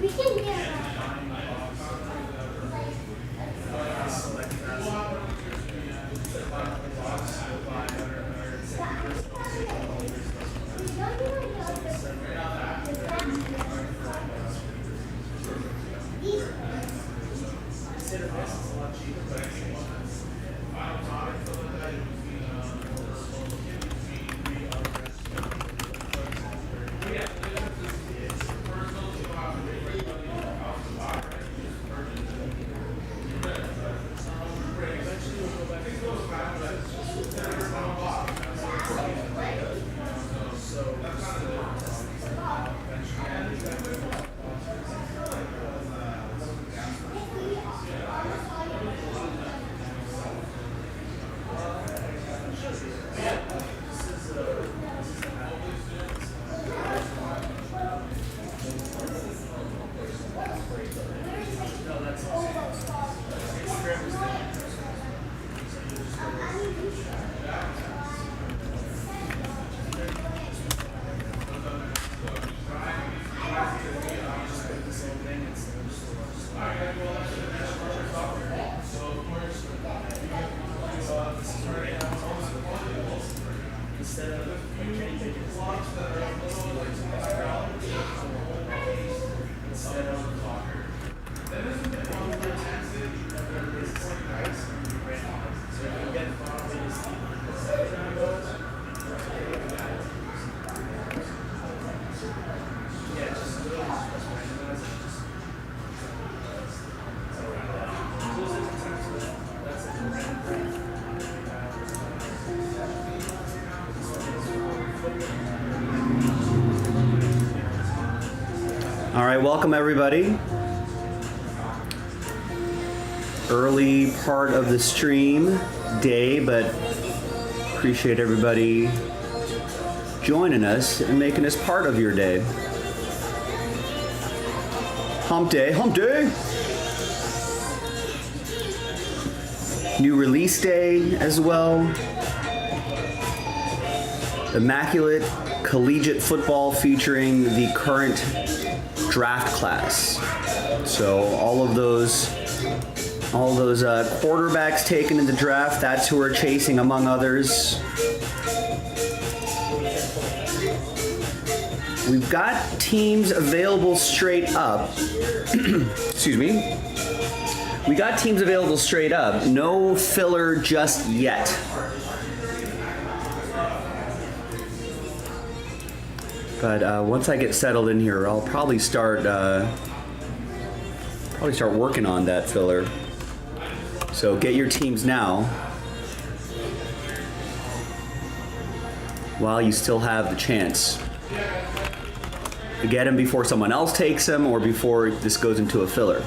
We can get All right, welcome everybody. Early part of the stream day, but appreciate everybody joining us and making us part of your day. Hump day, hump day. New release day as well. Immaculate collegiate football featuring the current draft class. So all those quarterbacks taken in the draft, that's who we're chasing among others. We've got teams available straight up. Excuse me. We got teams available straight up. No filler just yet. But once I get settled in here, I'll probably start working on that filler. So get your teams now, while you still have the chance to get them before someone else takes them or before this goes into a filler.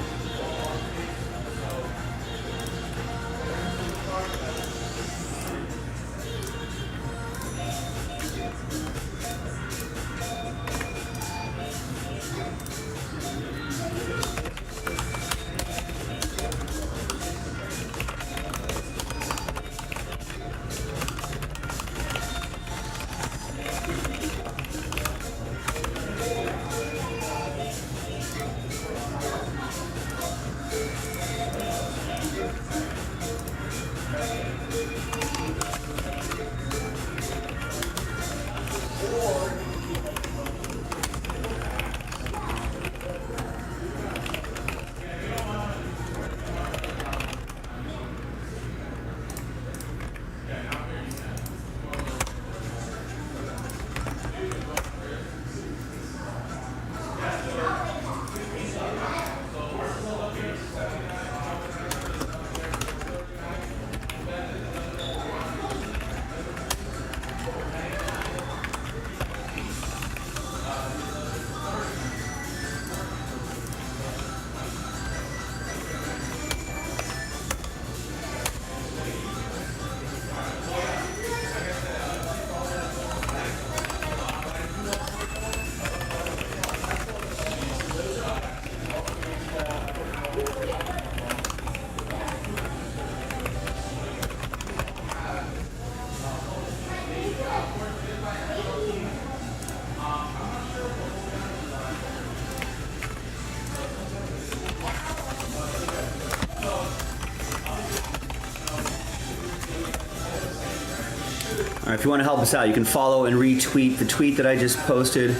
All right, if you want to help us out, you can follow and retweet the tweet that I just posted.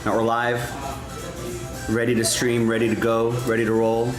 Now we're live, ready to stream, ready to go, ready to roll.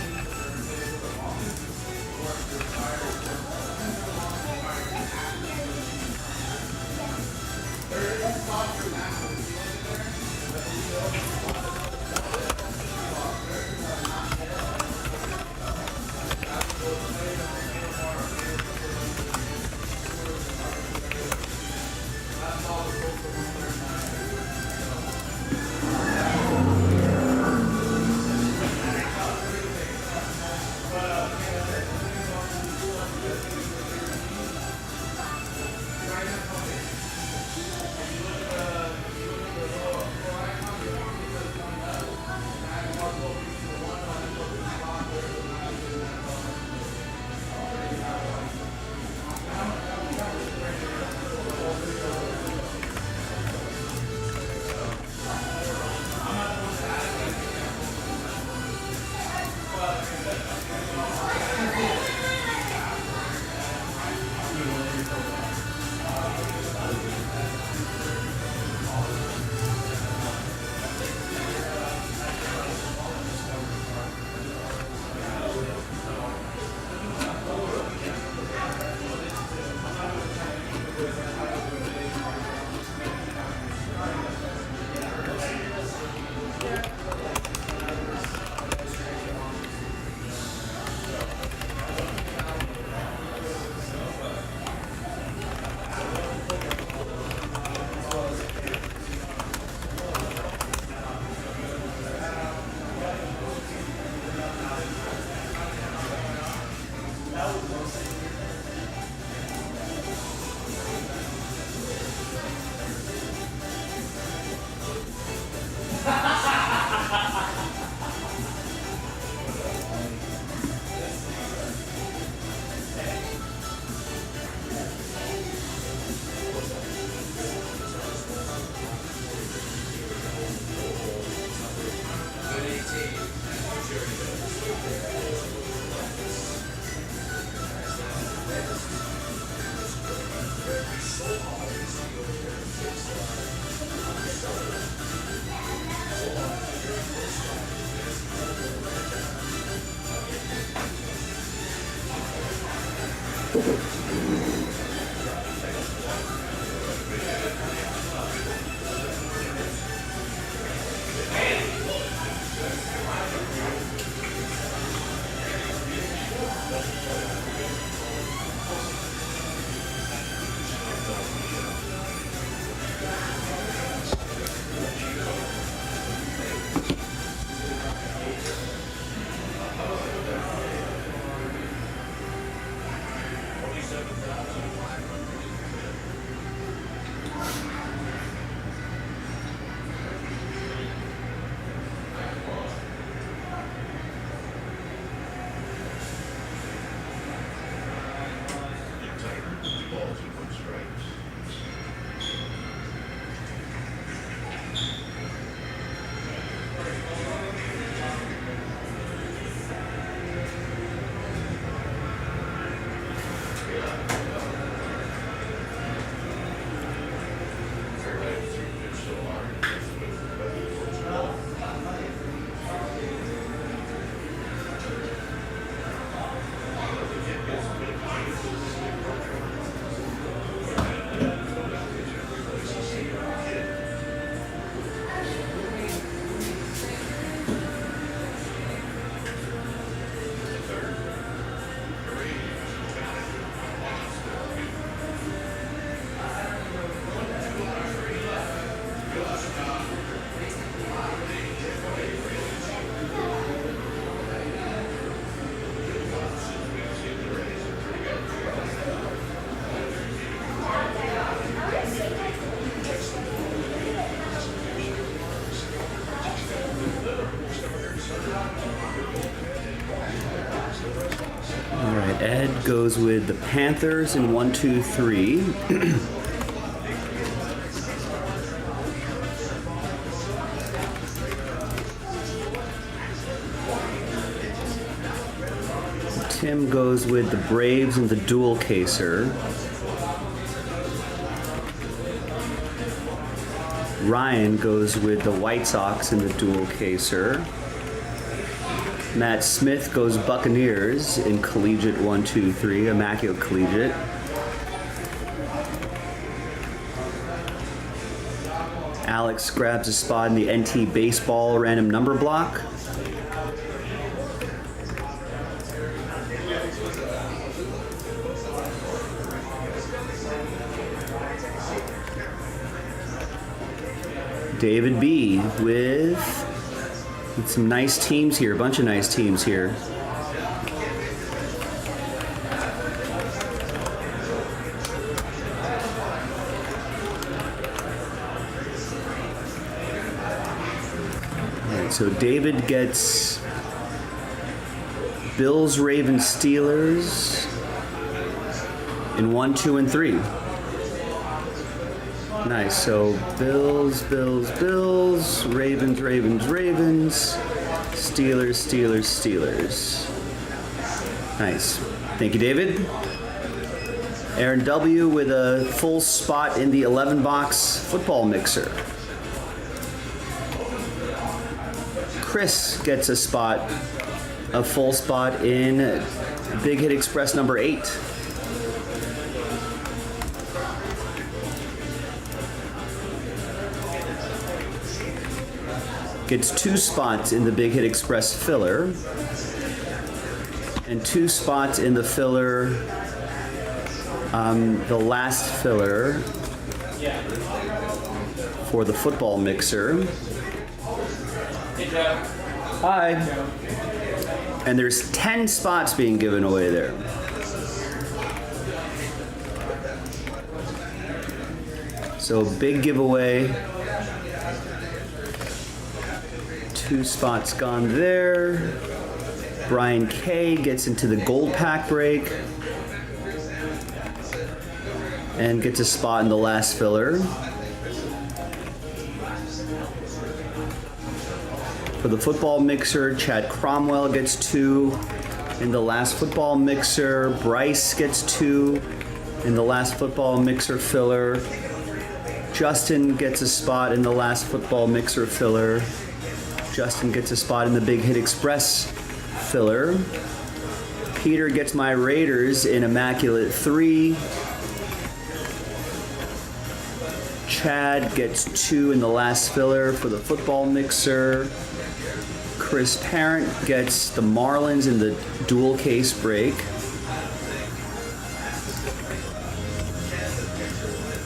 Ed goes with the Panthers in 1, 2, 3. Tim goes with the Braves and the dual caser. Ryan goes with the White Sox in the dual caser. Matt Smith goes Buccaneers in Collegiate 1, 2, 3, Immaculate Collegiate. Alex grabs a spot in the NT Baseball random number block. David B with some nice teams here, a bunch of nice teams here. All right, so David gets Bills, Ravens, Steelers in 1, 2, and 3. Nice. So Bills, Bills, Bills, Ravens, Ravens, Ravens, Steelers, Steelers, Steelers. Nice. Thank you, David. Aaron W with a full spot in the 11-box football mixer. Chris gets a full spot in Big Hit Express number 8. Gets 2 spots in the Big Hit Express filler and 2 spots in the filler, the last filler for the football mixer. Hi. And there's 10 spots being given away there. So big giveaway. 2 spots gone there. Brian K gets into the gold pack break and gets a spot in the last filler. For the football mixer, Chad Cromwell gets 2 in the last football mixer. Bryce gets 2 in the last football mixer filler. Justin gets a spot in the last football mixer filler. Justin gets a spot in the Big Hit Express filler. Peter gets my Raiders in Immaculate 3. Chad gets 2 in the last filler for the football mixer. Chris Parent gets the Marlins in the dual case break.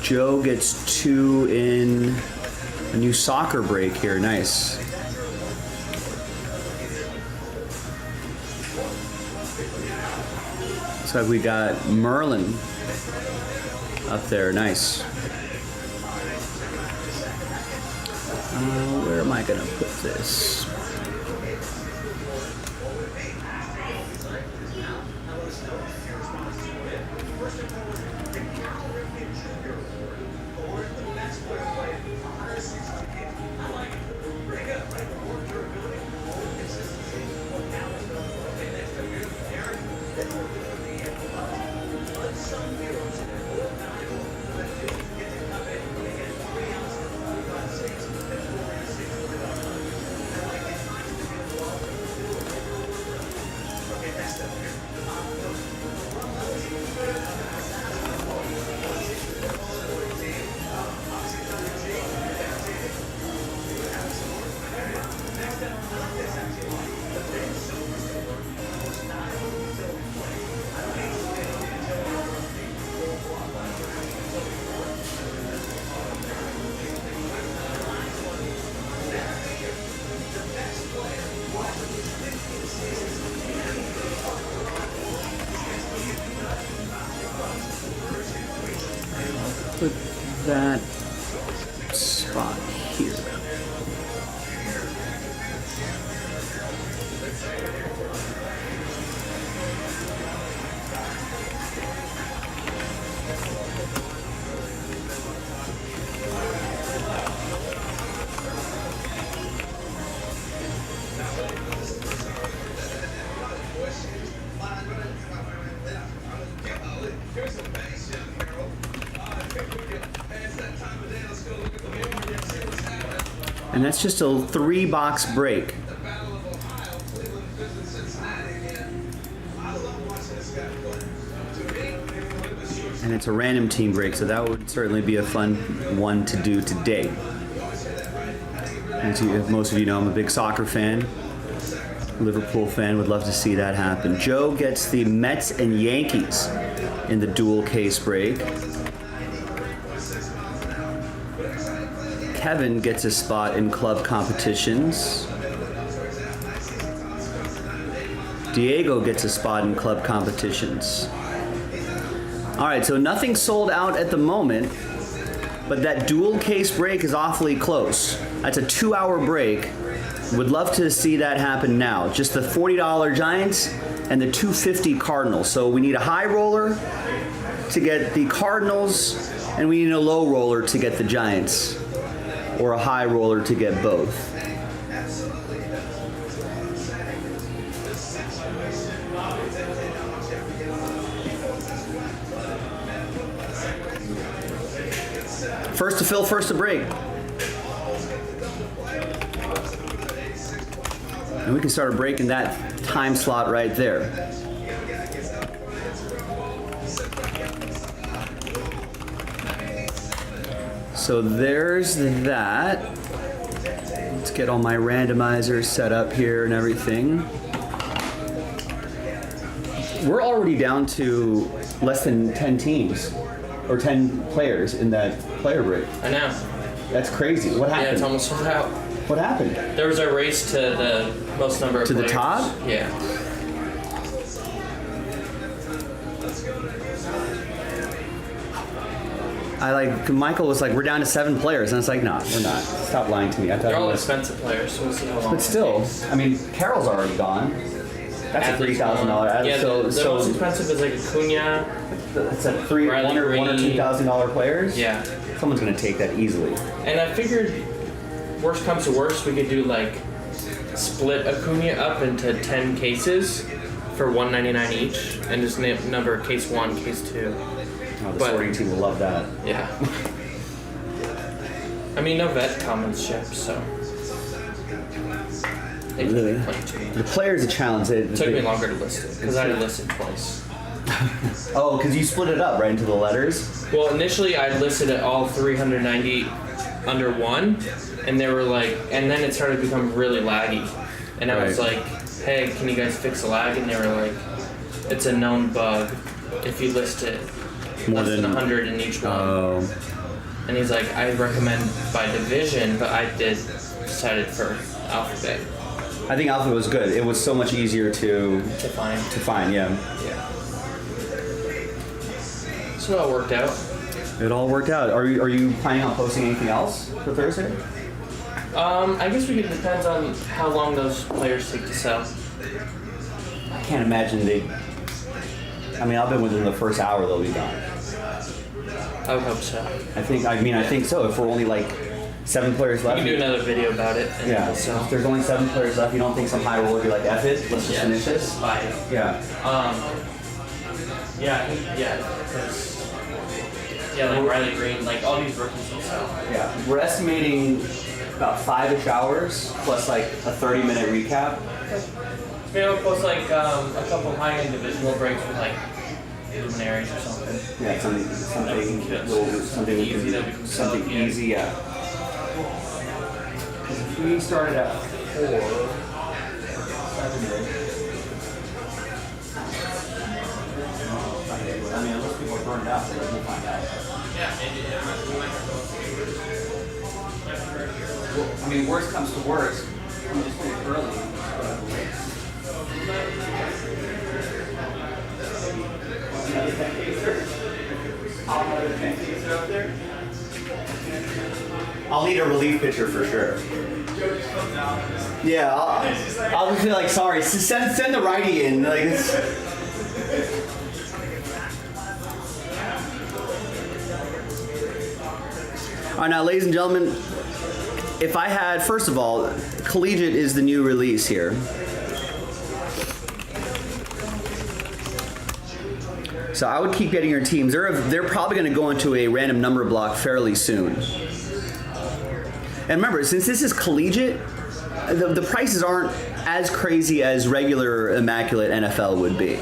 Joe gets 2 in a new soccer break here. Nice. So we got Merlin up there. Nice. Where am I going to put this? Put that spot here. And that's just a 3-box break. And it's a random team break, so that would certainly be a fun one to do today. As most of you know, I'm a big soccer fan. Liverpool fan, would love to see that happen. Joe gets the Mets and Yankees in the dual case break. Kevin gets a spot in club competitions. Diego gets a spot in club competitions. All right, so nothing sold out at the moment, but that dual case break is awfully close. That's a 2-hour break. Would love to see that happen now. Just the $40 Giants and the $250 Cardinals. So we need a high roller to get the Cardinals, and we need a low roller to get the Giants, or a high roller to get both. First to fill, first to break. And we can start breaking that time slot right there. So there's that. Let's get all my randomizers set up here and everything. We're already down to less than 10 teams, or 10 players in that player break. I know. That's crazy. What happened? Yeah, it's almost sold out. What happened? There was a race to the most number of To players. the top? Yeah. Michael was like, we're down to 7 players. And I was like, no, we're not. Stop lying to me. I thought They're it all was. expensive players, so we'll see how long But it still, takes. I mean, Carroll's already gone. That's At a least $3,000 ad. Yeah, so, the most expensive is like Acuna. it's a one or $2,000 players. Yeah. Someone's gonna take that easily. And I figured, worst comes to worst, we could do like split Acuna up into 10 cases for $199 each, and just number case 1, case 2. Oh, the But- sorting team will love that. Yeah. I mean, no vet commons shipped, so. They can Really? be playing to me. The player's a challenge. It took me longer to list it, because I had listed twice. Oh, because you split it up right into the letters. Well, initially I listed it all 390 under one, and they were like, and then it started to become really laggy. And I was Right. like, hey, can you guys fix the lag? And they were like, it's a known bug if you list it More less than than- 100 in each one. Oh. And he's like, I recommend by division, but I decided for alphabet I think Alpha was good. It was so much easier to to find. find. Yeah. Yeah. So it all worked out. It all worked out. Are you planning on posting anything else for Thursday? I guess it depends on how long those players take to sell. I can't imagine they. I mean, I'll bet within the first hour they'll be gone. I would hope so. I think so. If we're only like 7 players We left. can do another video about it. And Yeah. So. If there's only 7 players left, you don't think some high roller would be like, F it, let's just finish this? Buy it. Yeah. Because like Riley Green, like all these rookies will sell. Yeah. We're estimating about 5-ish hours plus like a 30-minute recap. Maybe I'll post like a couple high-end divisional breaks with like luminaries or something. Yeah, something Easy that we can sell, something yeah. easy, yeah. 'Cause if we started at 4, 7. I mean, unless people are burned out, then we'll find out. Yeah, maybe. Well, I mean, worst comes to worst, we just finish early. I'll need a relief pitcher for sure. Yeah, I'll just be like, sorry, send the righty in. Like, it's... All right, now, ladies and gentlemen, if I had, first of all, Collegiate is the new release here. So I would keep getting your teams. They're probably going to go into a random number block fairly soon. And remember, since this is collegiate, the prices aren't as crazy as regular Immaculate NFL would be.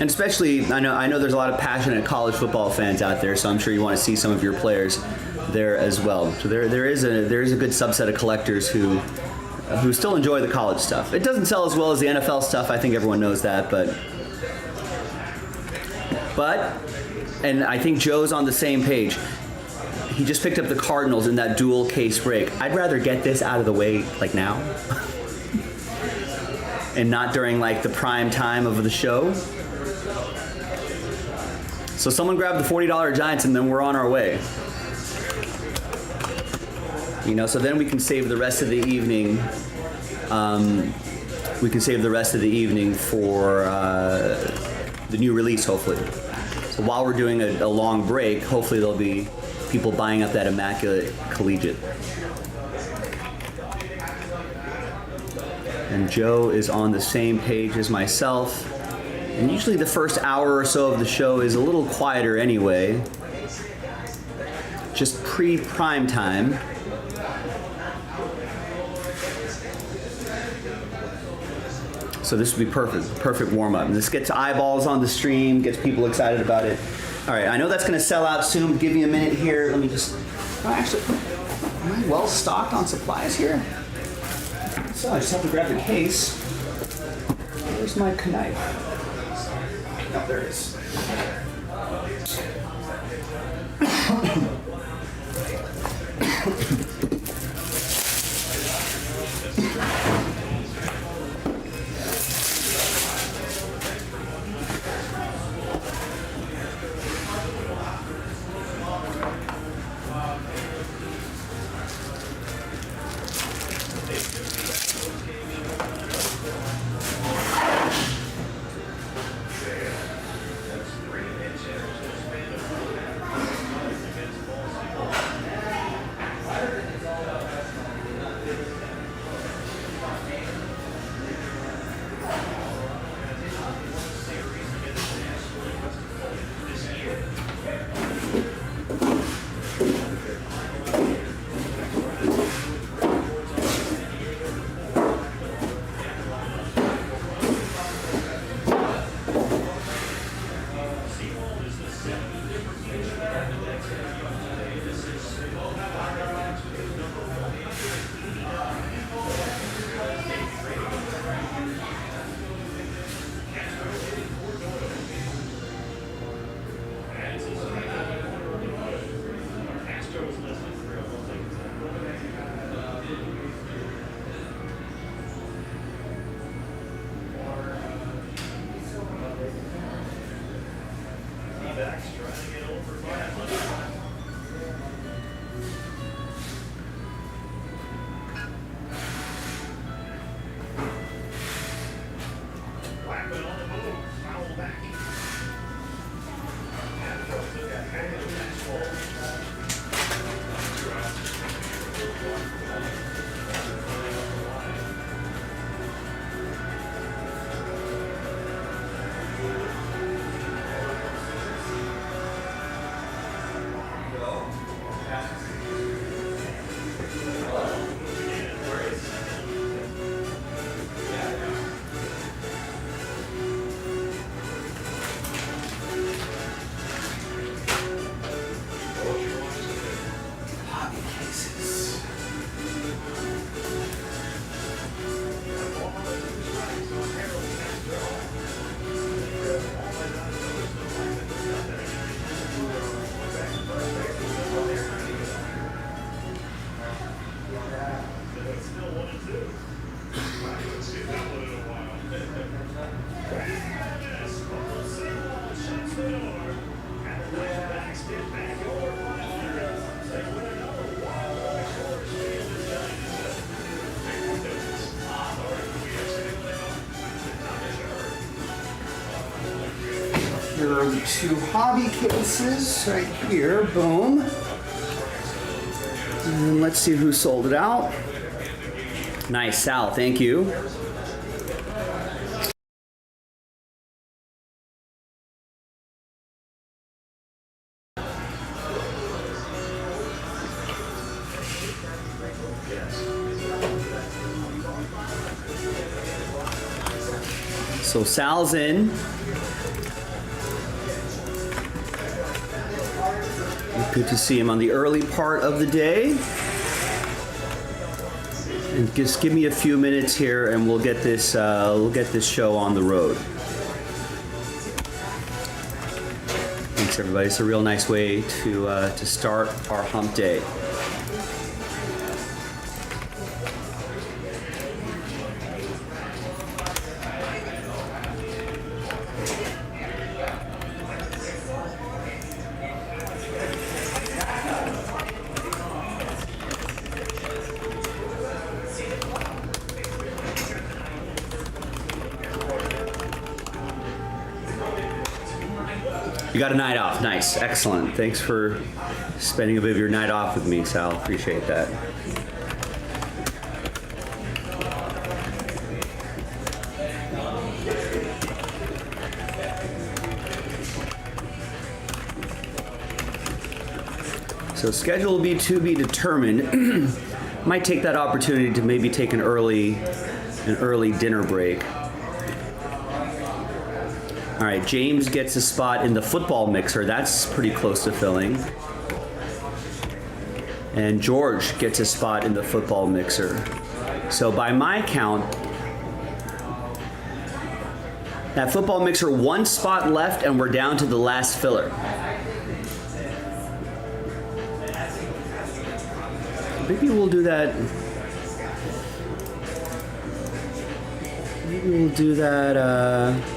And especially, I know there's a lot of passionate college football fans out there, so I'm sure you want to see some of your players there as well. So there is a good subset of collectors who still enjoy the college stuff. It doesn't sell as well as the NFL stuff. I think everyone knows that, but and I think Joe's on the same page. He just picked up the Cardinals in that dual case break. I'd rather get this out of the way like now and not during like the prime time of the show. So someone grab the $40 Giants and then we're on our way. You know, so then we can save the rest of the evening. We can save the rest of the evening for the new release, hopefully. So while we're doing a long break, hopefully there'll be people buying up that Immaculate Collegiate. And Joe is on the same page as myself. And usually the first hour or so of the show is a little quieter anyway. Just pre-prime time. So this would be perfect warm-up. This gets eyeballs on the stream, gets people excited about it. All right, I know that's gonna sell out soon. Give me a minute here. Let me just, actually, am I well stocked on supplies here? So I just have to grab the case. Where's my knife? Oh, there it is. Here are the two hobby cases right here. Boom. And let's see who sold it out. Nice, Sal. Thank you. So Sal's in. Good to see him on the early part of the day. And just give me a few minutes here, and we'll get this show on the road. Thanks, everybody. It's a real nice way to start our hump day. You got a night off. Nice. Excellent. Thanks for spending a bit of your night off with me, Sal. Appreciate that. So schedule will be to be determined. Might take that opportunity to maybe take an early dinner break. All right, James gets a spot in the football mixer. That's pretty close to filling. And George gets a spot in the football mixer. So by my count, that football mixer, one spot left, and we're down to the last filler. Maybe we'll do that. Maybe we'll do that.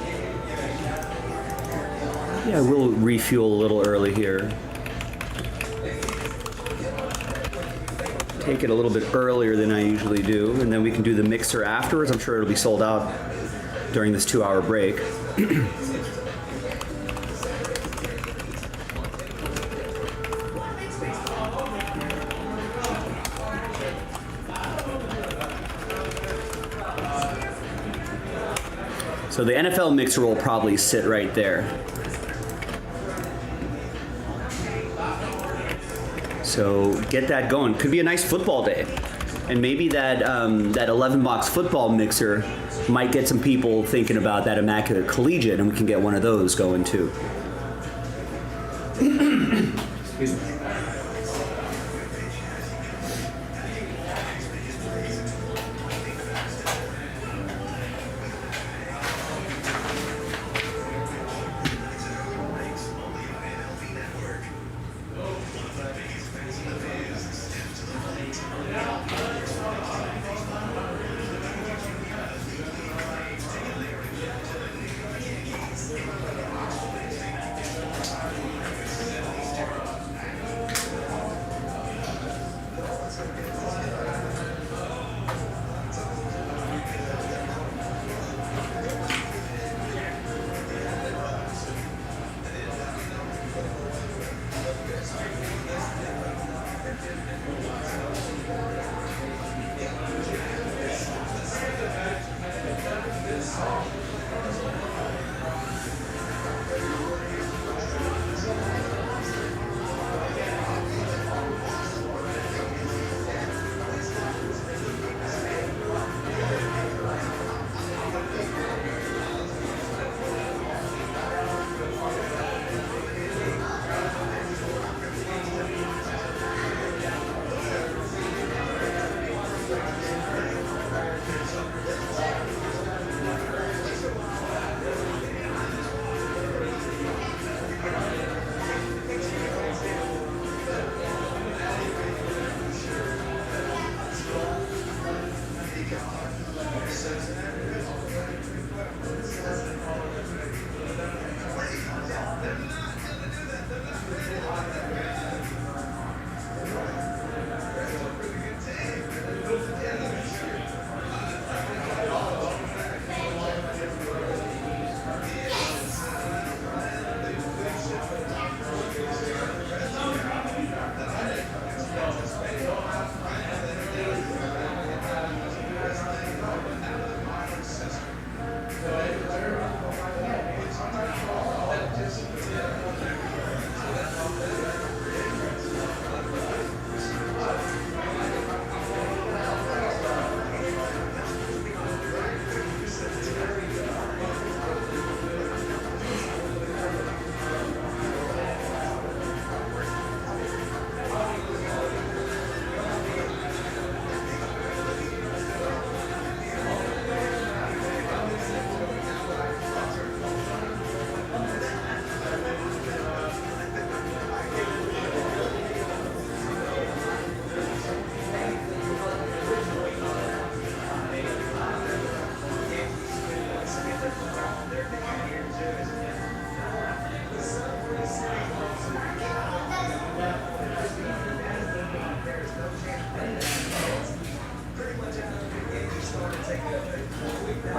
Yeah, we'll refuel a little early here. Take it a little bit earlier than I usually do, and then we can do the mixer afterwards. I'm sure it'll be sold out during this 2-hour break. So the NFL mixer will probably sit right there. So get that going. Could be a nice football day. And maybe that 11-box football mixer might get some people thinking about that Immaculate Collegiate, and we can get one of those going too. Excuse me.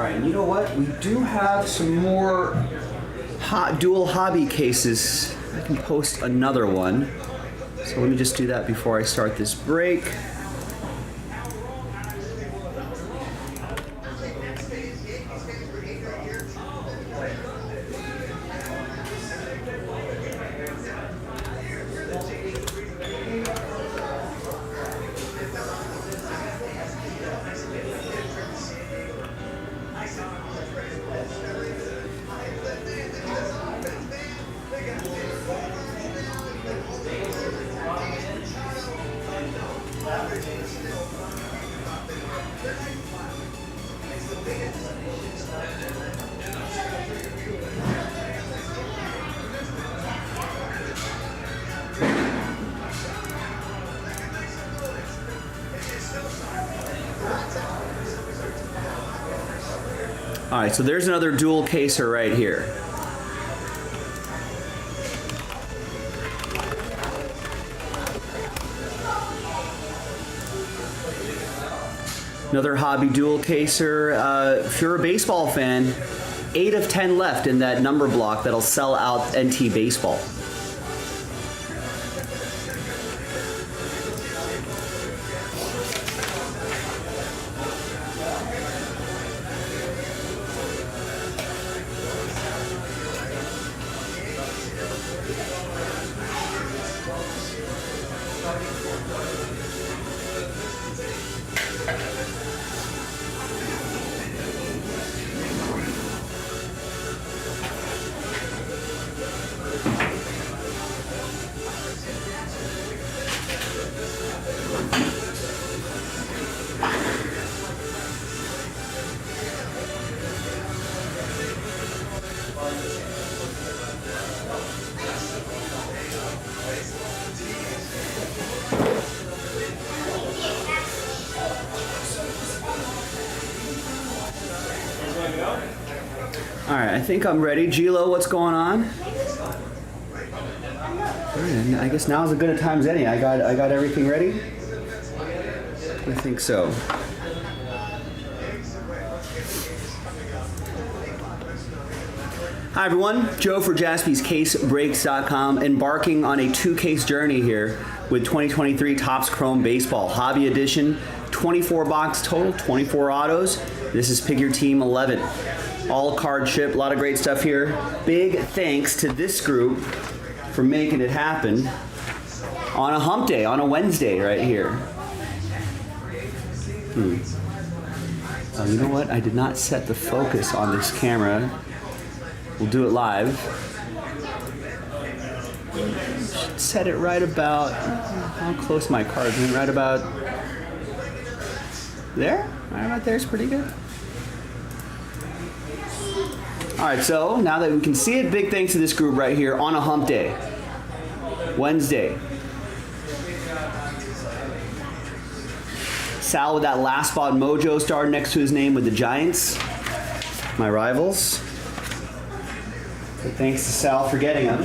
right, and you know what? We do have some more dual hobby cases. I can post another one. So let me just do that before I start this break. All right, so there's another dual caser right here. Another hobby dual caser. If you're a baseball fan, 8 of 10 left in that number block that'll sell out NT Baseball. All right, I think I'm ready. Gilo, what's going on? All right, I guess now's as good a time as any. I got everything ready. I think so. Hi everyone, Joe for JaspysCaseBreaks.com, embarking on a 2-case journey here with 2023 Topps Chrome Baseball Hobby Edition, 24 box total, 24 autos. This is Pick Your Team 11. All card ship, a lot of great stuff here. Big thanks to this group for making it happen on a hump day, on a Wednesday right here. You know what? I did not set the focus on this camera. We'll do it live. Should set it right about, how close my card's in, right about there? Right about there is pretty good. All right, so now that we can see it, big thanks to this group right here on a hump day, Wednesday. Sal with that last spot mojo star next to his name with the Giants, my rivals. So thanks to Sal for getting them.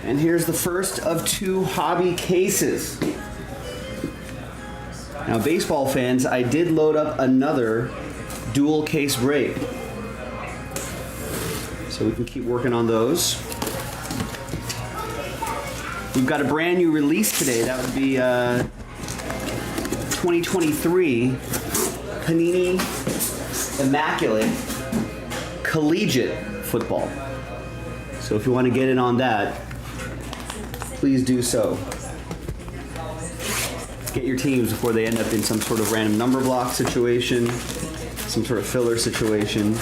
And here's the first of 2 hobby cases. Now, baseball fans, I did load up another dual case break. So we can keep working on those. We've got a brand new release today. That would be 2023 Panini Immaculate Collegiate Football. So if you want to get in on that, please do so. Get your teams before they end up in some sort of random number block situation, some sort of filler situation.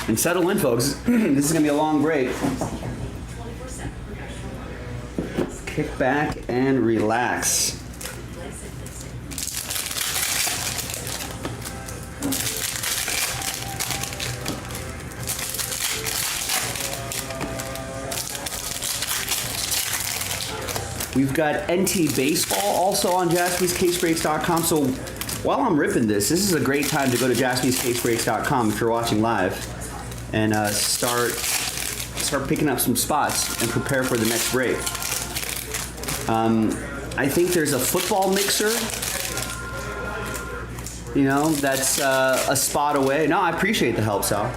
And settle in, folks. This is going to be a long break. Kick back and relax. We've got NT Baseball also on JaspysCaseBreaks.com. So while I'm ripping this is a great time to go to JaspysCaseBreaks.com if you're watching live and start picking up some spots and prepare for the next break. I think there's a football mixer, that's a spot away. No, I appreciate the help, Sal.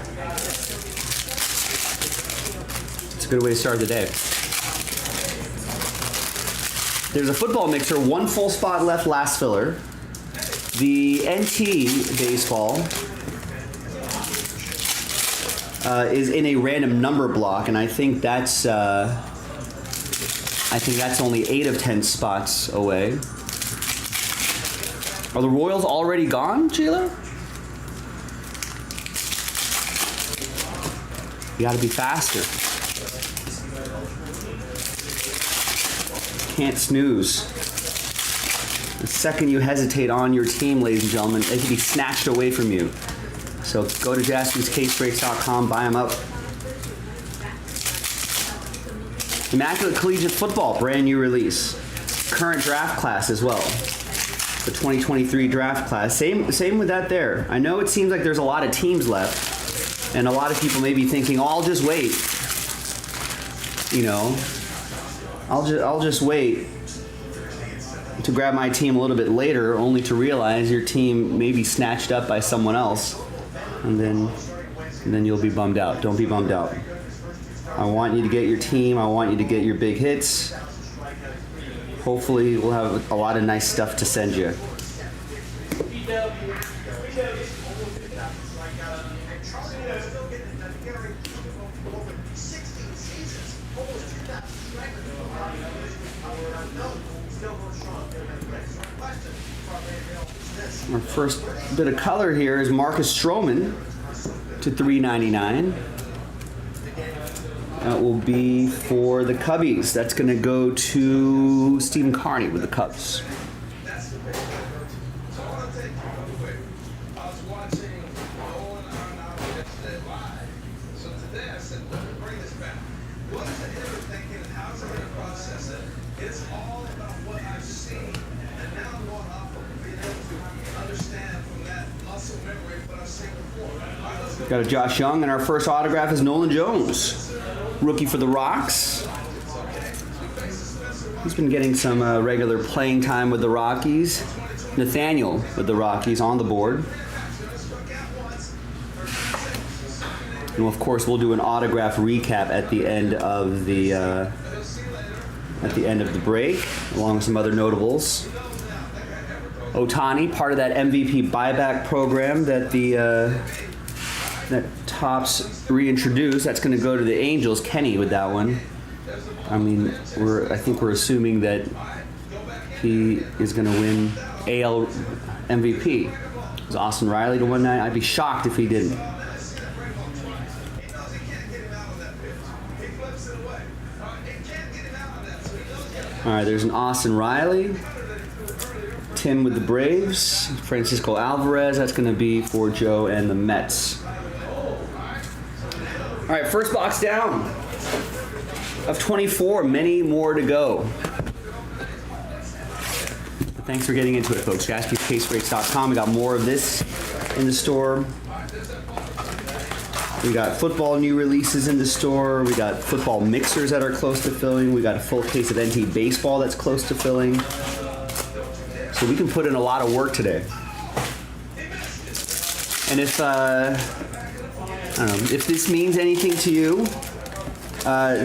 It's a good way to start the day. There's a football mixer, one full spot left, last filler. The NT baseball is in a random number block, and I think that's only 8 of 10 spots away. Are the Royals already gone, Sheila? You gotta be faster. Can't snooze. The second you hesitate on your team, ladies and gentlemen, it can be snatched away from you. So go to jaspyscasebreaks.com, buy them up. Immaculate Collegiate Football, brand new release. Current draft class as well. The 2023 draft class. Same with that there. I know it seems like there's a lot of teams left, and a lot of people may be thinking, oh, I'll just wait. I'll just wait to grab my team a little bit later, only to realize your team may be snatched up by someone else, and then you'll be bummed out. Don't be bummed out. I want you to get your team. I want you to get your big hits. Hopefully, we'll have a lot of nice stuff to send you. Our first bit of color here is Marcus Stroman to $3.99. That will be for the Cubbies. That's going to go to Stephen Carney with the Cubs. Got a Josh Young, and our first autograph is Nolan Jones, rookie for the Rocks. He's been getting some regular playing time with the Rockies. Nathaniel with the Rockies on the board. And of course, we'll do an autograph recap at the end of the break, along with some other notables. Ohtani, part of that MVP buyback program that that Topps reintroduced. That's going to go to the Angels. Kenny with that one. I mean, I think we're assuming that he is going to win AL MVP. Is Austin Riley to 190? I'd be shocked if he didn't. All right, there's an Austin Riley. Tim with the Braves. Francisco Alvarez. That's going to be for Joe and the Mets. All right, first box down of 24. Many more to go. Thanks for getting into it, folks. JaspysCaseBreaks.com. We got more of this in the store. We got football new releases in the store. We got football mixers that are close to filling. We got a full case of NT baseball that's close to filling. So we can put in a lot of work today. And if I don't know if this means anything to you, I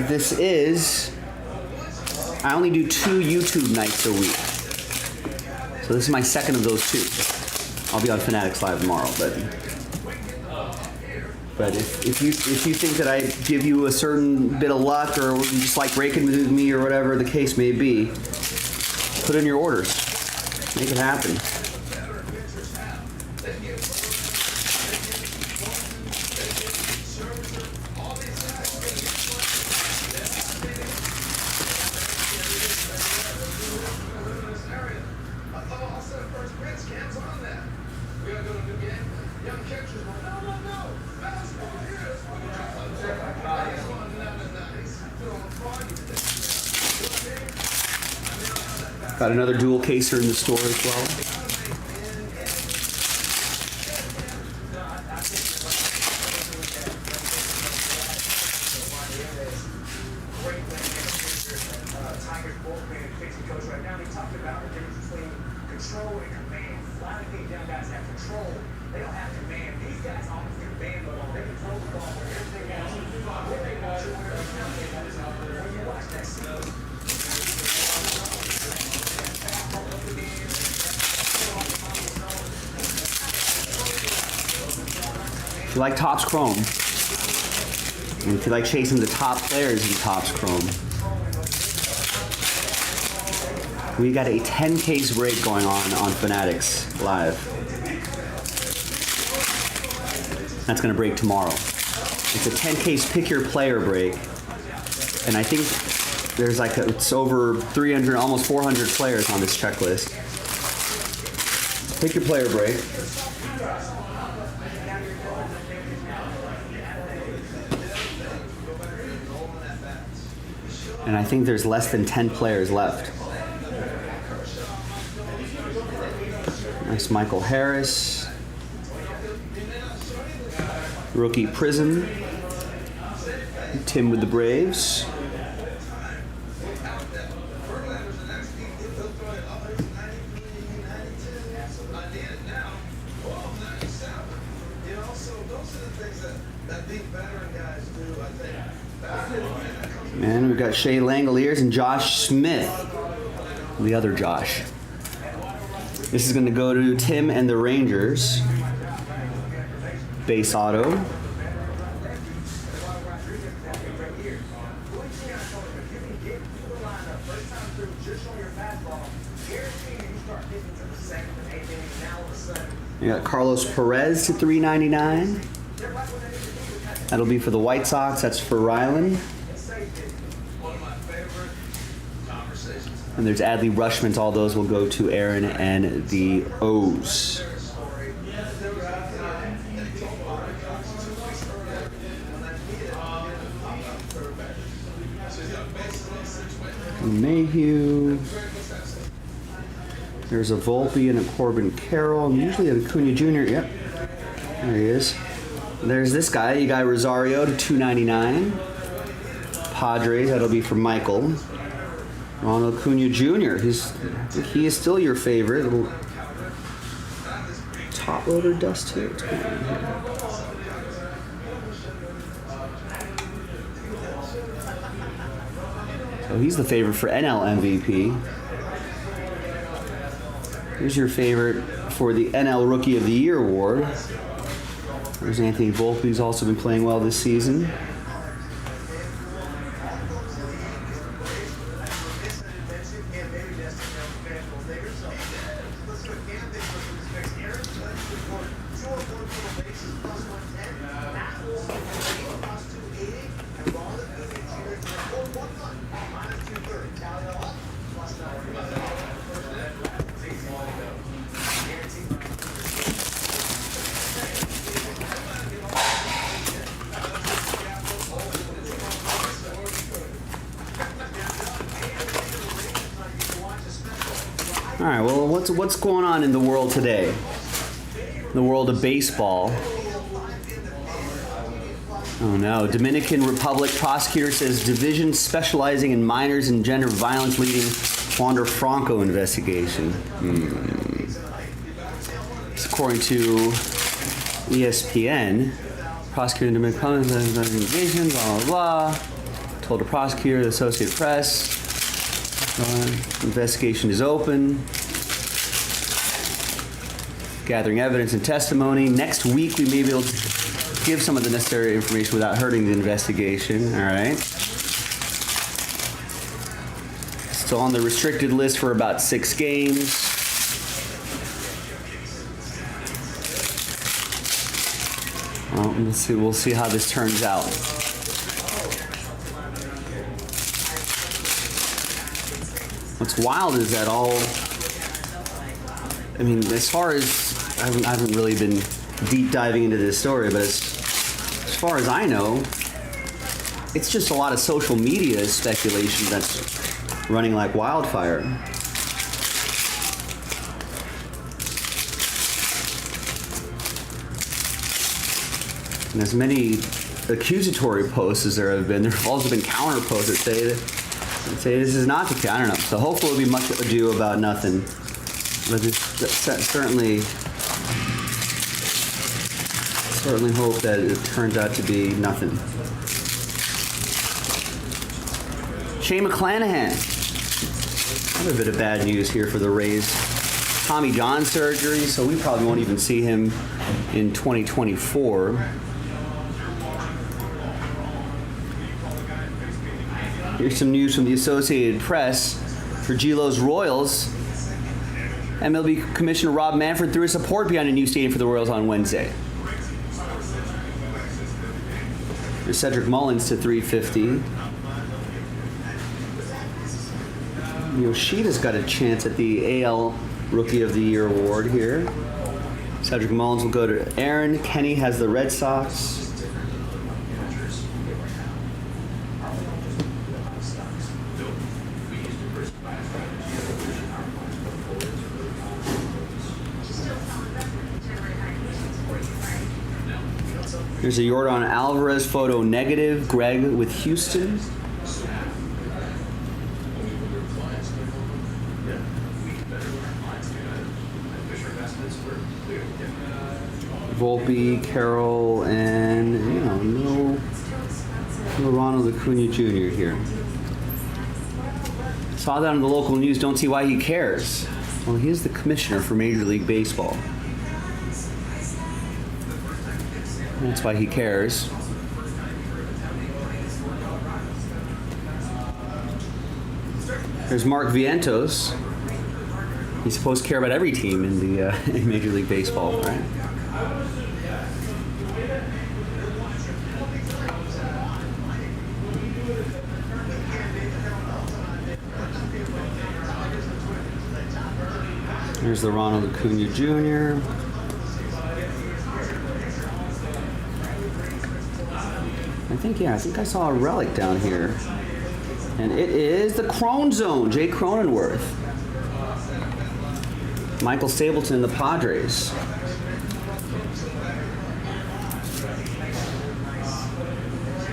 only do 2 YouTube nights a week. So this is my second of those 2. I'll be on Fanatics Live tomorrow, but if you think that I give you a certain bit of luck, or you just like breaking with me, or whatever the case may be, put in your orders. Make it happen. Got another dual caser in the store as well. coach right now. He talked about the difference between control and command. A lot of these young guys have control. They don't have command. These guys almost command the ball. They control the ball. Everything else, when they want you, where they want you. When you watch that series, if you like Topps Chrome, and if you like chasing the top players in Topps Chrome, we got a 10 case break going on Fanatics Live. That's going to break tomorrow. It's a 10 case pick your player break, and I think there's like it's over 300, almost 400 players on this checklist. Pick your player break. And I think there's less than 10 players left. Nice Michael Harris. Rookie Prism. Tim with the Braves. And we've got Shea Langoliers and Josh Smith. The other Josh. This is going to go to Tim and the Rangers. Base auto. You got Carlos Perez to $3.99. That'll be for the White Sox. That's for Rylan. And there's Adley Rushman. All those will go to Aaron and the O's. Mayhew. There's a Volpe and a Corbin Carroll, and usually a Acuna Jr. Yep, there he is. There's this guy, Eguy Rosario to $2.99. Padres, that'll be for Michael. Ronald Acuna Jr. He is still your favorite. Little top loader dust here. What's going on here? So he's the favorite for NL MVP. Here's your favorite for the NL Rookie of the Year award. There's Anthony Volpe, who's also been playing well this season. All right, well, what's going on in the world today? The world of baseball. Oh no, Dominican Republic prosecutor says division specializing in minors and gender violence leading Wander Franco investigation. According to ESPN, prosecutor in Dominican investigation, blah, blah, blah. Told the prosecutor, the Associated Press. Investigation is open. Gathering evidence and testimony. Next week we may be able to give some of the necessary information without hurting the investigation. All right. Still on the restricted list for about 6 games. Well, we'll see how this turns out. What's wild is that as far as, I haven't really been deep diving into this story, but as far as I know, it's just a lot of social media speculation that's running like wildfire. And as many accusatory posts as there have been also been counter posts that say that I'd say this is not the case. I don't know. So hopefully it'll be much ado about nothing. But it's certainly hope that it turns out to be nothing. Shane McClanahan. Another bit of bad news here for the Rays. Tommy John surgery, so we probably won't even see him in 2024. Here's some news from the Associated Press. For G-Lo's Royals, MLB Commissioner Rob Manfred threw his support behind a new stadium for the Royals on Wednesday. There's Cedric Mullins to 350. Yoshida's got a chance at the AL Rookie of the Year award here. Cedric Mullins will go to Aaron. Kenny has the Red Sox. Here's a Yordan Alvarez photo negative. Greg with Houston. Volpe, Carroll, and no Ronald Acuna Jr. here. Saw that on the local news. Don't see why he cares. Well, he is the commissioner for Major League Baseball. That's why he cares. There's Mark Vientos. He's supposed to care about every team in the in Major League Baseball, right? There's the Ronald Acuna Jr. I think I saw a relic down here. And it is the Crone Zone, Jay Cronenworth. Michael Stapleton, the Padres.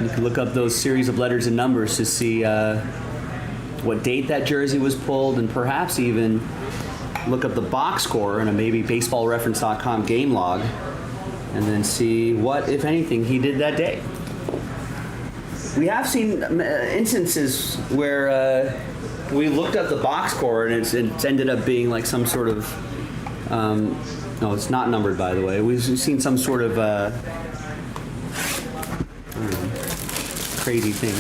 You can look up those series of letters and numbers to see what date that jersey was pulled, and perhaps even look up the box score in a maybe baseballreference.com game log, and then see what, if anything, he did that day. We have seen instances where we looked up the box score and it's ended up being like some sort of, no, it's not numbered, by the way. We've seen some sort of I don't know, crazy thing.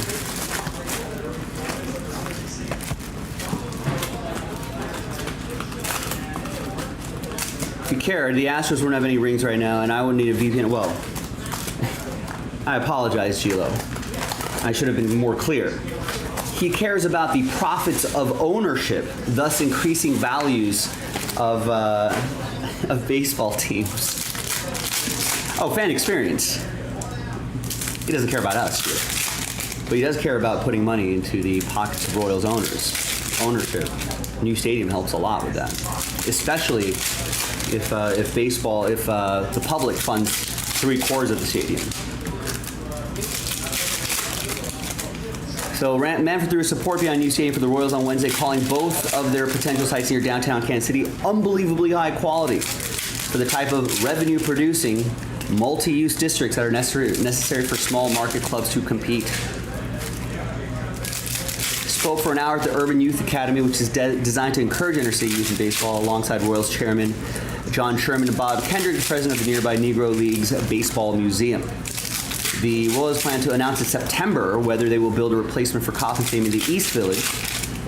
If you care, the Astros wouldn't have any rings right now, and I wouldn't need a VPN. Well, I apologize, Gilo. I should have been more clear. He cares about the profits of ownership, thus increasing values of baseball teams. Oh, fan experience. He doesn't care about us, but he does care about putting money into the pockets of Royals owners. Ownership. New stadium helps a lot with that, especially if the public funds 3/4 of the stadium. So Manfred threw his support behind new stadium for the Royals on Wednesday, calling both of their potential sites near downtown Kansas City unbelievably high quality for the type of revenue-producing, multi-use districts that are necessary for small market clubs to compete. Spoke for an hour at the Urban Youth Academy, which is designed to encourage inner-city youth in baseball, alongside Royals chairman John Sherman and Bob Kendrick, the president of the nearby Negro Leagues Baseball Museum. The Royals plan to announce in September whether they will build a replacement for Kauffman Stadium in the East Village,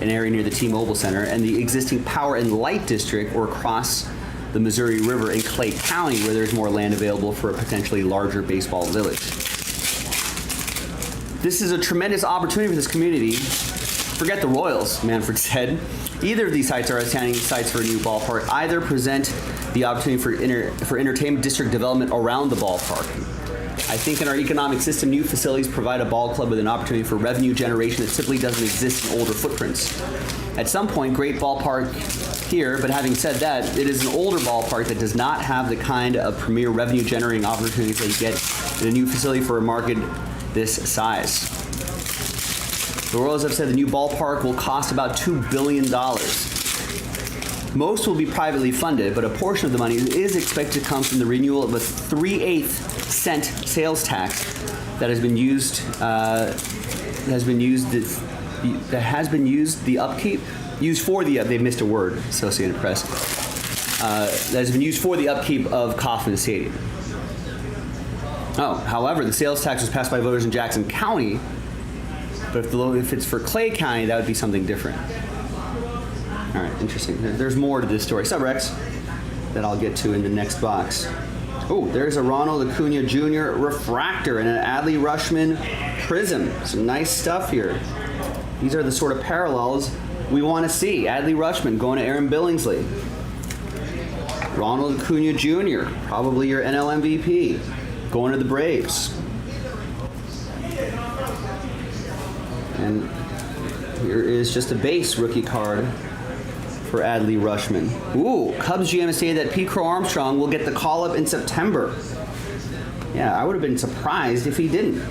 an area near the T-Mobile Center, and the existing Power and Light District, or across the Missouri River in Clay County, where there's more land available for a potentially larger baseball village. This is a tremendous opportunity for this community. Forget the Royals, Manfred said. Either of these sites are outstanding sites for a new ballpark. Either present the opportunity for entertainment district development around the ballpark. I think in our economic system, new facilities provide a ball club with an opportunity for revenue generation that simply doesn't exist in older footprints. At some point, great ballpark here, but having said that, it is an older ballpark that does not have the kind of premier revenue generating opportunities that you get in a new facility for a market this size. The Royals have said the new ballpark will cost about $2 billion. Most will be privately funded, but a portion of the money is expected to come from the renewal of a 3/8 cent sales tax that has been used they've missed a word, Associated Press, that has been used for the upkeep of Kauffman Stadium. However, the sales tax was passed by voters in Jackson County, but if it's for Clay County, that would be something different. All right, interesting. There's more to this story. Rex, that I'll get to in the next box. Oh, there's a Ronald Acuna Jr. refractor and an Adley Rutschman prism. Some nice stuff here. These are the sort of parallels we want to see. Adley Rutschman going to Aaron Billingsley. Ronald Acuna Jr., probably your NL MVP, going to the Braves. And here is just a base rookie card for Adley Rutschman. Ooh, Cubs GM has stated that Pete Crow Armstrong will get the call-up in September. Yeah, I would have been surprised if he didn't.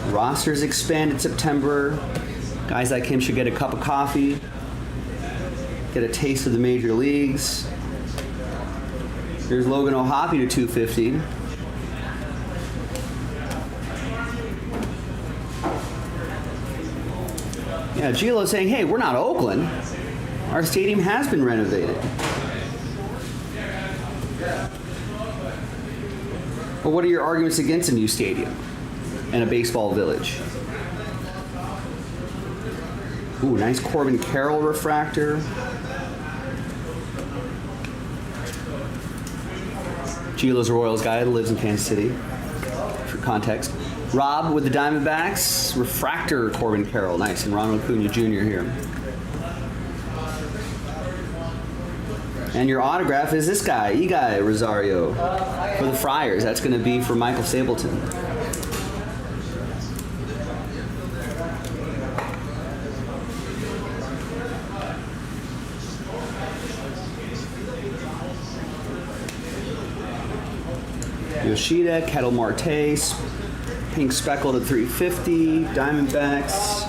Rosters expand in September. Guys like him should get a cup of coffee, get a taste of the major leagues. Here's Logan O'Hoppe to 250. Yeah, Gilo's saying, hey, we're not Oakland. Our stadium has been renovated. Well, what are your arguments against a new stadium and a baseball village? Ooh, nice Corbin Carroll refractor. Gilo's a Royals guy that lives in Kansas City, for context. Rob with the Diamondbacks, refractor Corbin Carroll, nice, and Ronald Acuna Jr. here. And your autograph is this guy, Eguy Rosario, for the Friars. That's going to be for Michael Stapleton. Yoshida, Kettle Marte, pink speckled at 350, Diamondbacks.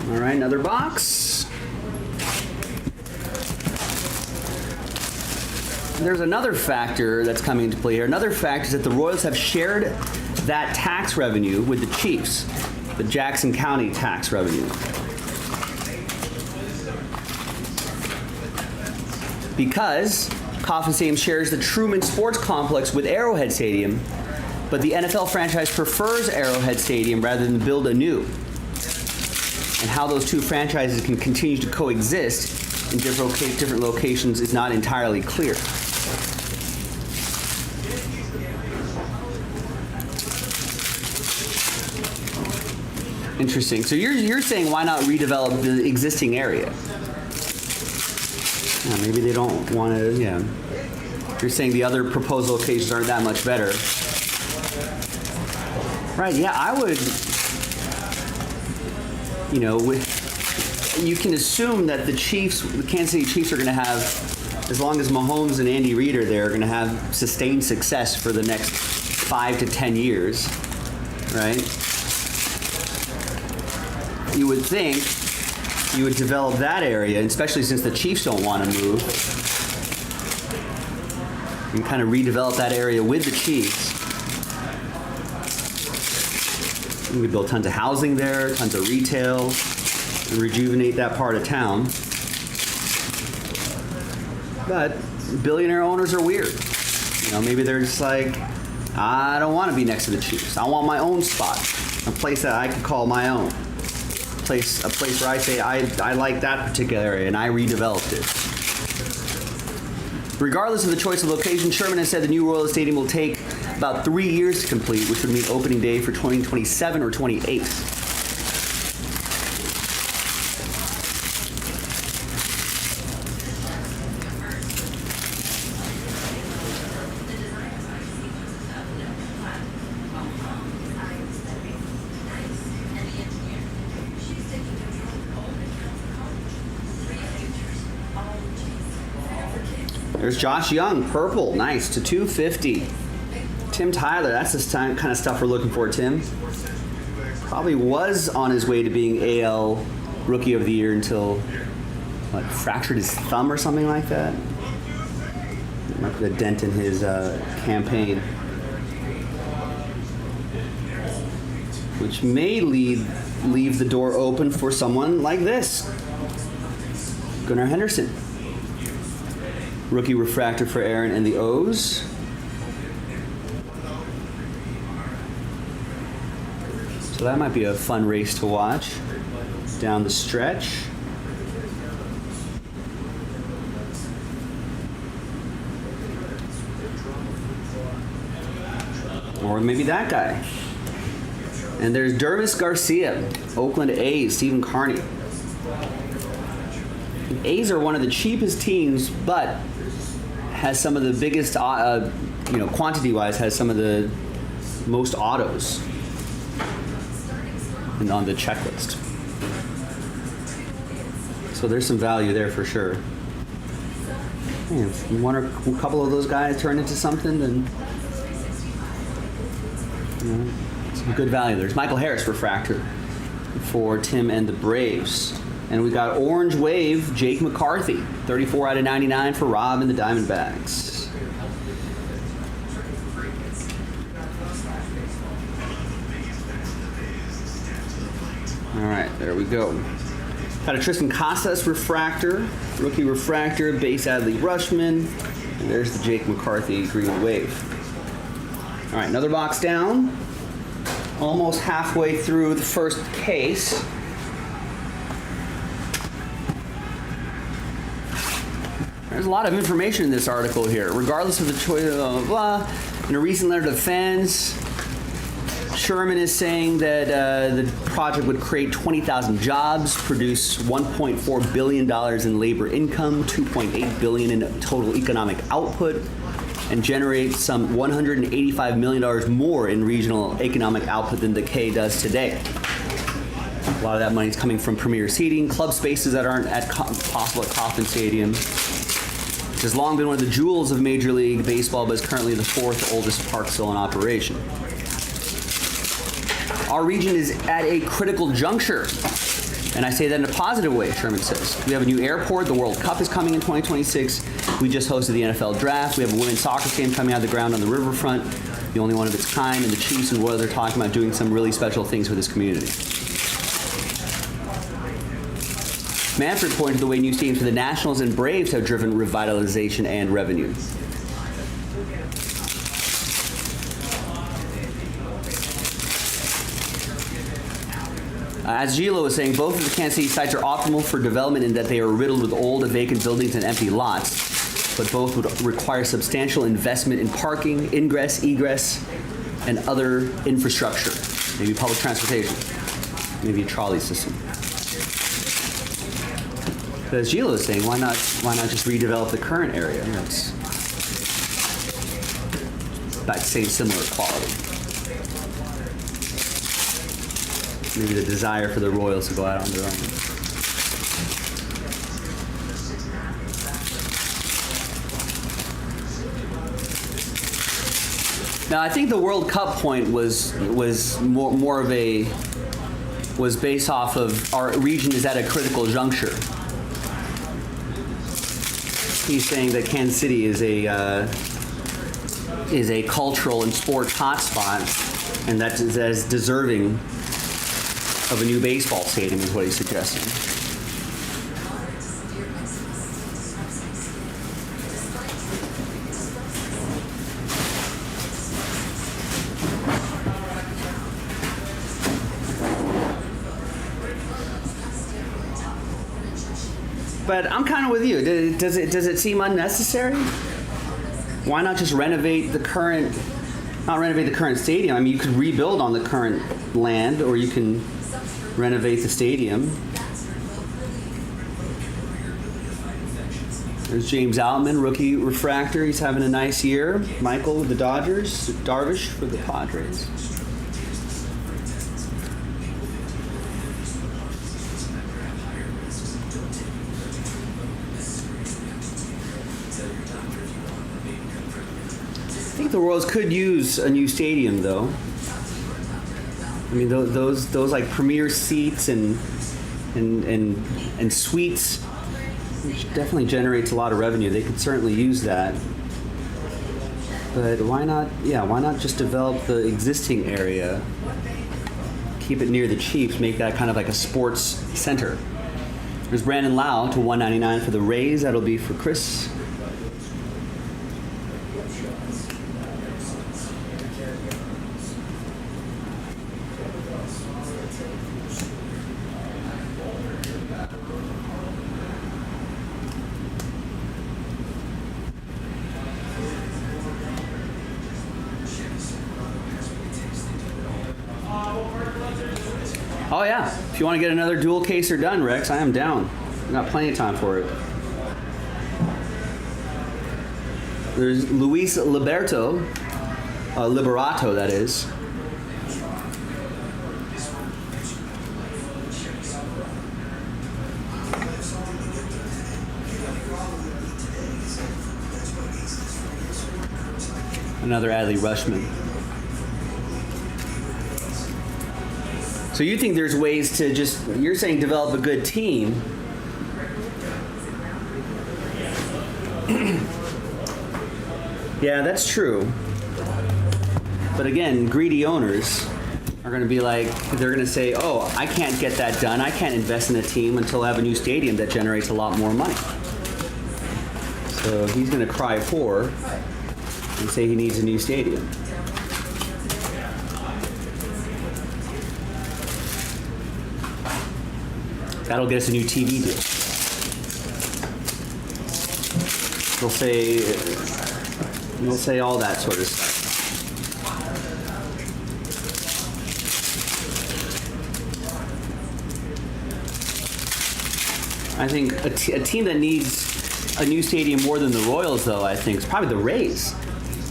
All right, another box. There's another factor that's coming into play here. Another factor is that the Royals have shared that tax revenue with the Chiefs, the Jackson County tax revenue. Because Kauffman Stadium shares the Truman Sports Complex with Arrowhead Stadium, but the NFL franchise prefers Arrowhead Stadium rather than build anew. And how those two franchises can continue to coexist in different locations is not entirely clear. Interesting. So you're saying why not redevelop the existing area? Yeah, maybe they don't want to. Yeah. You're saying the other proposed locations aren't that much better. Right. Yeah, I would. You know, you can assume that the Chiefs, the Kansas City Chiefs, are going to have, as long as Mahomes and Andy Reid are there, are going to have sustained success for the next 5 to 10 years, right? You would think you would develop that area, especially since the Chiefs don't want to move, and kind of redevelop that area with the Chiefs. We could build tons of housing there, tons of retail, and rejuvenate that part of town. But billionaire owners are weird. You know, maybe they're just like, I don't want to be next to the Chiefs. I want my own spot, a place that I could call my own. A place where I say I like that particular area and I redeveloped it. Regardless of the choice of location, Sherman has said the new Royal Stadium will take about 3 years to complete, which would mean opening day for 2027 or 28. There's Josh Young, purple, nice, to 250. Tim Tyler, that's the kind of stuff we're looking for, Tim. Probably was on his way to being AL Rookie of the Year until, what, fractured his thumb or something like that? Might put a dent in his campaign. Which may leave the door open for someone like this. Gunnar Henderson. Rookie refractor for Aaron and the O's. So that might be a fun race to watch down the stretch. Or maybe that guy. And there's Dervis Garcia, Oakland A's, Stephen Carney. The A's are one of the cheapest teams, but has some of the biggest, quantity-wise, has some of the most autos on the checklist. So there's some value there for sure. Yeah, if one or a couple of those guys turn into something, then some good value. There's Michael Harris refractor for Tim and the Braves. And we got Orange Wave, Jake McCarthy, 34 out of 99 for Rob and the Diamondbacks. All right, there we go. Got a Tristan Casas refractor, rookie refractor, base Adley Rushman. And there's the Jake McCarthy Green Wave. All right, another box down. Almost halfway through the first case. There's a lot of information in this article here. Regardless of the choice, blah, blah, blah. In a recent letter to fans, Sherman is saying that the project would create 20,000 jobs, produce $1.4 billion in labor income, $2.8 billion in total economic output, and generate some $185 million more in regional economic output than the K does today. A lot of that money is coming from premier seating, club spaces that aren't possible at Kauffman Stadium. It has long been one of the jewels of Major League Baseball, but is currently the fourth oldest park still in operation. Our region is at a critical juncture, and I say that in a positive way, Sherman says. We have a new airport, the World Cup is coming in 2026, we just hosted the NFL Draft, we have a women's soccer game coming out of the ground on the riverfront, the only one of its kind, and the Chiefs and Royals are talking about doing some really special things for this community. Manfred pointed to the way new stadiums for the Nationals and Braves have driven revitalization and revenue. As Gilo was saying, both of the Kansas City sites are optimal for development in that they are riddled with old, vacant buildings and empty lots, but both would require substantial investment in parking, ingress, egress, and other infrastructure, maybe public transportation, maybe a trolley system. But as Gilo is saying, why not just redevelop the current area? It's about the same similar quality. Maybe the desire for the Royals to go out on their own. Now, I think the World Cup point was more of a was based off of our region is at a critical juncture. He's saying that Kansas City is a cultural and sports hotspot, and that is as deserving of a new baseball stadium is what he's suggesting. But I'm kind of with you. Does it seem unnecessary? Why not just renovate the current? Not renovate the current stadium. I mean, you could rebuild on the current land, or you can renovate the stadium. There's James Outman, rookie refractor. He's having a nice year. Michael with the Dodgers. Darvish for the Padres. The Royals could use a new stadium, though. I mean, those like premier seats and suites, which definitely generates a lot of revenue. They could certainly use that. But why not? Yeah, why not just develop the existing area? Keep it near the Chiefs. Make that kind of like a sports center. There's Brandon Lau to 199 for the Rays. That'll be for Chris. Oh yeah, if you want to get another dual caser done, Rex, I am down. I've got plenty of time for it. There's Luis Liberato, that is. Another Adley Rushman. So you think there's ways to just, you're saying develop a good team. Yeah, that's true. But again, greedy owners are going to be like, they're going to say, oh, I can't get that done. I can't invest in a team until I have a new stadium that generates a lot more money. So he's going to cry poor and say he needs a new stadium. That'll get us a new TV deal. They'll say all that sort of stuff. I think a team that needs a new stadium more than the Royals, though, I think, is probably the Rays.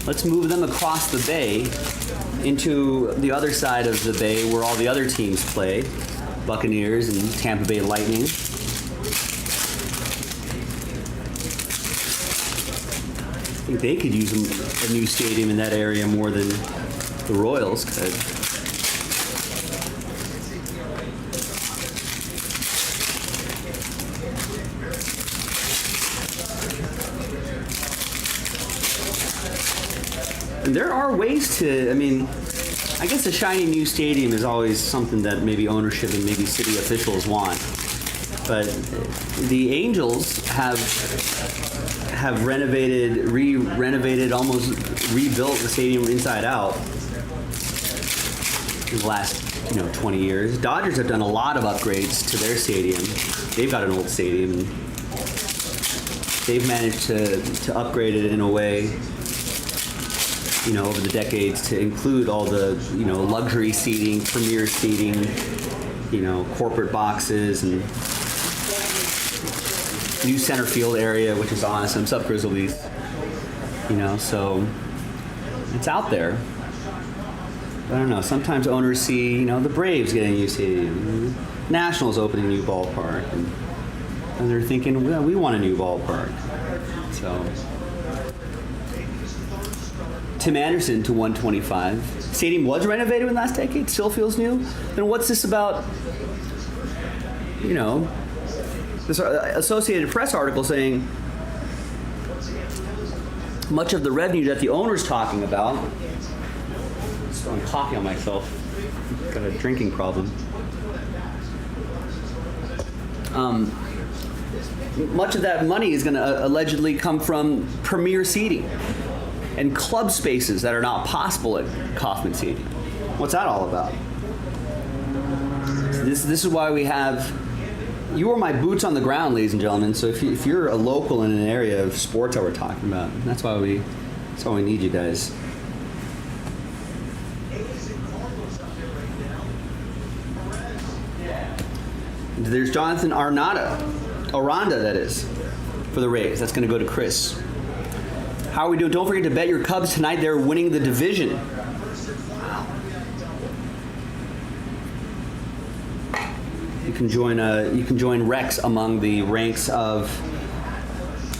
Let's move them across the bay into the other side of the bay where all the other teams play. Buccaneers and Tampa Bay Lightning. I think they could use a new stadium in that area more than the Royals could. And there are ways to, I mean, I guess a shiny new stadium is always something that maybe ownership and maybe city officials want. But the Angels have renovated, almost rebuilt the stadium inside out in the last 20 years. Dodgers have done a lot of upgrades to their stadium. They've got an old stadium, and they've managed to upgrade it in a way, over the decades to include all the, luxury seating, premier seating, corporate boxes, and new center field area, which is awesome. Sup, Grizzlies? So it's out there. I don't know. Sometimes owners see, the Braves getting a new stadium, Nationals opening a new ballpark, and they're thinking, well, we want a new ballpark. So. Tim Anderson to 125. Stadium was renovated in the last decade, still feels new. Then what's this about, this Associated Press article saying much of the revenue that the owner's talking about, I'm spilling coffee on myself, got a drinking problem. Much of that money is going to allegedly come from premier seating and club spaces that are not possible at Kauffman Stadium. What's that all about? This is why we have, you are my boots on the ground, ladies and gentlemen. So if you're a local in an area of sports that we're talking about, that's why we need you guys. There's Jonathan Aranda, that is, for the Rays. That's going to go to Chris. How are we doing? Don't forget to bet your Cubs tonight. They're winning the division. Wow. You can join Rex among the ranks of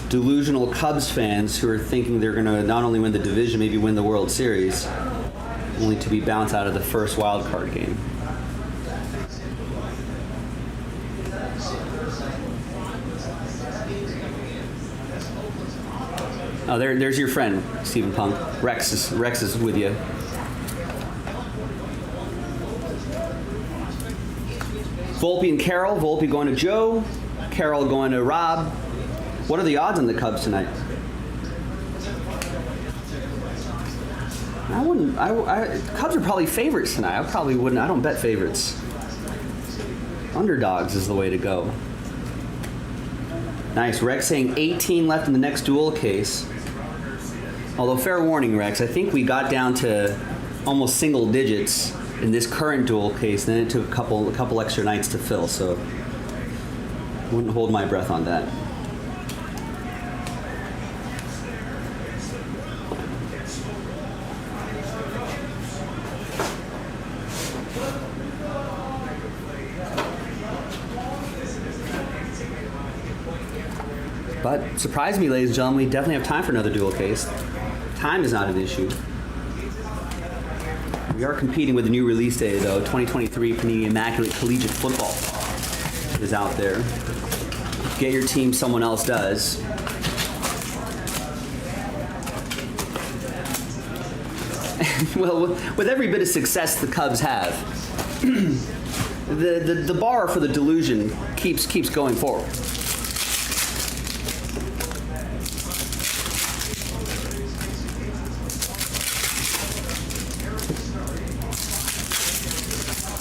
delusional Cubs fans who are thinking they're going to not only win the division, maybe win the World Series, only to be bounced out of the first wild card game. Oh, there's your friend, Stephen Punk. Rex is with you. Volpe and Carroll. Volpe going to Joe. Carroll going to Rob. What are the odds on the Cubs tonight? Cubs are probably favorites tonight. I probably wouldn't. I don't bet favorites. Underdogs is the way to go. Nice. Rex saying 18 left in the next duel case. Although, fair warning, Rex, I think we got down to almost single digits in this current duel case, and then it took a couple extra nights to fill, so wouldn't hold my breath on that. But surprise me, ladies and gentlemen, we definitely have time for another duel case. Time is not an issue. We are competing with the new release day, though. 2023 Panini Immaculate Collegiate Football is out there. Get your team, someone else does. Well, with every bit of success the Cubs have, the bar for the delusion keeps going forward.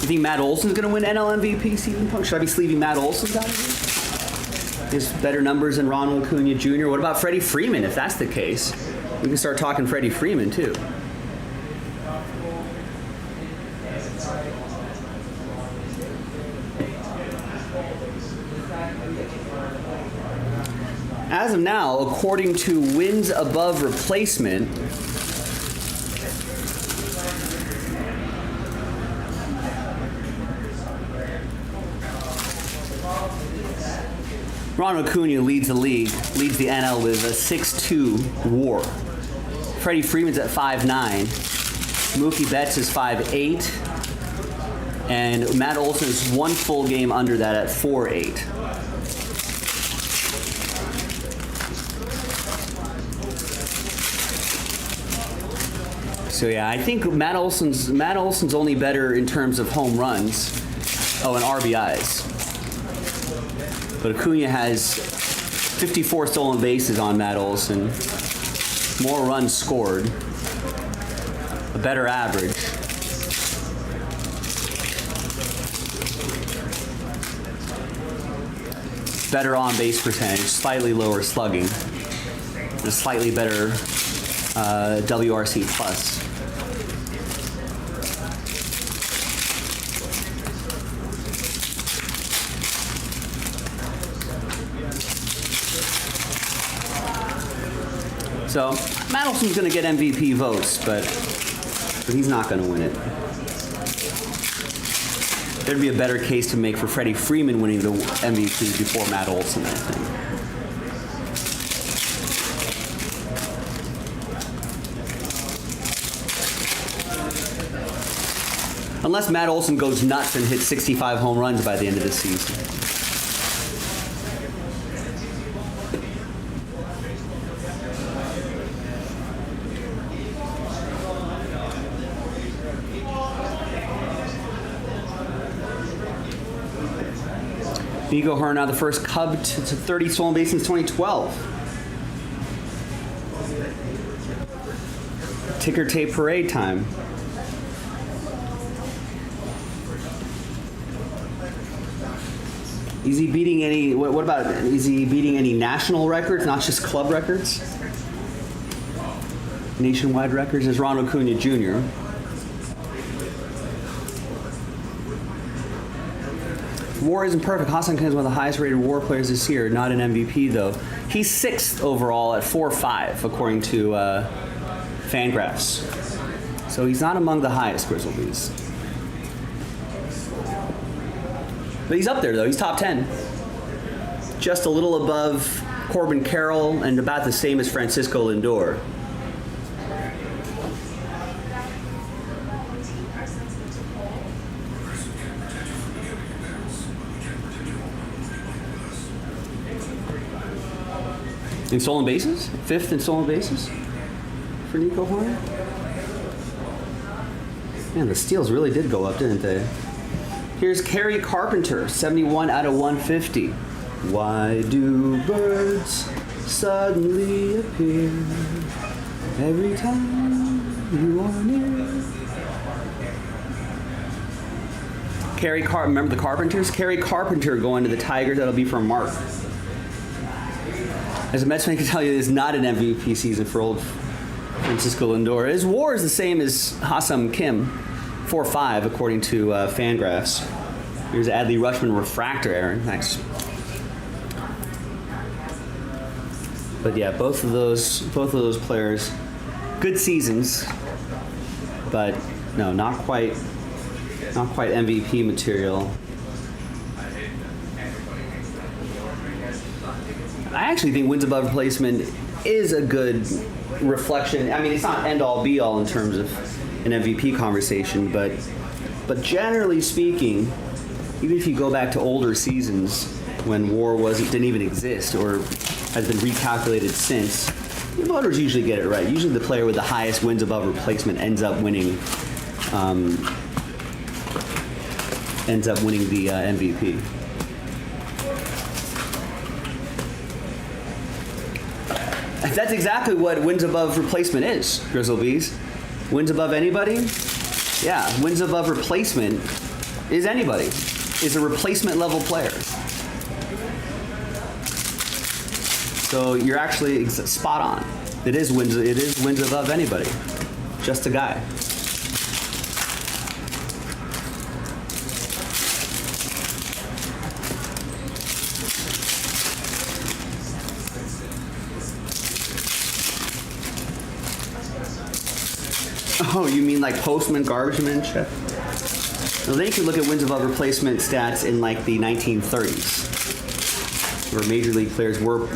You think Matt Olson's going to win NL MVP, Stephen Punk? Should I be sleeving Matt Olson out of here? He has better numbers than Ronald Acuna Jr. What about Freddie Freeman, if that's the case? We can start talking Freddie Freeman, too. As of now, according to wins above replacement, Ronald Acuna leads the league, leads the NL with a 6.2 WAR. Freddie Freeman's at 5.9. Mookie Betts is 5.8. And Matt Olson is one full game under that at 4.8. So yeah, I think Matt Olson's only better in terms of home runs. Oh, and RBIs. But Acuna has 54 stolen bases on Matt Olson, more runs scored, a better average. Better on-base percentage, slightly lower slugging, and a slightly better WRC plus. So, Matt Olson's going to get MVP votes, but he's not going to win it. There'd be a better case to make for Freddie Freeman winning the MVP before Matt Olson, I think. Unless Matt Olson goes nuts and hits 65 home runs by the end of the season. Nico Herna, the first Cub to 30 stolen bases since 2012. Ticker tape parade time. Is he beating any? What about? Is he beating any national records, not just club records? Nationwide records is Ronald Acuna Jr. WAR isn't perfect. Hassan Khan is one of the highest rated WAR players this year, not an MVP though. He's 6th overall at 4.5 according to Fangraphs. So he's not among the highest Grizzlebees. But he's up there though. He's top 10. Just a little above Corbin Carroll, and about the same as Francisco Lindor. In stolen bases? 5th in stolen bases for Nico Horner? Man, the steals really did go up, didn't they? Here's Kerry Carpenter, 71 out of 150. Why do birds suddenly appear every time you are near? Remember the Carpenters? Kerry Carpenter going to the Tigers. That'll be from Mark. As a Mets fan can tell you, it is not an MVP season for old Francisco Lindor. His WAR is the same as Ha-Seong Kim, 4.5 according to Fangraphs. Here's Adley Rutschman refractor, Aaron. Nice. But yeah, both of those players, good seasons, but no, not quite MVP material. I actually think wins above replacement is a good reflection. I mean, it's not end all be all in terms of an MVP conversation, but generally speaking, even if you go back to older seasons when WAR didn't even exist or has been recalculated since, the voters usually get it right. Usually the player with the highest wins above replacement ends up winning the MVP. That's exactly what wins above replacement is, Grizzlebees. Wins above anybody? Yeah, wins above replacement is anybody. Is a replacement level player. So you're actually spot on. It is wins above anybody. Just a guy. Oh, you mean like Postman, Garbage-Man, Chef? Well, then you can look at wins above replacement stats in like the 1930s, where major league players were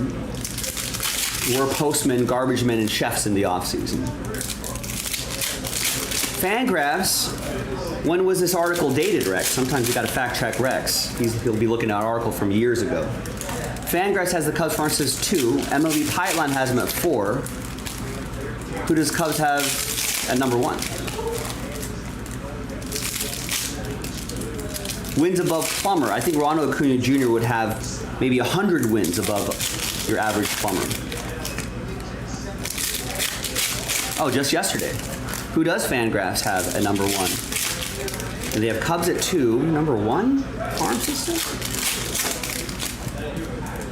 postmen, garbage men, and chefs in the offseason. Fangraphs, when was this article dated, Rex? Sometimes you got to fact check Rex. He'll be looking at an article from years ago. Fangraphs has the Cubs front says 2. MLB Pipeline has them at 4. Who does Cubs have at number 1? Wins above Plummer. I think Ronald Acuna Jr. would have maybe 100 wins above your average Plummer. Oh, just yesterday. Who does Fangraphs have at number 1? And they have Cubs at 2. Number 1? Farm system?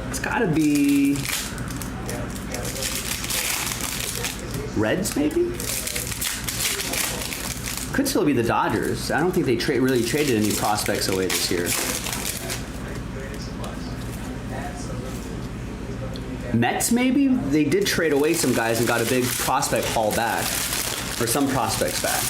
It's got to be Reds, maybe? Could still be the Dodgers. I don't think they really traded any prospects away this year. Mets, maybe? They did trade away some guys and got a big prospect haul back. Or some prospects back.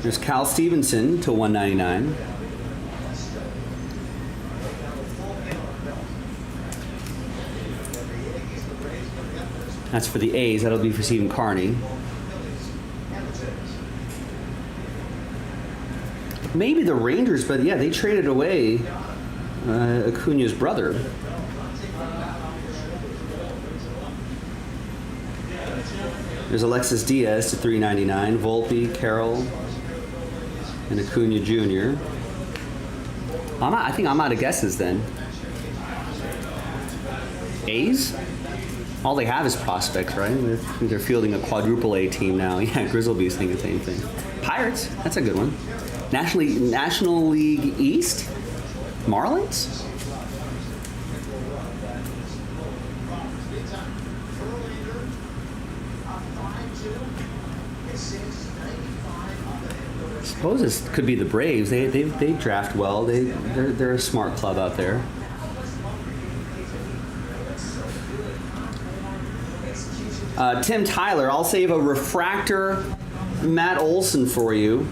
There's Cal Stevenson to 199. That's for the A's. That'll be for Stephen Carney. Maybe the Rangers, but yeah, they traded away Acuna's brother. There's Alexis Diaz to 399. Volpe, Carroll, and Acuna Jr. I think I'm out of guesses then. A's? All they have is prospects, right? They're fielding a quadruple A team now. Yeah, Grizzlebees think the same thing. Pirates, that's a good one. National League East? Marlins? I suppose this could be the Braves. They draft well. They're a smart club out there. Tim Tyler, I'll save a refractor Matt Olson for you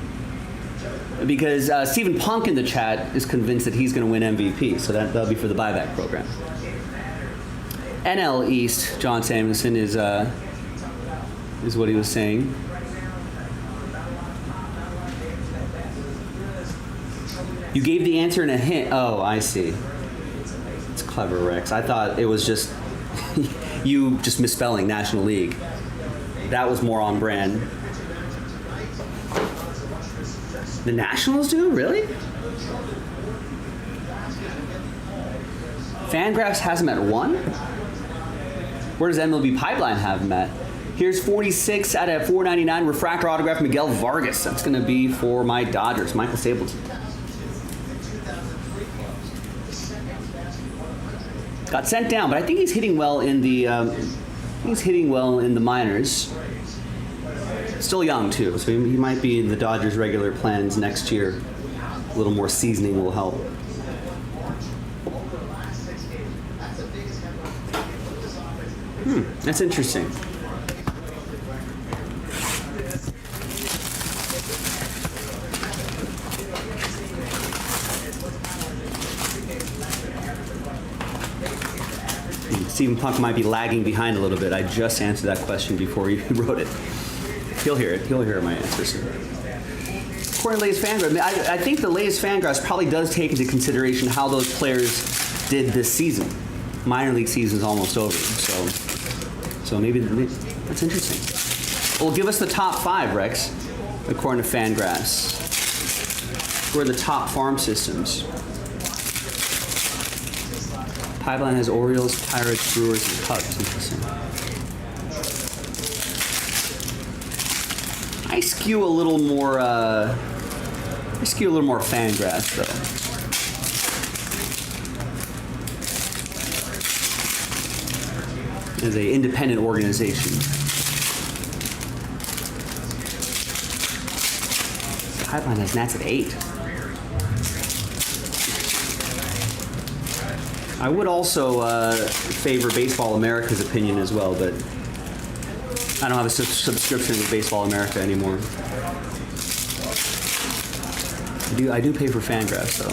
because Stephen Punk in the chat is convinced that he's going to win MVP, so that'll be for the buyback program. NL East, John Samuelson is what he was saying. You gave the answer in a hint. Oh, I see. It's clever, Rex. I thought it was just you just misspelling National League. That was more on brand. The Nationals do? Really? Fangraphs has him at 1? Where does MLB Pipeline have him at? Here's 46 out of 499 refractor autograph Miguel Vargas. That's going to be for my Dodgers, Michael Stapleton. Got sent down, but I think he's hitting well in the minors. Still young too, so he might be in the Dodgers' regular plans next year. A little more seasoning will help. That's interesting. Stephen Punk might be lagging behind a little bit. I just answered that question before you wrote it. He'll hear it. He'll hear my answers. According to Latest Fangraphs, I think the Latest Fangraphs probably does take into consideration how those players did this season. Minor league season's almost over, so maybe that's interesting. Well, give us the top 5, Rex, according to Fangraphs. Who are the top farm systems? Pipeline has Orioles, Pirates, Brewers, and Cubs. Interesting. I skew a little more. Fangraphs though. As an independent organization. Pipeline has Nats at 8. I would also favor Baseball America's opinion as well, but I don't have a subscription to Baseball America anymore. I do pay for Fangraphs though.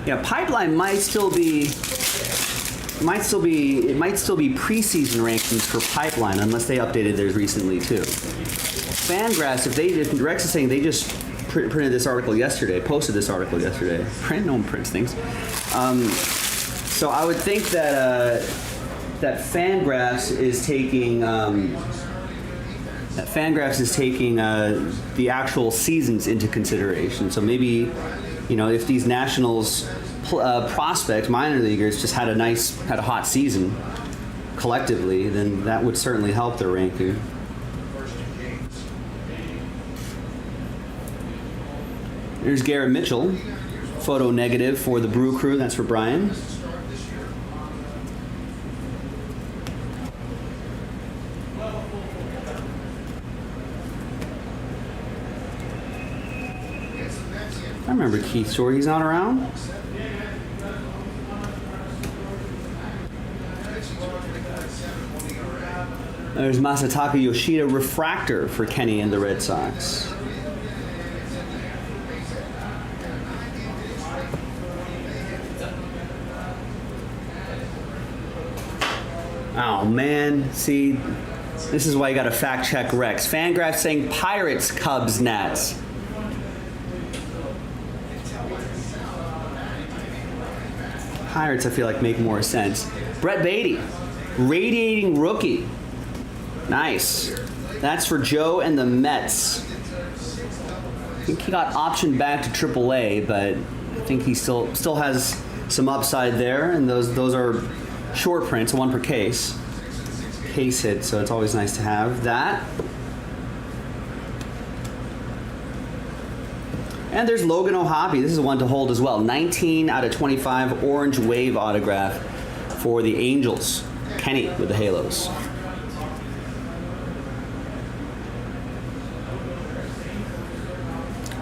Yeah, Pipeline might still be preseason rankings for Pipeline unless they updated theirs recently too. Fangraphs, if Rex is saying they just printed this article yesterday, posted this article yesterday. No one prints things. So I would think that Fangraphs is taking the actual seasons into consideration. So maybe, if these Nationals prospects, minor leaguers, just had a hot season collectively, then that would certainly help their ranking. There's Garrett Mitchell, photo negative for the Brew Crew. That's for Brian. I remember Keith Shore. He's not around. There's Masataka Yoshida refractor for Kenny and the Red Sox. Oh man, see, this is why you gotta fact check Rex. Fangraphs saying Pirates, Cubs, Nats. Pirates, I feel like, make more sense. Brett Beatty, radiating rookie. Nice. That's for Joe and the Mets. I think he got optioned back to AAA, but I think he still has some upside there, and those are short prints, one per case. Case hit, so it's always nice to have that. And there's Logan O'Hoppe. This is one to hold as well. 19 out of 25 Orange Wave autograph for the Angels. Kenny with the Halos.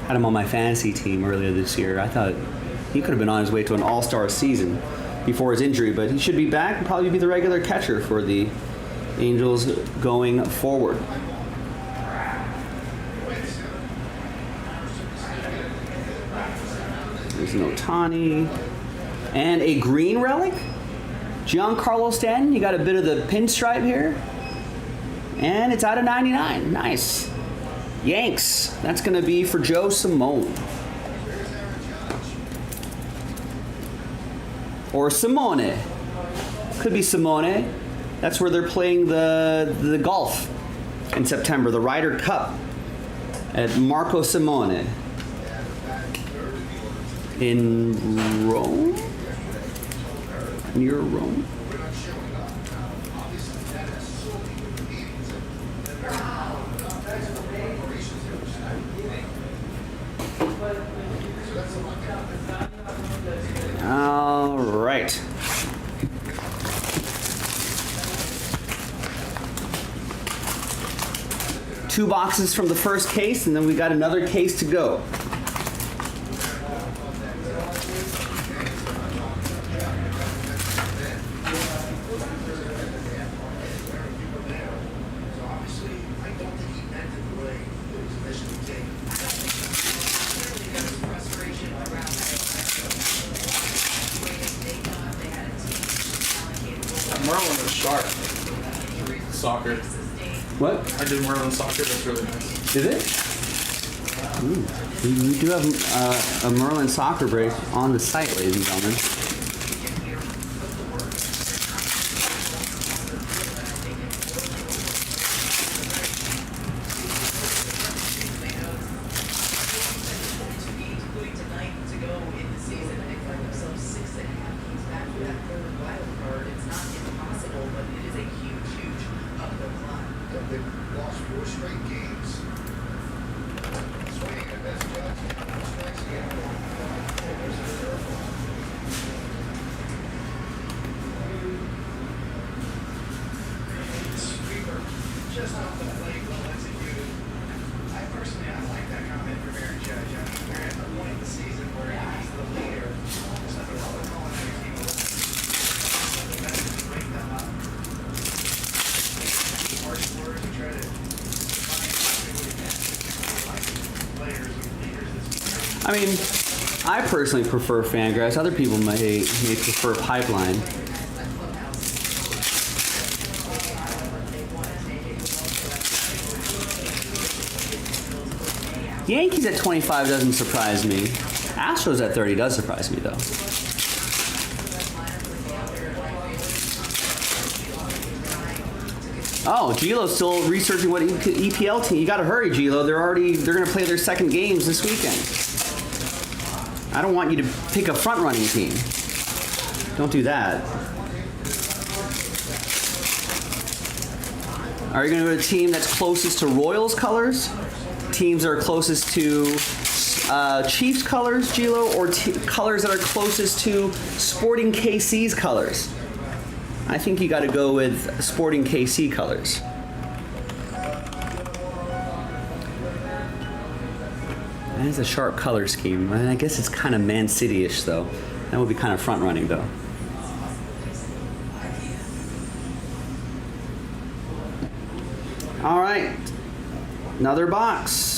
Had him on my fantasy team earlier this year. I thought he could have been on his way to an all-star season before his injury, but he should be back and probably be the regular catcher for the Angels going forward. There's an Ohtani. And a green relic? Giancarlo Stanton. You got a bit of the pinstripe here. And it's out of 99. Nice. Yanks. That's going to be for Joe Simone. Or Simone. Could be Simone. That's where they're playing the golf in September, the Ryder Cup at Marco Simone in Rome? Near Rome? All right. Two boxes from the first case, and then we got another case to go. Merlin was sharp. Soccer. What? I did Merlin soccer. That's really nice. Is it? Ooh. We do have a Merlin soccer break on the site, ladies and gentlemen. They've lost 4 straight games. Swinging at best Johnson. Strikes again. Sweeper just off the plate, well executed. I personally like that comment from Aaron Judge. I mean, we're at the point in the season where he's the leader. There's nothing wrong with calling every team a leader. The best is to break them up. Harsh words to try to I mean, I personally prefer Fangraphs. Other people may prefer Pipeline. Yankees at 25 doesn't surprise me. Astros at 30 does surprise me, though. Oh, Gilo's still researching what EPL team. You got to hurry, Gilo. They're going to play their second games this weekend. I don't want you to pick a front-running team. Don't do that. Are you going to go to a team that's closest to Royals colors? Teams that are closest to Chiefs colors, Gilo, or colors that are closest to Sporting KC's colors? I think you got to go with Sporting KC colors. That is a sharp color scheme. I guess it's kind of Man City-ish, though. That would be kind of front-running, though. All right. Another box.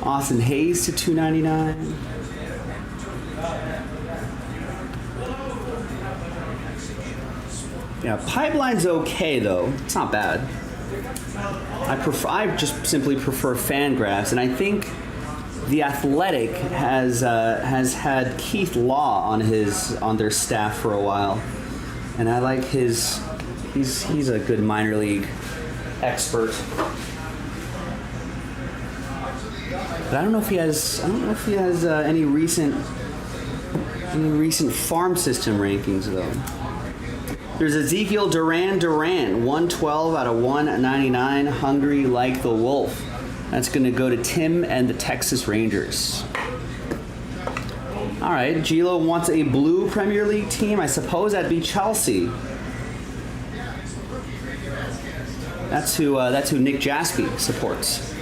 Austin Hayes to $2.99. Yeah, Pipeline's okay though. It's not bad. I just simply prefer Fangraphs, and I think The Athletic has had Keith Law on their staff for a while, and I like his. He's a good minor league expert. But I don't know if he has any recent farm system rankings though. There's Ezekiel Duran, 112 out of 199. Hungry like the wolf. That's going to go to Tim and the Texas Rangers. All right, Gilo wants a blue Premier League team. I suppose that'd be Chelsea. That's who Nick Jaspy supports.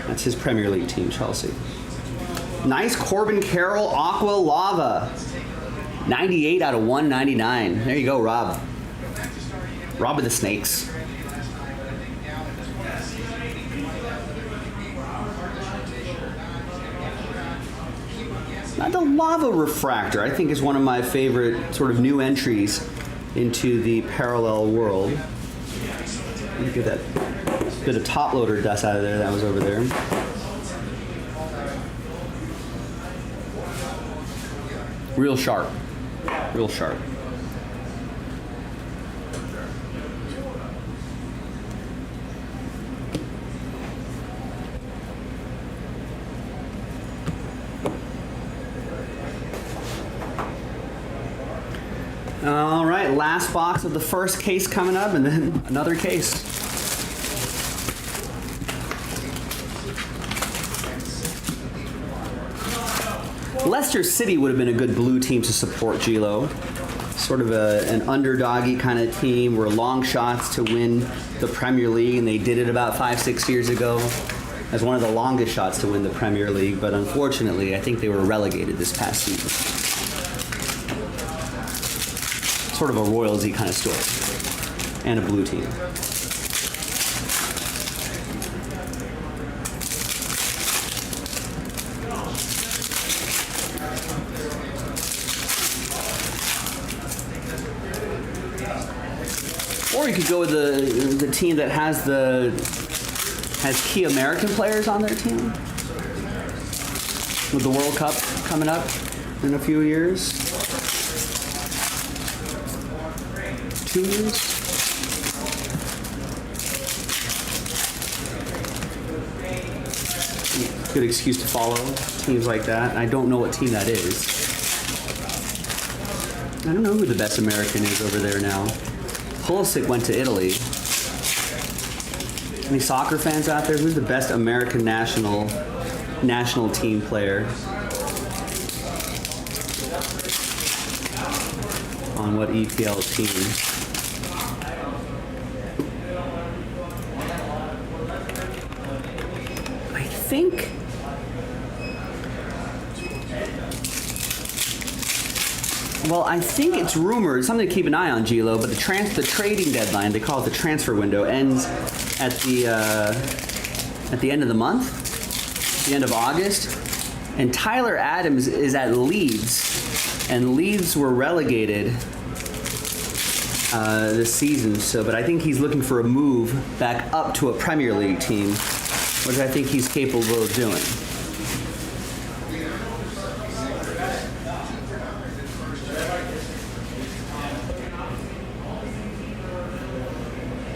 That's his Premier League team, Chelsea. Nice Corbin Carroll Aqua Lava. 98 out of 199. There you go, Rob. Rob of the Snakes. The Lava Refractor, I think, is one of my favorite sort of new entries into the parallel world. Let me get that bit of top loader dust out of there that was over there. Real sharp. Real sharp. All right, last box of the first case coming up, and then another case. Leicester City would have been a good blue team to support, Gilo. Sort of an underdoggy kind of team, were long shots to win the Premier League, and they did it about 5-6 years ago as one of the longest shots to win the Premier League, but unfortunately, I think they were relegated this past season. Sort of a royalty kind of story, and a blue team. Or you could go with the team that has key American players on their team. With the World Cup coming up in a few years. 2 years. Good excuse to follow teams like that. I don't know what team that is. I don't know who the best American is over there now. Pulisic went to Italy. Any soccer fans out there? Who's the best American national team player? On what EPL team? I think it's rumored, something to keep an eye on, Gilo, but the trading deadline, they call it the transfer window, ends at the end of the month, the end of August. And Tyler Adams is at Leeds, and Leeds were relegated this season. But I think he's looking for a move back up to a Premier League team, which I think he's capable of doing.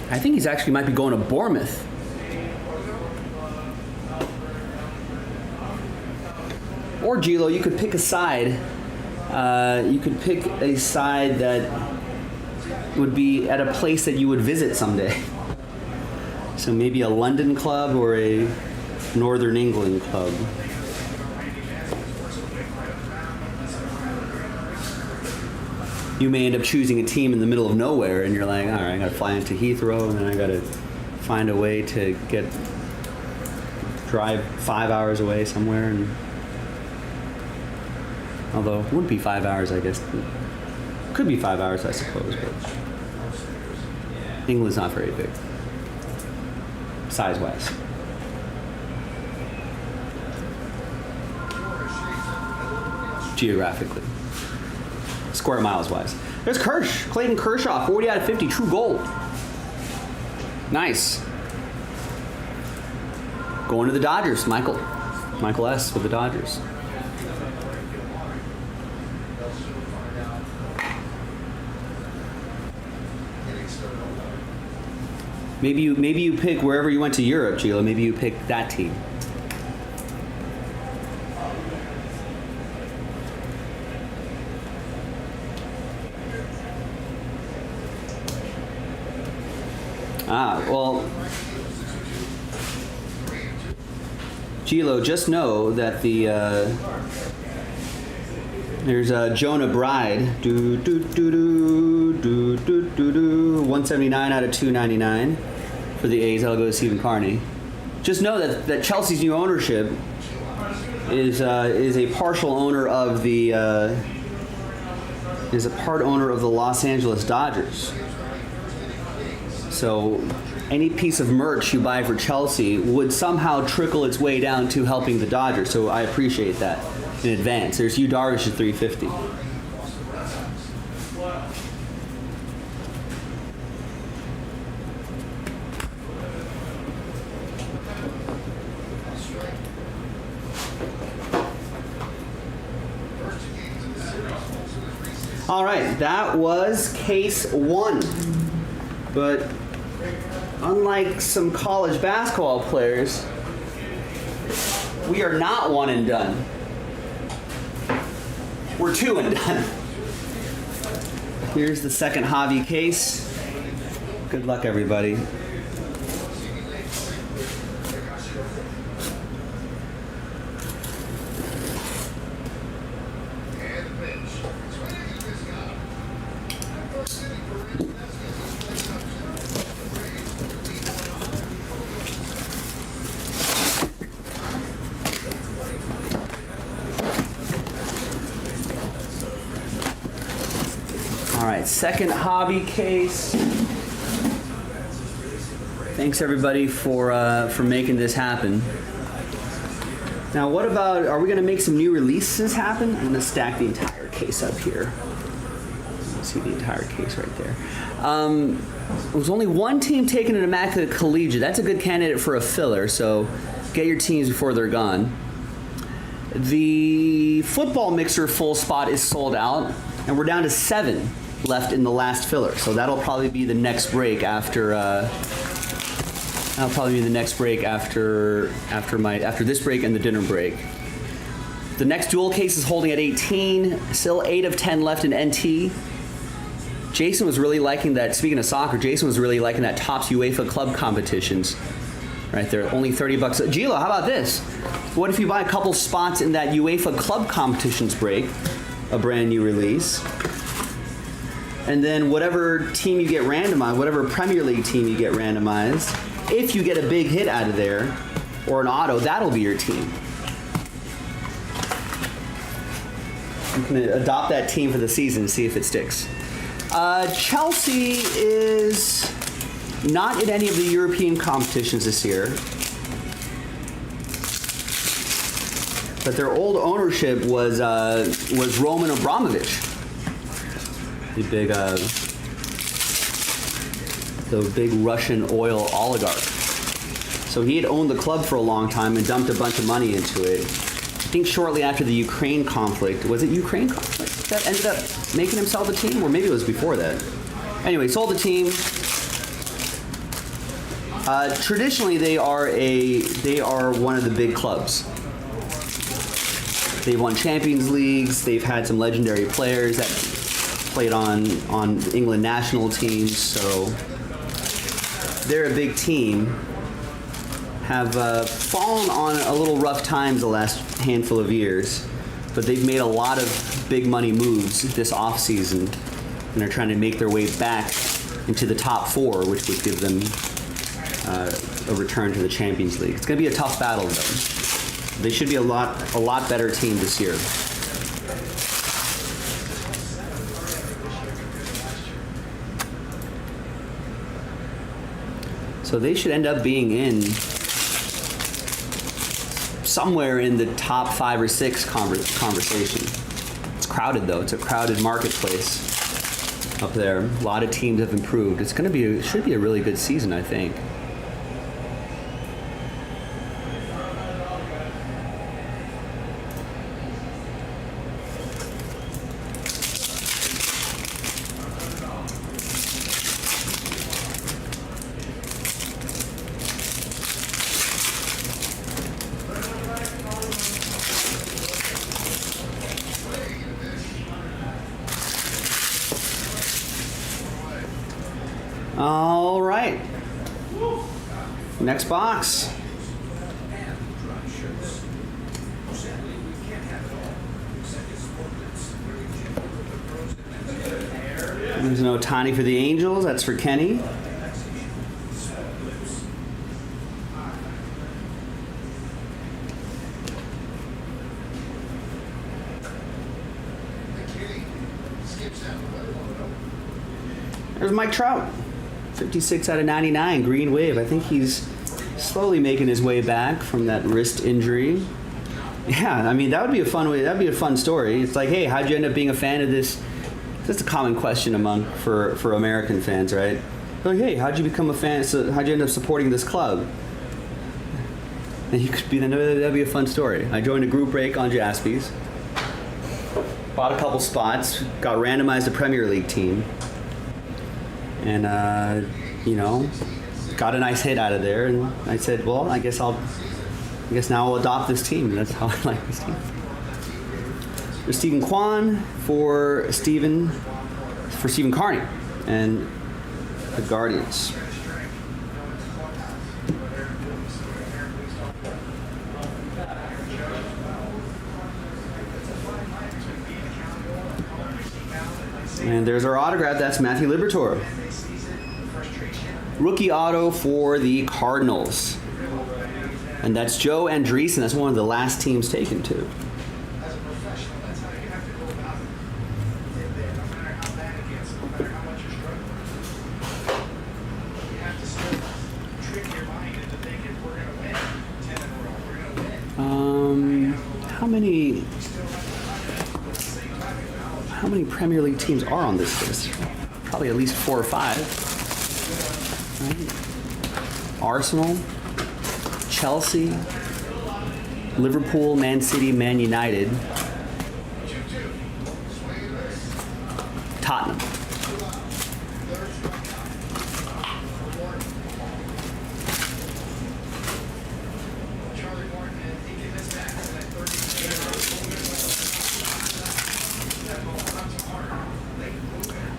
I think he's actually might be going to Bournemouth. Or Gilo, you could pick a side. You could pick a side that would be at a place that you would visit someday. So maybe a London club or a Northern England club. You may end up choosing a team in the middle of nowhere, and you're like, all right, I got to fly into Heathrow, and then I got to find a way to drive 5 hours away somewhere. And although it wouldn't be 5 hours, I guess. Could be 5 hours, I suppose, but England's not very big, size-wise. Geographically. Square miles wise. There's Clayton Kershaw, 40 out of 50, true gold. Nice. Going to the Dodgers, Michael S. with the Dodgers. Maybe you pick wherever you went to Europe, Gilo. Maybe you pick that team. Well, Gilo, just know that there's Jonah Bride. 179 out of 299 for the A's. That'll go to Stephen Carney. Just know that Chelsea's new ownership is a partial owner of the part owner of the Los Angeles Dodgers. So any piece of merch you buy for Chelsea would somehow trickle its way down to helping the Dodgers. So I appreciate that in advance. There's Yu Darvish at 350. All right, that was case 1. But unlike some college basketball players, we are not one and done. We're 2 and done. Here's the second Javi case. Good luck, everybody. All right, second hobby case. Thanks everybody for making this happen. Now, what about? Are we going to make some new releases happen? I'm going to stack the entire case up here. See the entire case right there. There was only one team taking an Immaculate Collegiate. That's a good candidate for a filler. So get your teams before they're gone. The football mixer full spot is sold out, and we're down to 7 left in the last filler. So that'll probably be the next break after. That'll probably be the next break after this break and the dinner break. The next dual case is holding at 18. Still 8 of 10 left in NT. Jason was really liking that. Speaking of soccer, Jason was really liking that Topps UEFA Club competitions. Right there, only $30. Gilo, how about this? What if you buy a couple spots in that UEFA Club competitions break, a brand new release, and then whatever team you get randomized, whatever Premier League team you get randomized, if you get a big hit out of there, or an auto, that'll be your team. You can adopt that team for the season and see if it sticks. Chelsea is not in any of the European competitions this year, but their old ownership was Roman Abramovich, the big Russian oil oligarch. So he had owned the club for a long time and dumped a bunch of money into it. I think shortly after the Ukraine conflict, was it Ukraine conflict that ended up making him sell the team? Or maybe it was before that. Anyway, sold the team. Traditionally, they are one of the big clubs. They've won Champions Leagues. They've had some legendary players that played on England national teams. So they're a big team. Have fallen on a little rough times the last handful of years, but they've made a lot of big money moves this offseason, and are trying to make their way back into the top 4, which would give them a return to the Champions League. It's going to be a tough battle, though. They should be a lot better team this year. So they should end up being in somewhere in the top 5 or 6 conversation. It's crowded though. It's a crowded marketplace up there. A lot of teams have improved. It's going to be should be a really good season, I think. All right. Next box. There's an Ohtani for the Angels. That's for Kenny. There's Mike Trout. 56 out of 99, Green Wave. I think he's slowly making his way back from that wrist injury. Yeah, I mean, that would be a fun way. That'd be a fun story. It's like, hey, how'd you end up being a fan of this? That's a common question for American fans, right? They're like, hey, how'd you become a fan? So how'd you end up supporting this club? And you could be, that'd be a fun story. I joined a group break on Jaspys, bought a couple spots, got randomized a Premier League team, and got a nice hit out of there. And I said, well, I guess now I'll adopt this team. That's how I like this team. There's Stephen Kwan for Stephen Carney and the Guardians. And there's our autograph. That's Matthew Liberatore. Rookie auto for the Cardinals. And that's Joe Andreessen. That's one of the last teams taken too. How many Premier League teams are on this list? Probably at least 4 or 5. Right. Arsenal, Chelsea, Liverpool, Man City, Man United, Tottenham.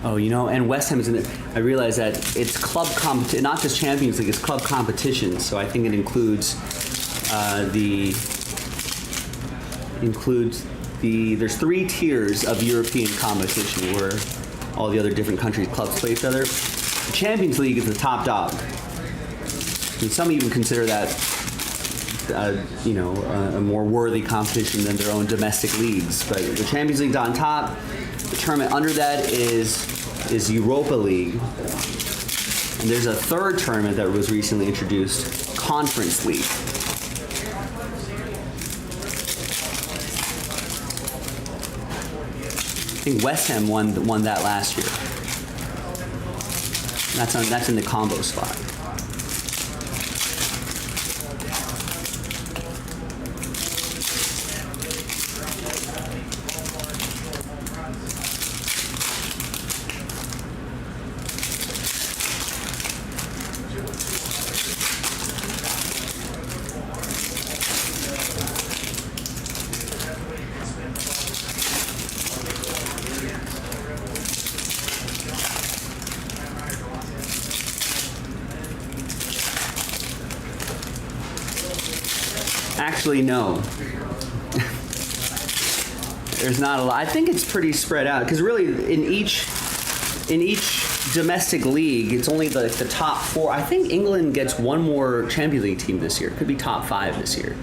Oh, and West Ham is in it. I realize that it's club not just Champions League, it's club competitions. So I think it includes there's 3 tiers of European competition where all the other different countries' clubs play each other. The Champions League is the top dog. And some even consider that a more worthy competition than their own domestic leagues. But the Champions League's on top. The tournament under that is Europa League. And there's a third tournament that was recently introduced, Conference League. I think West Ham won that last year. That's in the combo spot. Actually, no. There's not a lot. I think it's pretty spread out because really in each domestic league, it's only the top 4. I think England gets one more Champions League team this year. It could be top 5 this year.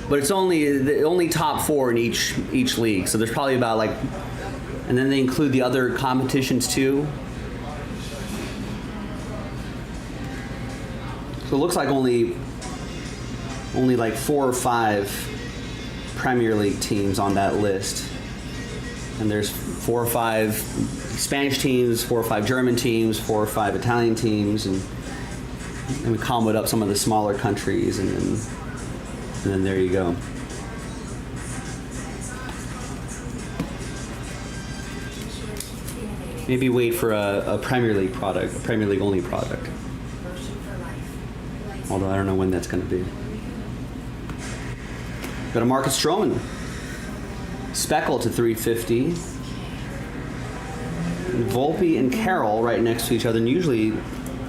But it's only top 4 in each league. So there's probably about and then they include the other competitions too. So it looks like only 4 or 5 Premier League teams on that list. And there's 4 or 5 Spanish teams, 4 or 5 German teams, 4 or 5 Italian teams, and we comboed up some of the smaller countries, and then there you go. Maybe wait for a Premier League product, a Premier League only product. Although I don't know when that's going to be. Got a Marcus Stroman. Speckle to 350. Volpe and Carroll right next to each other, and usually,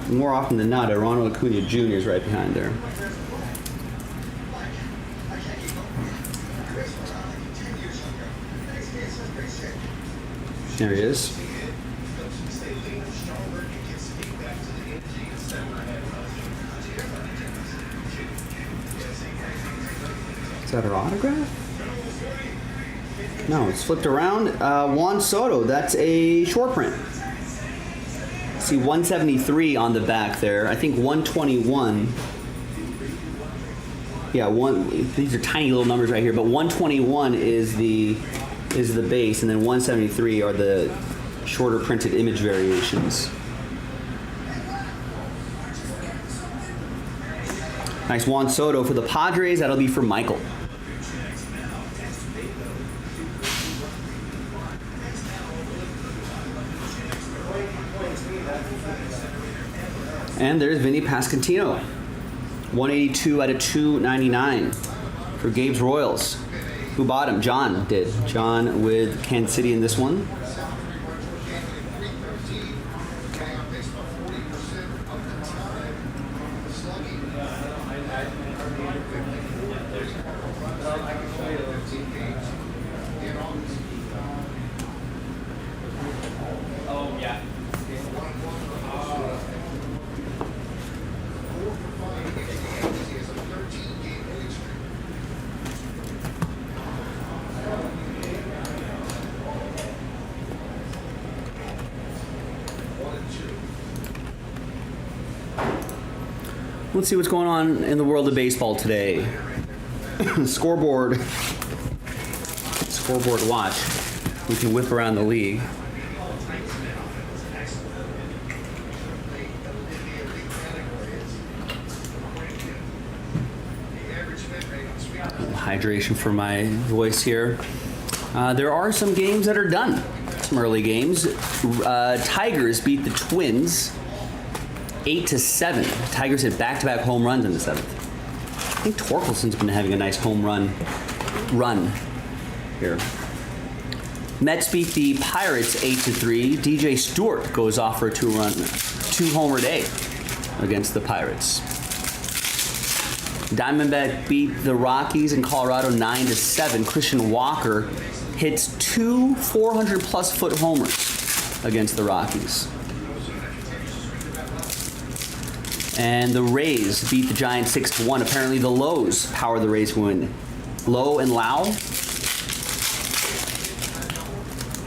more often than not, Ronald Acuna Jr. is right behind there. There he is. that our autograph? No, it's flipped around. Juan Soto, that's a short print. See 173 on the back there. I think 121. Yeah, these are tiny little numbers right here, but 121 is the base, and then 173 are the shorter printed image variations. Nice Juan Soto for the Padres. That'll be for Michael. And there's Vinny Pasquantino. 182 out of 299 for Gabe's Royals. Who bought him? John did. John with Kansas City in this one. Let's see what's going on in the world of baseball today. Scoreboard watch. We can whip around the league. Hydration for my voice here. There are some games that are done. Some early games. Tigers beat the Twins 8-7. Tigers hit back-to-back home runs in the 7th. I think Torkelson's been having a nice home run here. Mets beat the Pirates 8-3. DJ Stewart goes off for a two-homer day against the Pirates. Diamondback beat the Rockies in Colorado 9-7. Christian Walker hits two 400-plus foot homers against the Rockies. And the Rays beat the Giants 6-1. Apparently the Lows power the Rays win. Lowe and Lau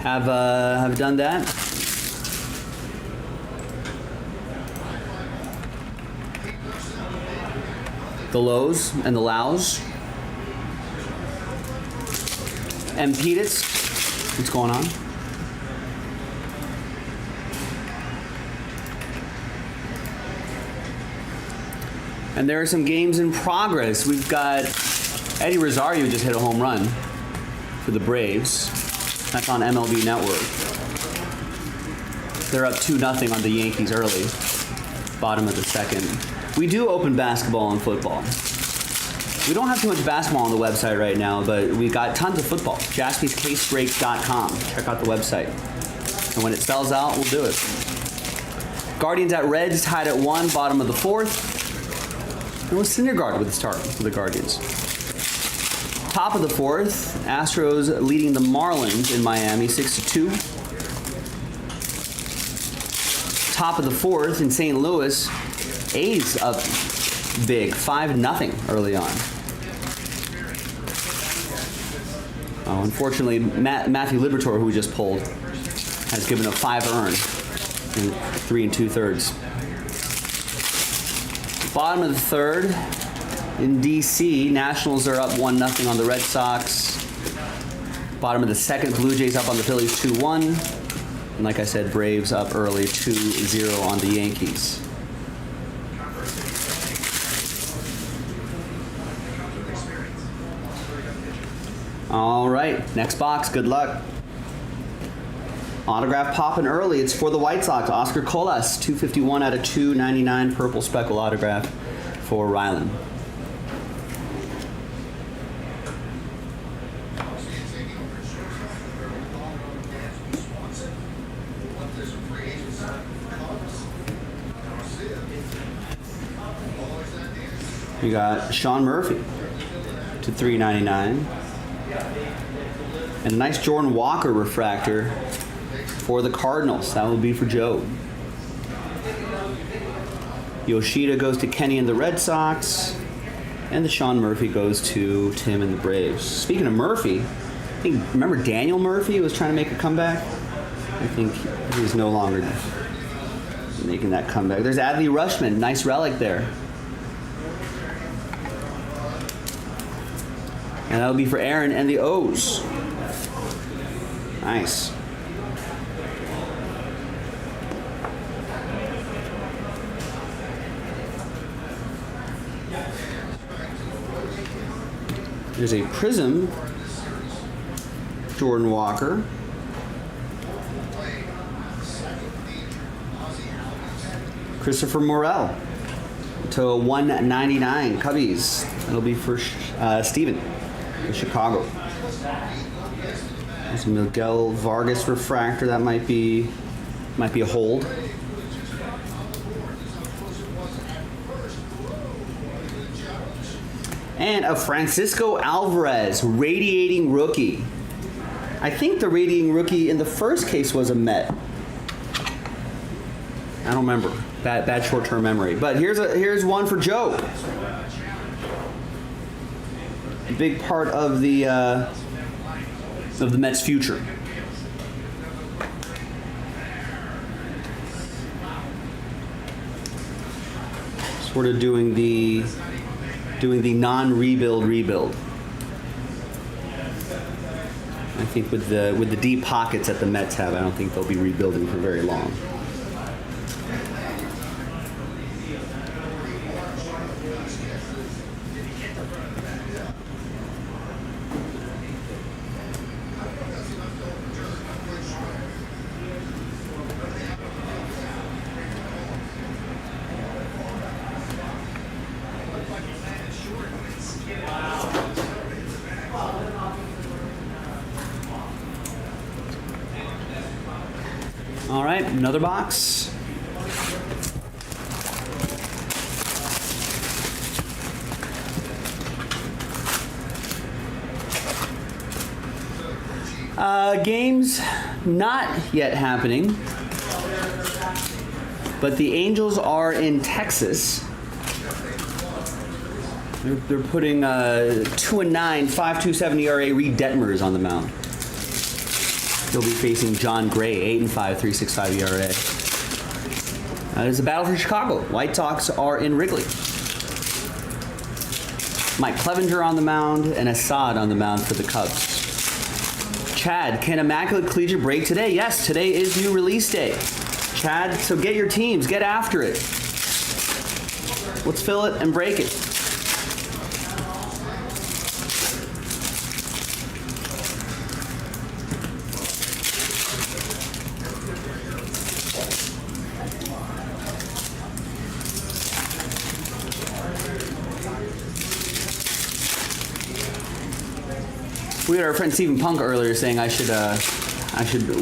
have done that. The Lows and the Laus. And Petitz, what's going on? And there are some games in progress. We've got Eddie Rosario just hit a home run for the Braves. That's on MLB Network. They're up 2-0 on the Yankees early. Bottom of the second. We do open basketball and football. We don't have too much basketball on the website right now, but we got tons of football. JaspysCaseBreaks.com. Check out the website. And when it sells out, we'll do it. Guardians at Reds tied at 1, bottom of the 4th. It was Syndergaard with the start for the Guardians. Top of the 4th, Astros leading the Marlins in Miami 6-2. Top of the 4th in St. Louis, A's up big, 5-0 early on. Unfortunately, Matthew Liberatore, who we just pulled, has given up 5 earned in 3 2/3. Bottom of the 3rd, in D.C., Nationals are up 1-0 on the Red Sox. Bottom of the 2nd, Blue Jays up on the Phillies 2-1. And like I said, Braves up early 2-0 on the Yankees. All right, next box, good luck. Autograph popping early. It's for the White Sox. Oscar Colas, 251 out of 299, purple speckle autograph for Rylan. You got Sean Murphy to 399. And a nice Jordan Walker refractor for the Cardinals. That will be for Joe. Yoshida goes to Kenny and the Red Sox. And the Sean Murphy goes to Tim and the Braves. Speaking of Murphy, I think, remember Daniel Murphy was trying to make a comeback? I think he's no longer making that comeback. There's Adley Rushman. Nice relic there. And that'll be for Aaron and the O's. Nice. There's a Prism Jordan Walker. Christopher Morel to 199 Cubbies. That'll be for Steven in Chicago. There's a Miguel Vargas refractor. That might be a hold. And a Francisco Alvarez radiating rookie. I think the radiating rookie in the first case was a Met. I don't remember. Bad short-term memory. But here's one for Joe. A big part of the Mets' future. Sort of doing the non-rebuild rebuild. I think with the deep pockets that the Mets have, I don't think they'll be rebuilding for very long. All right, another box. Games not yet happening, but the Angels are in Texas. They're putting 2-9, 5.27 ERA Reed Detmers on the mound. He'll be facing John Gray, 8-5, 3.65 ERA. It's a battle for Chicago. White Sox are in Wrigley. Mike Clevenger on the mound and Assad on the mound for the Cubs. Chad, can Immaculate Collegiate break today? Yes, today is new release day. Chad, so get your teams, get after it. Let's fill it and break it. We had our friend Stephen Punk earlier saying I should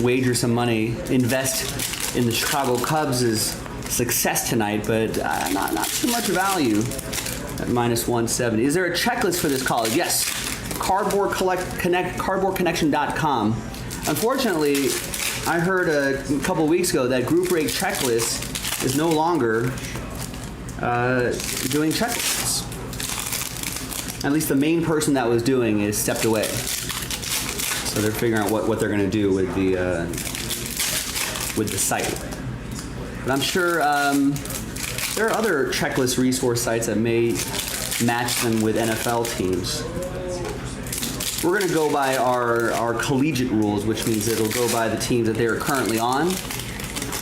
wager some money, invest in the Chicago Cubs' success tonight, but not too much value at -170. Is there a checklist for this college? Yes. Cardboardconnection.com. Unfortunately, I heard a couple weeks ago that Group Break Checklist is no longer doing checklists. At least the main person that was doing is stepped away. So they're figuring out what they're going to do with the site. But I'm sure there are other checklist resource sites that may match them with NFL teams. We're going to go by our collegiate rules, which means it'll go by the teams that they're currently on,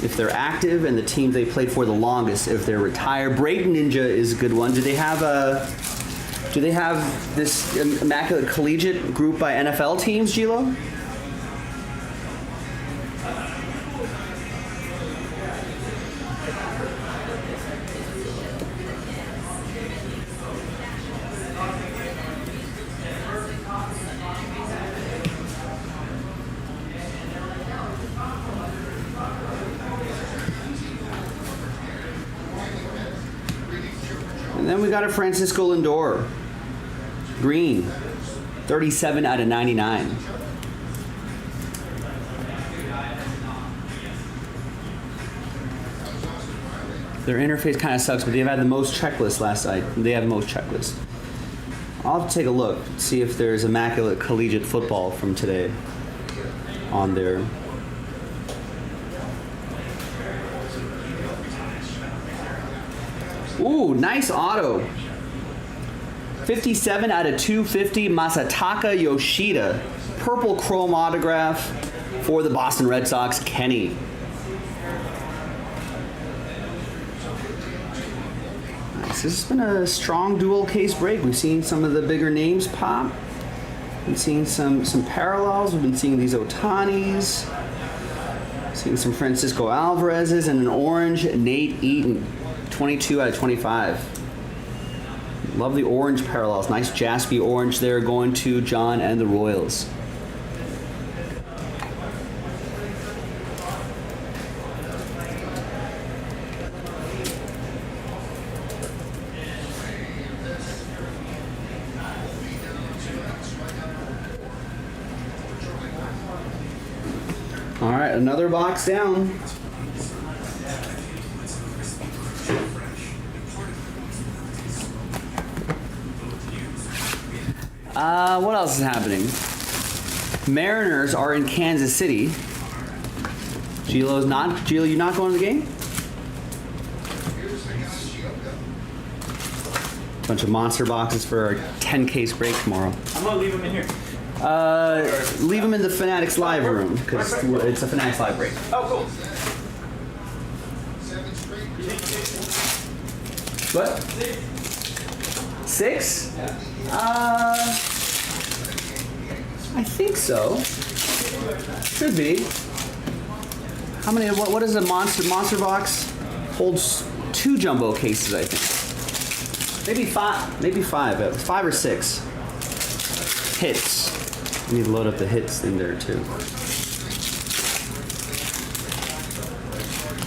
if they're active, and the teams they played for the longest if they're retired. Brayton Ninja is a good one. Do they have this Immaculate Collegiate group by NFL teams, Gilo? And then we got a Francisco Lindor. Green, 37 out of 99. Their interface kind of sucks, but they've had the most checklists last night. They have the most checklists. I'll have to take a look, see if there's immaculate collegiate football from today on there. Ooh, nice auto. 57 out of 250, Masataka Yoshida. Purple chrome autograph for the Boston Red Sox, Kenny. Nice. This has been a strong dual case break. We've seen some of the bigger names pop. We've seen some parallels. We've been seeing these Otanis. Seeing some Francisco Alvarez's and an orange Nate Eaton. 22 out of 25. Love the orange parallels. Nice jaspy orange there going to John and the Royals. All right, another box down. What else is happening? Mariners are in Kansas City. Gilo, you not going to the game? Bunch of monster boxes for our 10 case break tomorrow. I'm gonna leave them in here. Leave them in the Fanatics Live room because it's a Fanatics Live break. Oh, cool. What? 6? I think so. Should be. How many? What is a monster box? Holds 2 jumbo cases, I think. Maybe 5. Maybe 5. 5 or 6 hits. I need to load up the hits in there too.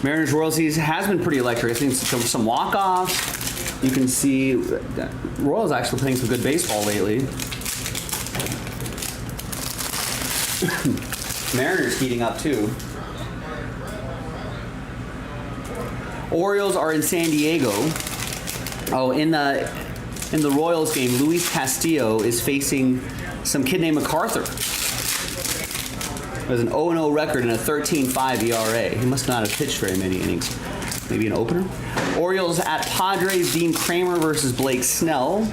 Mariners World Series has been pretty electric. I think some walk-offs. You can see that Royals actually playing some good baseball lately. Mariners heating up too. Orioles are in San Diego. Oh, in the Royals game, Luis Castillo is facing some kid named MacArthur. Has an 0-0 record and a 13.5 ERA. He must not have pitched very many innings. Maybe an opener. Orioles at Padres, Dean Kramer versus Blake Snell.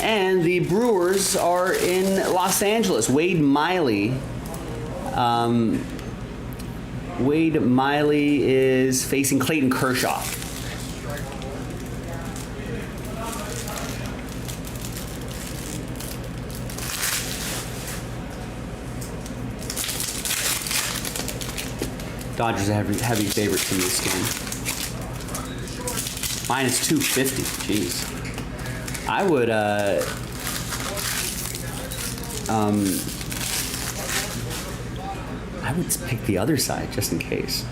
And the Brewers are in Los Angeles. Wade Miley. Wade Miley is facing Clayton Kershaw. Dodgers are heavy favorites in this game. Minus 250. Jeez. I would pick the other side just in case.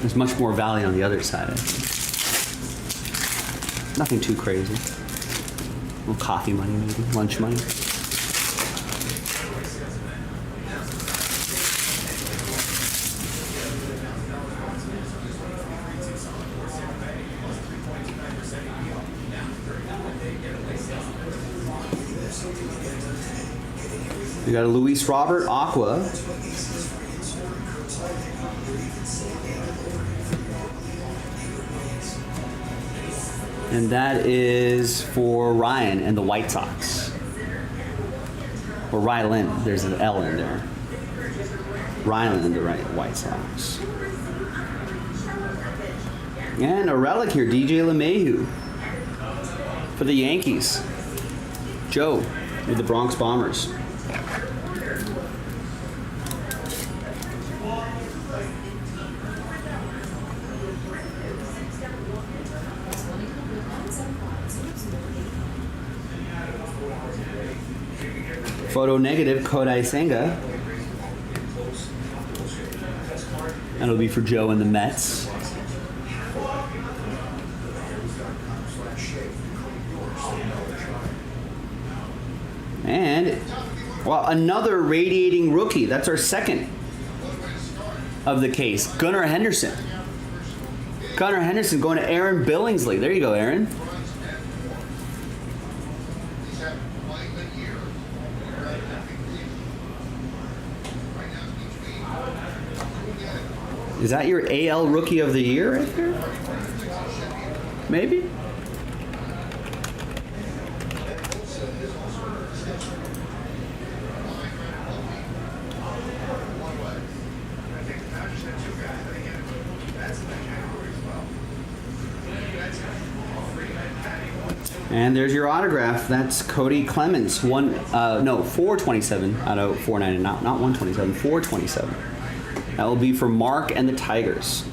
There's much more value on the other side, I think. Nothing too crazy. A little coffee money, maybe. Lunch money. We got a Luis Robert Aqua. And that is for Ryan and the White Sox. Or Rylan. There's an L in there. Rylan and the White Sox. And a relic here, DJ LeMahieu for the Yankees. Joe with the Bronx Bombers. Photo negative, Kodai Senga. That'll be for Joe and the Mets. And, well, another radiating rookie. That's our second of the case. Gunnar Henderson. Gunnar Henderson going to Aaron Billingsley. There you go, Aaron. Is that your AL Rookie of the Year right there? Maybe? And there's your autograph. That's Cody Clemens. 427 out of 499. Not 127, 427. That will be for Mark and the Tigers.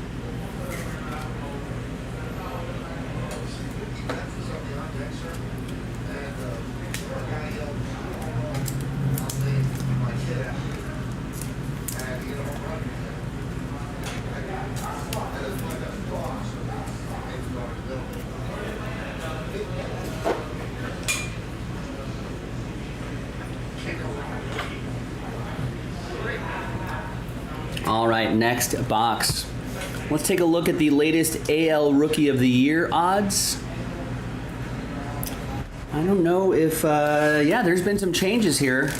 All right, next box. Let's take a look at the latest AL Rookie of the Year odds. I don't know if, there's been some changes here.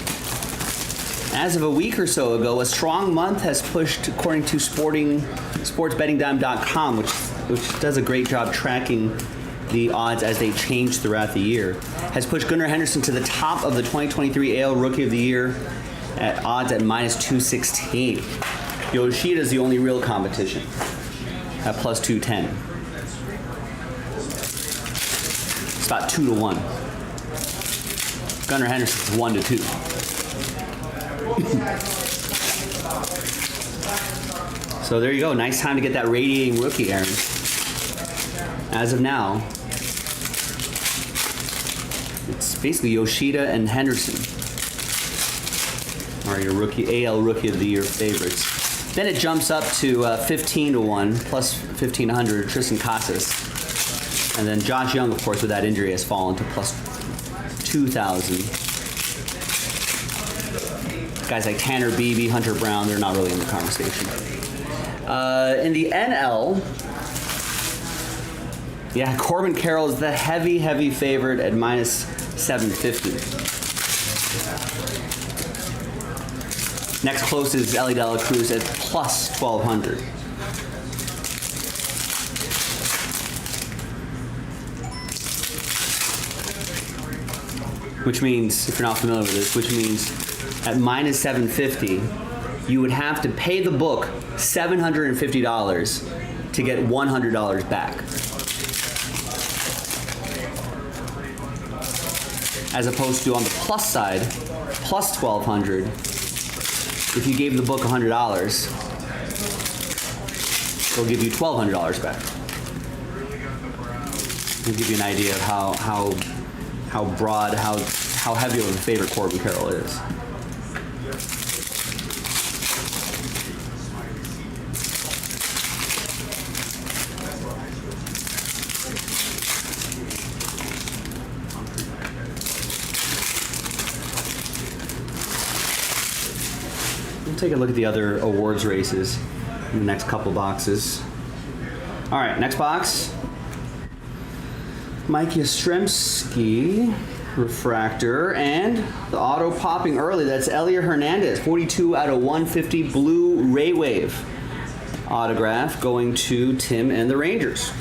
As of a week or so ago, a strong month has pushed, according to sportsbettingdime.com, which does a great job tracking the odds as they change throughout the year, has pushed Gunnar Henderson to the top of the 2023 AL Rookie of the Year at odds at minus 216. Yoshida is the only real competition at plus 210. It's about 2 to 1. Gunnar Henderson's 1 to 2. So there you go. Nice time to get that radiating rookie, Aaron. As of now, it's basically Yoshida and Henderson are your AL Rookie of the Year favorites. Then it jumps up to 15 to 1, plus 1,500, Tristan Casas. And then Josh Young, of course, with that injury, has fallen to plus 2,000. Guys like Tanner Beebe, Hunter Brown, they're not really in the conversation. In the NL, Corbin Carroll is the heavy favorite at minus 750. Next closest is Ellie De La Cruz at plus 1,200. Which means, if you're not familiar with this, which means at minus 750, you would have to pay the book $750 to get $100 back. As opposed to on the plus side, plus 1,200. If you gave the book $100, they'll give you $1,200 back. It'll give you an idea of how broad, how heavy of a favorite Corbin Carroll is. Take a look at the other awards races in the next couple boxes. All right, next box. Mike Yastrzemski refractor, and the auto popping early. That's Elier Hernandez, 42 out of 150 blue Ray Wave autograph going to Tim and the Rangers.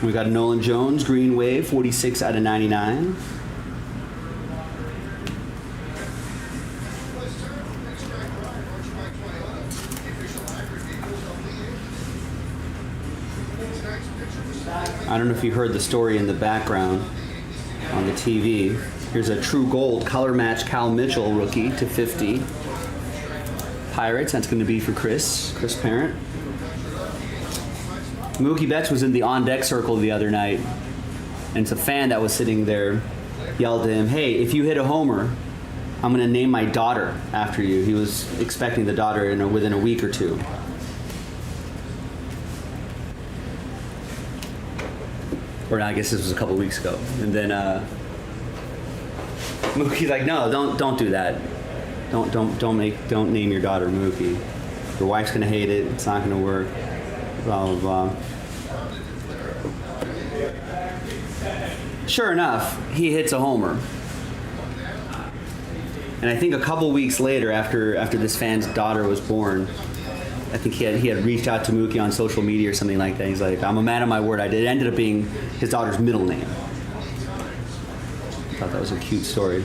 We got Nolan Jones, Green Wave, 46 out of 99. I don't know if you heard the story in the background on the TV. Here's a true gold color match Cal Mitchell rookie to 50. Pirates. That's going to be for Chris Parent. Mookie Betts was in the on-deck circle the other night, and it's a fan that was sitting there yelled at him, "Hey, if you hit a homer, I'm going to name my daughter after you." He was expecting the daughter within a week or two. Or I guess this was a couple weeks ago. And then Mookie's like, "No, don't do that. Don't name your daughter Mookie. Your wife's gonna hate it. It's not gonna work. Blah blah blah." Sure enough, he hits a homer. And I think a couple weeks later, after this fan's daughter was born, I think he had reached out to Mookie on social media or something like that. He's like, "I'm a man of my word." It ended up being his daughter's middle name. I thought that was a cute story.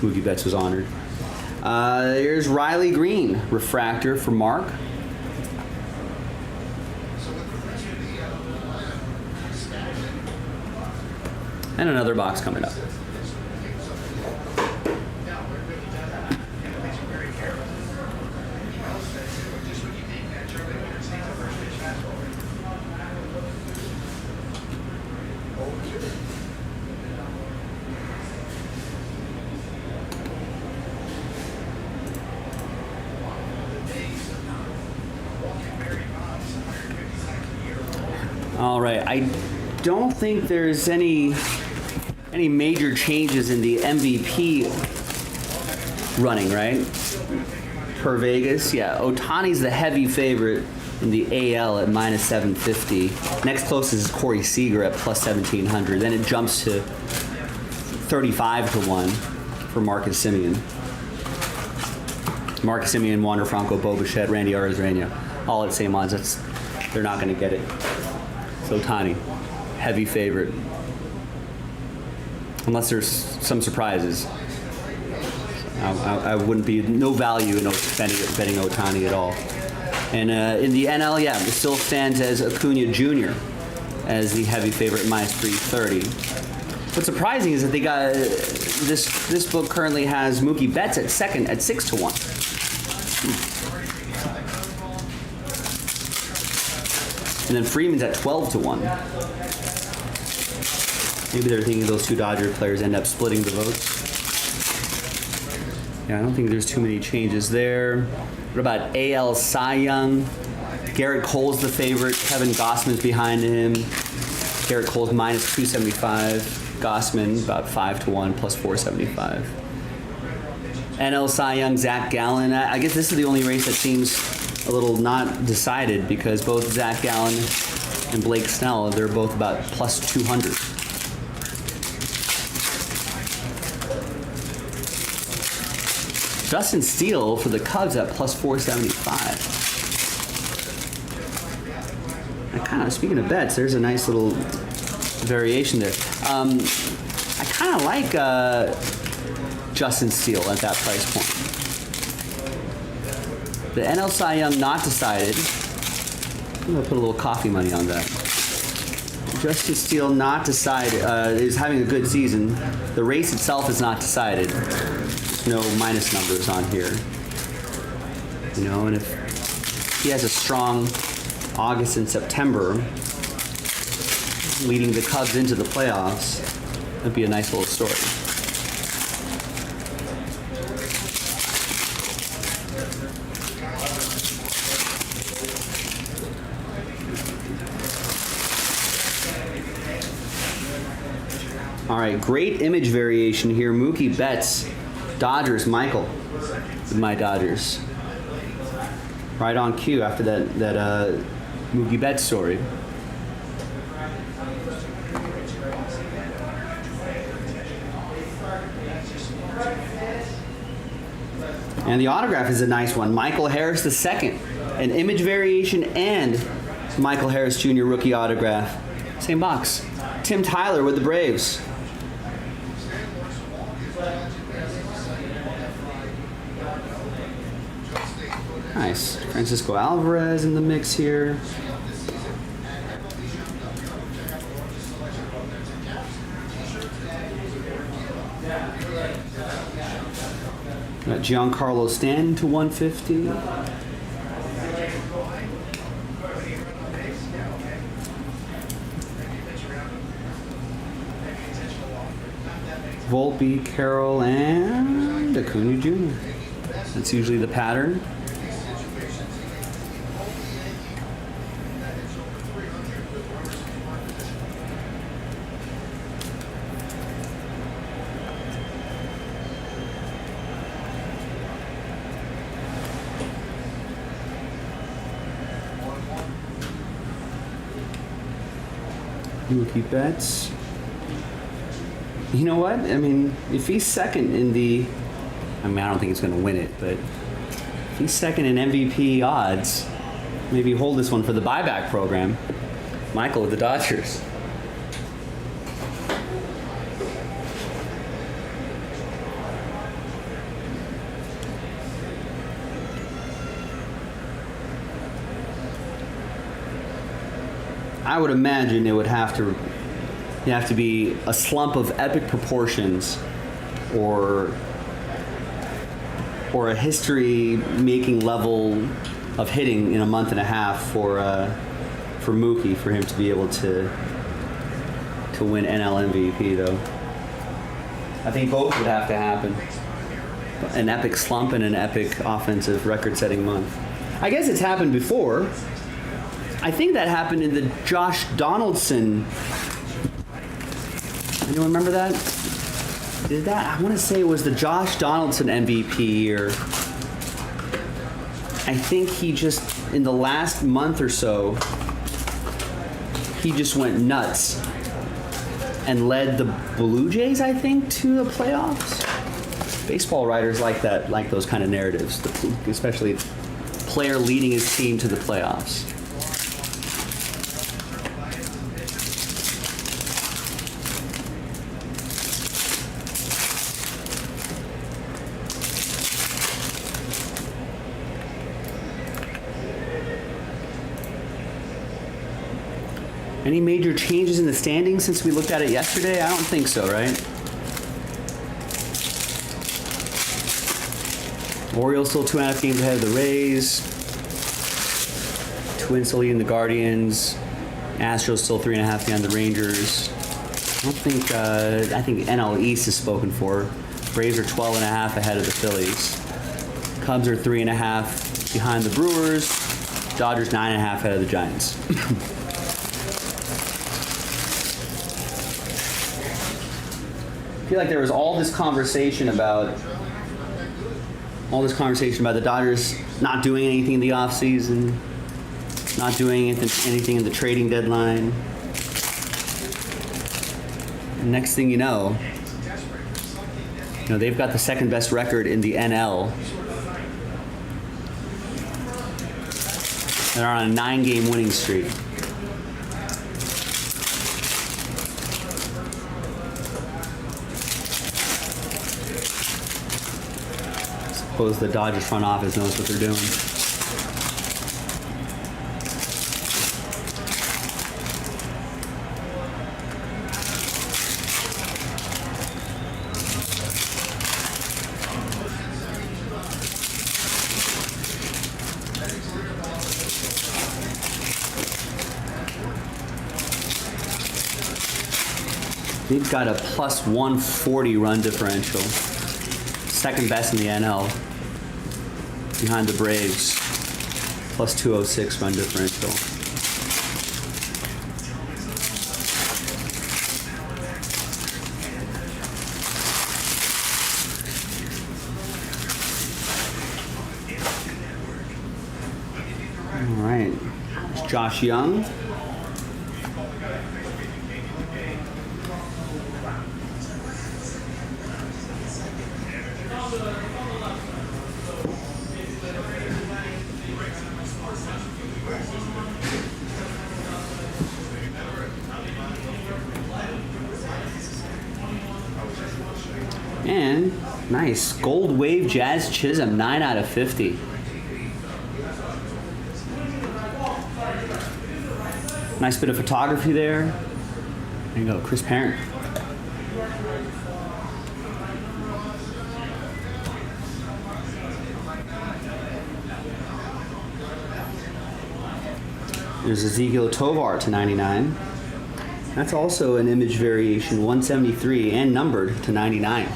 Mookie Betts was honored. Here's Riley Green, refractor for Mark. And another box coming up. All right, I don't think there's any major changes in the MVP running, right? Per Vegas, yeah. Ohtani's the heavy favorite in the AL at minus 750. Next closest is Corey Seager at plus 1700. Then it jumps to 35 to 1 for Marcus Semien. Marcus Semien, Wander Franco, Bo Bichette, Randy Arozarena, all at same odds. They're not going to get it. So Ohtani, heavy favorite. Unless there's some surprises. I wouldn't be, no value in betting Ohtani at all. And in the NL, yeah, it still stands as Acuna Jr. as the heavy favorite at minus 330. What's surprising is that they got, this book currently has Mookie Betts at second at 6 to 1. And then Freeman's at 12 to 1. Maybe they're thinking those two Dodger players end up splitting the votes. Yeah, I don't think there's too many changes there. What about AL Cy Young? Garrett Cole's the favorite. Kevin Gossman's behind him. Garrett Cole's minus 275. Gossman about 5 to 1 plus 475. NL Cy Young, Zach Gallen. I guess this is the only race that seems a little not decided because both Zach Gallen and Blake Snell, they're both about plus 200. Justin Steele for the Cubs at plus 475. I kind of, speaking of bets, there's a nice little variation there. I kind of like Justin Steele at that price point. The NL Cy Young not decided. I'm going to put a little coffee money on that. Justin Steele not decided, is having a good season. The race itself is not decided. There's no minus numbers on here. You know, and if he has a strong August and September, leading the Cubs into the playoffs, that'd be a nice little story. All right, great image variation here. Mookie Betts, Dodgers, Michael, with my Dodgers. Right on cue after that Mookie Betts story. And the autograph is a nice one. Michael Harris II, an image variation and Michael Harris Jr. rookie autograph. Same box. Tim Tyler with the Braves. Nice. Francisco Alvarez in the mix here. Got Giancarlo Stanton to 150. Volpe, Carroll, and Acuna Jr. That's usually the pattern. Mookie Betts. You know what? I mean, if he's second in the... I mean, I don't think he's going to win it, but if he's second in MVP odds, maybe hold this one for the buyback program. Michael with the Dodgers. I would imagine it would have to be a slump of epic proportions, or a history-making level of hitting in a month and a half for Mookie for him to be able to win NL MVP. Though I think both would have to happen. An epic slump and an epic offensive record-setting month. I guess it's happened before. I think that happened in the Josh Donaldson. Anyone remember that? Did that? I want to say it was the Josh Donaldson MVP year. I think he just, in the last month or so, he just went nuts and led the Blue Jays, I think, to the playoffs. Baseball writers like that, like those kind of narratives, especially player leading his team to the playoffs. Any major changes in the standings since we looked at it yesterday? I don't think so, right? Orioles still 2.5 games ahead of the Rays. Twins still leading the Guardians. Astros still 3.5 behind the Rangers. I think NL East is spoken for. Braves are 12.5 ahead of the Phillies. Cubs are 3.5 behind the Brewers. Dodgers 9.5 ahead of the Giants. I feel like there was all this conversation about the Dodgers not doing anything in the offseason, not doing anything in the trading deadline. And next thing you know, they've got the second best record in the NL. They're on a 9-game winning streak. Suppose the Dodgers front office knows what they're doing. They've got a plus 140 run differential. Second best in the NL. Behind the Braves. Plus 206 run differential. All right. There's Josh Young. And nice Gold Wave Jazz Chisholm, 9 out of 50. Nice bit of photography there. There you go, Chris Parent. There's Ezekiel Tovar to 99. That's also an image variation, 173, and numbered to 99.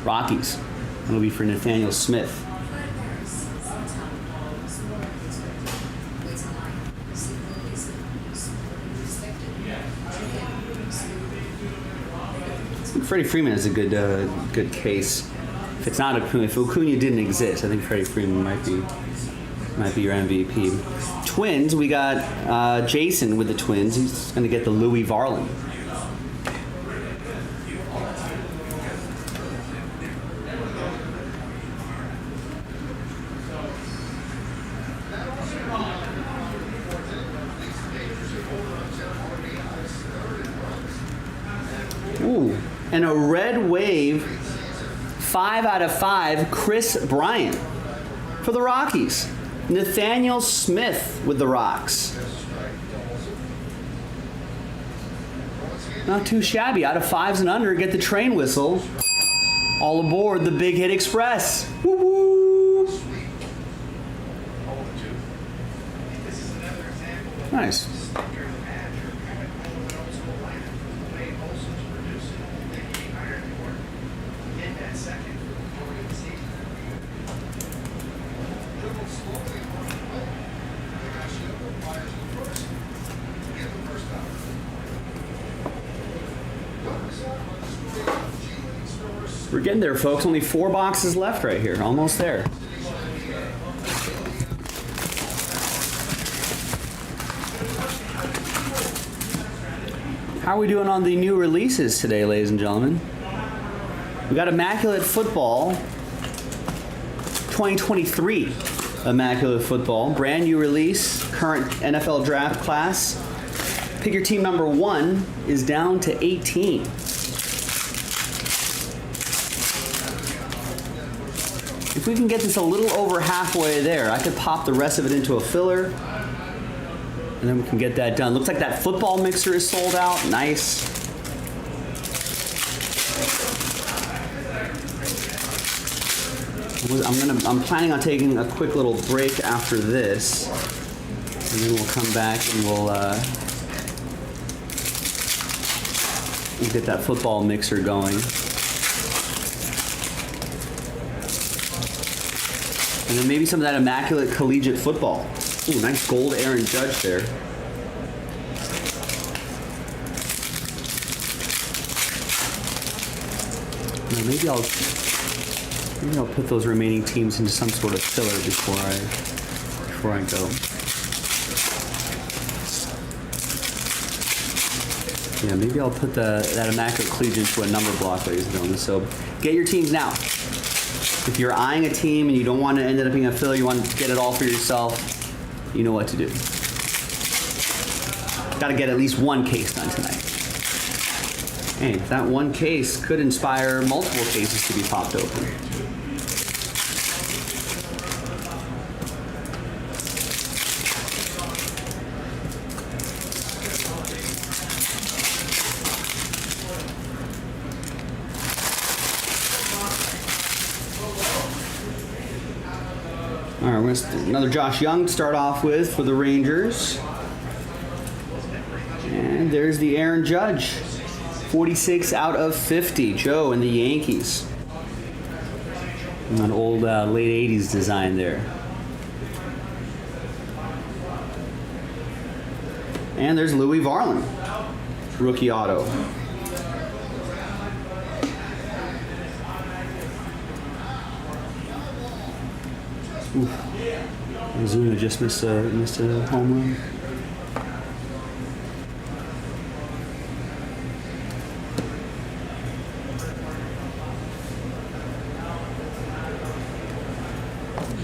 Rockies. That'll be for Nathaniel Smith. Freddie Freeman is a good case. If it's not Acuna, if Acuna didn't exist, I think Freddie Freeman might be your MVP. Twins, we got Jason with the Twins. He's going to get the Louis Varland. Ooh, and a red wave, 5 out of 5, Chris Bryant for the Rockies. Nathaniel Smith with the Rocks. Not too shabby. Out of 5s and under, get the train whistle. All aboard the Big Hit Express. Woo woo! Nice. We're getting there, folks. Only 4 boxes left right here. Almost there. How are we doing on the new releases today, ladies and gentlemen? We got Immaculate Football 2023. Immaculate Football. Brand new release. Current NFL draft class. Pick your team number 1 is down to 18. If we can get this a little over halfway there, I could pop the rest of it into a filler, and then we can get that done. Looks like that football mixer is sold out. Nice. I'm planning on taking a quick little break after this, and then we'll come back and we'll get that football mixer going. And then maybe some of that Immaculate Collegiate Football. Ooh, nice gold Aaron Judge there. Now maybe I'll put those remaining teams into some sort of filler before I go. Yeah, maybe I'll put that Immaculate Collegiate into a number block, ladies and gentlemen. So get your teams now. If you're eyeing a team and you don't want to end up being a filler, you want to get it all for yourself, you know what to do. Got to get at least 1 case done tonight. Hey, that 1 case could inspire multiple cases to be popped open. All right, we're going to another Josh Young to start off with for the Rangers. And there's the Aaron Judge. 46 out of 50. Joe and the Yankees. An old late 80s design there. And there's Louis Varland. Rookie auto. Ozuna just missed a home run.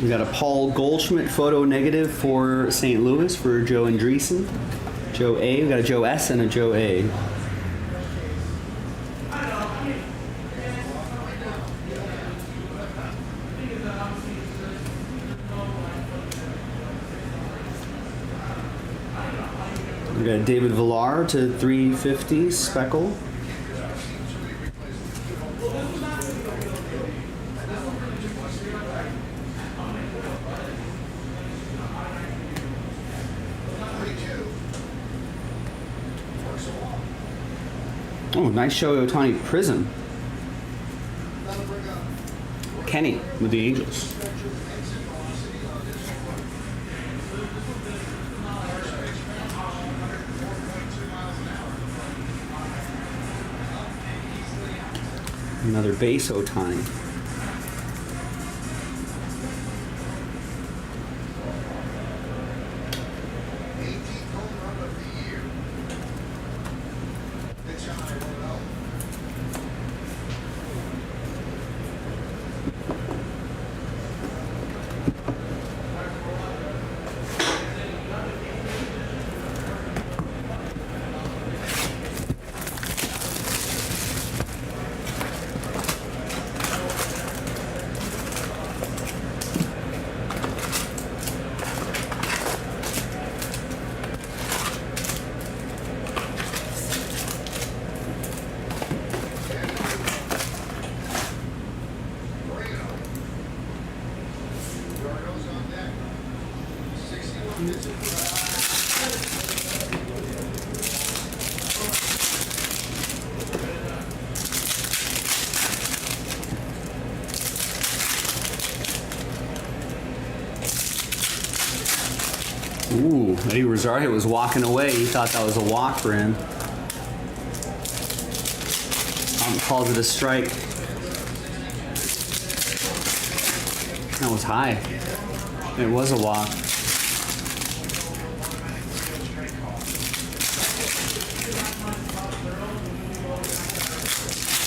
We got a Paul Goldschmidt photo negative for St. Louis for Joe Andreessen. Joe A. We got a Joe S. and a Joe A. We got David Villar to 350 Speckle. Oh, nice Shohei Ohtani prism. Kenny with the Angels. Another base Ohtani. Ooh, Eddie Rosario was walking away. He thought that was a walk for him. Calls it a strike. That was high. It was a walk.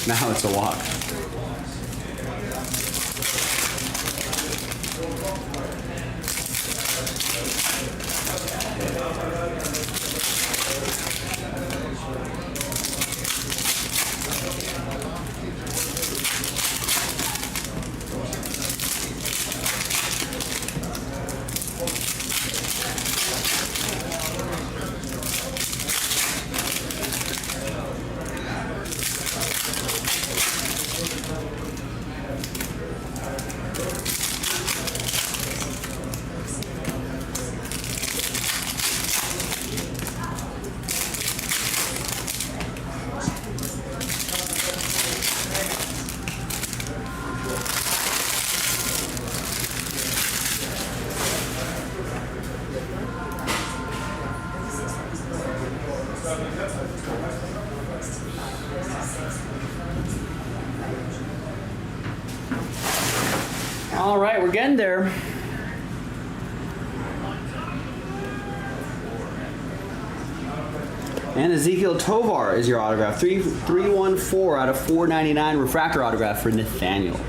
Now it's a walk. All right, we're getting there. And Ezekiel Tovar is your autograph. 314 out of 499 refractor autograph for Nathaniel.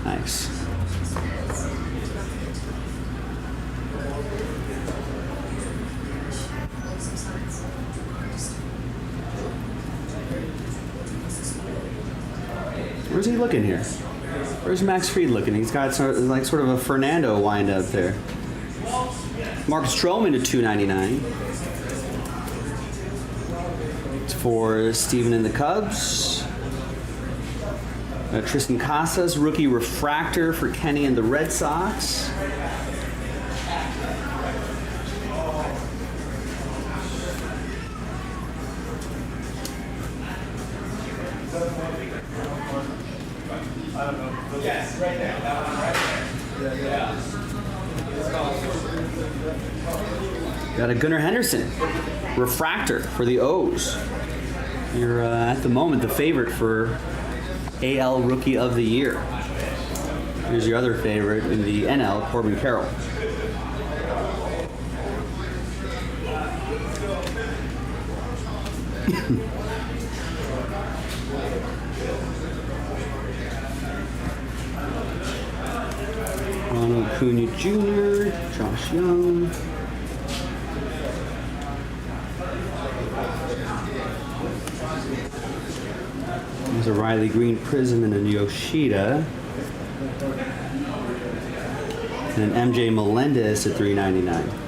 Nice. Where's he looking here? Where's Max Fried looking? He's got sort of a Fernando wind up there. Marcus Stroman to 299. It's for Steven and the Cubs. Tristan Casas, rookie refractor for Kenny and the Red Sox. Yes, right there. That one right there. Yeah. Got a Gunnar Henderson refractor for the O's. You're at the moment the favorite for AL Rookie of the Year. Here's your other favorite in the NL, Corbin Carroll. Ronald Acuna Jr., Josh Young. There's a Riley Green Prism and a Yoshida. And an MJ Melendez at $3.99.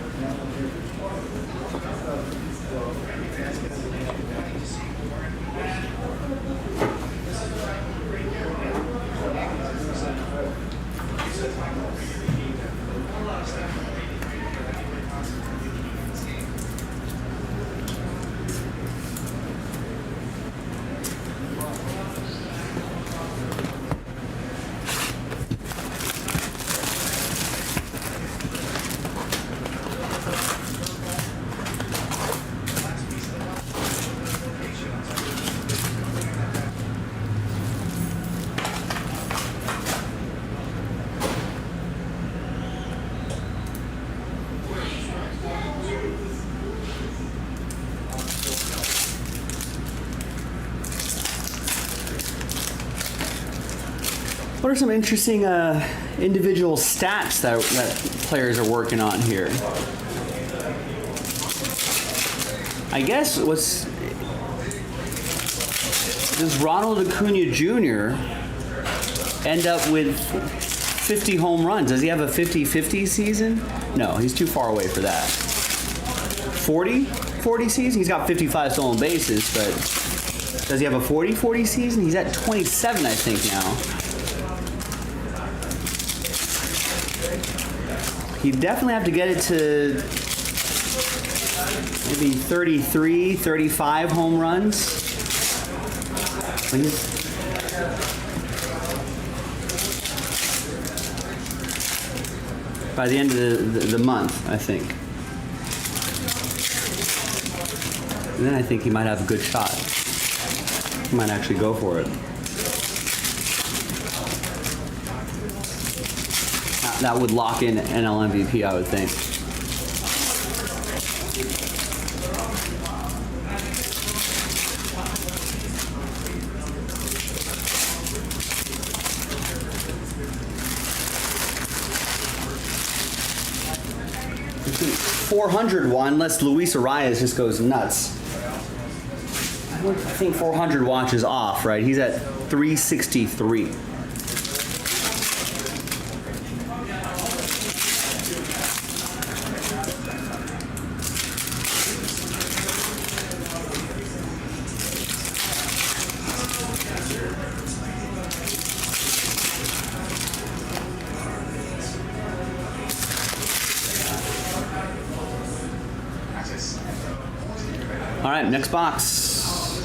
What are some interesting individual stats that players are working on here? I guess does Ronald Acuna Jr. end up with 50 home runs? Does he have a 50-50 season? No, he's too far away for that. 40 season? He's got 55 stolen bases, but does he have a 40-40 season? He's at 27, I think, now. He'd definitely have to get it to maybe 33, 35 home runs. By the end of the month, I think. And then I think he might have a good shot. He might actually go for it. That would lock in NL MVP, I would think. .400 unless Luis Arias just goes nuts. I think 400 watch is off, right? He's at 363. All right, next box.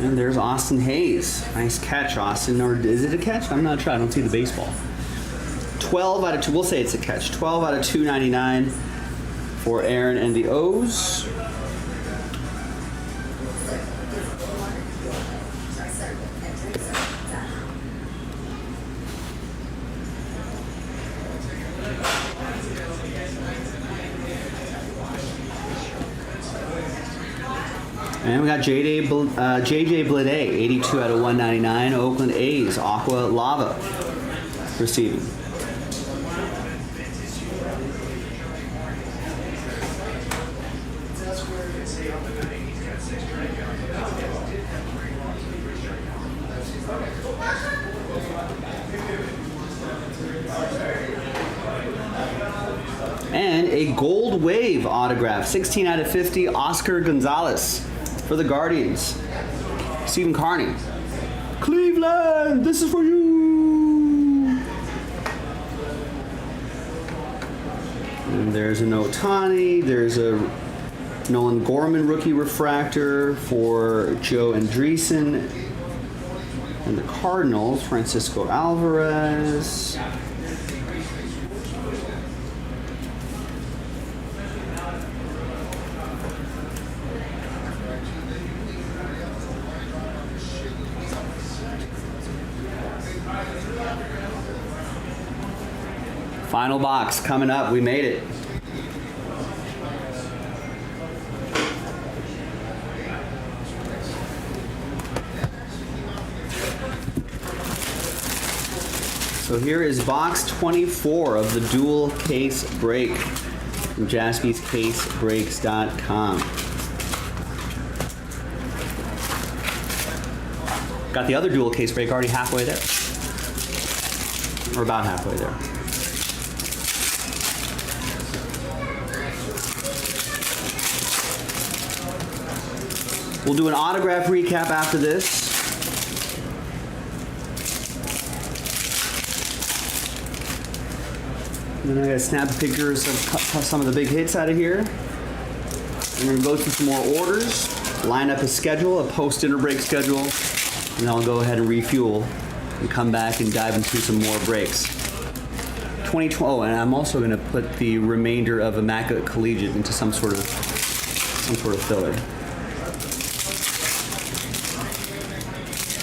And there's Austin Hayes. Nice catch, Austin. Or is it a catch? I'm not sure. I don't see the baseball. 12 out of 2. We'll say it's a catch. 12 out of 299 for Aaron and the O's. And we got JJ Bleday, 82 out of 199. Oakland A's, Aqua Lava receiving. And a Gold Wave autograph, 16 out of 50, Oscar Gonzalez for the Guardians. Stephen Carney. Cleveland, this is for you. And there's an Ohtani. There's a Nolan Gorman rookie refractor for Joe Andreessen. And the Cardinals, Francisco Alvarez. Final box coming up. We made it. So here is box 24 of the dual case break from jaspyscasebreaks.com. Got the other dual case break already halfway there. Or about halfway there. We'll do an autograph recap after this. And then I gotta snap pictures of some of the big hits out of here. And we're gonna go through some more orders, line up a schedule, a post-dinner break schedule, and then I'll go ahead and refuel and come back and dive into some more breaks. 2020. Oh, and I'm also gonna put the remainder of Immaculate Collegiate into some sort of filler.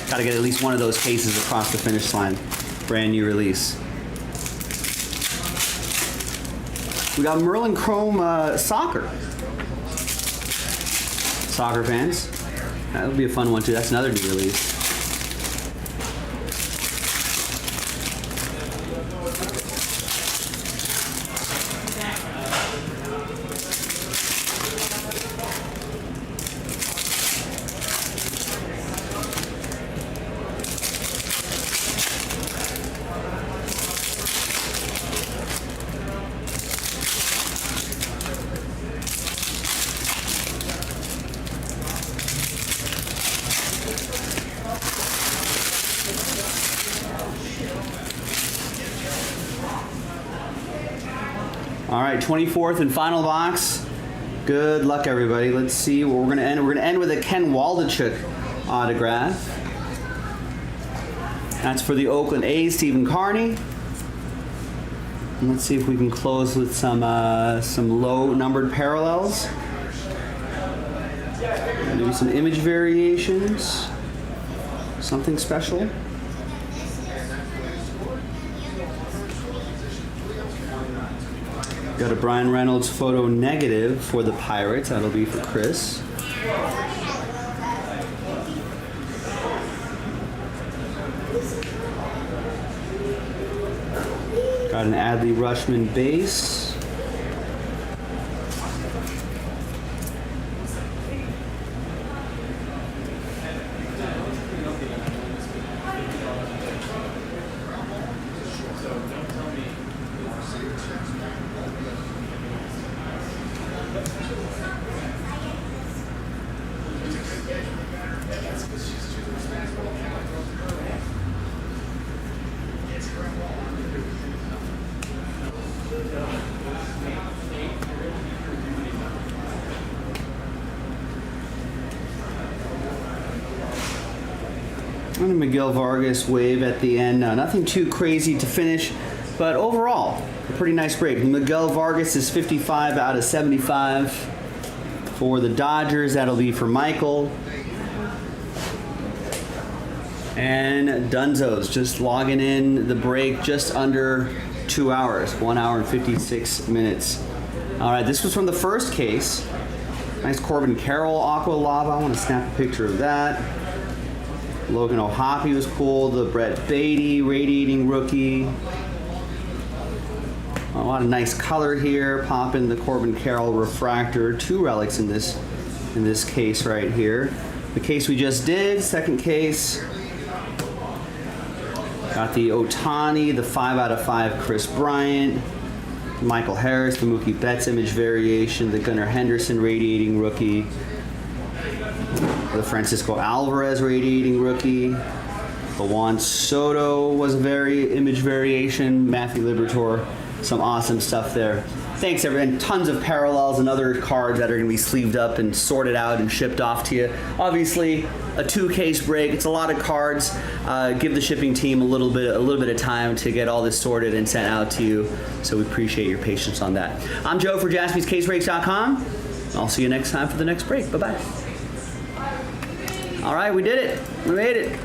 Got to get at least one of those cases across the finish line. Brand new release. We got Merlin Chrome Soccer. soccer fans. That'll be a fun one too. That's another new release. All right, 24th and final box. Good luck, everybody. Let's see where we're going to end. We're going to end with a Ken Waldachuk autograph. That's for the Oakland A's, Stephen Carney. And let's see if we can close with some low numbered parallels. Maybe some image variations. Something special. Got a Brian Reynolds photo negative for the Pirates. That'll be for Chris. Got an Adley Rutschman base. And a Miguel Vargas wave at the end. Nothing too crazy to finish, but overall, a pretty nice break. Miguel Vargas is 55 out of 75. For the Dodgers, that'll be for Michael. And Dunzo's just logging in the break just under 2 hours, 1 hour and 56 minutes. All right, this was from the first case. Nice Corbin Carroll Aqua Lava. I want to snap a picture of that. Logan O'Hoppe was cool. The Brett Beatty radiating rookie. A lot of nice color here. Popping the Corbin Carroll refractor. 2 relics in this case right here. The case we just did, second case. Got the Ohtani, the 5 out of 5 Chris Bryant. Michael Harris, the Mookie Betts image variation. The Gunnar Henderson radiating rookie. The Francisco Alvarez radiating rookie. The Juan Soto was a image variation. Matthew Liberatore. Some awesome stuff there. Thanks, everyone. Tons of parallels and other cards that are going to be sleeved up and sorted out and shipped off to you. Obviously, a 2-case break. It's a lot of cards. Give the shipping team a little bit of time to get all this sorted and sent out to you. So we appreciate your patience on that. I'm Joe for JaspysCaseBreaks.com. I'll see you next time for the next break. Bye-bye. All right, we did it. We made it.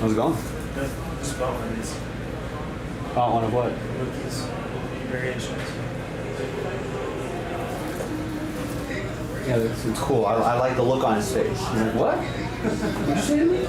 How's it going? Good. Just bought one of these Oh, one of what? Wookiees variations. Yeah, that seems cool. I like the look on his face. He's like, what? What'd you say to me?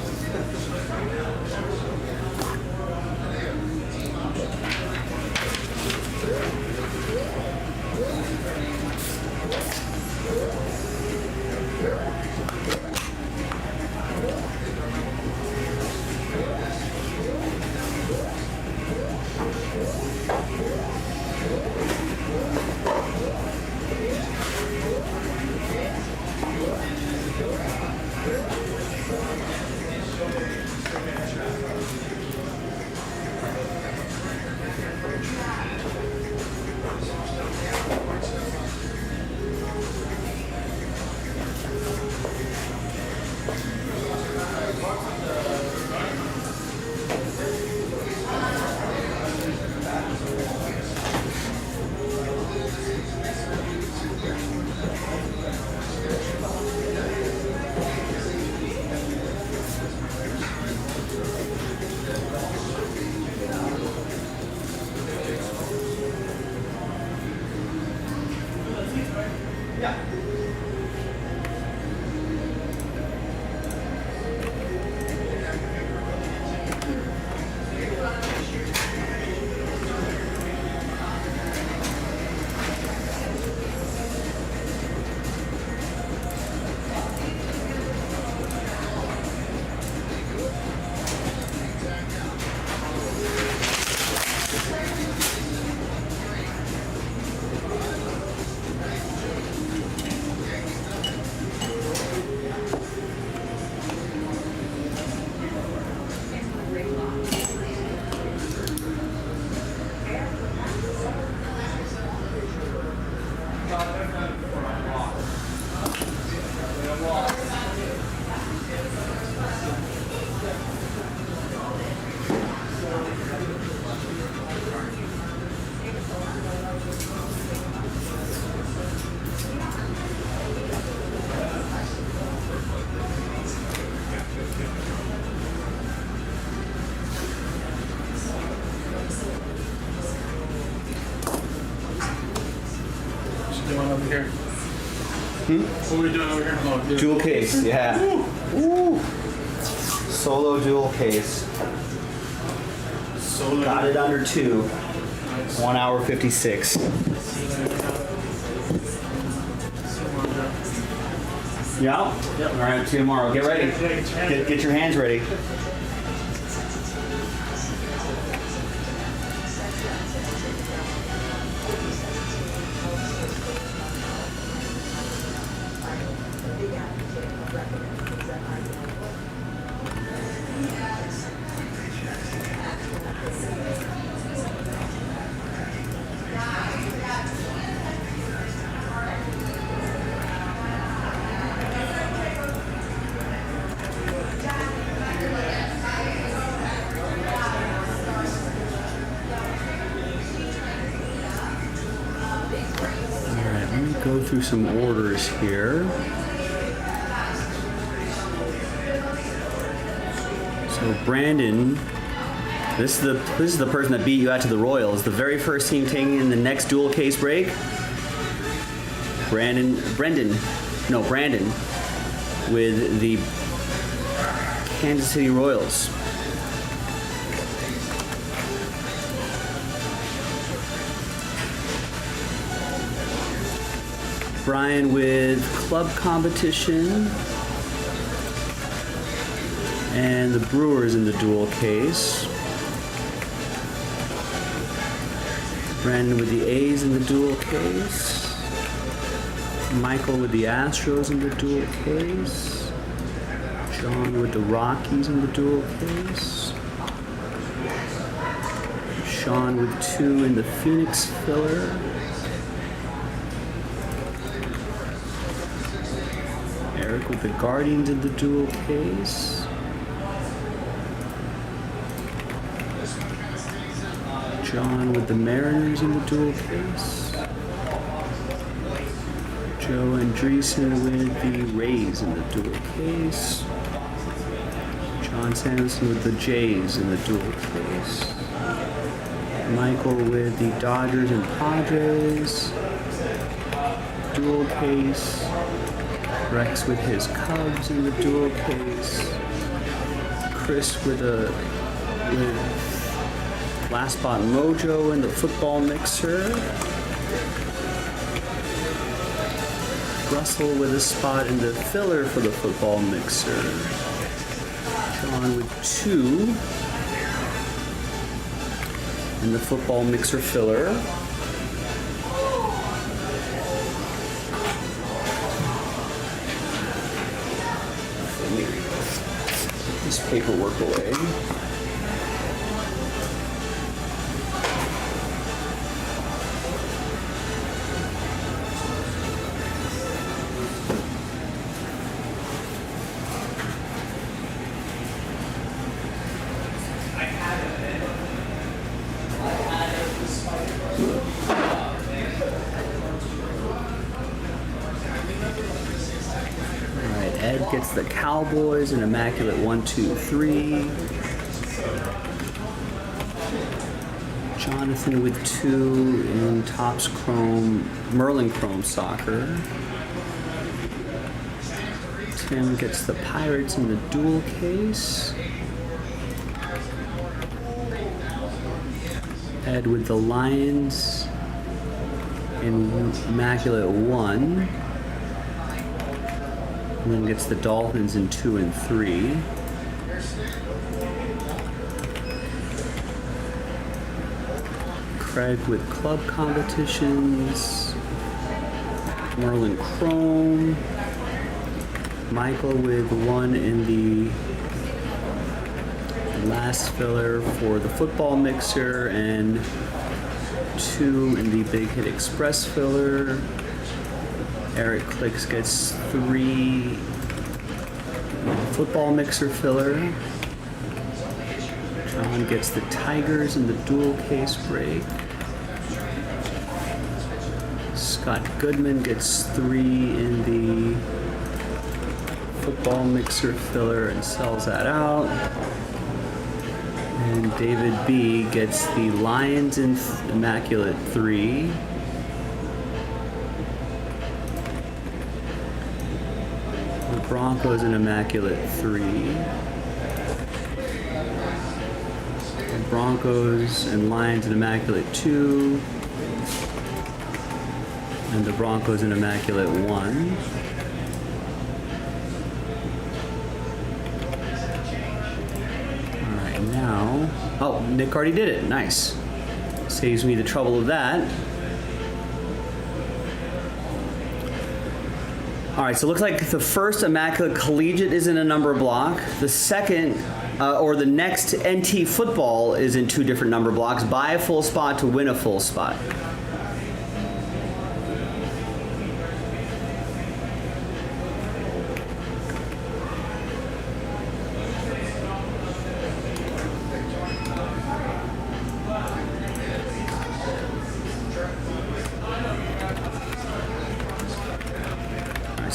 Doing over here. What are we doing over here? Oh, yeah. Jewel case, yeah. Ooh. Solo jewel case. Solo. Got it under 2. 1 hour 56. Yeah? Yep. All right, see you tomorrow. Get ready. Get your hands ready. Go through some orders here. So Brandon, this is the person that beat you out to the Royals. The very first team taking in the next dual case break. Brandon with the Kansas City Royals. Brian with club competition. And the Brewers in the dual case. Brandon with the A's in the dual case. Michael with the Astros in the dual case. John with the Rockies in the dual case. Sean with 2 in the Phoenix filler. Eric with the Guardians in the dual case. John with the Mariners in the dual case. Joe Andreessen with the Rays in the dual case. John Sanderson with the Jays in the dual case. Michael with the Dodgers and Padres. Dual case. Rex with his Cubs in the dual case. Chris with Last Spot Mojo in the football mixer. Russell with a spot in the filler for the football mixer. John with 2 in the football mixer filler. Let me put this paperwork away. Ed gets the Cowboys, an immaculate 1, 2, 3. Jonathan with 2 in Topps Chrome, Merlin Chrome Soccer. Tim gets the Pirates in the dual case. Ed with the Lions in immaculate 1. And then gets the Dolphins in 2 and 3. Craig with club competitions. Merlin Chrome. Michael with 1 in the last filler for the football mixer and 2 in the Big Hit Express filler. Eric Clicks gets 3 football mixer filler. John gets the Tigers in the dual case break. Scott Goodman gets 3 in the football mixer filler and sells that out. And David B gets the Lions in immaculate 3. Broncos in immaculate 3. And Broncos and Lions in immaculate 2. And the Broncos in immaculate 1. All right, now, oh, Nick already did it. Nice. Saves me the trouble of that. All right, so it looks like the first Immaculate Collegiate is in a number block. The second, or the next NT Football is in 2 different number blocks. Buy a full spot to win a full spot.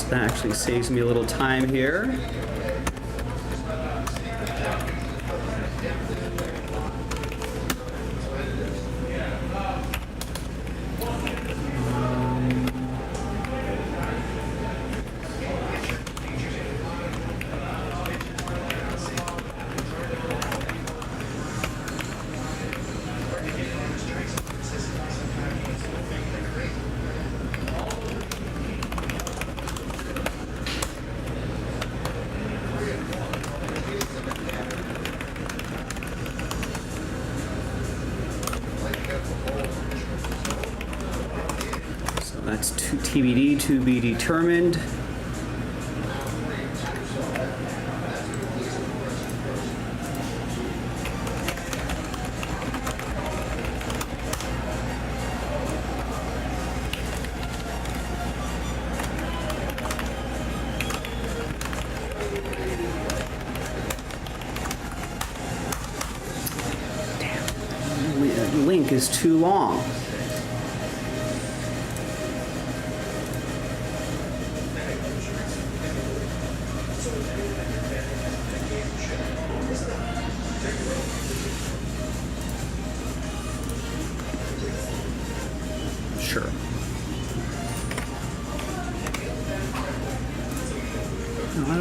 That actually saves me a little time here. That's TBD, to be determined. Damn, the link is too long.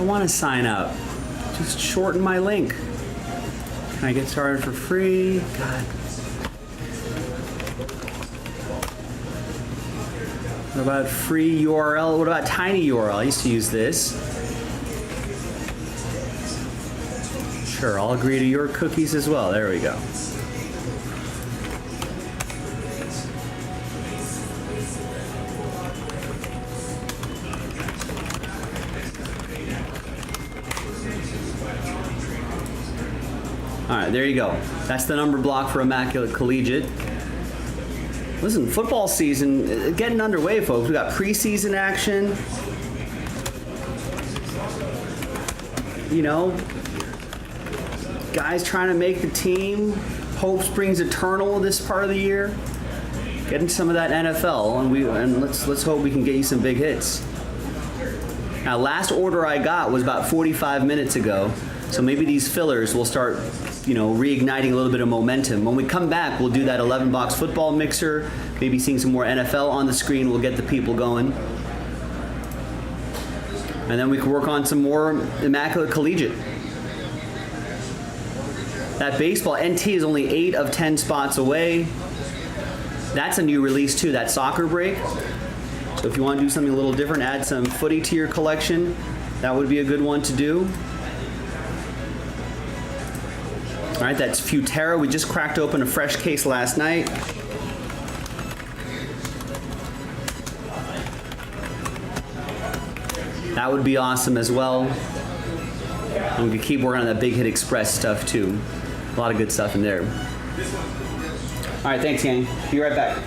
don't want to sign up. Just shorten my link. Can I get started for free? God. What about free URL? What about tiny URL? I used to use this. Sure, I'll agree to your cookies as well. There we go. All right, there you go. That's the number block for Immaculate Collegiate. Listen, football season getting underway, folks. We got preseason action. You know, guys trying to make the team. Hope springs eternal this part of the year. Getting some of that NFL, and let's hope we can get you some big hits. Now, last order I got was about 45 minutes ago, so maybe these fillers will start, reigniting a little bit of momentum. When we come back, we'll do that 11-box football mixer. Maybe seeing some more NFL on the screen will get the people going. And then we can work on some more Immaculate Collegiate. That baseball, NT is only 8 of 10 spots away. That's a new release too, that soccer break. So if you want to do something a little different, add some footy to your collection, that would be a good one to do. All right, that's Futera. We just cracked open a fresh case last night. That would be awesome as well. And we could keep working on that Big Hit Express stuff too. A lot of good stuff in there. All right, thanks, gang. Be right back.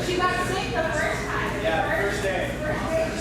She got sick the first time. Yeah, the first day. Yeah.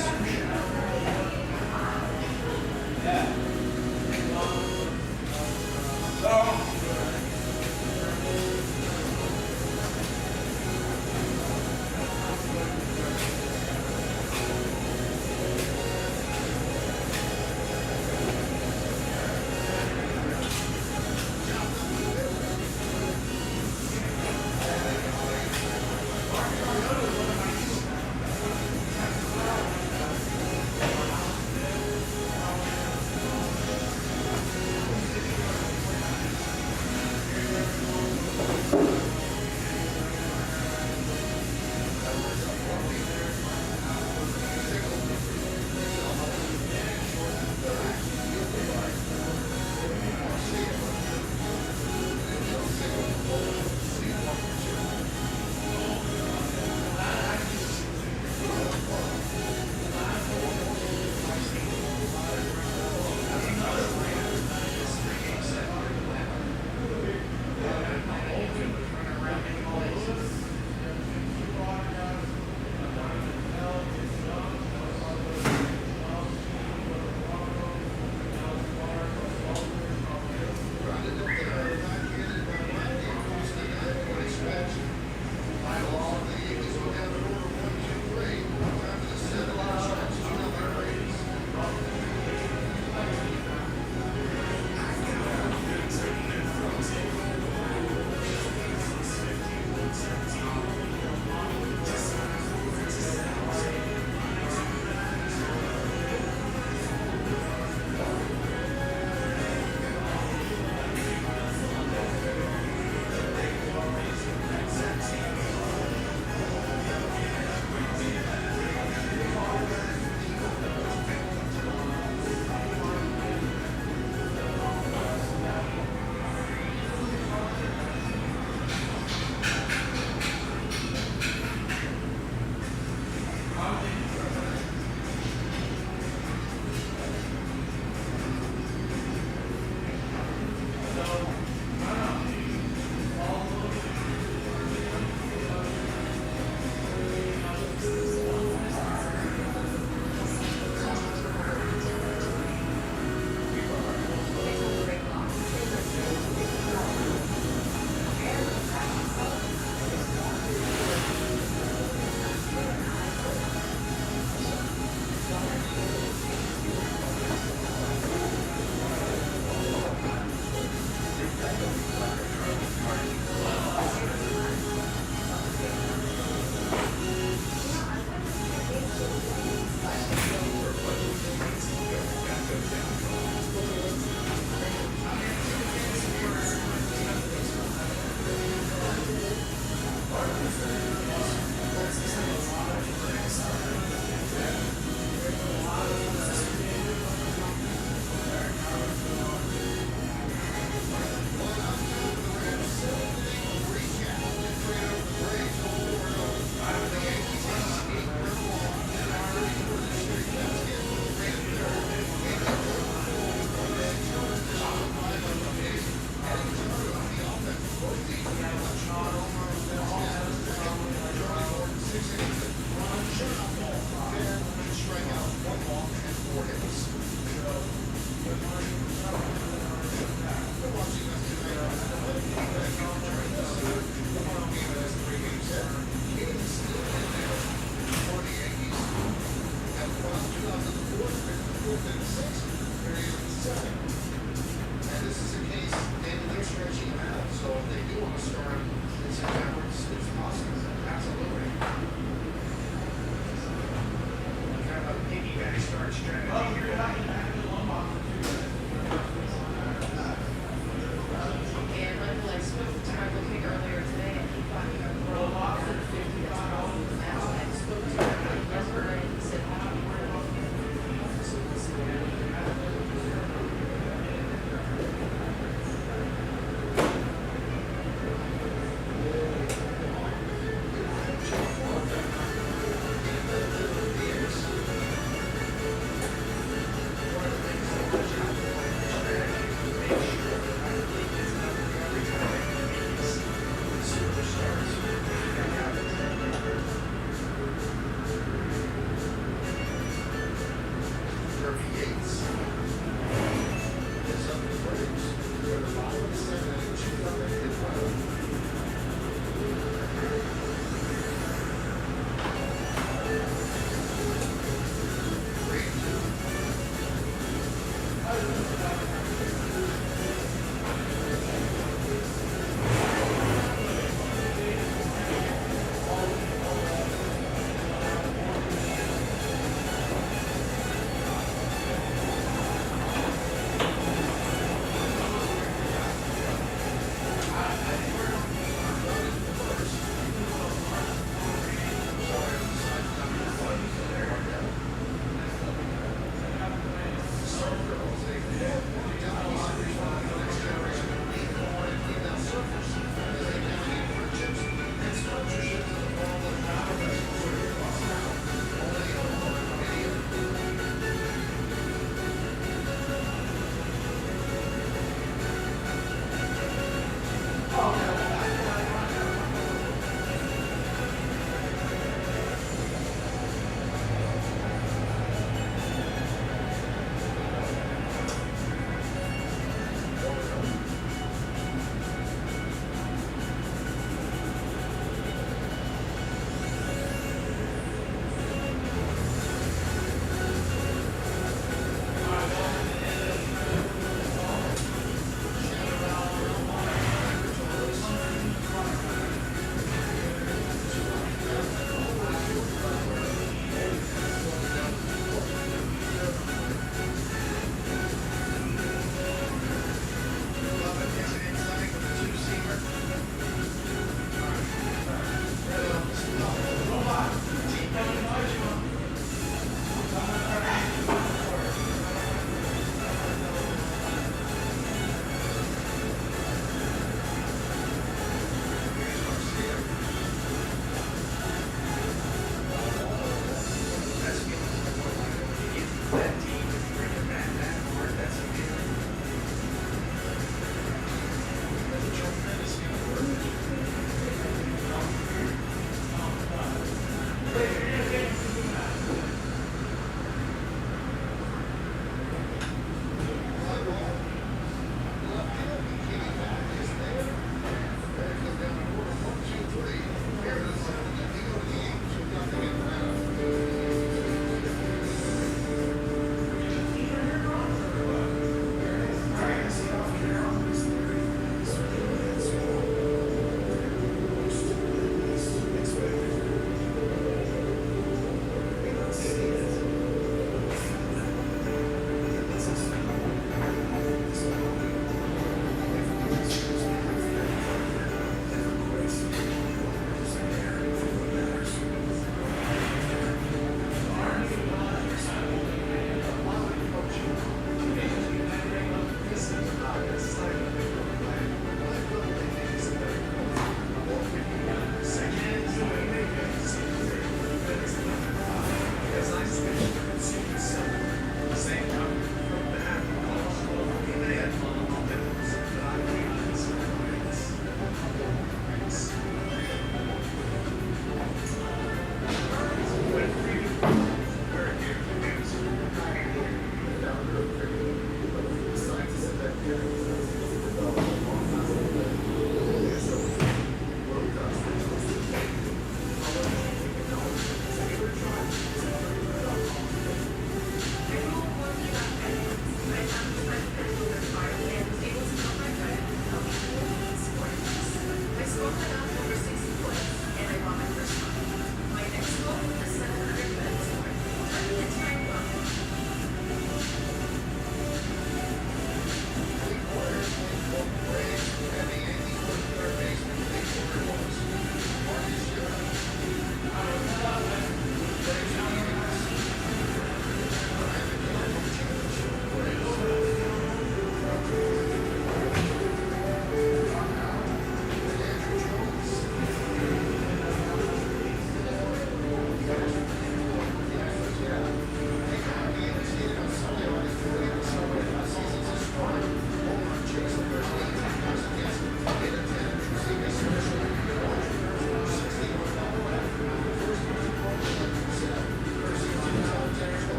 And this is a case, and they're stretching him out, so if they do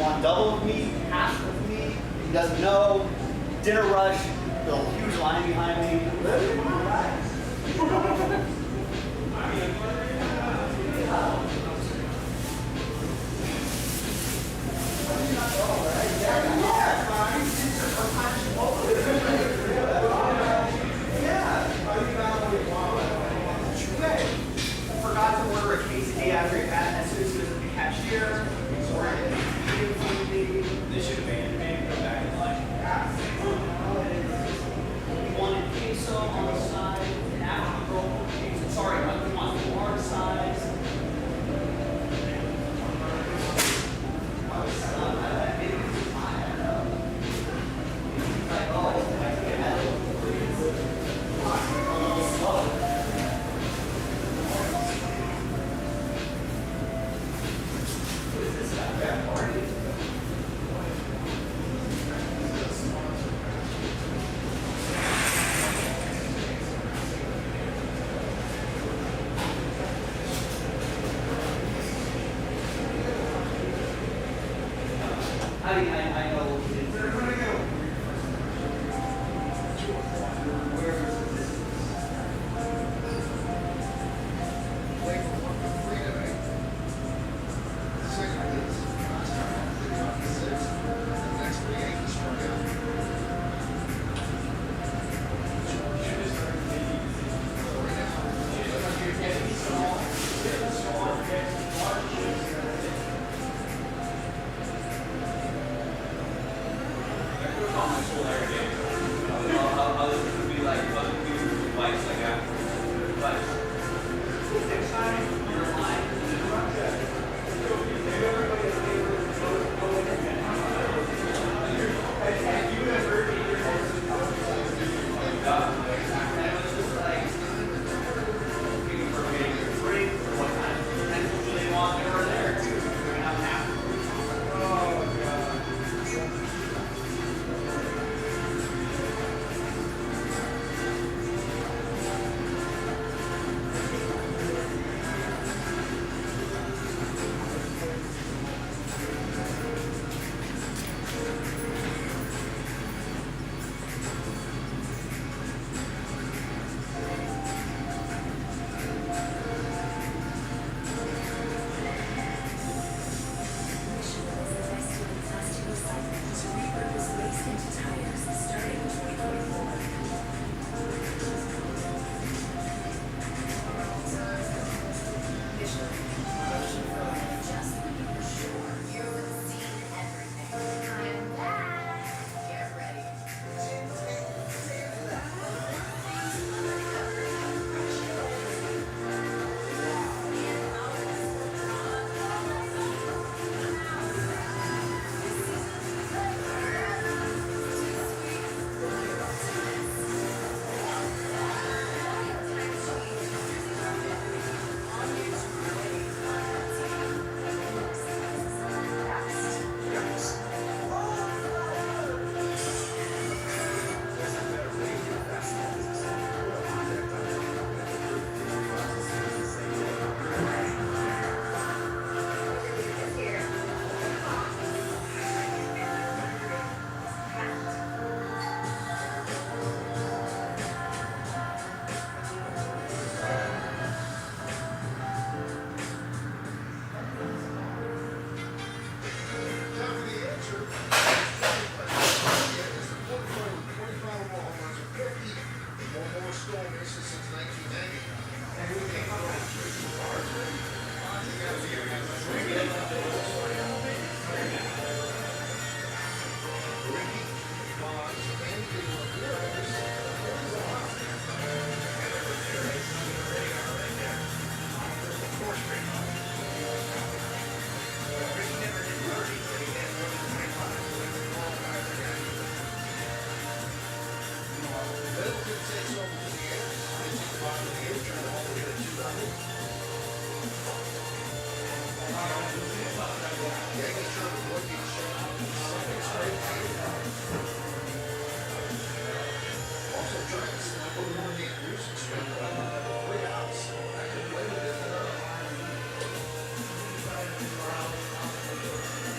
want double with me, half with me. He doesn't know. Dinner rush. There's a huge line behind me. Forgot to order a quesadilla after he had as soon as he was at the cashier. They should have made go back in line. He wanted queso on the side, and after the roll queso. Sorry, he wants large size. I know.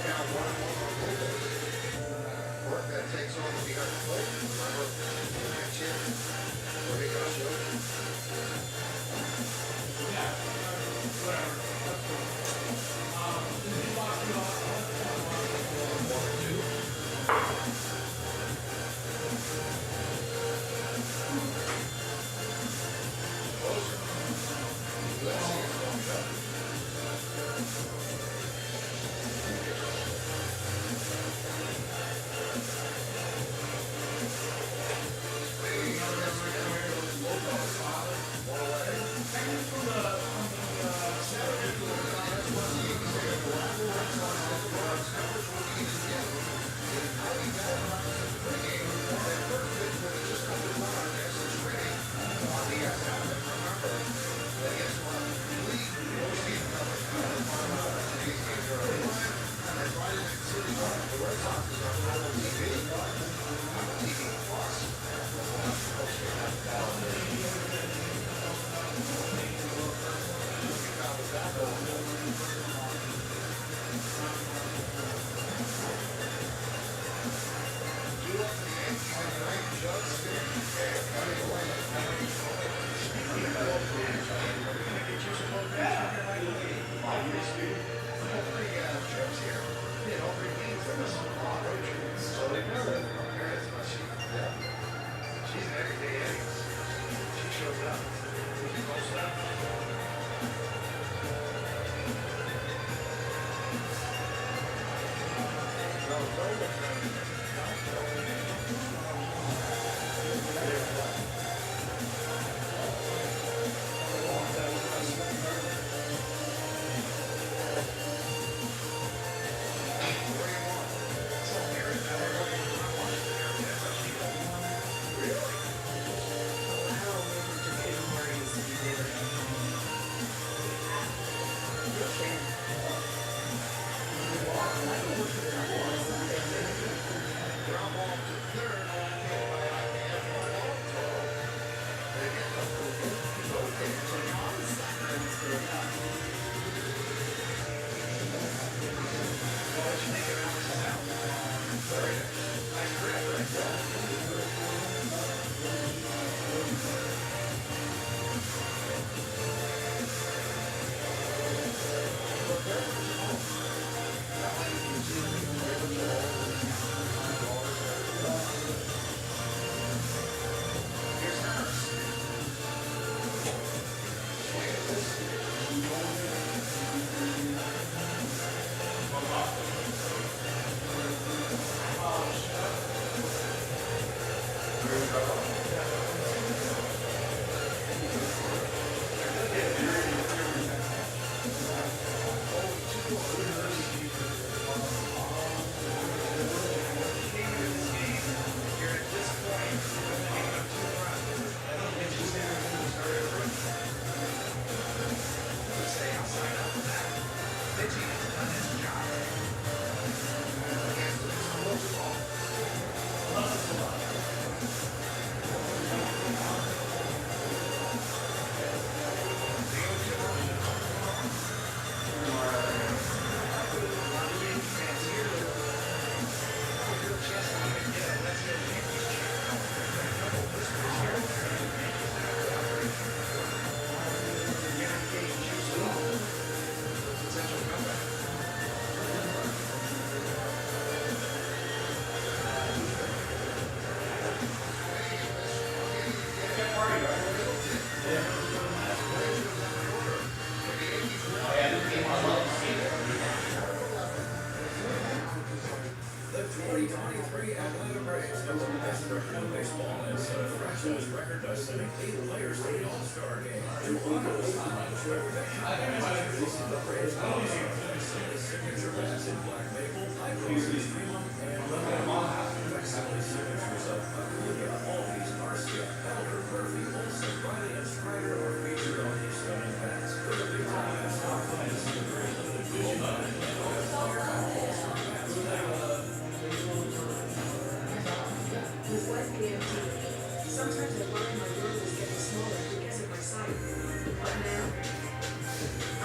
Now, one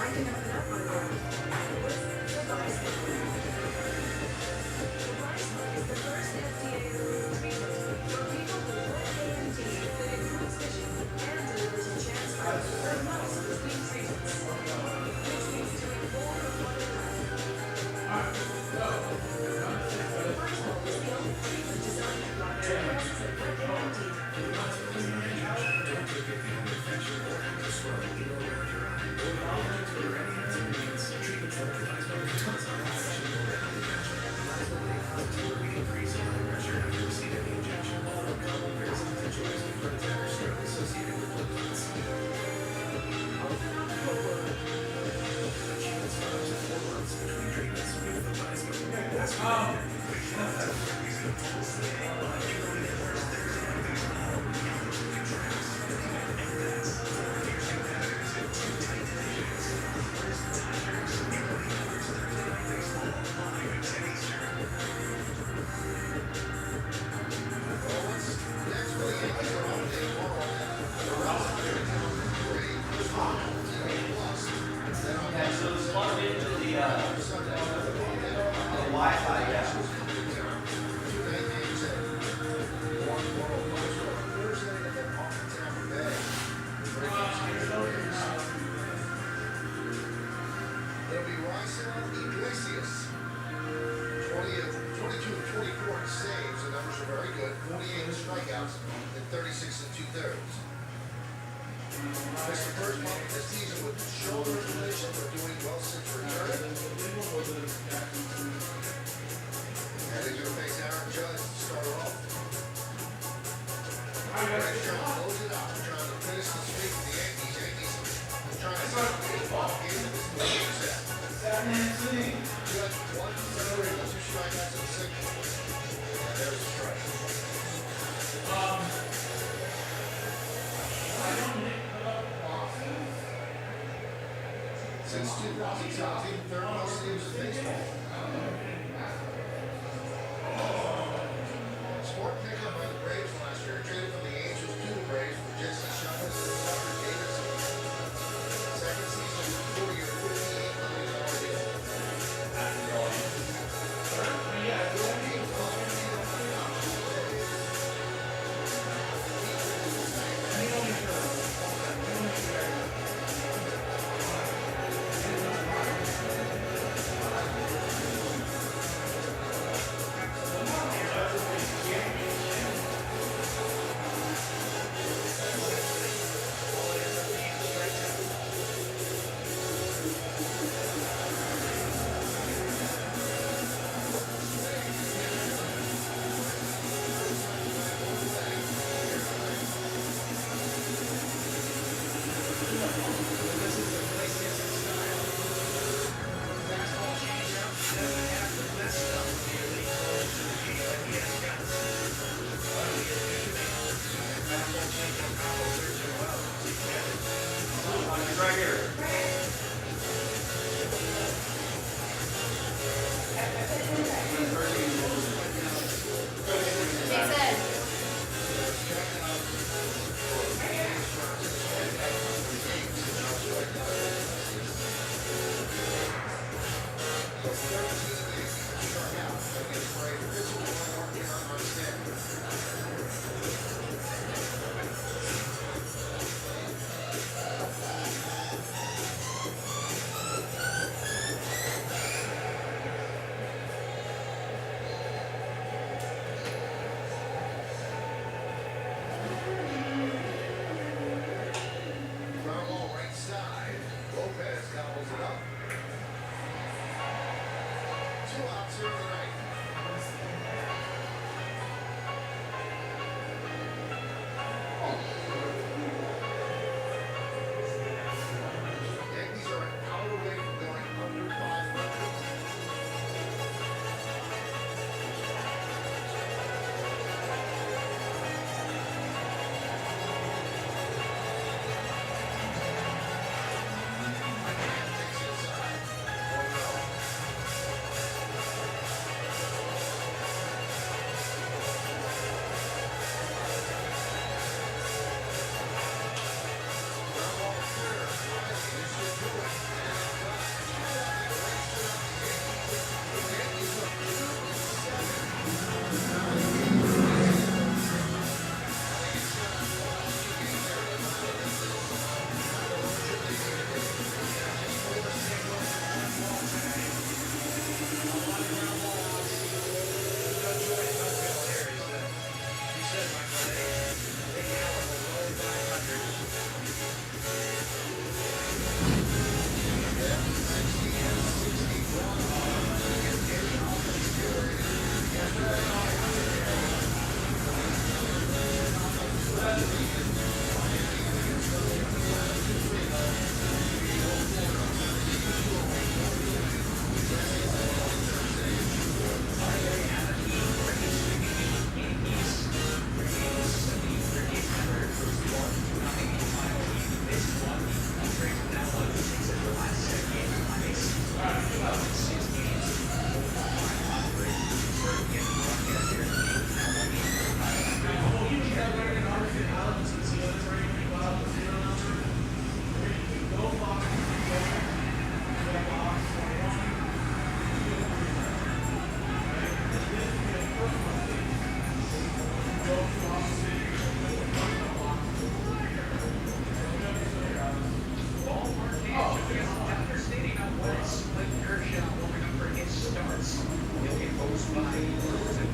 I can open up my door. Goodbye. It'll be Raisel Iglesias. 22 of 24 in saves. The numbers are very good. 48 in strikeouts and 36 and 2/3. Missed the first month of this season with shoulder inflammation, but doing well since returning. And he's going to face Aaron Judge to start off. Bryce trying to close it out, trying to finish the streak with the Yankees. Yankees trying to start the baseball game in this game set. Judge 1-3, 2 strikeouts and 6. And there's a strike. Since 2017, third most games in baseball. Sport pickup by the Braves last year, traded from the Angels to the Braves for Jesse Chavez and Tucker Davidson. Second season, 40 or $58 million deal.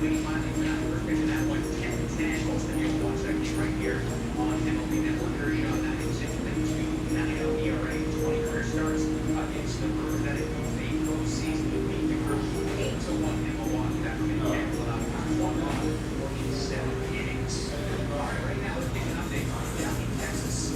Sweeney finally went out for a pitch, and that went 10-10. Most of you will watch that game right here on MLB Network. Kershaw, 96.2, 9.0 ERA, 20 career starts against the Brewers. That includes the postseason to beat the Brewers 8-1 in Milwaukee. That from Can't allow 1 run in 7 innings. All right, right now let's get an update on down in Texas.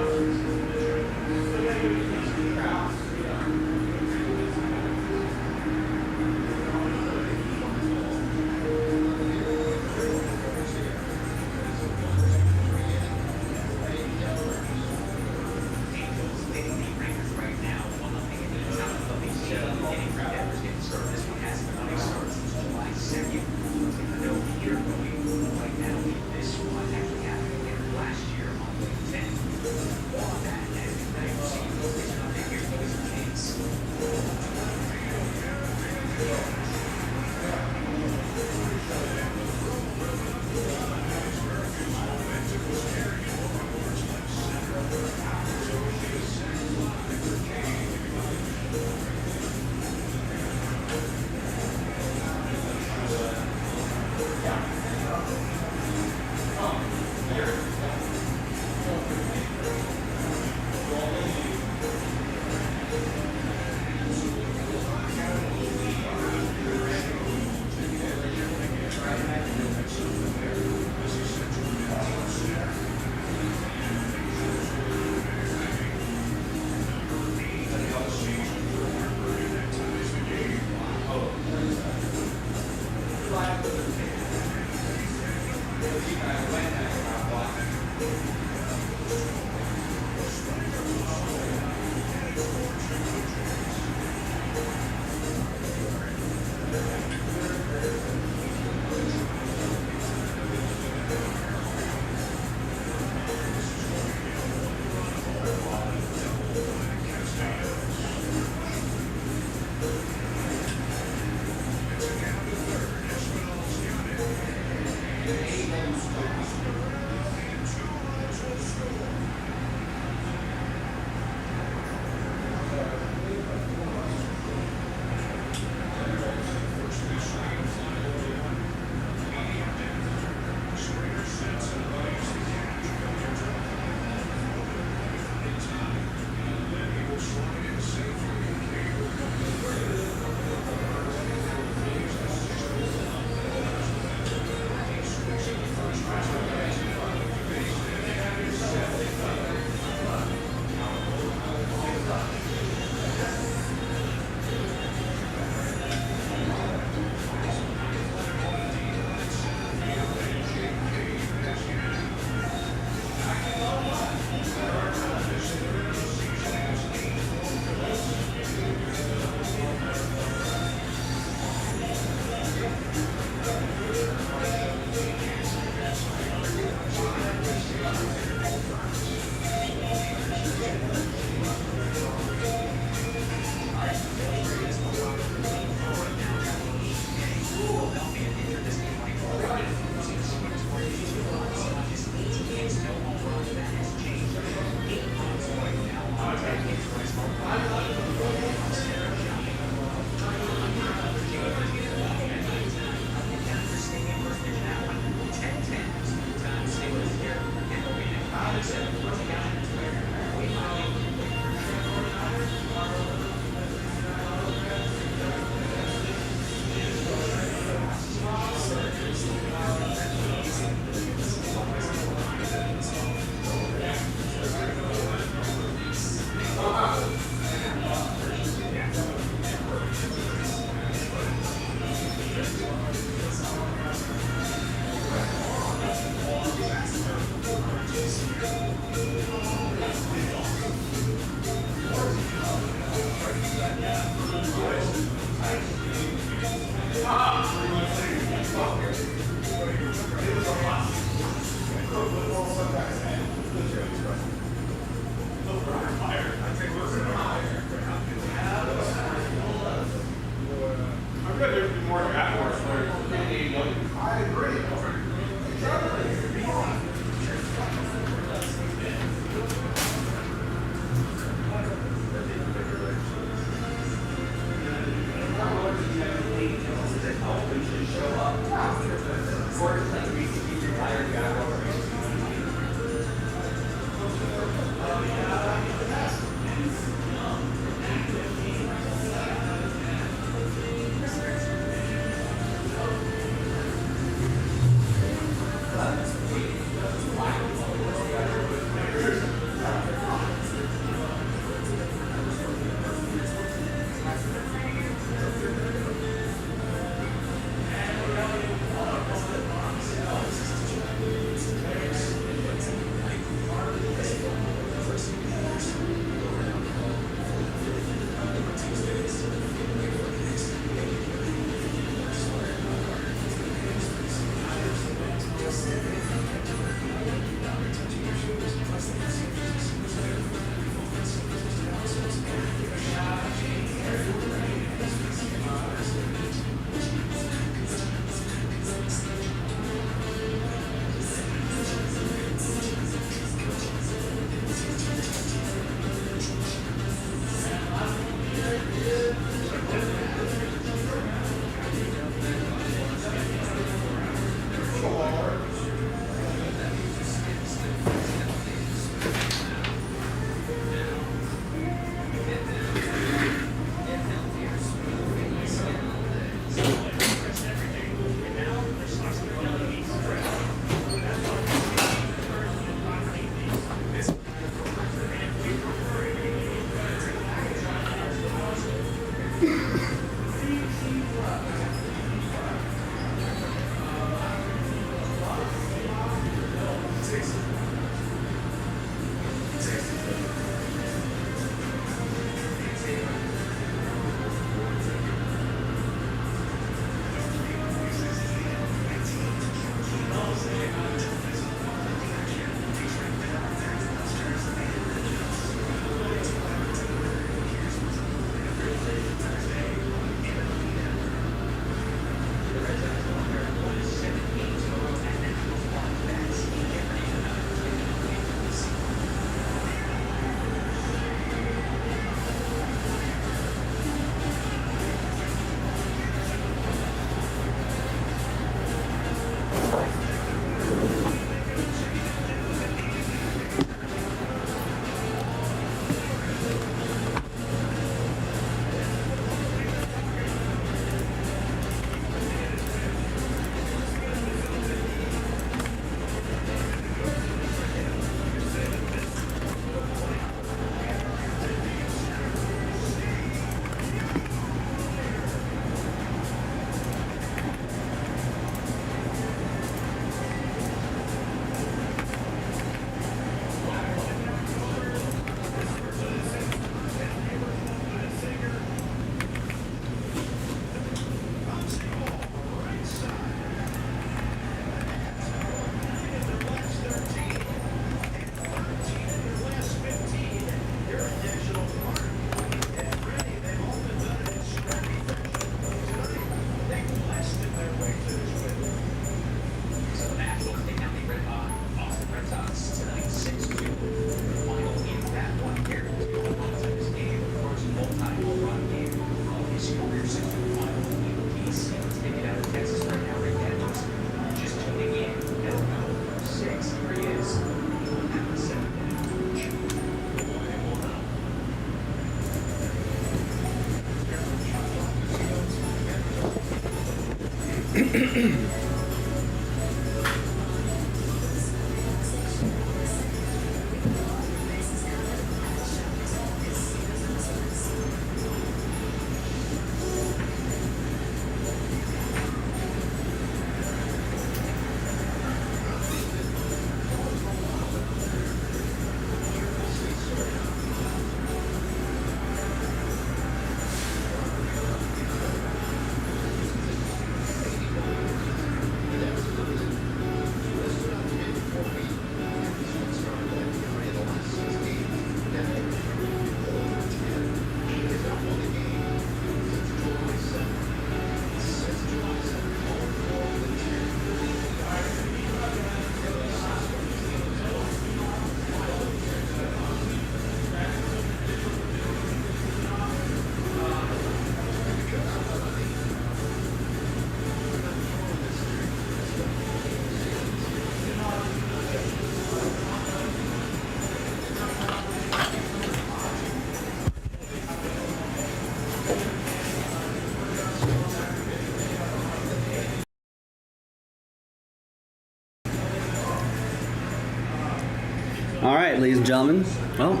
All right, ladies and gentlemen. Well,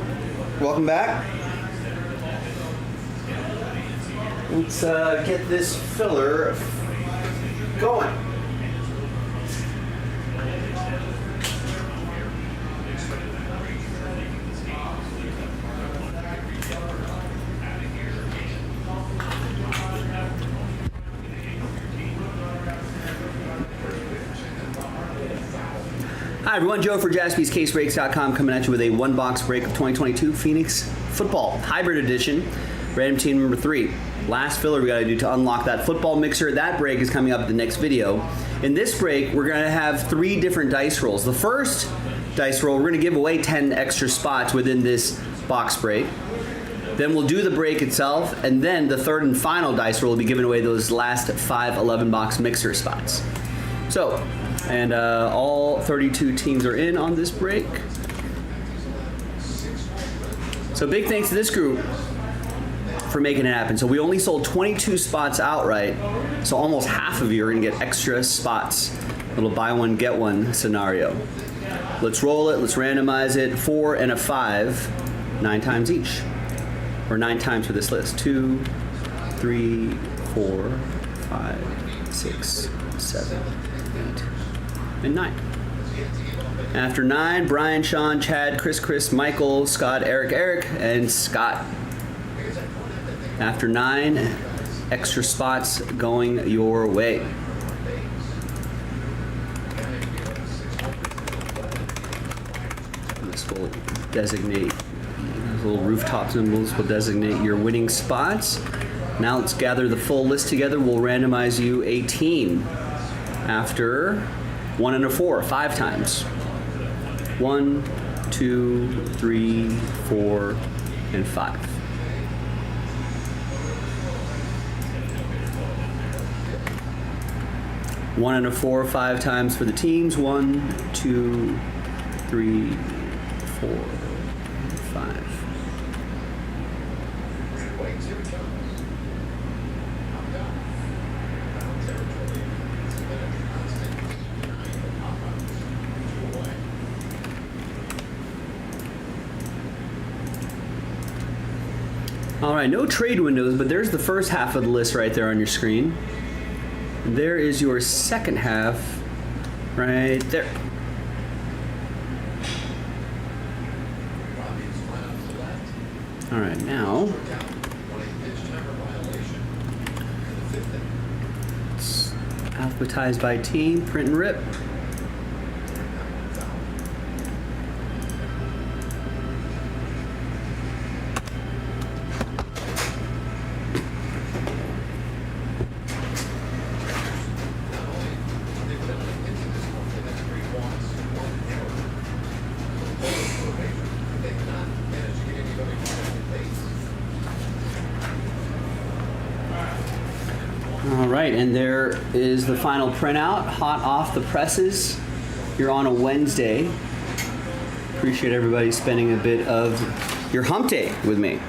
welcome back. Let's get this filler going. Hi everyone, Joe for JaspysCaseBreaks.com coming at you with a one-box break of 2022 Phoenix Football Hybrid Edition, random team number 3. Last filler we got to do to unlock that football mixer. That break is coming up in the next video. In this break, we're going to have 3 different dice rolls. The first dice roll, we're going to give away 10 extra spots within this box break. Then we'll do the break itself, and then the third and final dice roll will be giving away those last 5 11-box mixer spots. So, and all 32 teams are in on this break. So big thanks to this group for making it happen. So we only sold 22 spots outright, so almost half of you are gonna get extra spots. Little buy one, get one scenario. Let's roll it, let's randomize it. 4 and a 5, 9 times each. Or 9 times for this list. 2, 3, 4, 5, 6, 7, 8, and 9. After 9, Brian, Sean, Chad, Chris, Michael, Scott, Eric, and Scott. After 9, extra spots going your way. This will designate, those little rooftop symbols will designate your winning spots. Now let's gather the full list together. We'll randomize you a team. After 1 and a 4, 5 times. 1, 2, 3, 4, and 5. One and a 4, 5 times for the teams. 1, 2, 3, 4, 5. All right, no trade windows, but there's the first half of the list right there on your screen. There is your second half right there. All right, now it's alphabetized by team, print and rip. All right, and there is the final printout, hot off the presses. You're on a Wednesday. Appreciate everybody spending a bit of your hump day with me.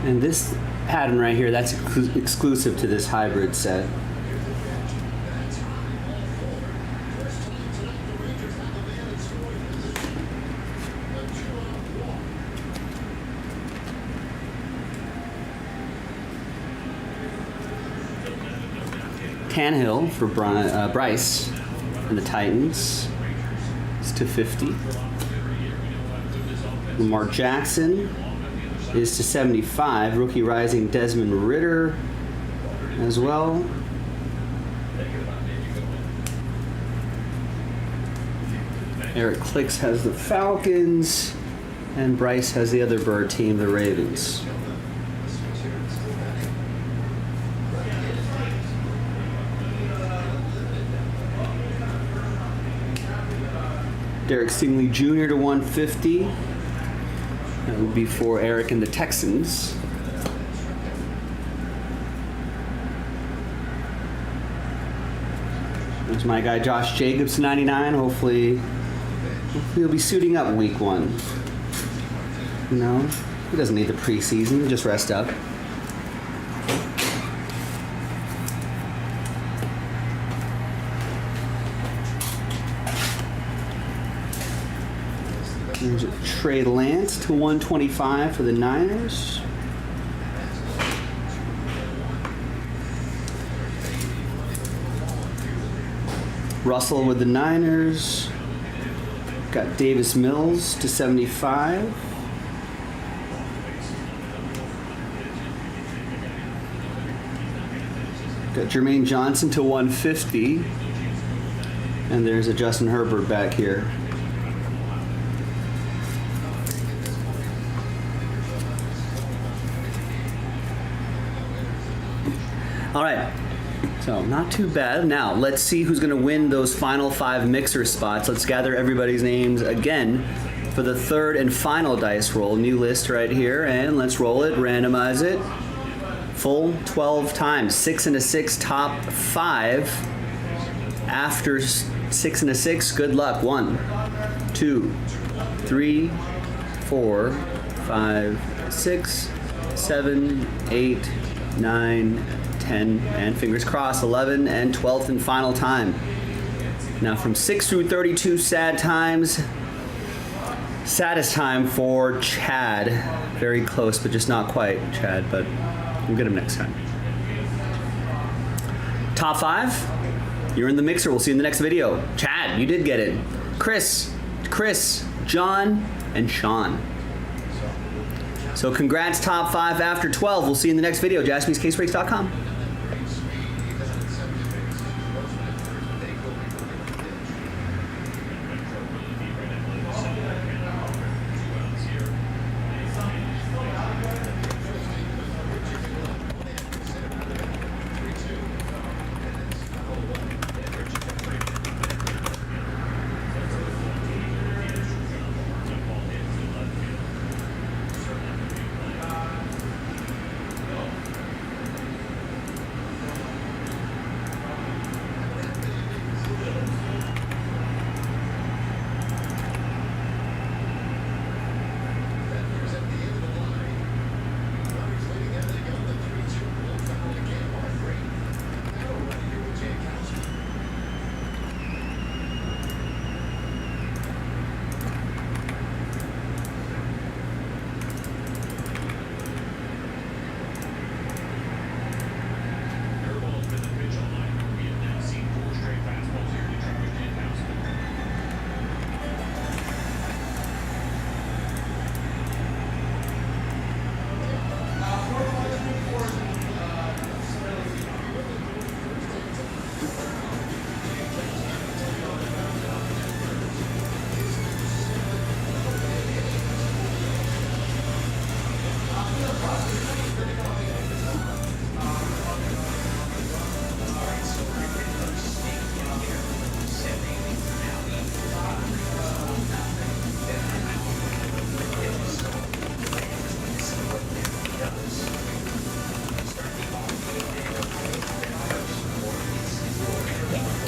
And this pattern right here, that's exclusive to this hybrid set. Tannehill for Bryce and the Titans. It's /50. Lamar Jackson is /75. Rookie rising Desmond Ridder as well. Eric Clicks has the Falcons, and Bryce has the other bird team, the Ravens. Derek Stingley Jr. /150. That would be for Eric and the Texans. There's my guy Josh Jacobs /99. Hopefully he'll be suiting up week 1. You know, he doesn't need the preseason, just rest up. There's a Trey Lance /125 for the Niners. Russell with the Niners. Got Davis Mills /75. Got Jermaine Johnson /150. And there's a Justin Herbert back here. All right, so not too bad. Now, let's see who's going to win those final 5 mixer spots. Let's gather everybody's names again for the 3rd and final dice roll. New list right here, and let's roll it, randomize it. Full 12 times. 6 and a 6, top 5. After 6 and a 6, good luck. 1, 2, 3, 4, 5, 6, 7, 8, 9, 10, and fingers crossed, 11 and 12th and final time. Now from 6 through 32 sad times. Saddest time for Chad. Very close, but just not quite Chad, but we'll get him next time. Top 5, you're in the mixer. We'll see you in the next video. Chad, you did get it. Chris, John, and Sean. So congrats, top 5 after 12. We'll see you in the next video. JaspysCaseBreaks.com.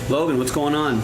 Logan, what's going on?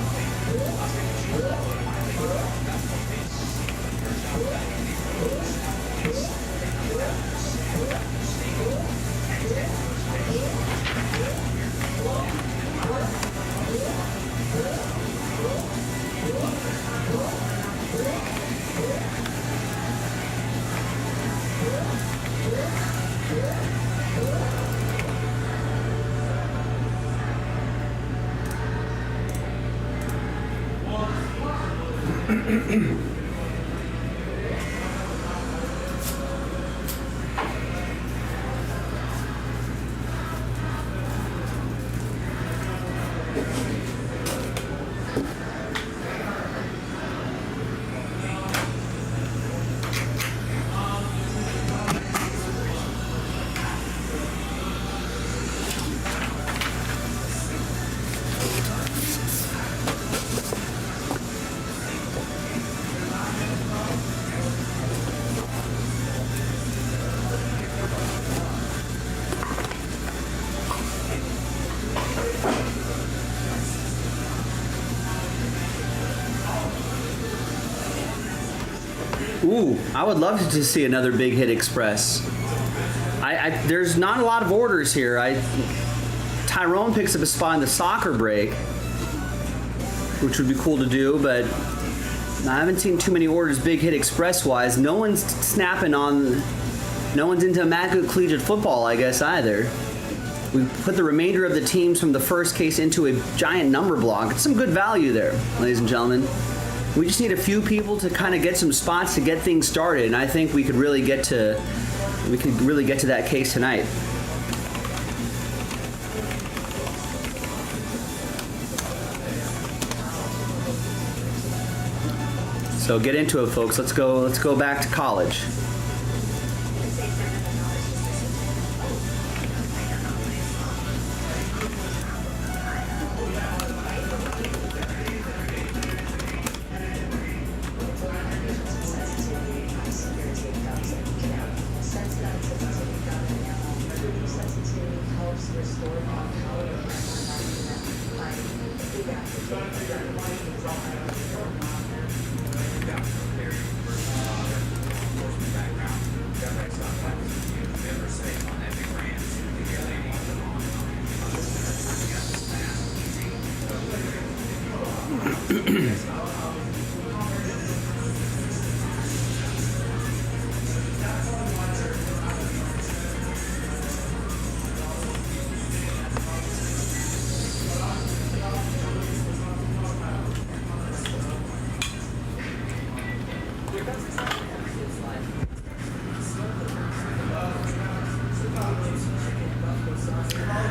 Ooh, I would love to see another Big Hit Express. There's not a lot of orders here. Tyrone picks up a spot in the soccer break, which would be cool to do, but I haven't seen too many orders Big Hit Express wise. No one's snapping on. No one's into Immaculate Collegiate Football, I guess, either. We put the remainder of the teams from the first case into a giant number block. It's some good value there, ladies and gentlemen. We just need a few people to kind of get some spots to get things started, and I think we could really get to that case tonight. So get into it, folks. Let's go back to college.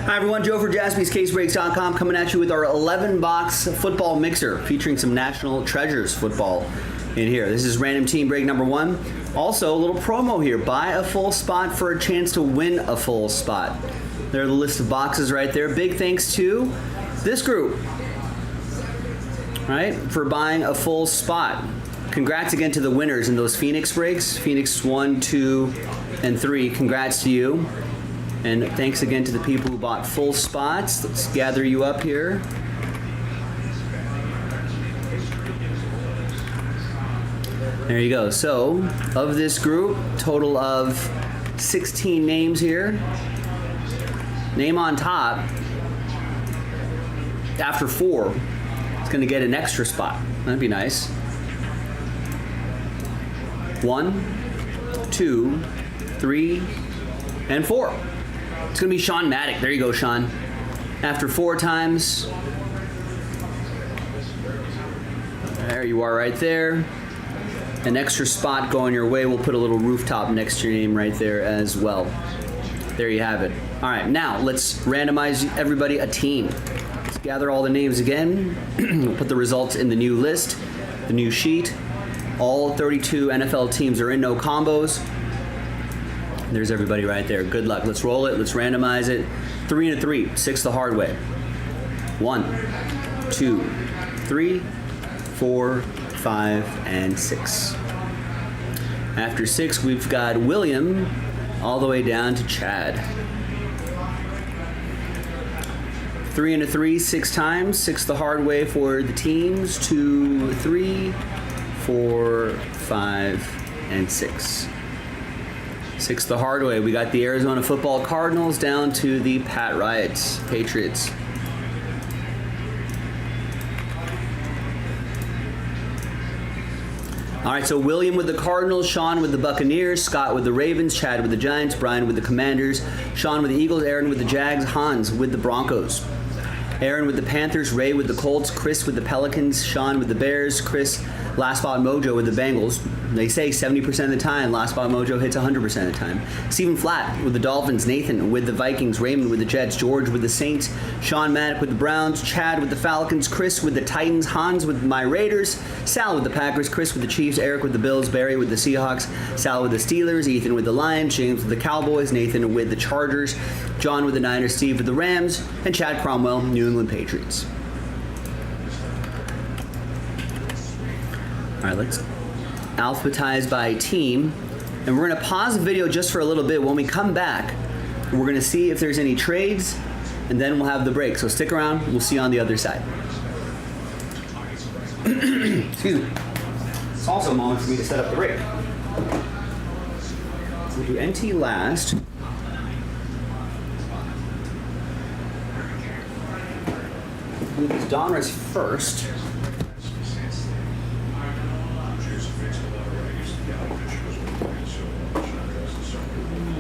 Hi everyone, Joe for JaspysCaseBreaks.com coming at you with our 11-box football mixer featuring some National Treasures football in here. This is random team break number 1. Also, a little promo here. Buy a full spot for a chance to win a full spot. There are the list of boxes right there. Big thanks to this group, right, for buying a full spot. Congrats again to the winners in those Phoenix breaks. Phoenix 1, 2, and 3. Congrats to you. And thanks again to the people who bought full spots. Let's gather you up here. There you go. So, of this group, total of 16 names here. Name on top, after 4, it's going to get an extra spot. That'd be nice. 1, 2, 3, and 4. It's going to be Sean Maddock. There you go, Sean. After 4 times. There you are right there. An extra spot going your way. We'll put a little rooftop next to your name right there as well. There you have it. All right, now let's randomize everybody a team. Let's gather all the names again. We'll put the results in the new list, the new sheet. All 32 NFL teams are in, no combos. There's everybody right there. Good luck. Let's roll it. Let's randomize it. 3 and a 3. 6 the hard way. 1, 2, 3, 4, 5, and 6. After 6, we've got William all the way down to Chad. 3 and a 3, 6 times. 6 the hard way for the teams. 2, 3, 4, 5, and 6. 6 the hard way. We got the Arizona Football Cardinals down to the Pat Riots, Patriots. All right, so William with the Cardinals, Sean with the Buccaneers, Scott with the Ravens, Chad with the Giants, Brian with the Commanders, Sean with the Eagles, Aaron with the Jags, Hans with the Broncos. Aaron with the Panthers, Ray with the Colts, Chris with the Pelicans, Sean with the Bears, Chris Last Spot Mojo with the Bengals. They say 70% of the time, Last Spot Mojo hits 100% of the time. Stephen Flatt with the Dolphins. Nathan with the Vikings. Raymond with the Jets. George with the Saints. Sean Maddock with the Browns. Chad with the Falcons. Chris with the Titans. Hans with my Raiders. Sal with the Packers. Chris with the Chiefs. Eric with the Bills. Barry with the Seahawks. Sal with the Steelers. Ethan with the Lions. James with the Cowboys. Nathan with the Chargers. John with the Niners. Steve with the Rams. And Chad Cromwell, New England Patriots. All right, let's alphabetize by team. And we're going to pause the video just for a little bit. When we come back, we're going to see if there's any trades, and then we'll have the break. So stick around. We'll see you on the other side. Excuse me. It's also a moment for me to set up the break. We'll do NT last. We'll do Donruss first.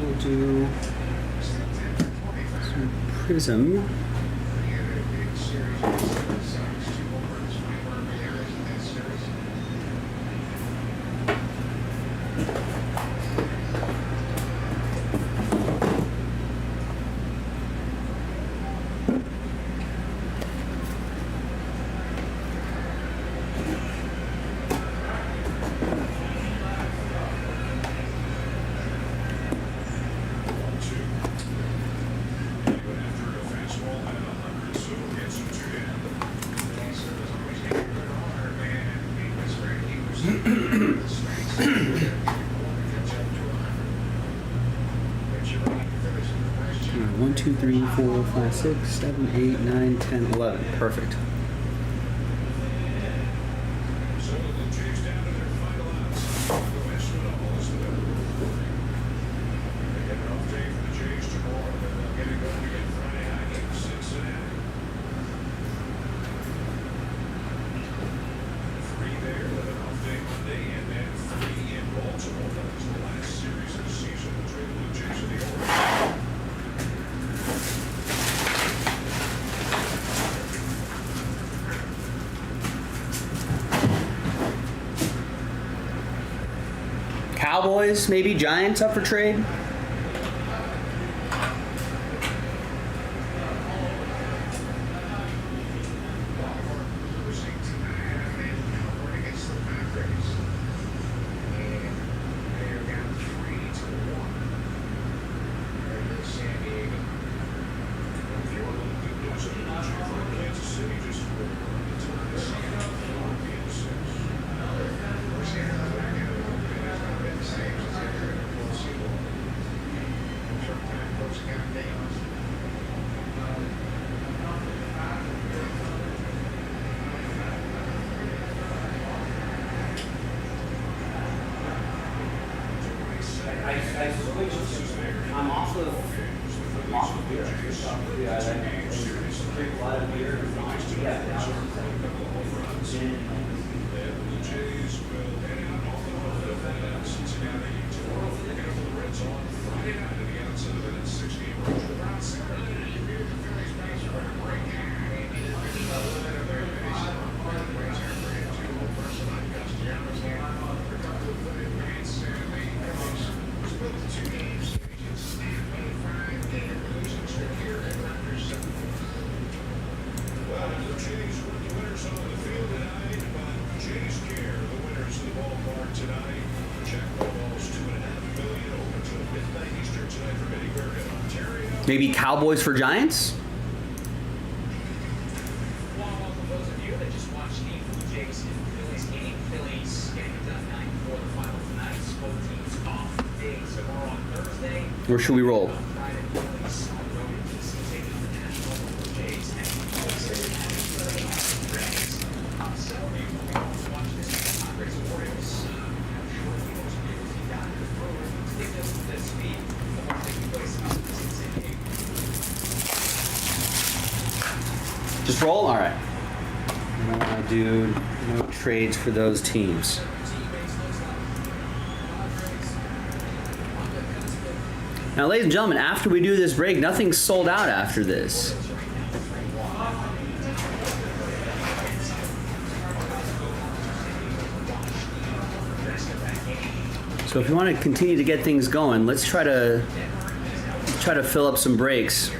We'll do some Prism. One, 2, 3, 4, 5, 6, 7, 8, 9, 10, 11. Perfect. Cowboys, maybe Giants up for trade. I switched. I'm off of beer. Yeah, I drink a lot of beer. Maybe Cowboys for Giants? Those of you that just watched the Blue Jays and Phillies game, Phillies getting it done 9-4 the final tonight. Both teams off big tomorrow on Thursday. Or should we roll? Friday, Phillies on the road in DC taking on the National Blue Jays and some of you will be able to watch this Padres Orioles. I'm sure you know some people who got the road. If this week, the one taking place out in San Diego. Just roll? All right. And I want to do no trades for those teams. Now, ladies and gentlemen, after we do this break, nothing's sold out after this. So if you want to continue to get things going, let's try to fill up some breaks.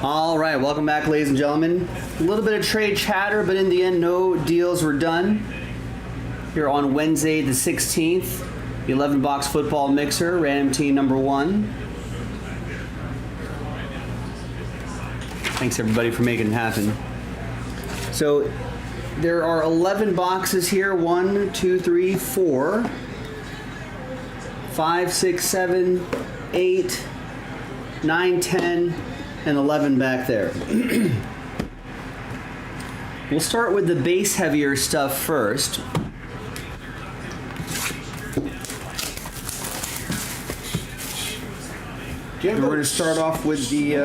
All right, welcome back, ladies and gentlemen. A little bit of trade chatter, but in the end, no deals were done. Here on Wednesday, the 16th, the 11-box football mixer, random team number 1. Thanks everybody for making it happen. So there are 11 boxes here. 1, 2, 3, 4, 5, 6, 7, 8, 9, 10. And 11 back there. We'll start with the base heavier stuff first. We're going to start off with the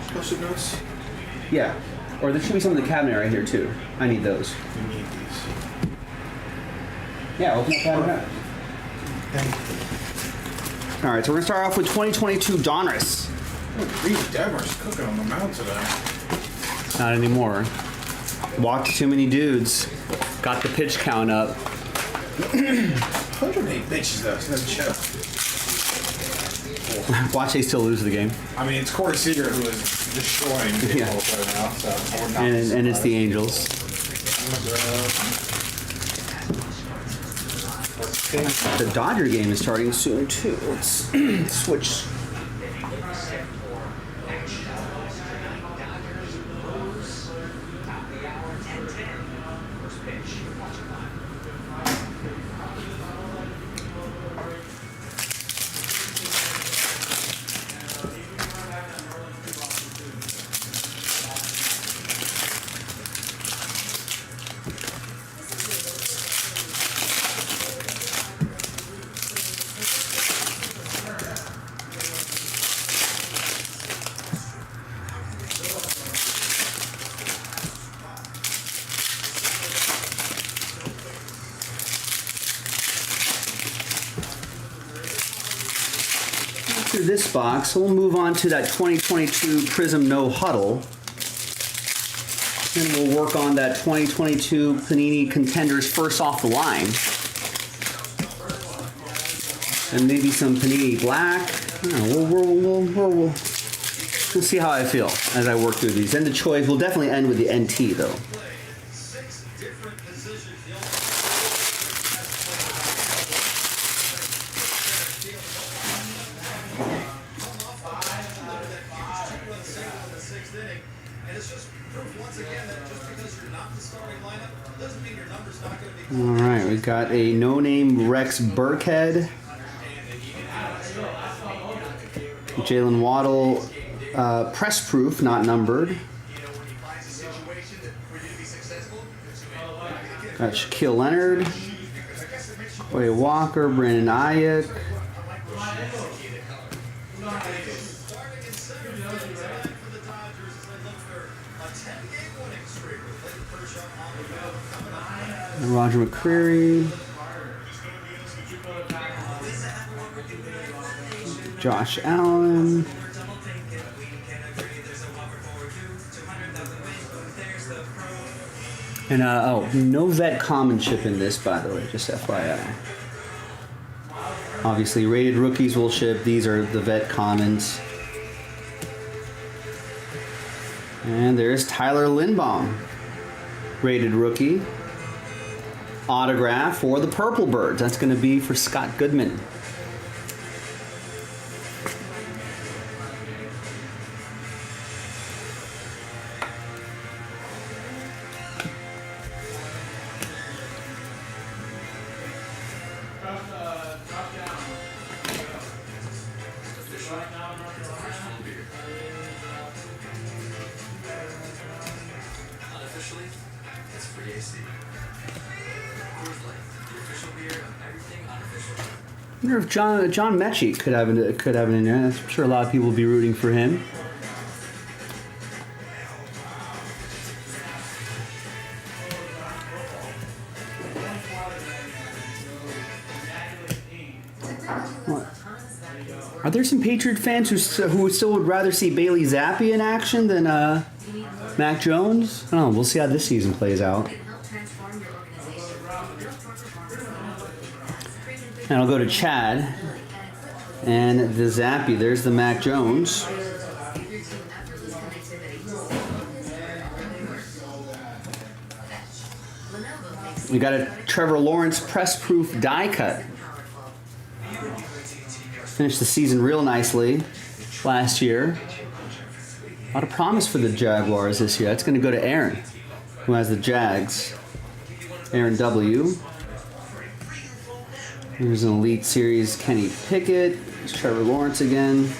Post-it notes? yeah, or there should be some in the cabinet right here too. I need those. You need these. Yeah, open the cabinet. All right, so we're going to start off with 2022 Donruss. Reed Devers cooking on the mound today. Not anymore. Walked too many dudes. Got the pitch count up. 108 pitches though, it's no joke. Watch they still lose the game. I mean, it's Corey Seager who is destroying people Yeah. right now, so we're not And it's the Angels. The Dodger game is starting soon too. Let's switch. After this box, we'll move on to that 2022 Prism No Huddle. And we'll work on that 2022 Panini Contenders First Off the Line. And maybe some Panini Black. I don't know, we'll see how I feel as I work through these. And the choice will definitely end with the NT though. All right, we got a no-name Rex Burkhead, Jalen Waddle, press proof, not numbered. Got Shaquille Leonard, Quay Walker, Brandon Ayuk. Roger McCreary, Josh Allen, and no vet common chip in this, by the way, just FYI. Obviously, rated rookies will ship. These are the vet commons. And there's Tyler Lindbaum, rated rookie. Autograph for the Purple Birds. That's going to be for Scott Goodman. Unofficially, it's free AC. Coors Light, the official beer of everything unofficial. wonder if John Mechie could have an in there. I'm sure a lot of people will be rooting for him. Are there some Patriot fans who still would rather see Bailey Zappi in action than Mac Jones? I don't know. We'll see how this season plays out. And I'll go to Chad. And the Zappi. There's the Mac Jones. We got a Trevor Lawrence press-proof die cut. Finished the season real nicely last year. A lot of promise for the Jaguars this year. That's going to go to Aaron, who has the Jags. Aaron W. Here's an Elite Series Kenny Pickett. There's Trevor Lawrence again.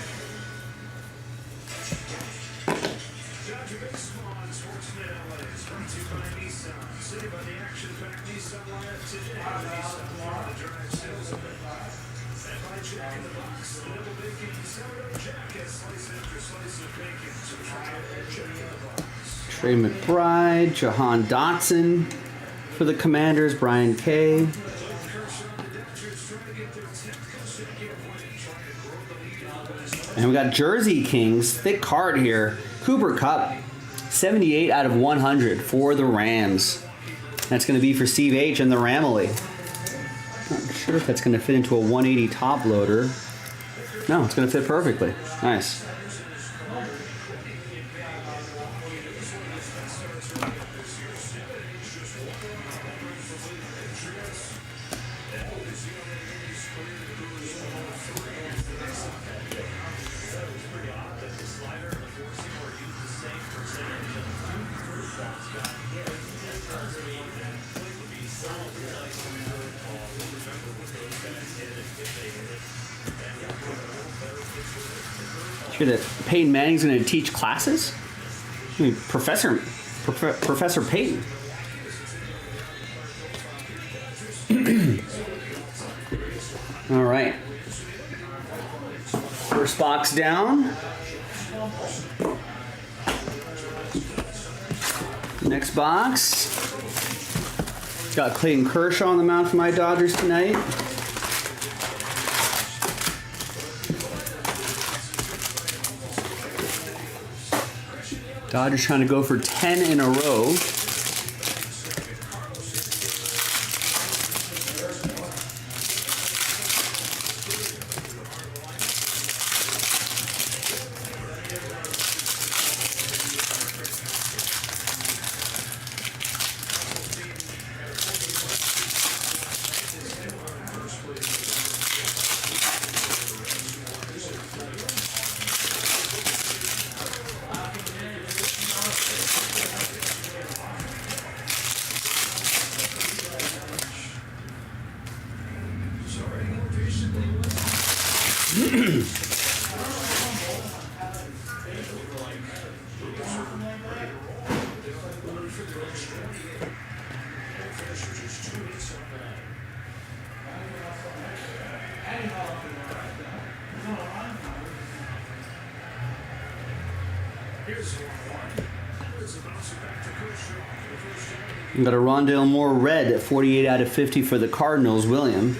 Trey McBride, Jahan Dotson for the Commanders, Brian K. And we got Jersey Kings, thick card here. Cooper Kupp, 78 out of 100 for the Rams. That's going to be for Steve H. and the Ramily. Not sure if that's going to fit into a 180 top loader. No, it's going to fit perfectly. Nice. That Peyton Manning's going to teach classes? I mean, Professor Peyton. All right. First box down. Next box. Got Clayton Kershaw on the mound for my Dodgers tonight. Dodgers trying to go for 10 in a row. We got a Rondale Moore red at 48 out of 50 for the Cardinals, William.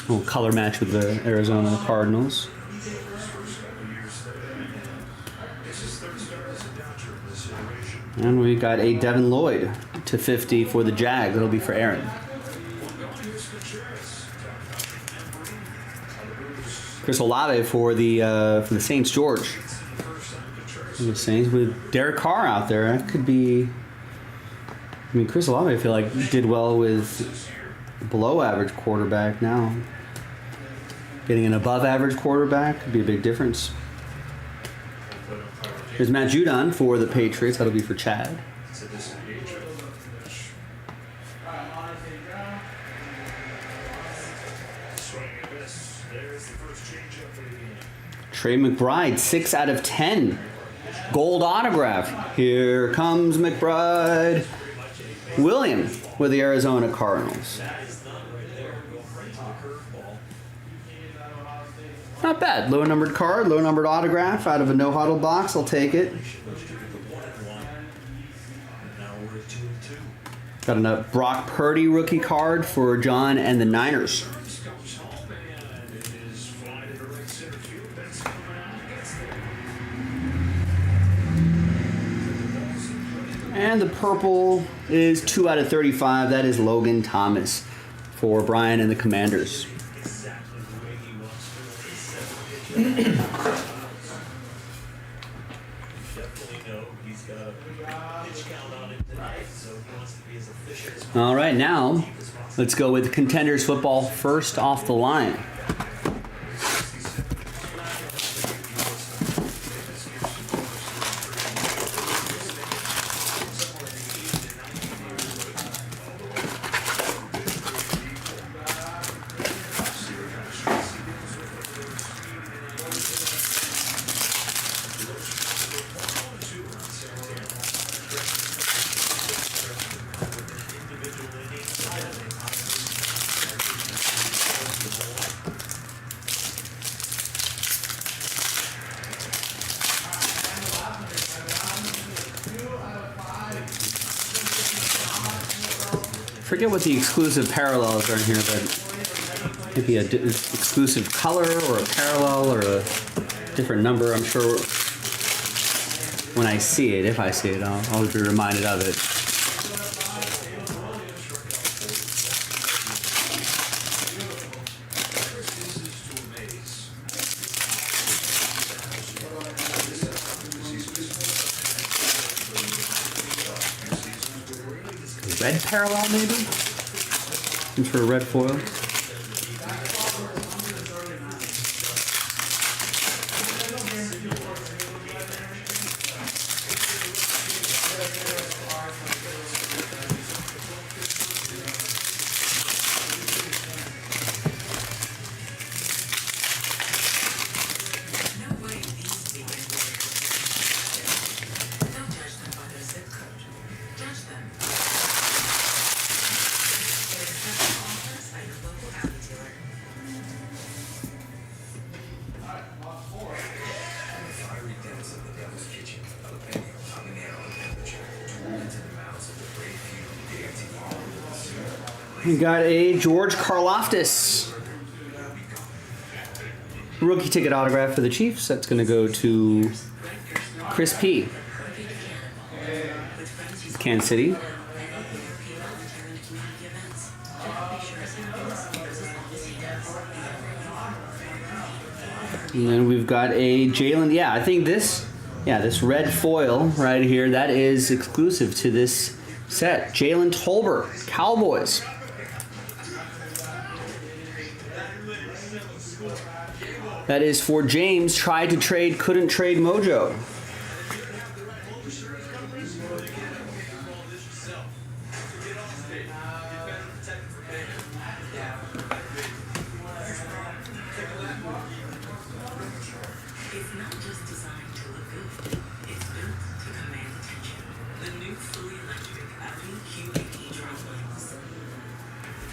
Little color match with the Arizona Cardinals. And we got a Devin Lloyd to 50 for the Jags. That'll be for Aaron. Chris Olave for the Saints, George. The Saints with Derek Carr out there. That could be. I mean, Chris Olave, I feel like, did well with below average quarterback now. Getting an above average quarterback could be a big difference. Here's Matt Judon for the Patriots. That'll be for Chad. Trey McBride, 6 out of 10 Gold autograph. Here comes McBride. William with the Arizona Cardinals. Not bad. Low numbered card, low numbered autograph out of a no huddle box. I'll take it. Got a Brock Purdy rookie card for John and the Niners. And the purple is 2 out of 35. That is Logan Thomas for Brian and the Commanders. All right, now let's go with Contenders football first off the line. Forget what the exclusive parallels are in here, but maybe a exclusive color or a parallel or a different number. I'm sure when I see it, if I see it, I'll be reminded of it. Red parallel, maybe? Looking for a red foil. We got a George Karlaftis rookie ticket autograph for the Chiefs. That's going to go to Chris P. Kansas City. And then we've got a Jalen. Yeah, I think this red foil right here, that is exclusive to this set. Jalen Tolbert, Cowboys. That is for James. Tried to trade, couldn't trade Mojo. It's not just designed to look good, it's built to command attention. The new fully electric Audi QVE drum wheels.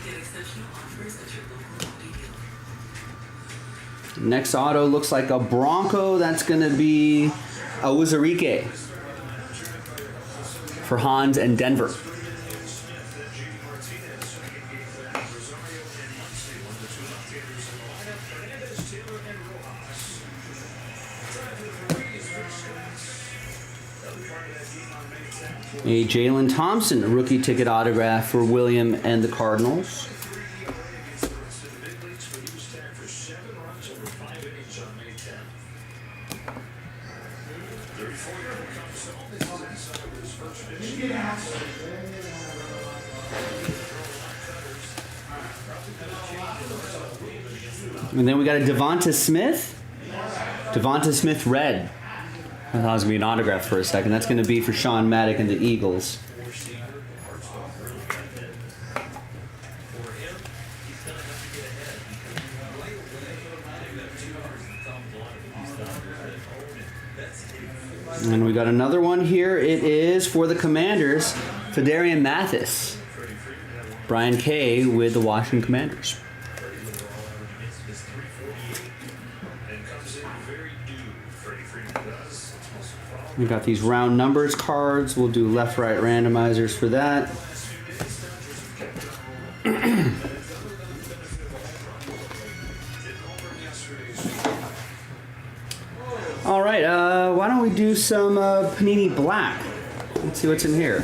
Get exceptional offers at your local Audi dealer. Next auto looks like a Bronco. That's going to be a Wuzarike for Hans and Denver. A Jalen Thompson rookie ticket autograph for William and the Cardinals. And then we got a Devonta Smith. Devonta Smith red. I thought it was going to be an autograph for a second. That's going to be for Sean Maddock and the Eagles. And we got another one here. It is for the Commanders, Fedarian Mathis. Brian K. with the Washington Commanders. We got these round numbers cards. We'll do left-right randomizers for that. All right, why don't we do some Panini Black? Let's see what's in here.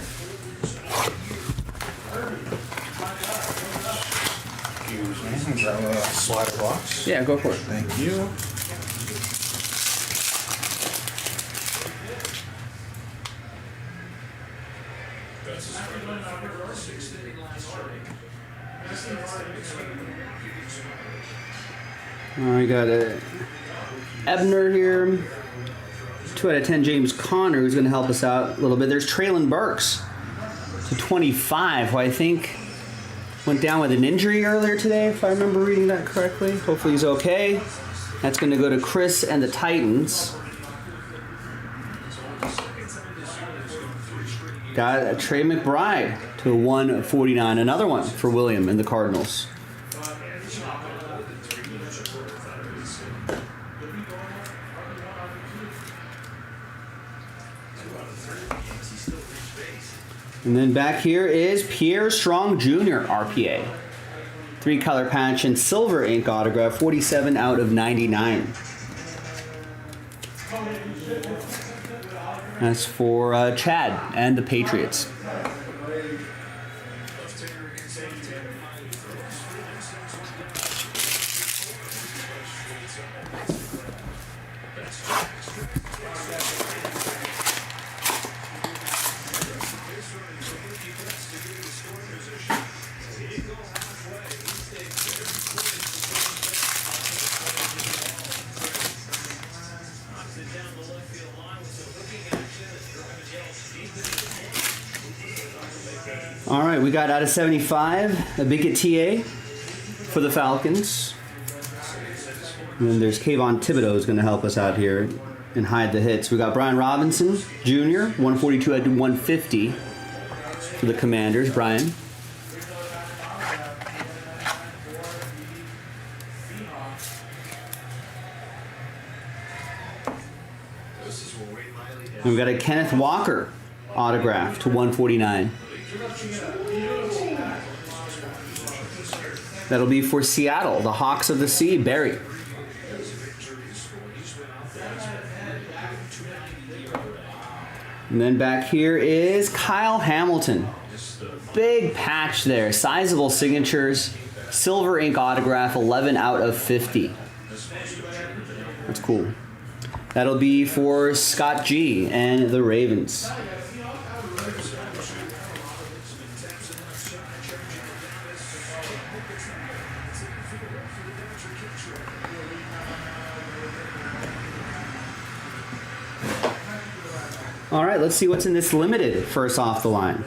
Excuse me. Grab a slider box. Yeah, go for it. Thank you. I got a Ebner here. 2 out of 10 James Conner, who's going to help us out a little bit. There's Traylon Burks to 25, who I think went down with an injury earlier today, if I remember reading that correctly. Hopefully he's okay. That's going to go to Chris and the Titans. Got a Trey McBride to 149. Another one for William and the Cardinals. And then back here is Pierre Strong Jr. RPA. 3-color patch and silver ink autograph, 47 out of 99. That's for Chad and the Patriots. All right, we got out of 75, a Bigot TA for the Falcons. And then there's Kayvon Thibodeau who's going to help us out here and hide the hits. We got Brian Robinson Jr., 142 out of 150 for the Commanders. Brian. And we got a Kenneth Walker autograph to 149. That'll be for Seattle, the Hawks of the Sea, Barry. And then back here is Kyle Hamilton. Big patch there, sizable signatures, silver ink autograph, 11 out of 50. That's cool. That'll be for Scott G and the Ravens. All right, let's see what's in this limited first off the line.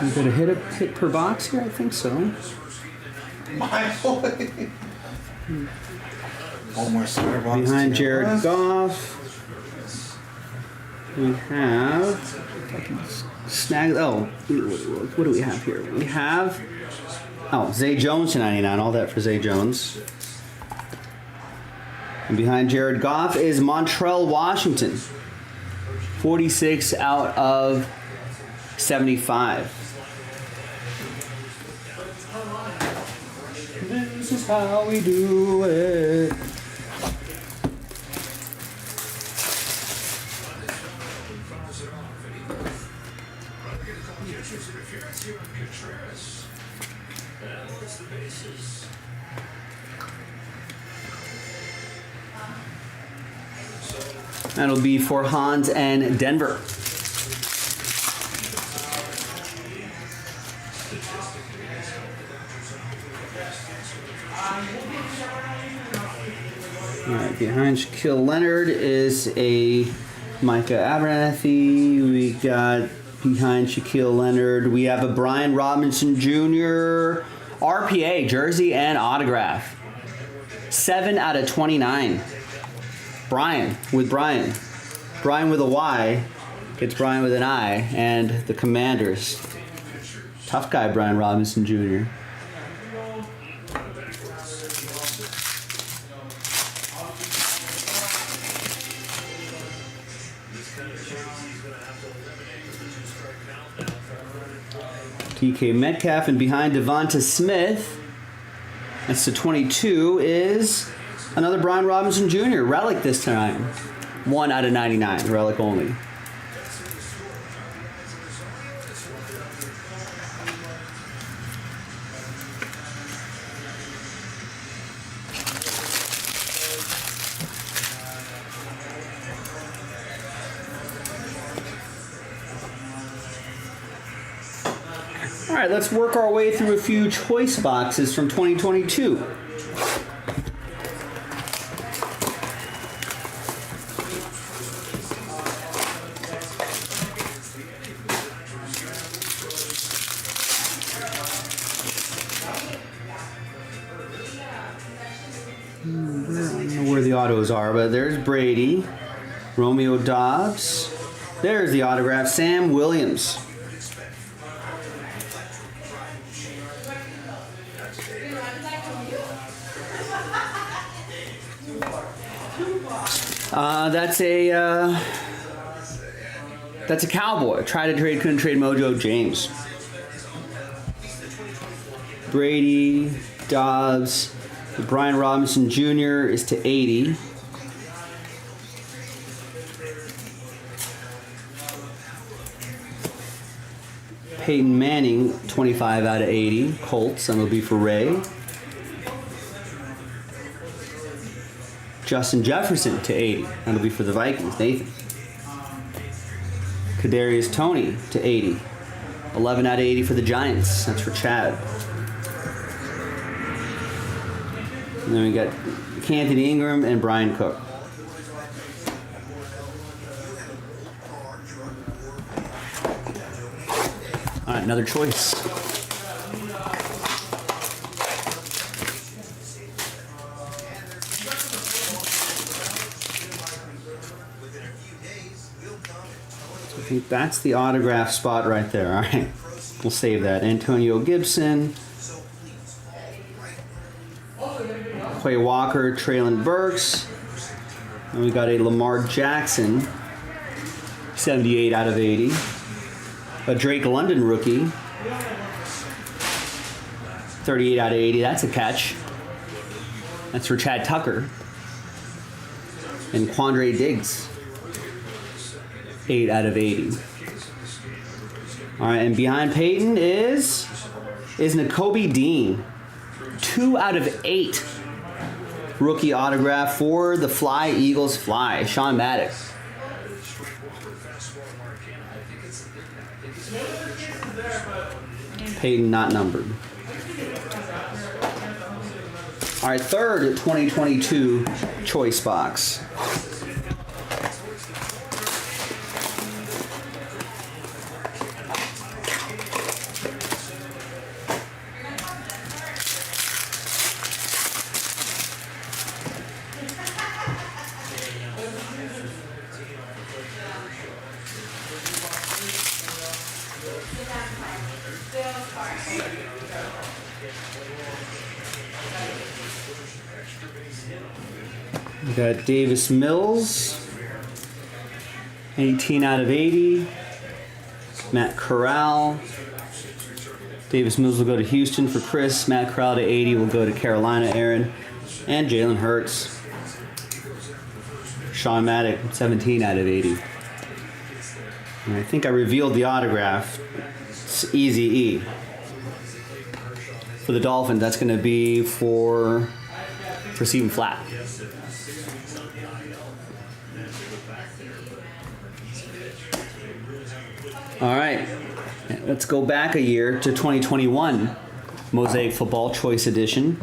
You got a hit per box here? I think so. My boy. One more slider box. Behind Jared Goff, we have snag. Oh, what do we have here? We have Zay Jones to 99. All that for Zay Jones. And behind Jared Goff is Montrell Washington, 46 out of 75. This is how we do it. That'll be for Hans and Denver. All right, behind Shaquille Leonard is a Micah Abernathy. We got behind Shaquille Leonard, we have a Brian Robinson Jr. RPA, jersey and autograph. 7 out of 29. Brian with Brian. Brian with a Y gets Brian with an I, and the Commanders. Tough guy, Brian Robinson Jr. DK Metcalf, and behind Devonta Smith, that's the 22, is another Brian Robinson Jr. relic this time. 1 out of 99, relic only. All right, let's work our way through a few choice boxes from 2022. I don't know where the autos are, but there's Brady, Romeo Dobbs. There's the autograph, Sam Williams. That's a Cowboy. Try to trade, couldn't trade. Mojo James. Brady, Dobbs, Brian Robinson Jr. is to 80. Peyton Manning, 25 out of 80. Colts, and it'll be for Ray. Justin Jefferson to 80. That'll be for the Vikings. Nathan. Kadarius Toney to 80. 11 out of 80 for the Giants. That's for Chad. And then we got Anthony Ingram and Brian Cook. All right, another choice. I think that's the autograph spot right there. All right, we'll save that. Antonio Gibson, Quay Walker, Traylon Burks, and we got a Lamar Jackson, 78 out of 80. A Drake London rookie, 38 out of 80. That's a catch. That's for Chad Tucker. And Quandre Diggs, 8 out of 80. All right, and behind Peyton is Nakobe Dean, 2 out of 8. Rookie autograph for the Fly Eagles Fly, Sean Maddox. Peyton not numbered. All right, third 2022 choice box. We got Davis Mills, 18 out of 80. Matt Corral. Davis Mills will go to Houston for Chris. Matt Corral to 80 will go to Carolina, Aaron. And Jalen Hurts. Sean Maddox, 17 out of 80. And I think I revealed the autograph. It's Easy E. For the Dolphins, that's going to be for Stephen Flatt. All right, let's go back a year to 2021 Mosaic Football Choice Edition.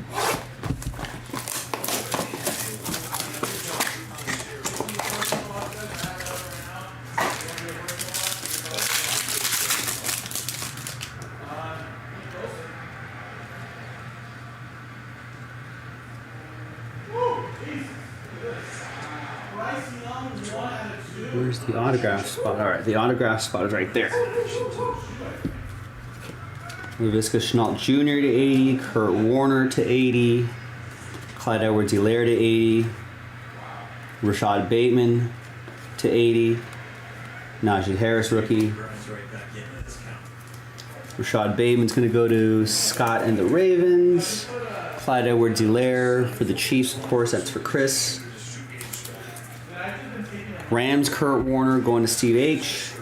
Where's the autograph spot? All right, the autograph spot is right there. Laviska Shenault Jr. to 80, Kurt Warner to 80, Clyde Edwards-Helaire to 80, Rashad Bateman to 80, Najee Harris rookie. Rashad Bateman's going to go to Scott and the Ravens. Clyde Edwards-Helaire for the Chiefs, of course, that's for Chris. Rams Kurt Warner going to Steve H.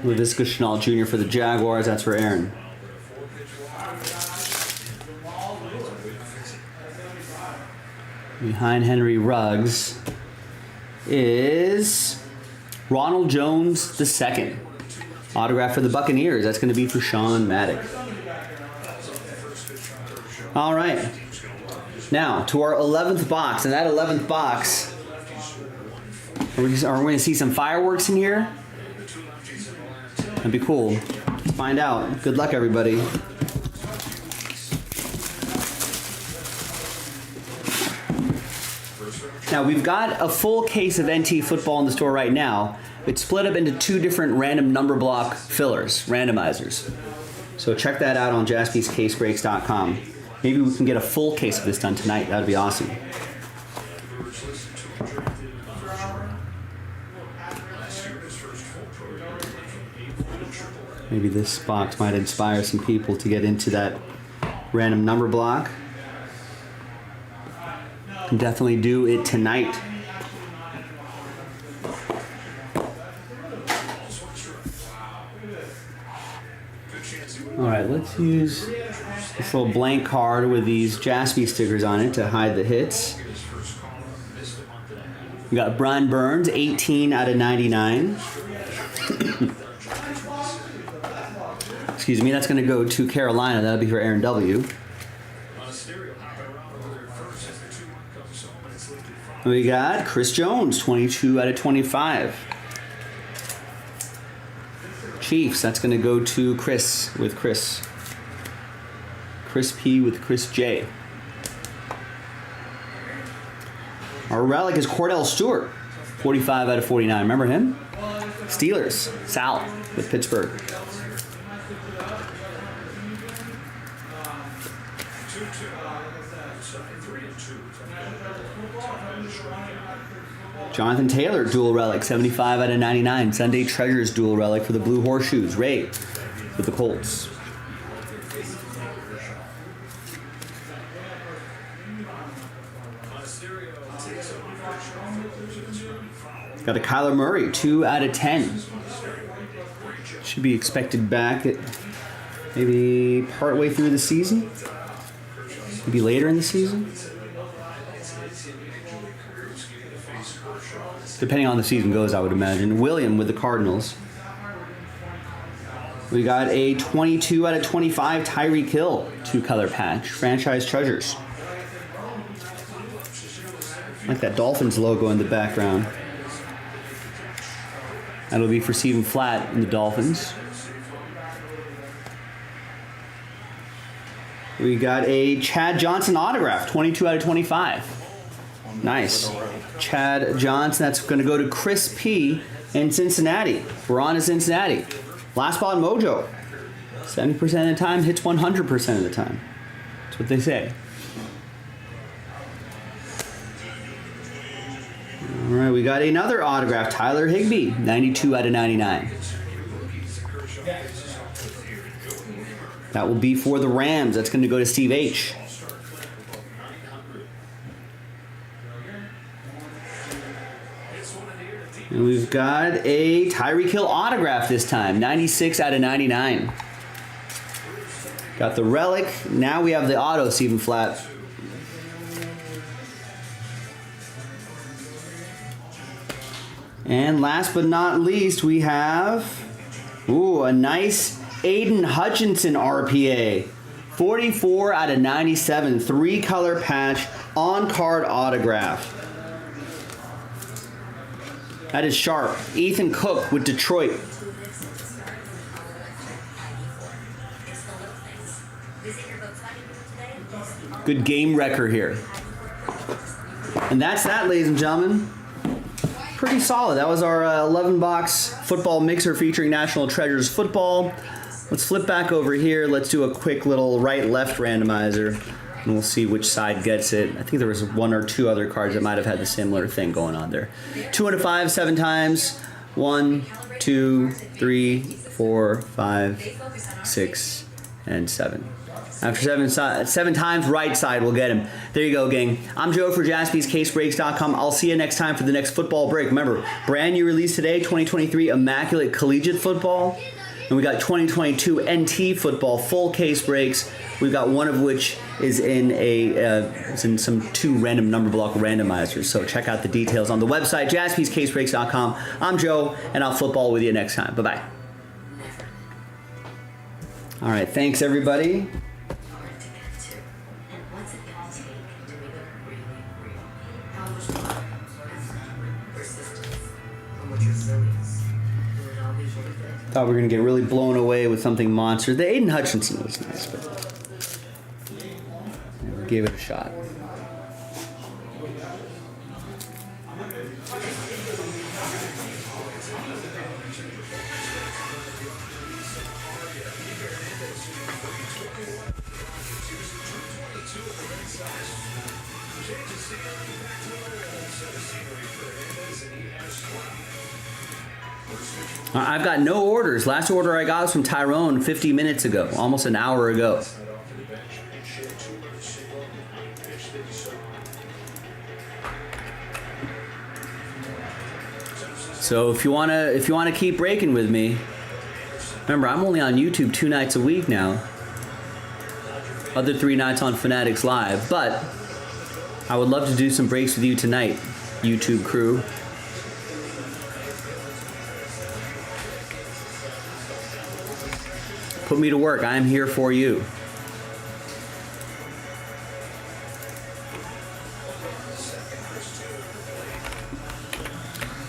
Laviska Shenault Jr. for the Jaguars, that's for Aaron. Behind Henry Ruggs is Ronald Jones II. Autograph for the Buccaneers. That's going to be for Sean Maddock. All right. Now to our 11th box, and that 11th box, are we going to see some fireworks in here? That'd be cool. Let's find out. Good luck, everybody. Now we've got a full case of NT football in the store right now. It's split up into 2 different random number block fillers, randomizers. So check that out on jaspyscasebreaks.com. Maybe we can get a full case of this done tonight. That would be awesome. Maybe this box might inspire some people to get into that random number block. Can definitely do it tonight. All right, let's use this little blank card with these Jaspy stickers on it to hide the hits. We got Brian Burns, 18 out of 99. Excuse me, that's going to go to Carolina. That'll be for Aaron W. We got Chris Jones, 22 out of 25. Chiefs, that's going to go to Chris with Chris. Chris P with Chris J. Our relic is Cordell Stewart, 45 out of 49. Remember him? Steelers, Sal with Pittsburgh. Jonathan Taylor, dual relic, 75 out of 99. Sunday Treasures, dual relic for the Blue Horseshoes. Ray with the Colts. Got a Kyler Murray, 2 out of 10. Should be expected back at maybe partway through the season. Maybe later in the season. Depending on the season goes, I would imagine. William with the Cardinals. We got a 22 out of 25 Tyreek Hill 2-color patch. Franchise Treasures. I like that Dolphins logo in the background. That'll be for Stephen Flatt in the Dolphins. We got a Chad Johnson autograph, 22 out of 25. Nice. Chad Johnson, that's going to go to Chris P. in Cincinnati. We're on to Cincinnati. Last spot Mojo. 70% of the time, hits 100% of the time. That's what they say. All right, we got another autograph. Tyler Higbee, 92 out of 99. That will be for the Rams. That's going to go to Steve H. And we've got a Tyreek Hill autograph this time. 96 out of 99. Got the relic. Now we have the auto, Stephen Flatt. And last but not least, we have a nice Aiden Hutchinson RPA. 44 out of 97. 3-color patch, on-card autograph. That is sharp. Ethan Cook with Detroit. Good game wrecker here. And that's that, ladies and gentlemen. Pretty solid. That was our 11-box football mixer featuring National Treasures football. Let's flip back over here. Let's do a quick little right-left randomizer, and we'll see which side gets it. I think there was 1 or 2 other cards that might have had the similar thing going on there. 2 out of 5, 7 times. 1, 2, 3, 4, 5, 6, and 7. After 7 times, right side will get him. There you go, gang. I'm Joe for JaspysCaseBreaks.com. I'll see you next time for the next football break. Remember, brand new release today, 2023 Immaculate Collegiate Football. And we got 2022 NT Football full case breaks. We've got one of which is in some 2 random number block randomizers. So check out the details on the website, JaspysCaseBreaks.com. I'm Joe, and I'll football with you next time. Bye-bye. All right, thanks, everybody. Thought we were going to get really blown away with something monster. The Aiden Hutchinson was nice, but we gave it a shot. I've got no orders. Last order I got was from Tyrone 50 minutes ago, almost an hour ago. So if you wanna keep breaking with me, remember I'm only on YouTube 2 nights a week now. Other 3 nights on Fanatics Live, but I would love to do some breaks with you tonight, YouTube crew. Put me to work. I am here for you.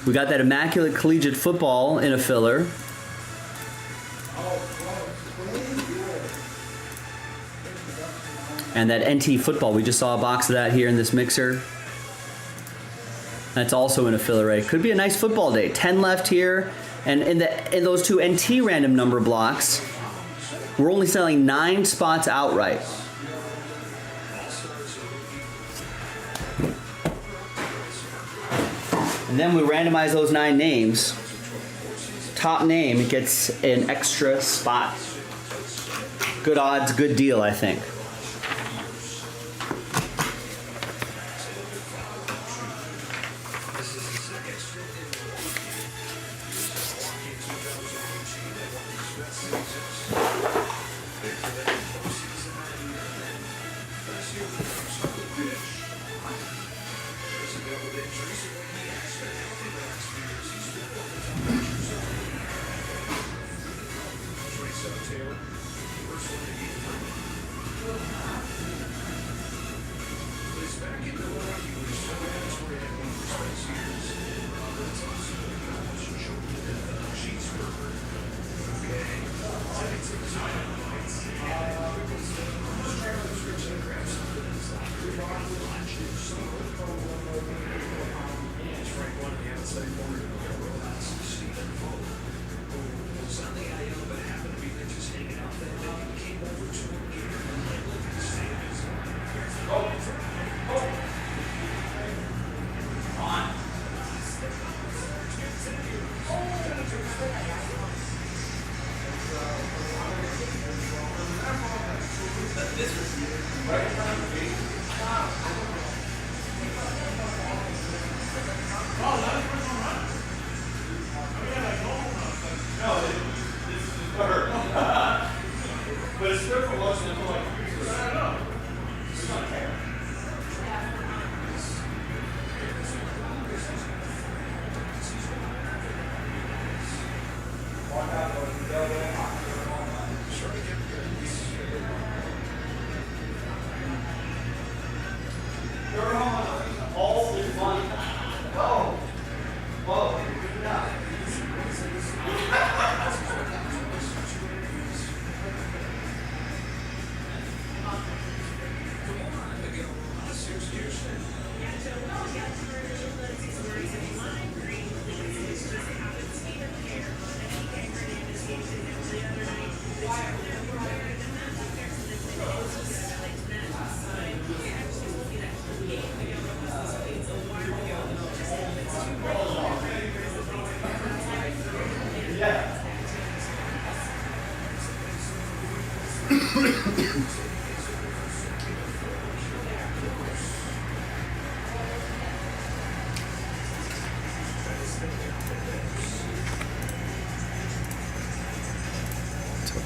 We got that Immaculate Collegiate Football in a filler. And that NT Football. We just saw a box of that here in this mixer. That's also in a filler rate. Could be a nice football day. 10 left here. And in those 2 NT random number blocks, we're only selling 9 spots outright. And then we randomize those 9 names. Top name gets an extra spot. Good odds, good deal, I think.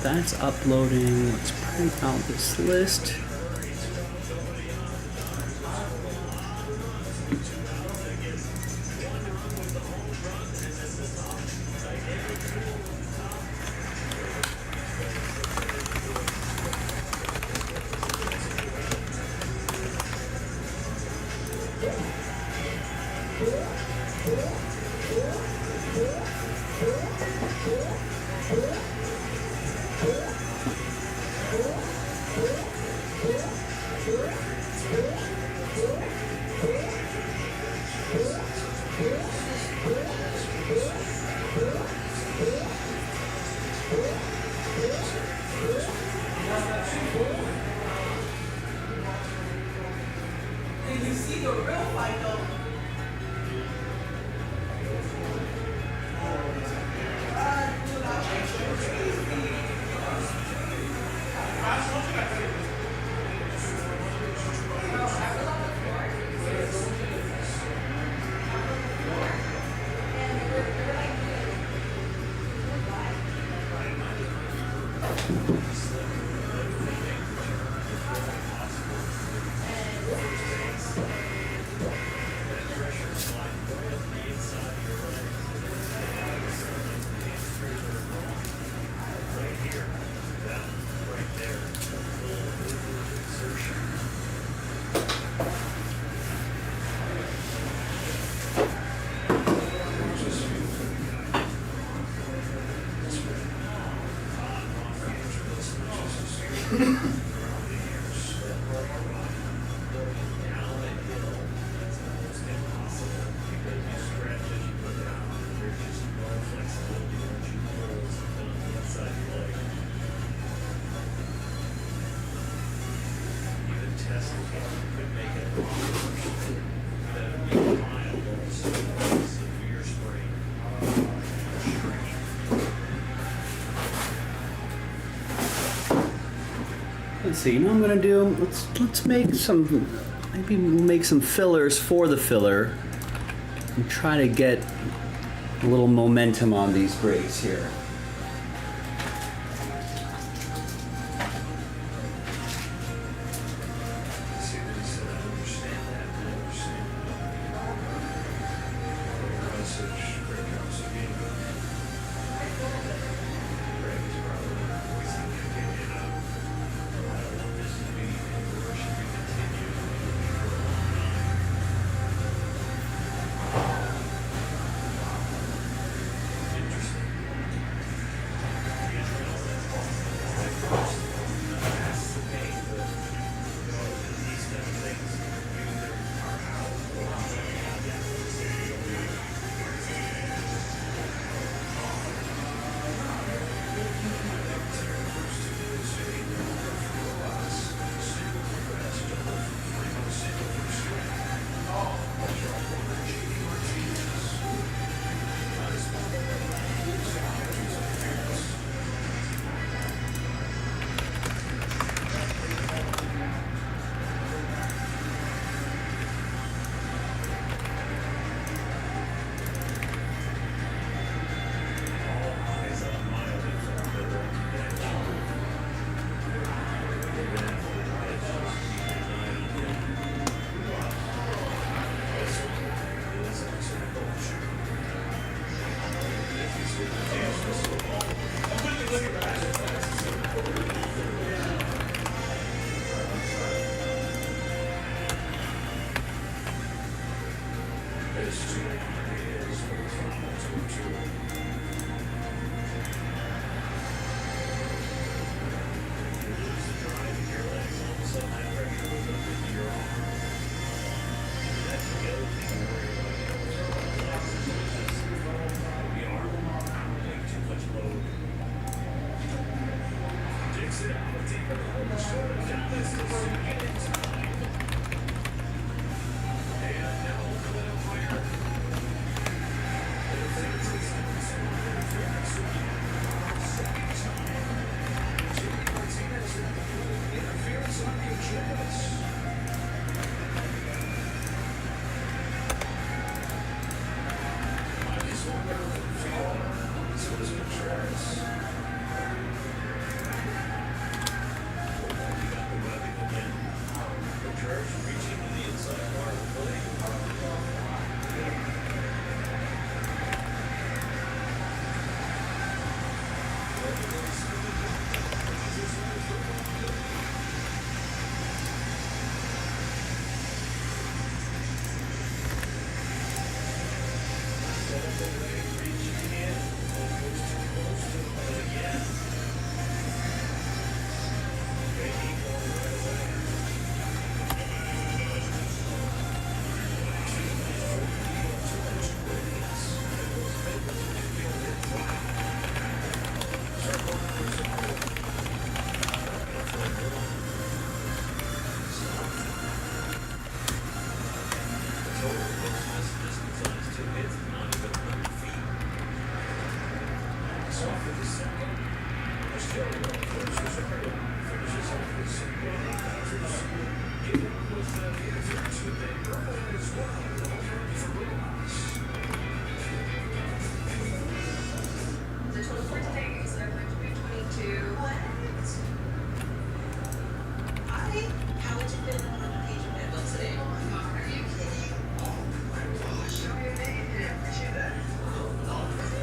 that's uploading. Let's print out this list. Did you see the real fight though? Let's see. You know what I'm gonna do? Let's make some. Maybe we'll make some fillers for the filler and try to get a little momentum on these breaks here. The total for today is 522. What? Hi. How would you feel in the page of that book today? Are you kidding? Oh my gosh. Show me your name. I appreciate that.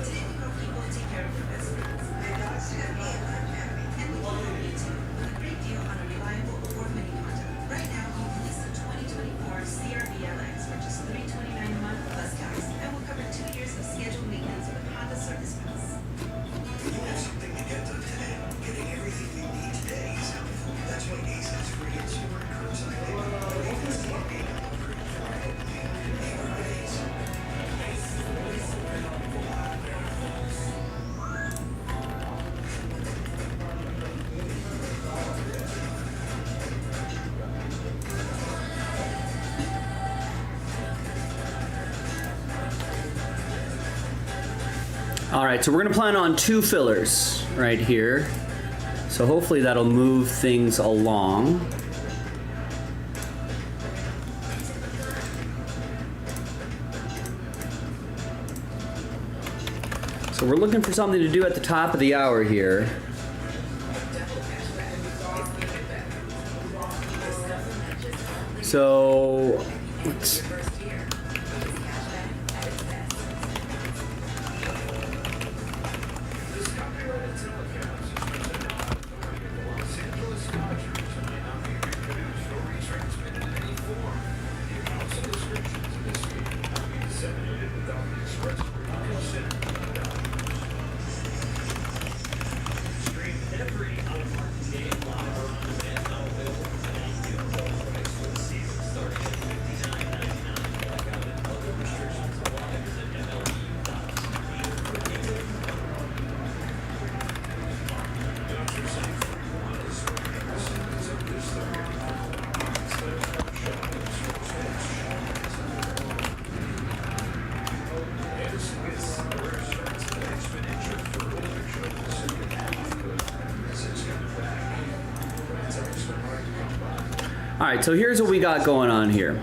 Today we know people take care of their best friends. They got to me. I'm happy. And we can help you too. With a great deal on a reliable award-winning Honda. Right now, you can lease a 2024 CRV LX for just $329 a month plus tax. And we'll cover 2 years of scheduled maintenance with Honda Service Plus. You have something to get done today. Getting everything you need today is helpful. That's why Ace has free and super curbside pickup. Ace can be upgraded for All right, so we're gonna plan on 2 fillers right here. So hopefully that'll move things along. So we're looking for something to do at the top of the hour here. So let's All right, so here's what we got going on here.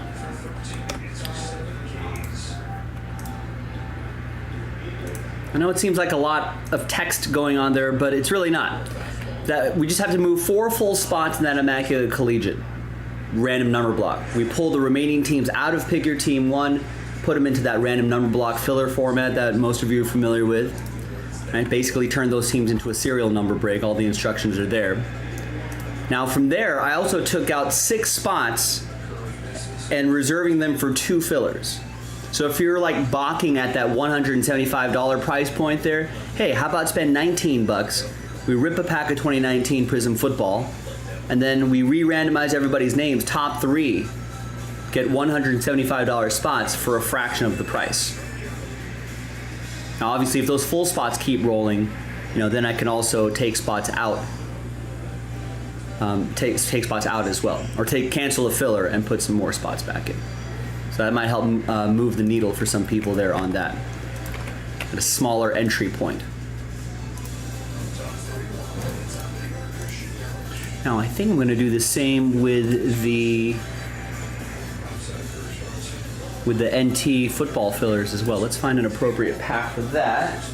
I know it seems like a lot of text going on there, but it's really not. That we just have to move 4 full spots in that Immaculate Collegiate random number block. We pull the remaining teams out of Pick Your Team 1, put them into that random number block filler format that most of you are familiar with. Right? Basically turn those teams into a serial number break. All the instructions are there. Now from there, I also took out 6 spots and reserving them for 2 fillers. So if you're like balking at that $175 price point there, hey, how about spend $19? We rip a pack of 2019 Prism Football, and then we re-randomize everybody's names, top 3, get $175 spots for a fraction of the price. Now obviously if those full spots keep rolling, then I can also take spots out. Take spots out as well, or cancel a filler and put some more spots back in. So that might help move the needle for some people there on that, at a smaller entry point. Now I think I'm going to do the same with the NT football fillers as well. Let's find an appropriate pack for that.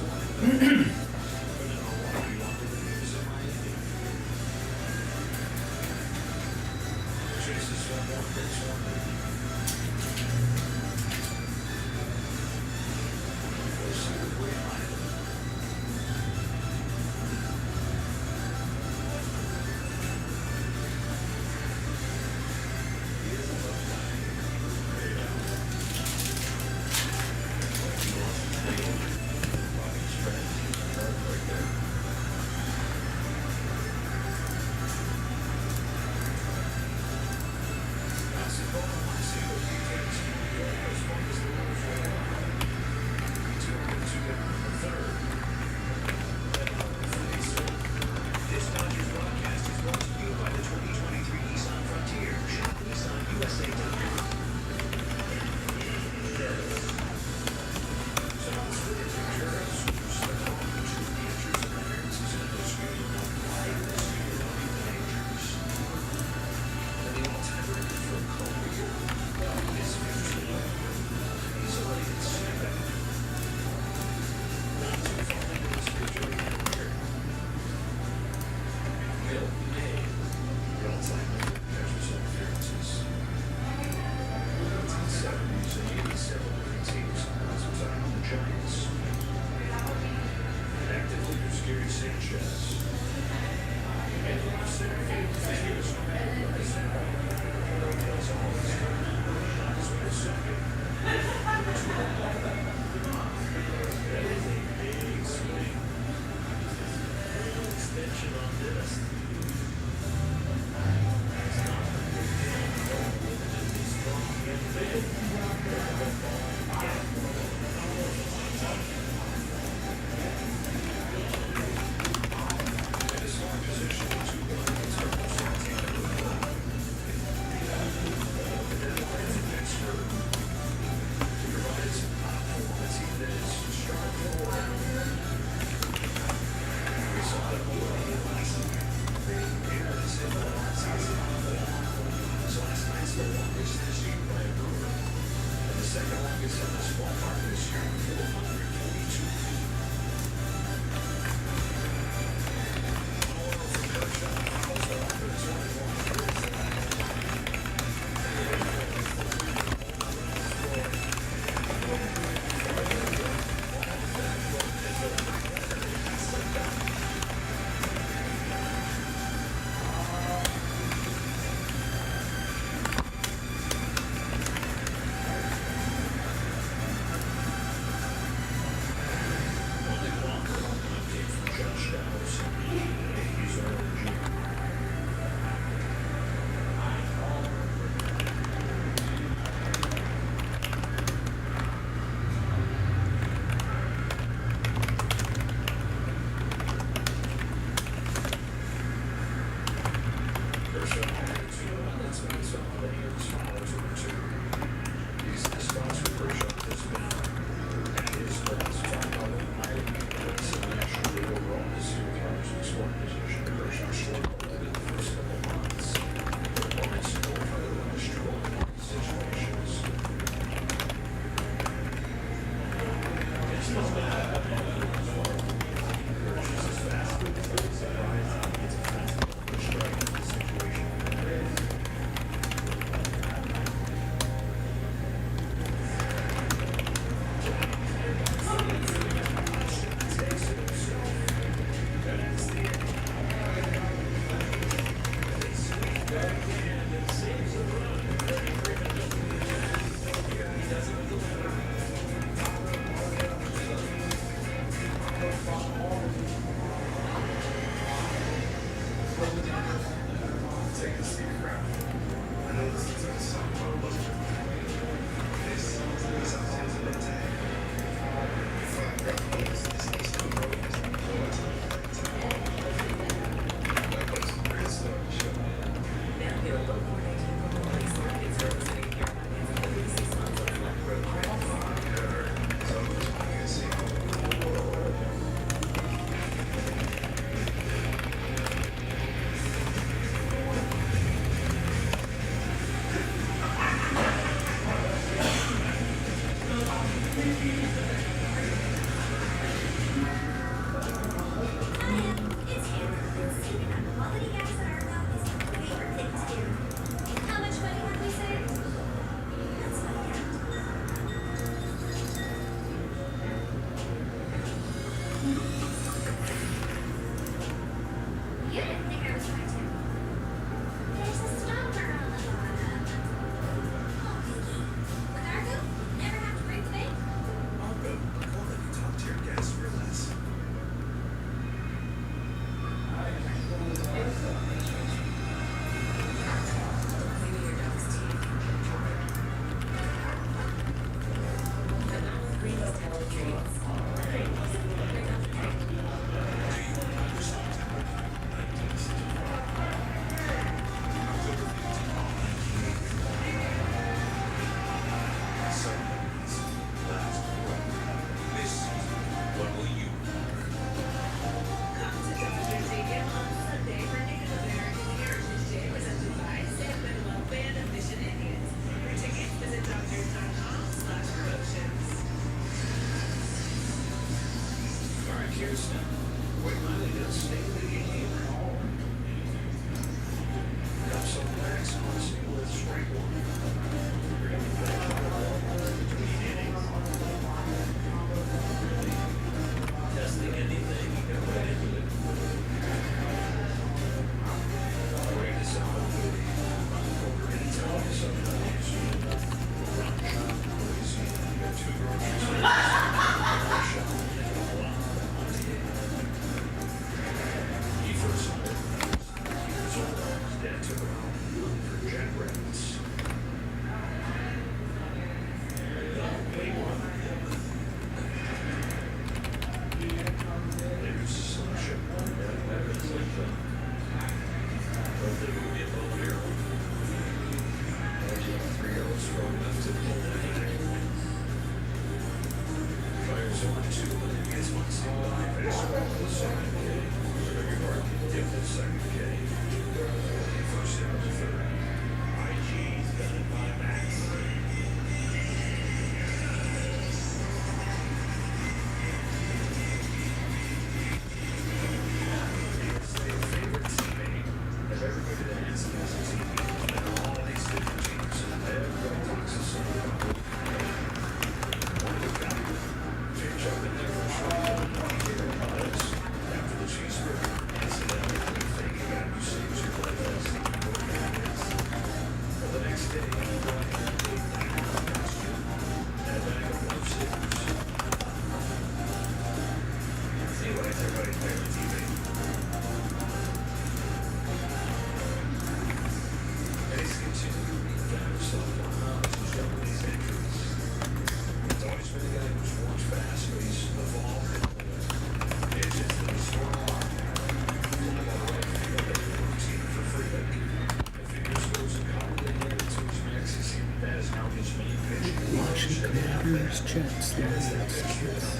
Steelers, Jets, Lions, Jets.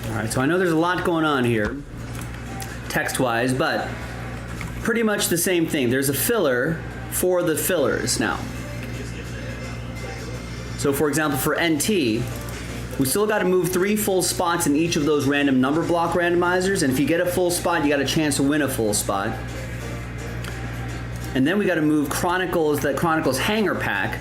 All right, so I know there's a lot going on here, text-wise, but pretty much the same thing. There's a filler for the fillers now. So for example, for NT, we still got to move 3 full spots in each of those random number block randomizers, and if you get a full spot, you got a chance to win a full spot. And then we got to move Chronicles, that Chronicles hanger pack,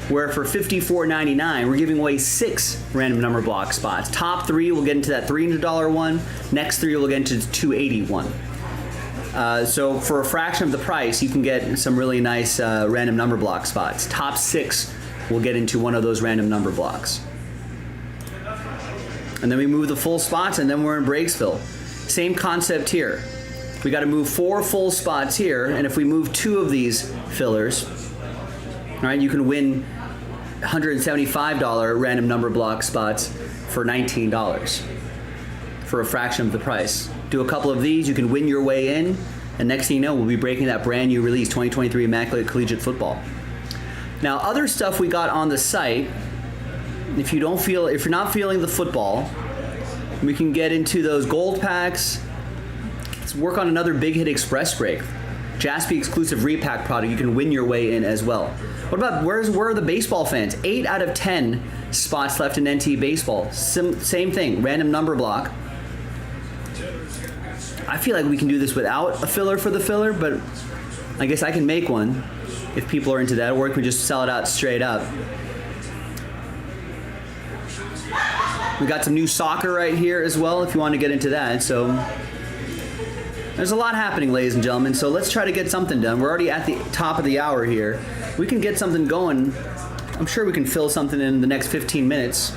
where for $54.99, we're giving away 6 random number block spots. Top 3 will get into that $300 one. Next 3 will get into $281. So for a fraction of the price, you can get some really nice random number block spots. Top 6 will get into one of those random number blocks. And then we move the full spots, and then we're in Breaksville. Same concept here. We got to move 4 full spots here, and if we move 2 of these fillers, all right, you can win $175 random number block spots for $19 for a fraction of the price. Do a couple of these, you can win your way in, and next thing you know, we'll be breaking that brand new release, 2023 Immaculate Collegiate Football. Now, other stuff we got on the site, if you're not feeling the football, we can get into those gold packs. Let's work on another Big Hit Express break. Jaspy exclusive repack product, you can win your way in as well. What about, where are the baseball fans? 8 out of 10 spots left in NT baseball. Same thing, random number block. I feel like we can do this without a filler for the filler, but I guess I can make one if people are into that, or we can just sell it out straight up. We got some new soccer right here as well if you want to get into that. So there's a lot happening, ladies and gentlemen, so let's try to get something done. We're already at the top of the hour here. We can get something going. I'm sure we can fill something in the next 15 minutes.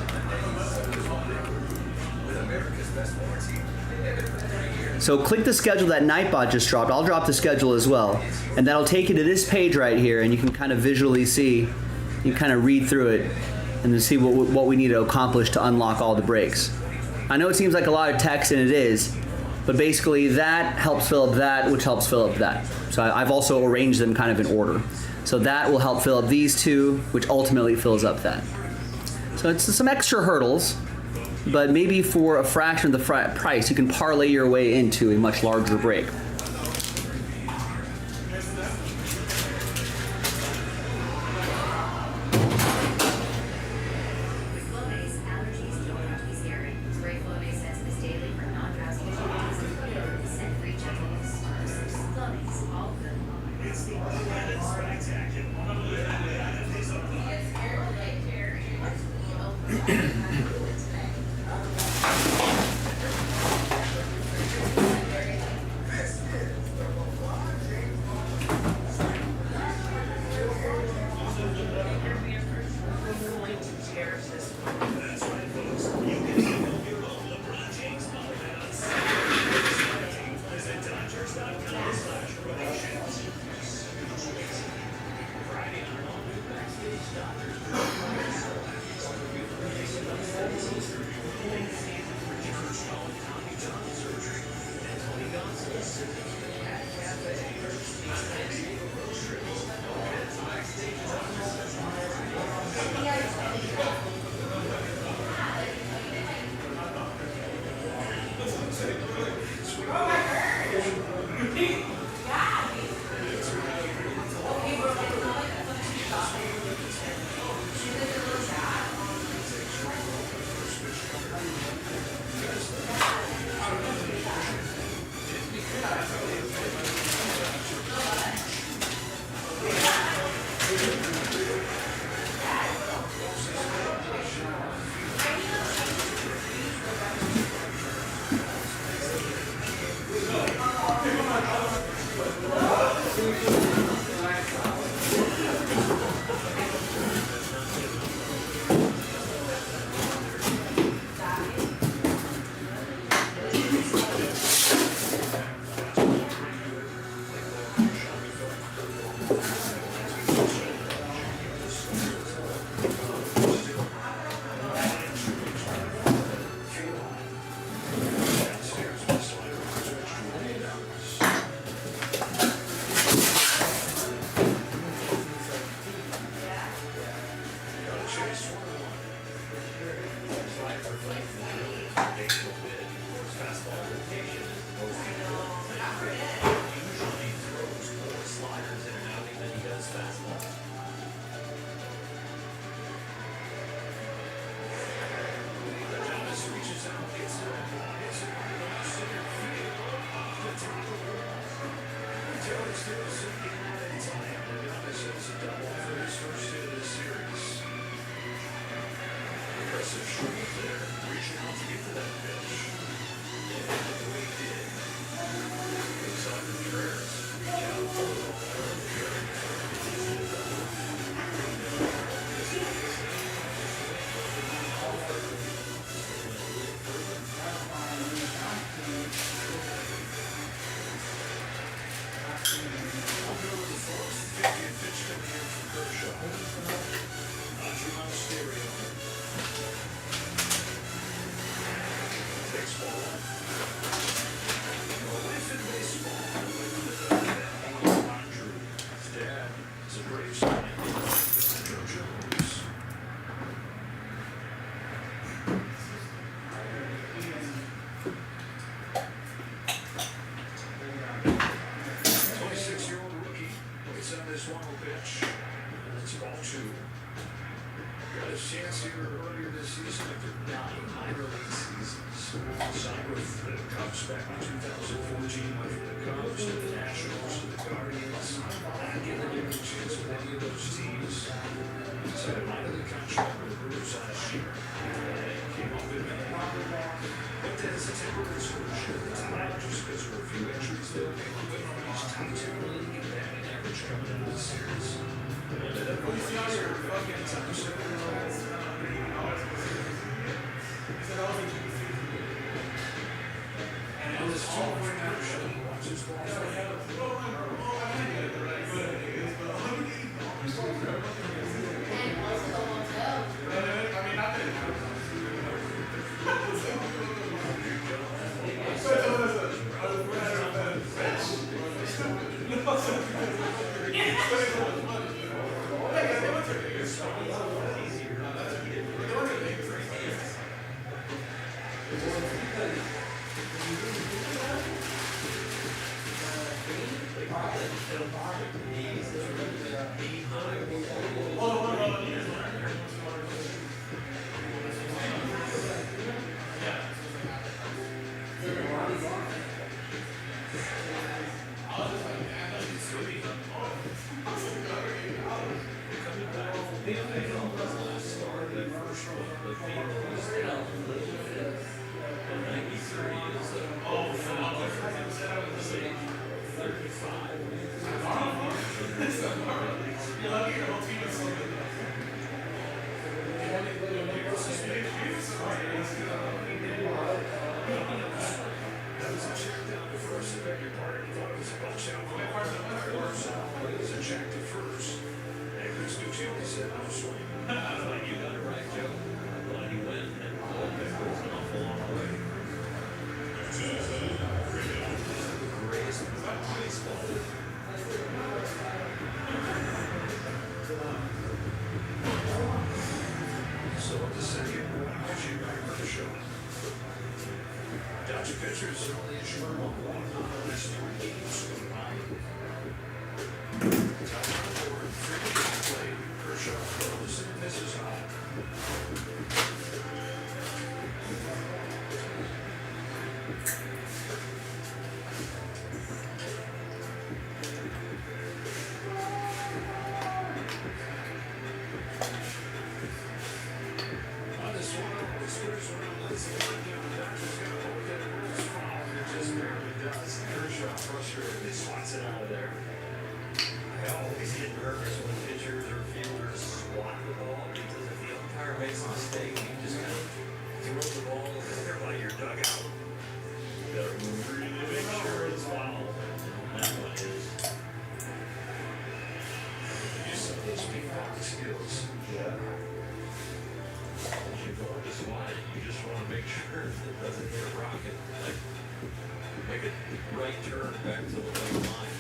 So click the schedule that Nightbot just dropped. I'll drop the schedule as well. And that'll take you to this page right here, and you can kind of visually see, you kind of read through it and then see what we need to accomplish to unlock all the breaks. I know it seems like a lot of text, and it is, but basically that helps fill up that, which helps fill up that. So I've also arranged them kind of in order. So that will help fill up these two, which ultimately fills up that. So it's some extra hurdles, but maybe for a fraction of the price, you can parlay your way into a much larger break. Kershaw frustrated. skills. Yeah. You go on this line, you just want to make sure it doesn't hit a rocket. Like, make it right turn back to the left line.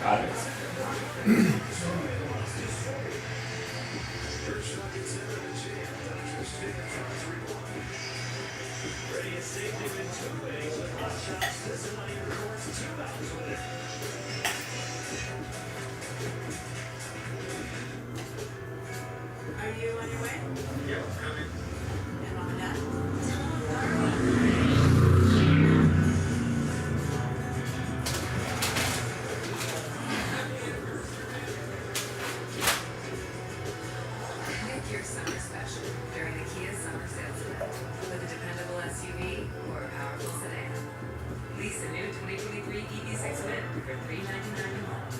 Got it. Are you on your way? Yeah, coming. And on that? Make your summer special during the Kia Summer Sales Event with a dependable SUV or a powerful sedan. Lease a new 2023 EV6 Fit for $399 a month.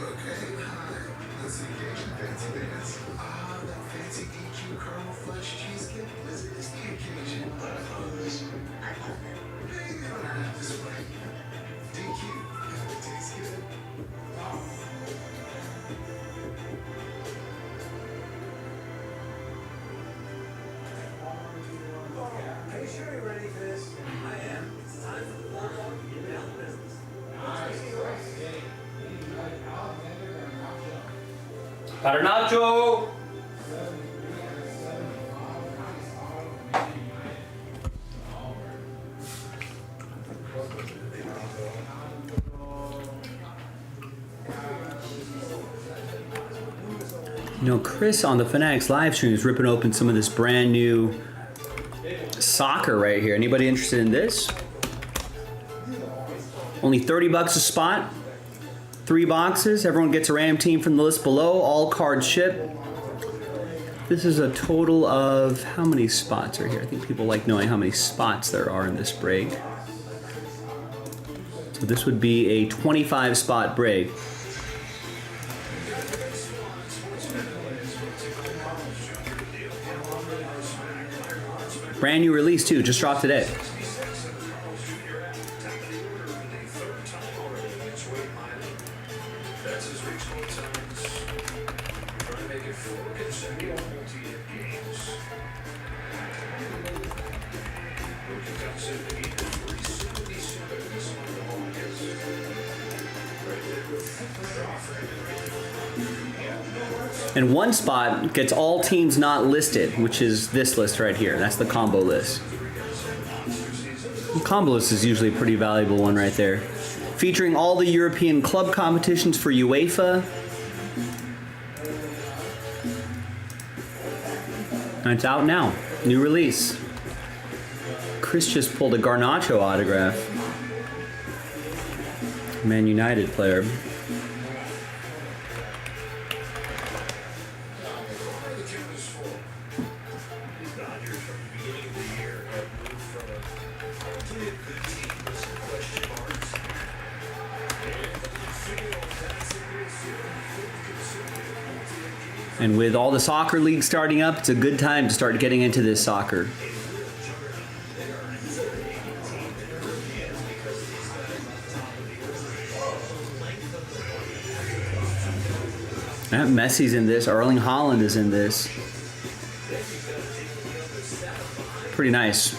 Okay, hi. Let's engage in fancy dance. Ah, that fancy DQ caramel fudge cheesecake. This is the occasion. I love this. I love it. Maybe I don't have this right. DQ, if it tastes good. Are you sure you're ready for this? I am. It's time for the Bulldog to get down to business. Paternacho! You know, Chris on the Fanatics live stream is ripping open some of this brand new soccer right here. Anybody interested in this? Only 30 bucks a spot. 3 boxes. Everyone gets a random team from the list below. All cards ship. This is a total of how many spots are here? I think people like knowing how many spots there are in this break. So this would be a 25 spot break. Brand new release too, just dropped today. That's his reachable times. Trying to make it 4 consecutive multi-hit games. Rookie comes in to get 377 this one of the home hits. Right there. And one spot gets all teams not listed, which is this list right here. That's the combo list. The combo list is usually a pretty valuable one right there. Featuring all the European club competitions for UEFA. And it's out now. New release. Chris just pulled a Garnacho autograph. Man United player. And with all the soccer leagues starting up, it's a good time to start getting into this soccer. Messi's in this. Erling Haaland is in this. Pretty nice. I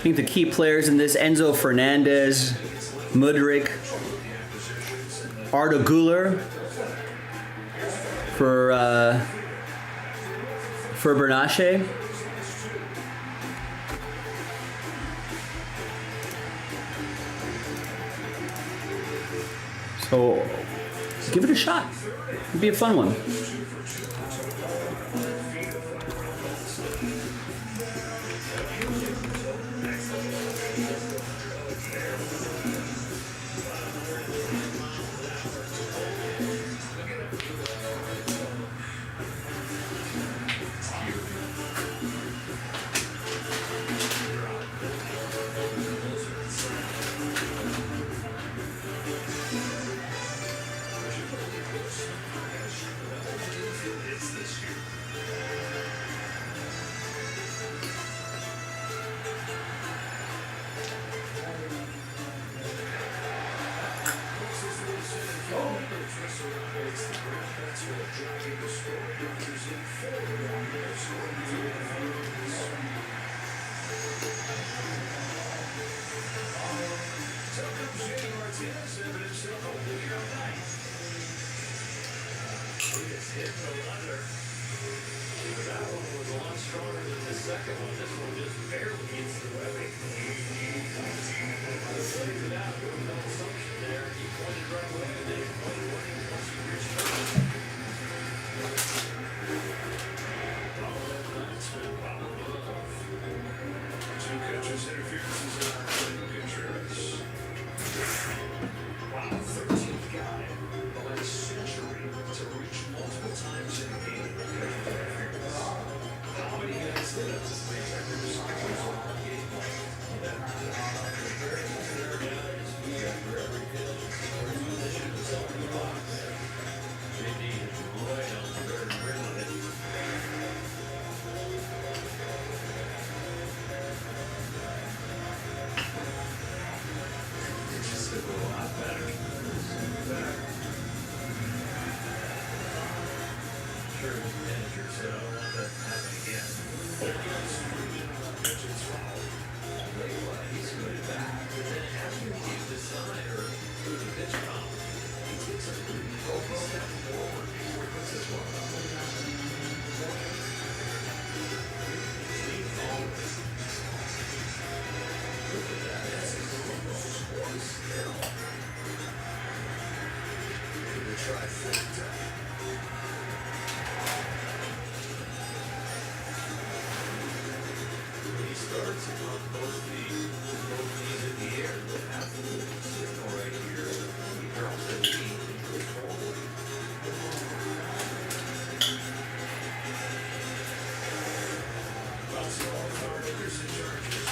think the key players in this: Enzo Fernandez, Mudryk, Arda Güler for Bernache. So give it a shot. It'd be a fun one. hit the leather. That one was a lot stronger than the second one. This one just barely gets the webbing. The play for that was no assumption there. He pointed right away and then he pointed away once he reached first. Two catches, interferences in our Contreras. Wow, 13th guy the last century to reach multiple times in a game. How many guys did it? Sure, his manager said, I don't want that to happen again. He's good back, but then after he decide or through the pitch count, he takes a pretty focused step forward before he puts this one up. Look at that, that's a little sports still. To the trifecta. He starts on both knees in the air. What happened with the signal right here? He drops the knee and goes forward. Basketball card Anderson charges.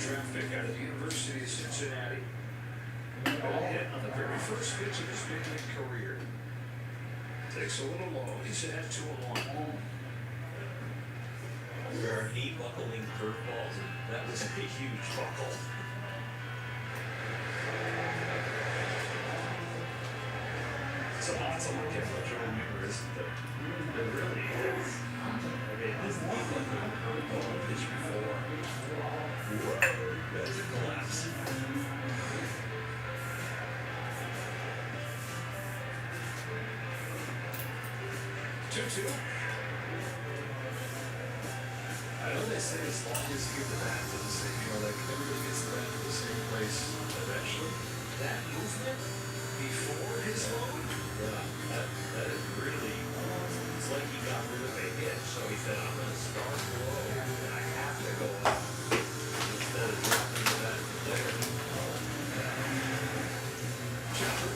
Draft pick out of the University of Cincinnati. Got hit on the very first pitch of his big league career. Takes a little low. He's at 2-1. There are knee buckling curveballs, and that was a huge buckle. So lots of look at what you remember, isn't there? It really is. I mean, this is like a curveball pitch before. Whoa, that's a collapse. 2-2. I know they say as long as you get the bat to the same, like everybody gets the bat to the same place eventually. That movement before his load, that is really, it's like he got rid of a hit. So he said, I'm going to start low and I have to go up instead of dropping the bat there. Chopper.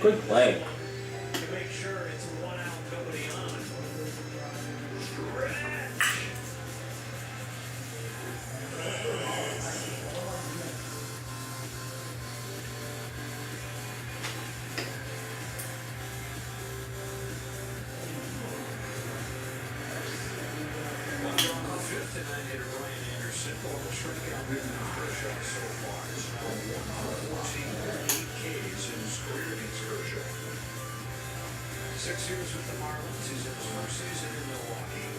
Good play. To make sure it's 1 out, nobody on. Stretch. Fifth, and I hit Ryan Anderson. Total strikeout with Kershaw so far. It's now 114, 8 Ks in his career against Kershaw. 6 years with the Marlins. He's in his first season in Milwaukee.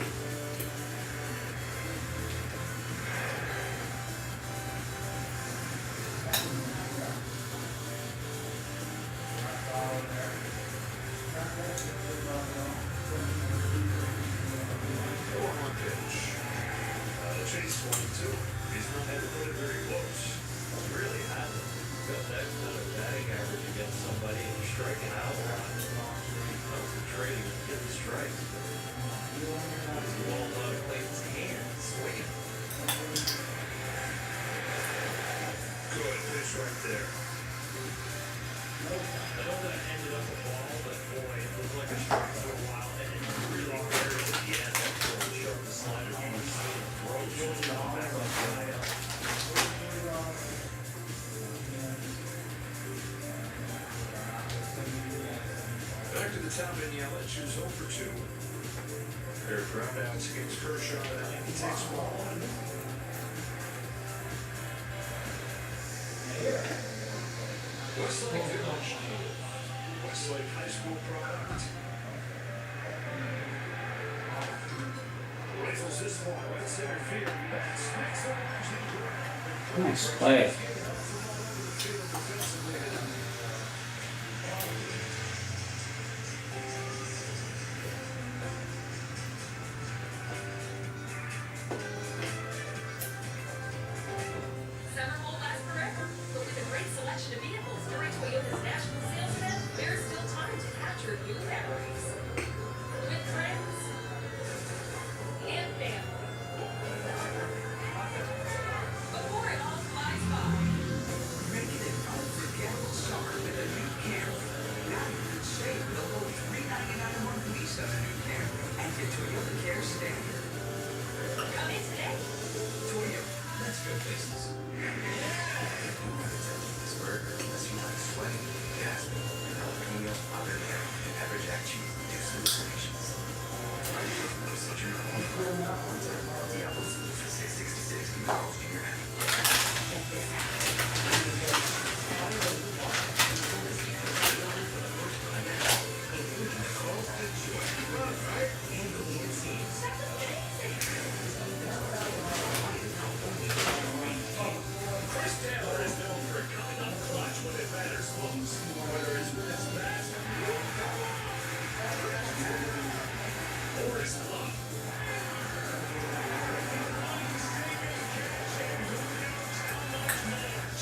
Chase 22. He's not had to put it very close. Really hasn't. Got that kind of batting average against somebody and you're striking out a lot. Concentrating and getting strikes. He's the ball out of Clayton's hands, swinging. Good pitch right there. I know that ended up a ball, but boy, it looked like a strike for a while. And it really hurt at the end. That really showed the slider he was seeing. Back on the IL. Back to the top, and Yelich is 0 for 2. Their groundouts against Kershaw, and he takes ball 1. Westlake Village native. Westlake High School product. Rifles this ball right center field. Nice play. Summer won't last forever, but with a great selection of vehicles during Toyota's National Sales Event, there's still time to capture new memories. With friends and family. Before it all flies by. Make it an unforgettable summer with a new Camry. Now you can save the low $399 a month lease on a new Camry and get Toyota Care Standard. Come in today. Toyota, let's go places. This burger, unless you like sweating, gasping, and jalapeno, habanero, and pepper jack cheese, reduce hallucinations. Procedure one time, Diablo for $666, McDonald's Junior Chris Taylor is known for coming up clutch when it matters most. Whether it's with his bat or his glove.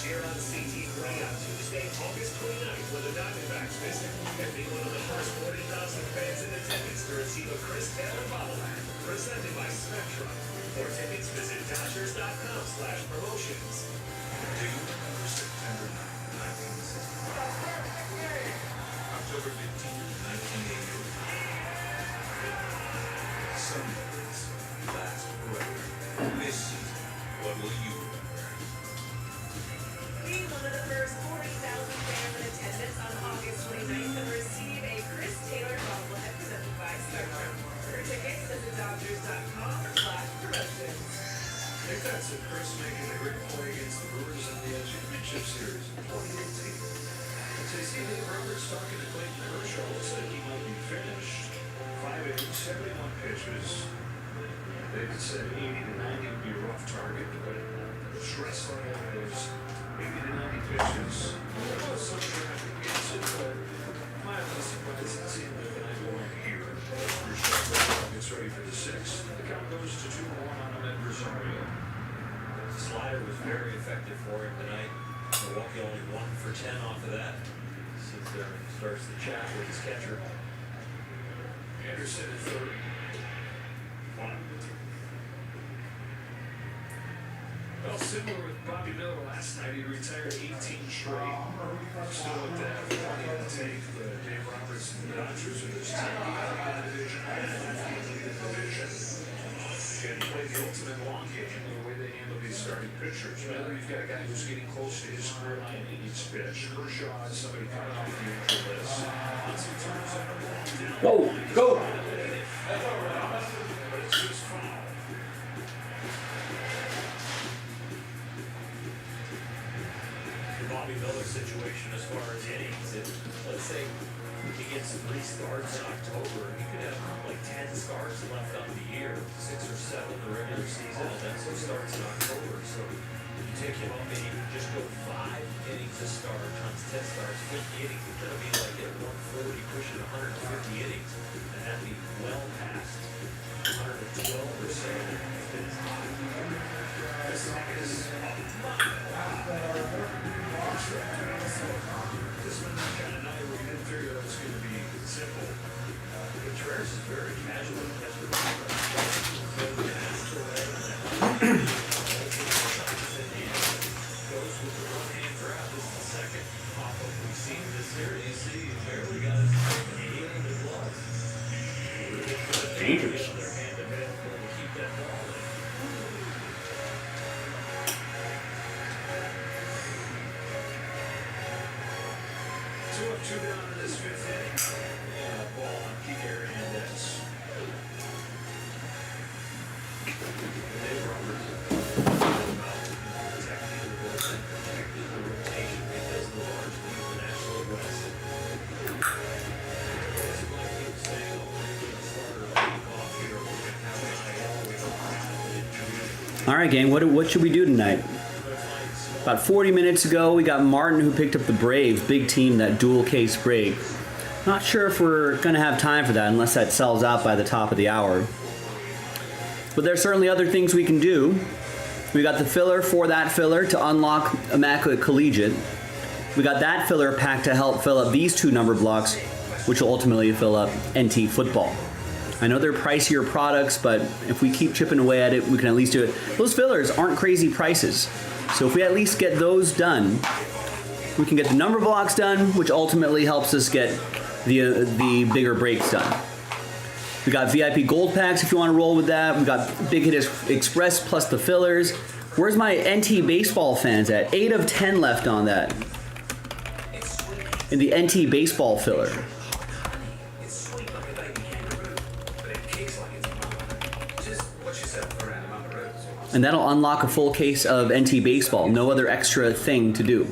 Cheer on CT3 on Tuesday, August 29th when the Diamondbacks visit. And be one of the first 40,000 fans in attendance to receive a Chris Taylor bobblehead presented by Spectrum. For tickets, visit Dodgers.com/promotions. Do you remember September 9th, 1960? October 15th, 1980? Some days last forever. This season, what will you remember? Be one of the first 40,000 fans in attendance on August 29th and receive a Chris Taylor bobblehead presented Dave Roberts talking to Clayton Kershaw said he might be finished. 5 innings, 71 pitches. David said 80 to 90 would be a rough target, but stress level is 80 to 90 pitches. Some traffic gets it, but mildly surprised to see the guy going here. Kershaw gets ready for the 6th. The count goes to 2-1 on Ahmed Rosario. The slider was very effective for him tonight. Milwaukee only 1 for 10 off of that. Since there starts the chat with his catcher. Anderson at third. 1. Well, similar with Bobby Miller last night, he retired 18 straight. Still with that, plenty in the tank. But Dave Roberts and the Dodgers are this team in the division. And play the ultimate long game, the way they handle these starting pitchers. Miller, you've got a guy who's getting close to his career line in each pitch. Kershaw is somebody coming off the injury list. Once he turns out, Go, go. but it's just foul. The Bobby Miller situation as far as innings, let's say he gets 3 starts in October, he could have like 10 starts left on the year, 6 or 7 the regular season, and then some starts in October. So you take him up and you can just go 5 innings a start times 10 starts, 50 innings. It's going to be like at 140, pushing 150 innings, and that'd be well past 112 or so. It's high. This is this one kind of night where you didn't figure that was going to be simple. Contreras is very casual. That's what goes with the one-hand grab. This is the second pop-up we've seen in this series. You see, he barely got his hand in the glove. Dangerous. The other hand to head to keep that ball in. 2 up, 2 down in this 5th inning. And a ball on Pete Hernandez. Dave Roberts about protecting the bullpen, protecting the rotation because of the large lead in the National West. It's like he was saying, oh, we're going to start a week off here. We're going to have an IL. We don't have an injury. All right, gang. What should we do tonight? About 40 minutes ago, we got Martin who picked up the Braves, big team, that dual case break. Not sure if we're going to have time for that unless that sells out by the top of the hour. But there's certainly other things we can do. We got the filler for that filler to unlock Immaculate Collegiate. We got that filler pack to help fill up these 2 number blocks, which will ultimately fill up NT Football. I know they're pricier products, but if we keep chipping away at it, we can at least do it. Those fillers aren't crazy prices. So if we at least get those done, we can get the number blocks done, which ultimately helps us get the bigger breaks done. We got VIP gold packs if you want to roll with that. We got Big Hit Express plus the fillers. Where's my NT baseball fans at? 8 of 10 left on that. In the NT baseball filler. It's sweet like a baby kangaroo, but it kicks like it's a mama. Just watch yourself around among the roots. And that'll unlock a full case of NT baseball. No other extra thing to do.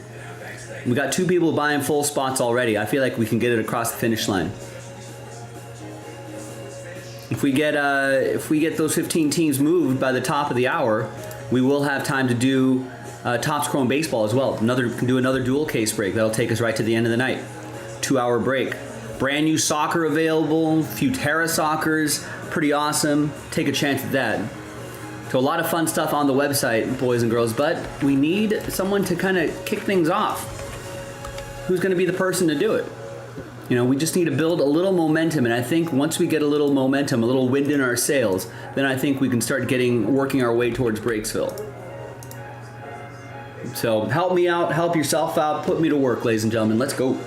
We got 2 people buying full spots already. I feel like we can get it across the finish line. If we get those 15 teams moved by the top of the hour, we will have time to do Topps Chrome Baseball as well. Can do another dual case break. That'll take us right to the end of the night. 2-hour break. Brand new soccer available. Few Terra Soccers. Pretty awesome. Take a chance at that. So a lot of fun stuff on the website, boys and girls, but we need someone to kind of kick things off. Who's going to be the person to do it? You know, we just need to build a little momentum, and I think once we get a little momentum, a little wind in our sails, then I think we can start working our way towards Breaksville. So help me out, help yourself out, put me to work, ladies and gentlemen. Let's go.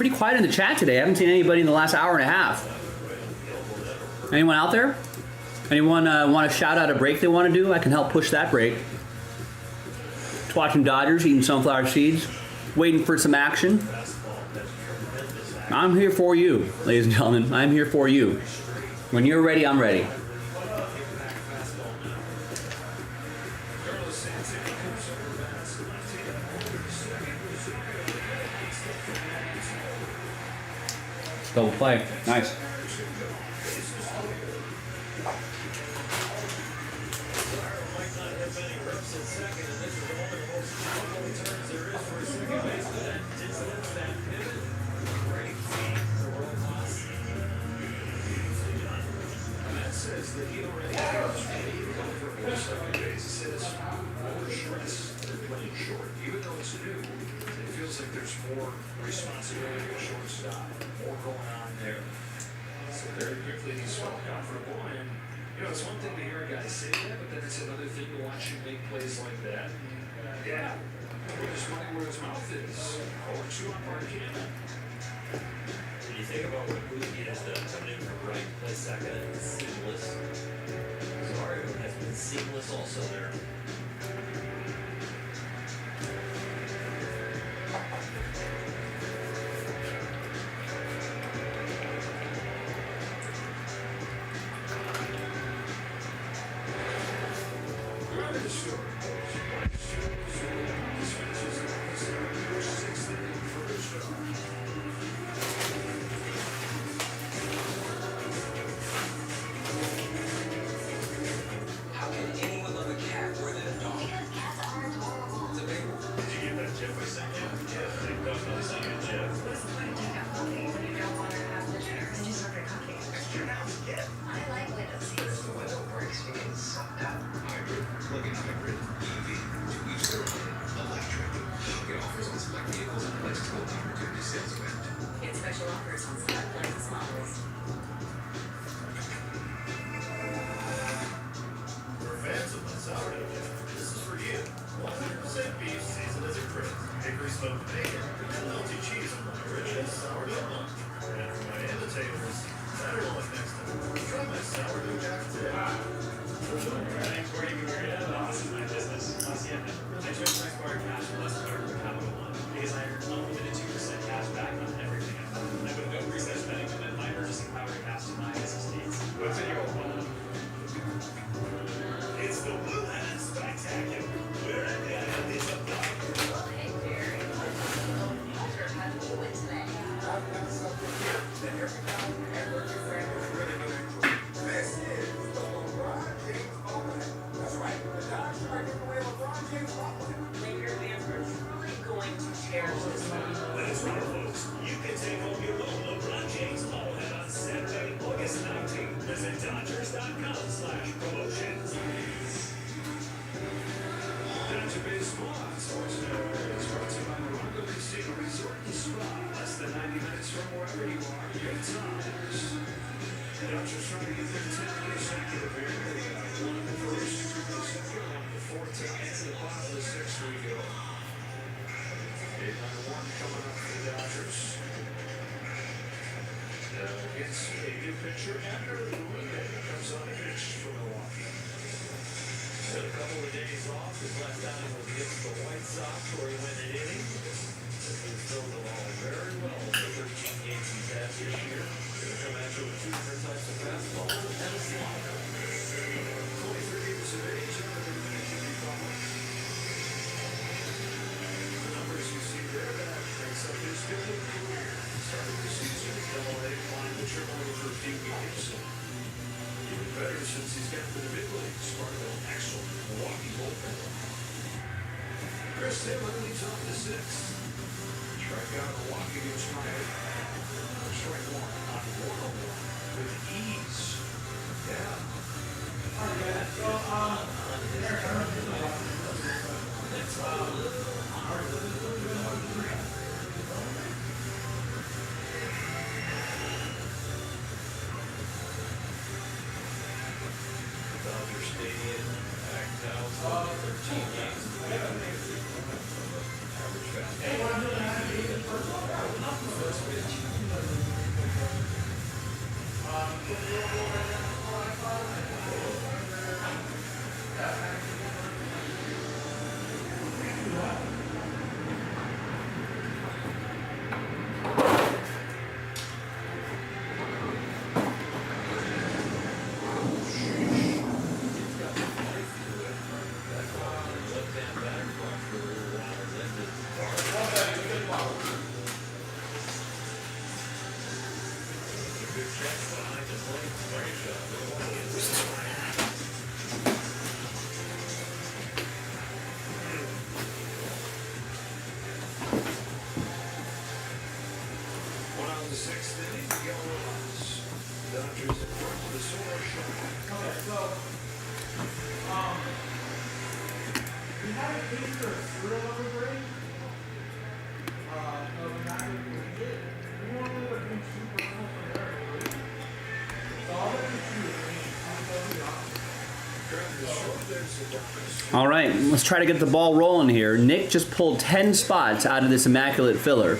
pretty quiet in the chat today. I haven't seen anybody in the last hour and a half. Anyone out there? Anyone want to shout out a break they want to do? I can help push that break. Just watching Dodgers, eating sunflower seeds, waiting for some action. I'm here for you, ladies and gentlemen. I'm here for you. When you're ready, I'm ready. Double play. Nice. Responsibility of shortstop, more going on there. So very quickly he's felt comfortable, and it's one thing to hear a guy say that, but then it's another thing to watch him make plays like that. Yeah, put his money where his mouth is. 0-2 on Marquette. When you think about what Mookie has done coming in from right, play second, and seamless. Zario has been seamless also there. How can anyone love a cat more than a dog? Cats are adorable. It's a big one. Did you get that Jeff I sent you? Yeah, they definitely sent you Jeff. What's the point of taking out coffee when you don't want to have dinner? And just order coffee. Extra now, yeah. I like window seats. The window breaks being sucked out. Hybrid, plug-in hybrid, EV, to each their own. Electric. Get offers on select vehicles and Lex Gold Opportunity Sales Event. Get special offers on select Lexus models. For fans of the sourdough Jeff, this is for you. 100% beef seasoned as a crisp. Hickory smoked bacon and melty cheese on my original sourdough bun. And for my imitators, better luck next time. Try my sourdough Jack today. Thanks for you figured it out. This is my business. Hacienda. I chose Next Bar Cash and less card for Capital One because I earned unlimited 2% cash back on everything I bought. And with no preset spending limit, my purchasing power to customize business needs. What's in your wallet? It's the Blue Hat Spectacular. Where again is a dog. Well, hey, Jerry. Walter had a win today. I've got something that every Dodger and Mercury fan is really going to enjoy. This is the LeBron James Almanac. That's right. The Dodgers are giving away LeBron James Almanac. Laker fans are truly going to cherish this moment. That's right, folks. You can take home your own LeBron James bobblehead on Saturday, August 19th. Visit Dodgers.com/promotions. Dodger Baseball on Sports Network is brought to you by Morongo Casino Resort and Spa. Less than 90 minutes from wherever you are. Good times. The Dodgers trying to get their 10th consecutive here. They got one in the first, two in the second, one in the fourth, and into the bottom of the sixth we go. 8-1 coming up for the Dodgers. Gets a new pitcher after the Ruben comes on the pitch for Milwaukee. Had a couple of days off. His last outing was against the White Sox, where he went an inning. He's filled the ball very well in the 13 games he's had this year. Gonna come at you with two different types of fastballs and a slider. 23 years of age, under the Jimmy Butler. The numbers you see there, that makes up his 50th career. Started the season in Double-A, climbed the Triple-A for a few games. Even better since he's got to the big leagues, part of an excellent Milwaukee bullpen. Chris Taylor leads off the sixth. Strikeout Milwaukee against Miami. Strike one on 101 with ease. Yeah. Dodger Stadium, packed house, 13 games. Average fastball. First pitch One out of the sixth inning, Miguel Rojas. Dodgers in front of the Solar Show. Okay, so, we had a case for a serial number break. Of a guy who did it. We wanted to do two personal from there, right? So I'll let you choose. I'll tell you the option. Driving the short, there's the darkness. All right, let's try to get the ball rolling here. Nick just pulled 10 spots out of this immaculate filler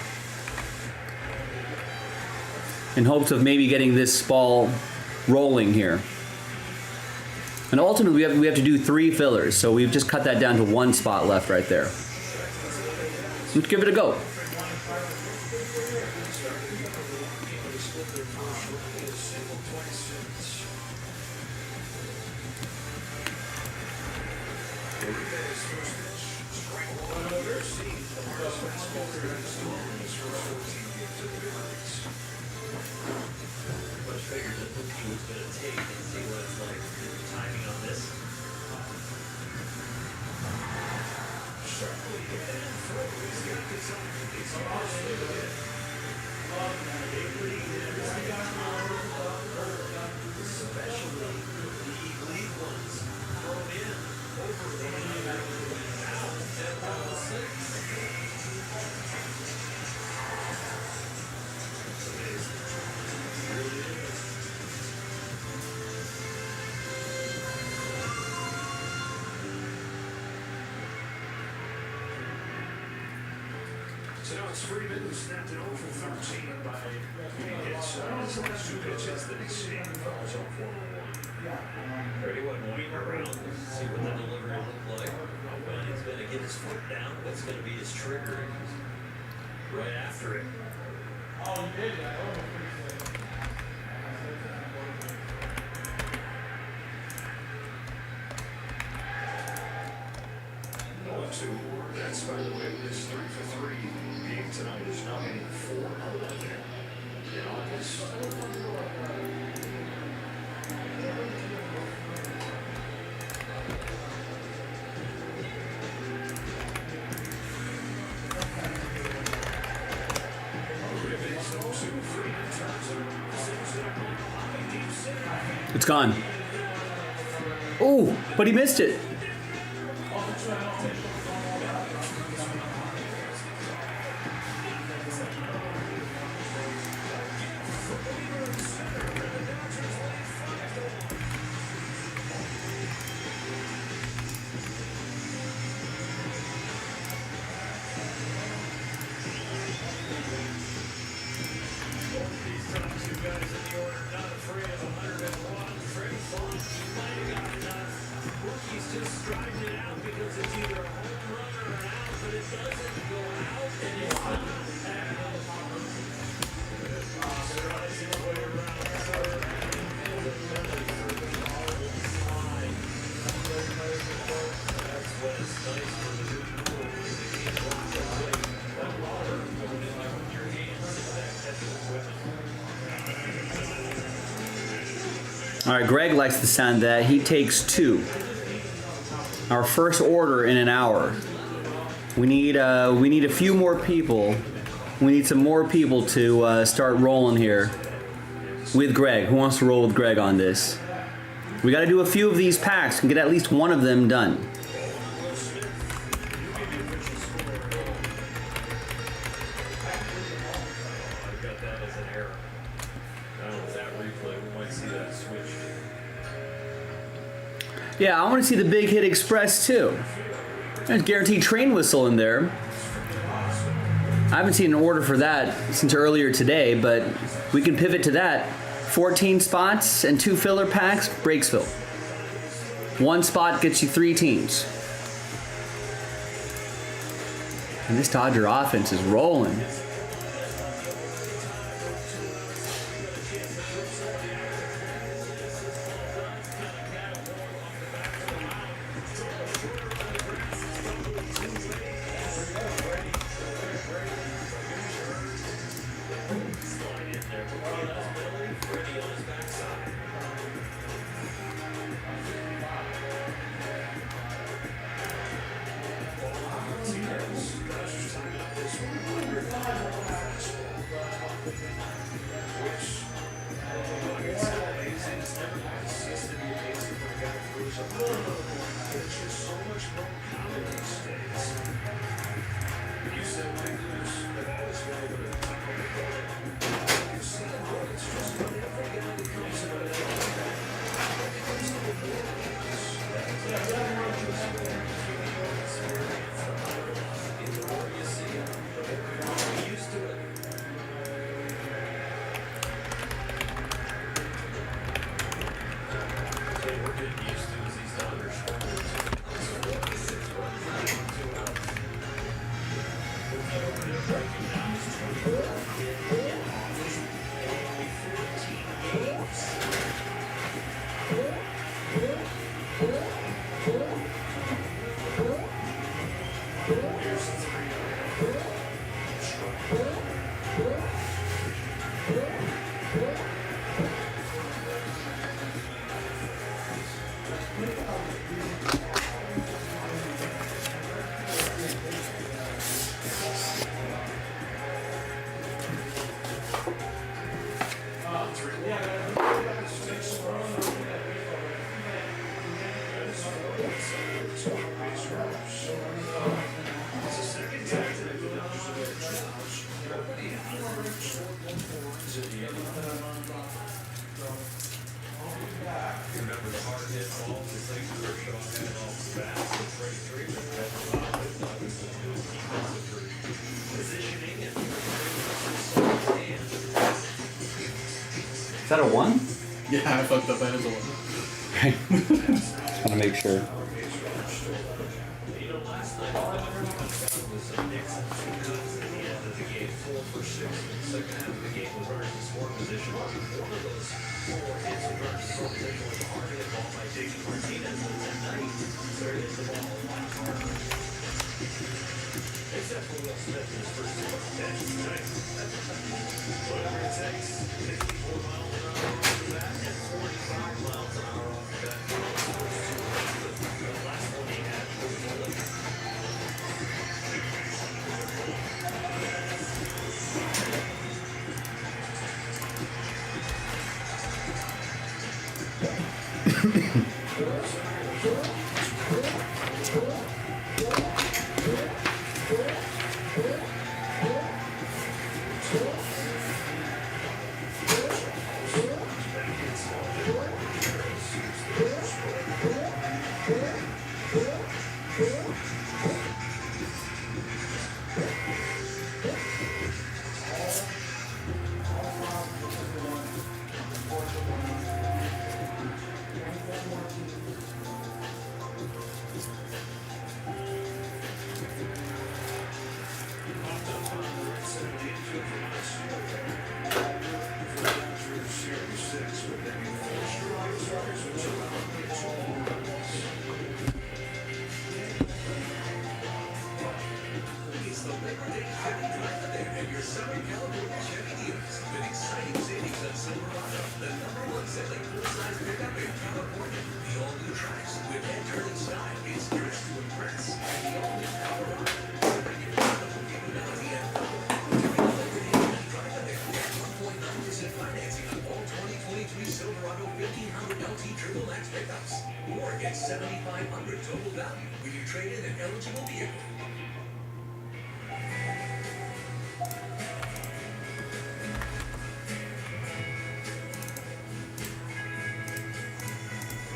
in hopes of maybe getting this ball rolling here. And ultimately, we have to do 3 fillers, so we've just cut that down to 1 spot left right there. Let's give it a go. Much figured that he was going to take and see what it's like. The timing on this. Sharply hit and throw. He's going to get something. He's especially the lead ones thrown in over the out and down the 6. So now it's Freeman who snapped it over 13 by being hit his last 2 pitches that he's seen. Fouls off 1-1. Brady wasn't waiting around to see what the delivery looked like. When he's going to get his foot down, what's going to be his trigger? Right after it. Oh, you did that? Oh, pretty sick. 0-2. That's, by the way, this 3 for 3 game tonight is now hitting 4-11 in August. It's gone. Oh, but he missed it. All right, Greg likes the sound of that. He takes 2. Our first order in an hour. We need a few more people. We need some more people to start rolling here with Greg. Who wants to roll with Greg on this? We got to do a few of these packs and get at least one of them done. Yeah, I want to see the Big Hit Express too. There's guaranteed train whistle in there. I haven't seen an order for that since earlier today, but we can pivot to that 14 spots and 2 filler packs, Breaksville. 1 spot gets you 3 teams. And this Dodger offense is rolling. Is that a 1? Yeah, I fucked up. That is a 1. Just want to make sure.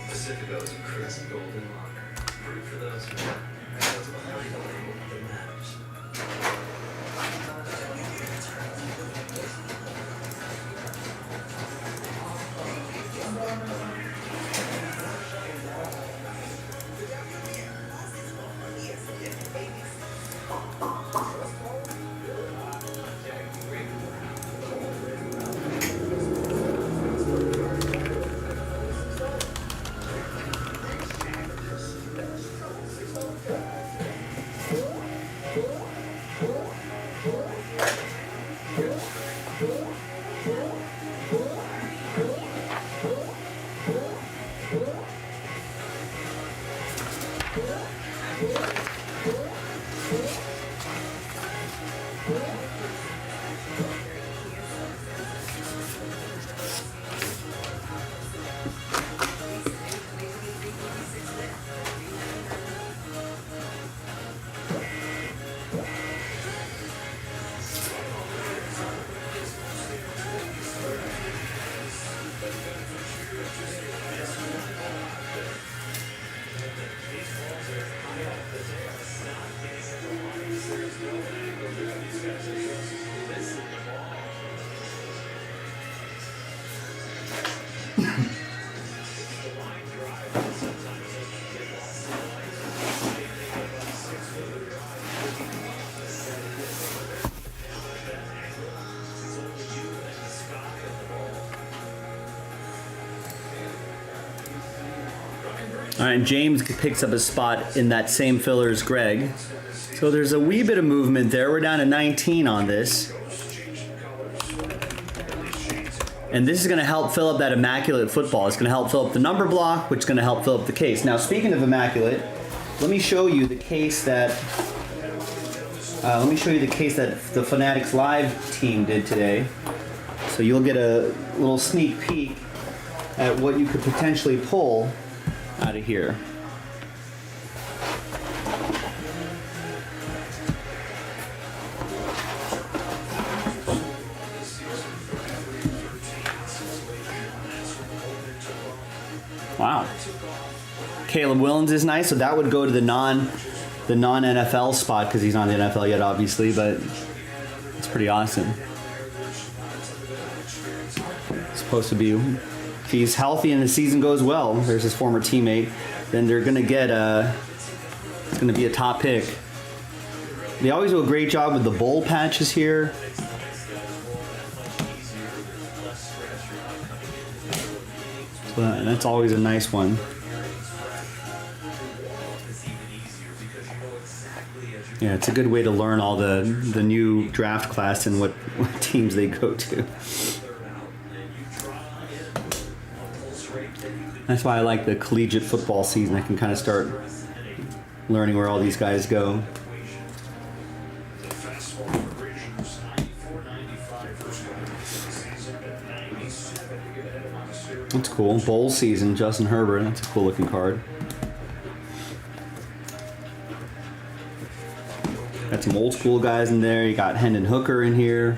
Pacifico's a crisp golden lager. Brewed for those who know. That's behind the label that matters. All right, James picks up a spot in that same filler as Greg. So there's a wee bit of movement there. We're down to 19 on this. And this is going to help fill up that immaculate football. It's going to help fill up the number block, which is going to help fill up the case. Now, speaking of immaculate, let me show you the case that the Fanatics Live team did today. So you'll get a little sneak peek at what you could potentially pull out of here. Wow. Caleb Willens is nice, so that would go to the non-NFL spot because he's not in the NFL yet, obviously, but it's pretty awesome. It's supposed to be, if he's healthy and the season goes well, there's his former teammate, then they're gonna get it's gonna be a top pick. They always do a great job with the bowl patches here. That's always a nice one. Yeah, it's a good way to learn all the new draft class and what teams they go to. That's why I like the collegiate football season. I can kind of start learning where all these guys go. That's cool. Bowl season, Justin Herbert. That's a cool looking card. Got some old school guys in there. You got Hendon Hooker in here.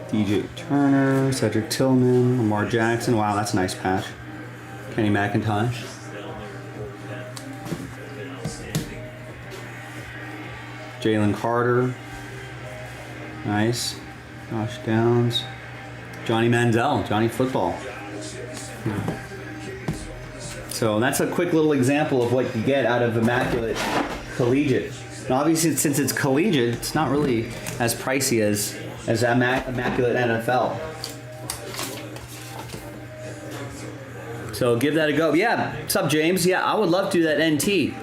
DJ Turner, Cedric Tillman, Lamar Jackson. Wow, that's a nice patch. Kenny McIntosh. Jalen Carter. Nice. Josh Downs. Johnny Manziel, Johnny Football. So that's a quick little example of what you get out of Immaculate Collegiate. And obviously, since it's collegiate, it's not really as pricey as Immaculate NFL. So give that a go. Yeah, what's up, James? Yeah, I would love to do that NT.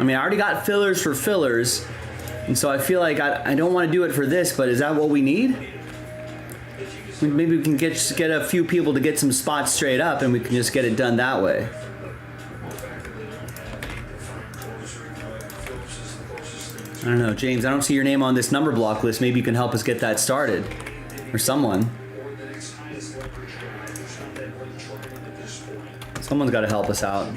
I mean, I already got fillers for fillers, and so I feel like I don't want to do it for this, but is that what we need? Maybe we can just get a few people to get some spots straight up, and we can just get it done that way. I don't know, James, I don't see your name on this number block list. Maybe you can help us get that started. Or someone. Someone's got to help us out.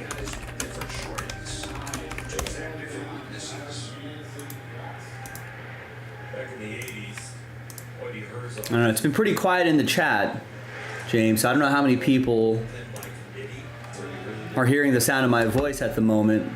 I don't know, it's been pretty quiet in the chat, James. I don't know how many people are hearing the sound of my voice at the moment.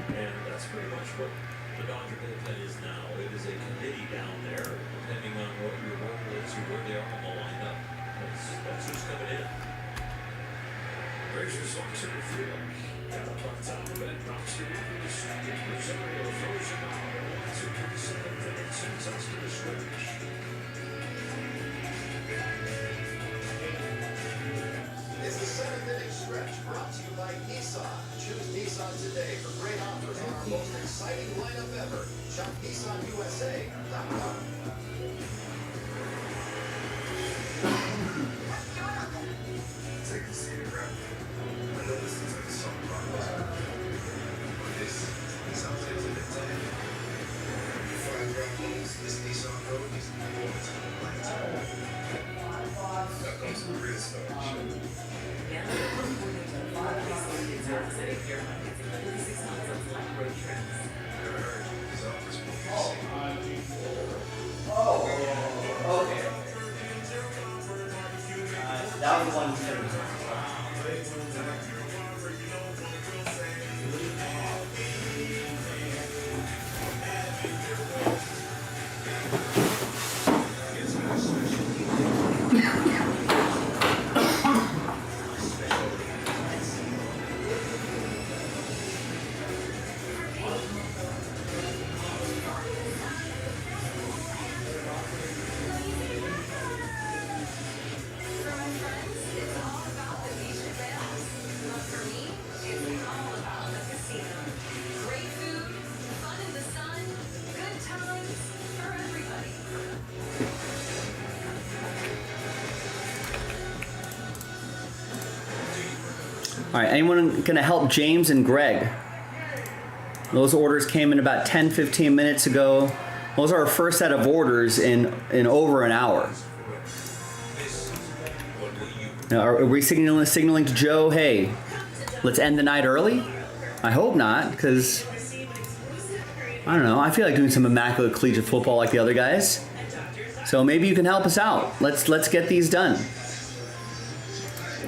It's the 7th inning stretch brought to you by Nissan. Choose Nissan today for great offers on our most exciting lineup ever. Shop NissanUSA.com. Take a seat and grab it. I know this is like a song about but this sounds like a time. You find ground loans, this Nissan road is the performance of a lifetime. That comes the real stuff. Okay. That was the one. All right, anyone gonna help James and Greg? Those orders came in about 10-15 minutes ago. Those are our first set of orders in over an hour. Now, are we signaling to Joe, hey, let's end the night early? I hope not, because I don't know. I feel like doing some immaculate collegiate football like the other guys. So maybe you can help us out. Let's get these done.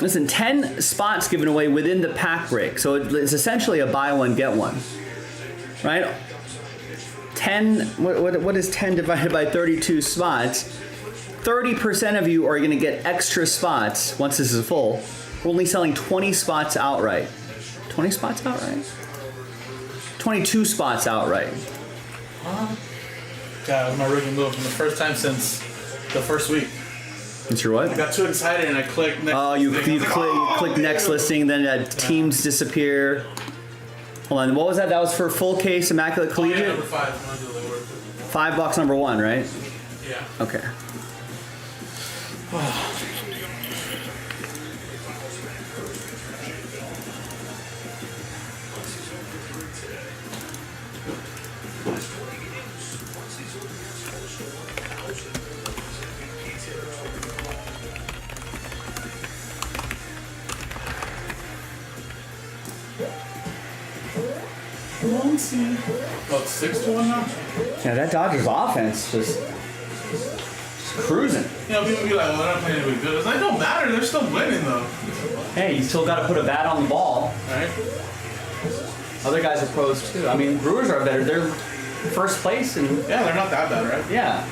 Listen, 10 spots given away within the pack break. So it's essentially a buy one, get one. Right? 10, what is 10 divided by 32 spots? 30% of you are going to get extra spots once this is full. We're only selling 20 spots outright. 20 spots outright? 22 spots outright. God, I'm already moved from the first time since the first week. It's your what? I got too excited and I clicked next. Oh, you click next listing, then teams disappear. Hold on, what was that? That was for full case Immaculate Collegiate? Number 5. I'm gonna do the word. $5 number 1, right? Yeah. Okay. Oh, it's 6-1 now? Yeah, that Dodgers offense just cruising. You know, people be like, well, they're not playing anybody good. It's like, don't matter. They're still winning, though. Hey, you still got to put a bat on the ball. Right? Other guys are pros too. I mean, Brewers are better. They're first place in. Yeah, they're not that bad, right? Yeah.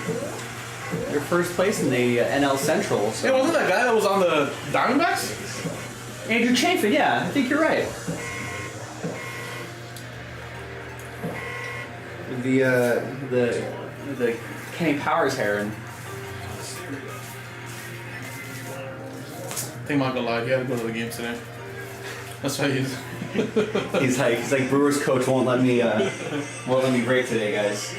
They're first place in the NL Central. So. Hey, wasn't that guy that was on the Diamondbacks? Andrew Chafin, yeah, I think you're right. The Kenny Powers hair and. I think Michael lied. He had to go to the game today. That's why he's. he's like Brewers coach won't let me break today, guys.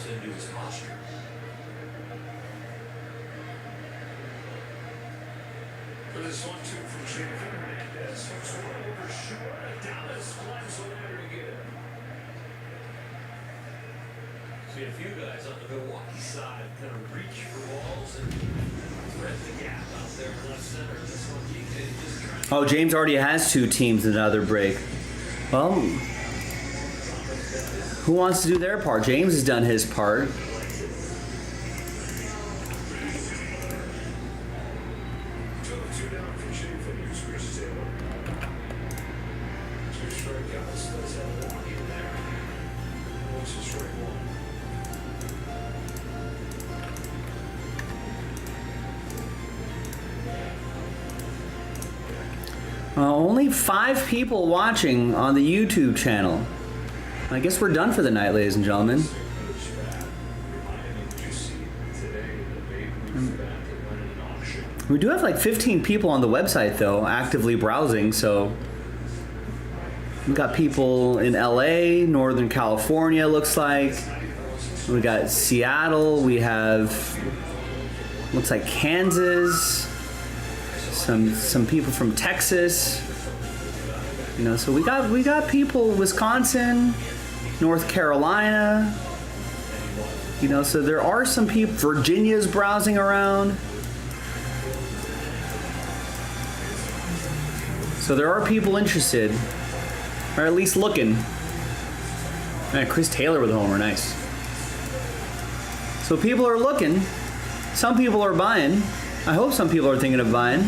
Into his posture. For this 1-2 from Shane Hernandez, hooks one over short. Dallas climbs the ladder again. See a few guys on the Milwaukee side kind of reach for balls and thread the gap out there in left center. This one just trying to. Oh, James already has 2 teams in another break. Well, who wants to do their part? James has done his part. Only 5 people watching on the YouTube channel. I guess we're done for the night, ladies and gentlemen. We do have like 15 people on the website though, actively browsing. So we got people in LA, Northern California. Looks like we got Seattle. We have looks like Kansas. Some people from Texas. You know, so we got people Wisconsin, North Carolina. You know, so there are some people. Virginia's browsing around. So there are people interested, or at least looking. Man, Chris Taylor with a homer, nice. So people are looking. Some people are buying. I hope some people are thinking of buying.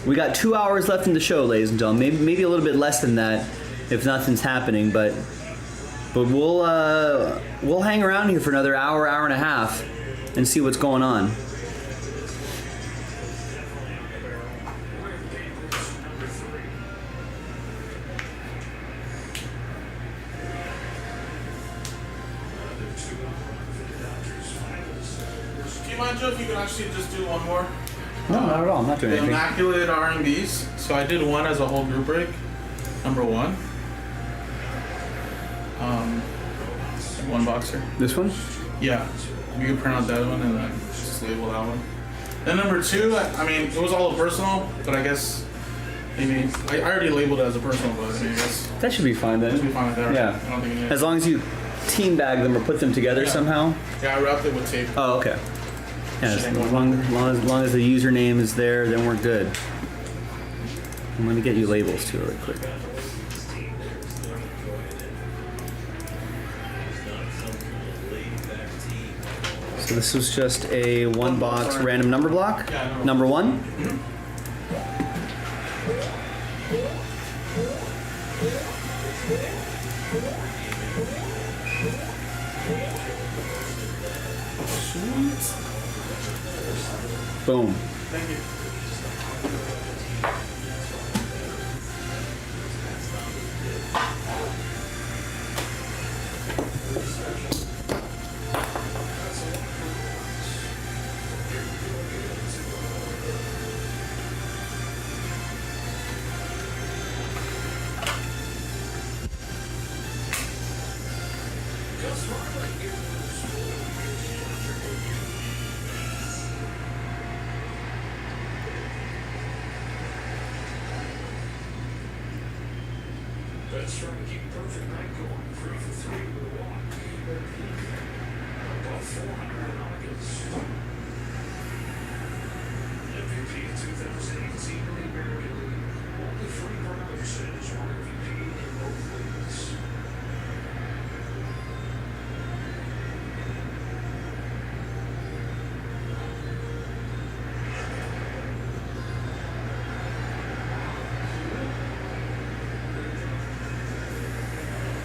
We got 2 hours left in the show, ladies and gentlemen. Maybe a little bit less than that if nothing's happening, but we'll hang around here for another hour, hour and a half, and see what's going on. Do you mind, Joe, if you could actually just do one more? No, not at all. I'm not doing The anything. Immaculate R&Bs. So I did one as a whole group break. Number 1. One boxer. This one? Yeah. You can print out that one and then just label that one. Then number 2, I mean, it was all a personal, but I guess maybe I already labeled it as a personal, but I mean, I guess That should be fine then. it should be fine with that. Right? Yeah. I don't think it is. As long as you team bag them or put them together Yeah. somehow. Yeah, I wrapped it with tape. Oh, okay. Yeah, as long as the username is there, then we're good. I'm gonna get you labels too really quick. So this was just a one box random number block. Yeah, Number 1. Boom. Thank you. That's trying to keep perfect night going. 3 for 3 with a walk. About 400 in August. MVP of 2018 in the American League. Only 3% won MVP in both leagues.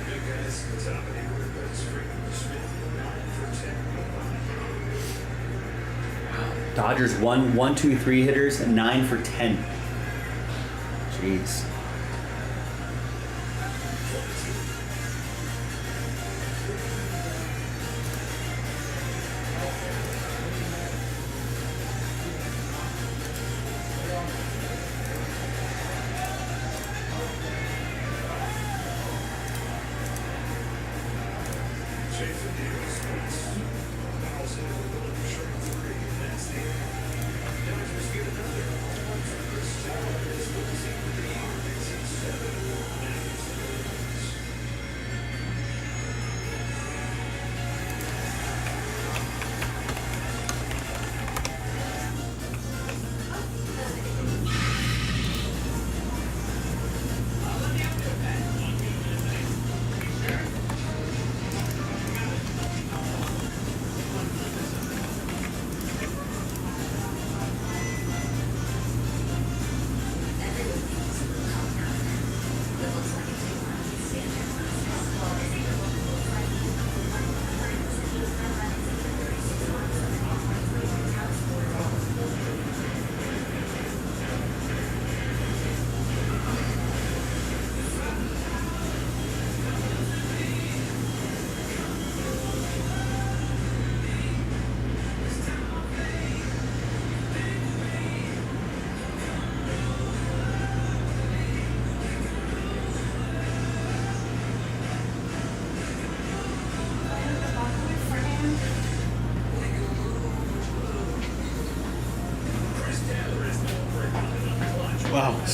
Big guys at the top of the order, but it's Freeman Smith, 9 for 10. Dodgers 1, 2, 3 hitters and 9 for 10. Jeez. Chafin deals points. Fouls into the middle of strike 3, and that's the end. Dodgers get another 1 for Chris Taylor. This will seem to be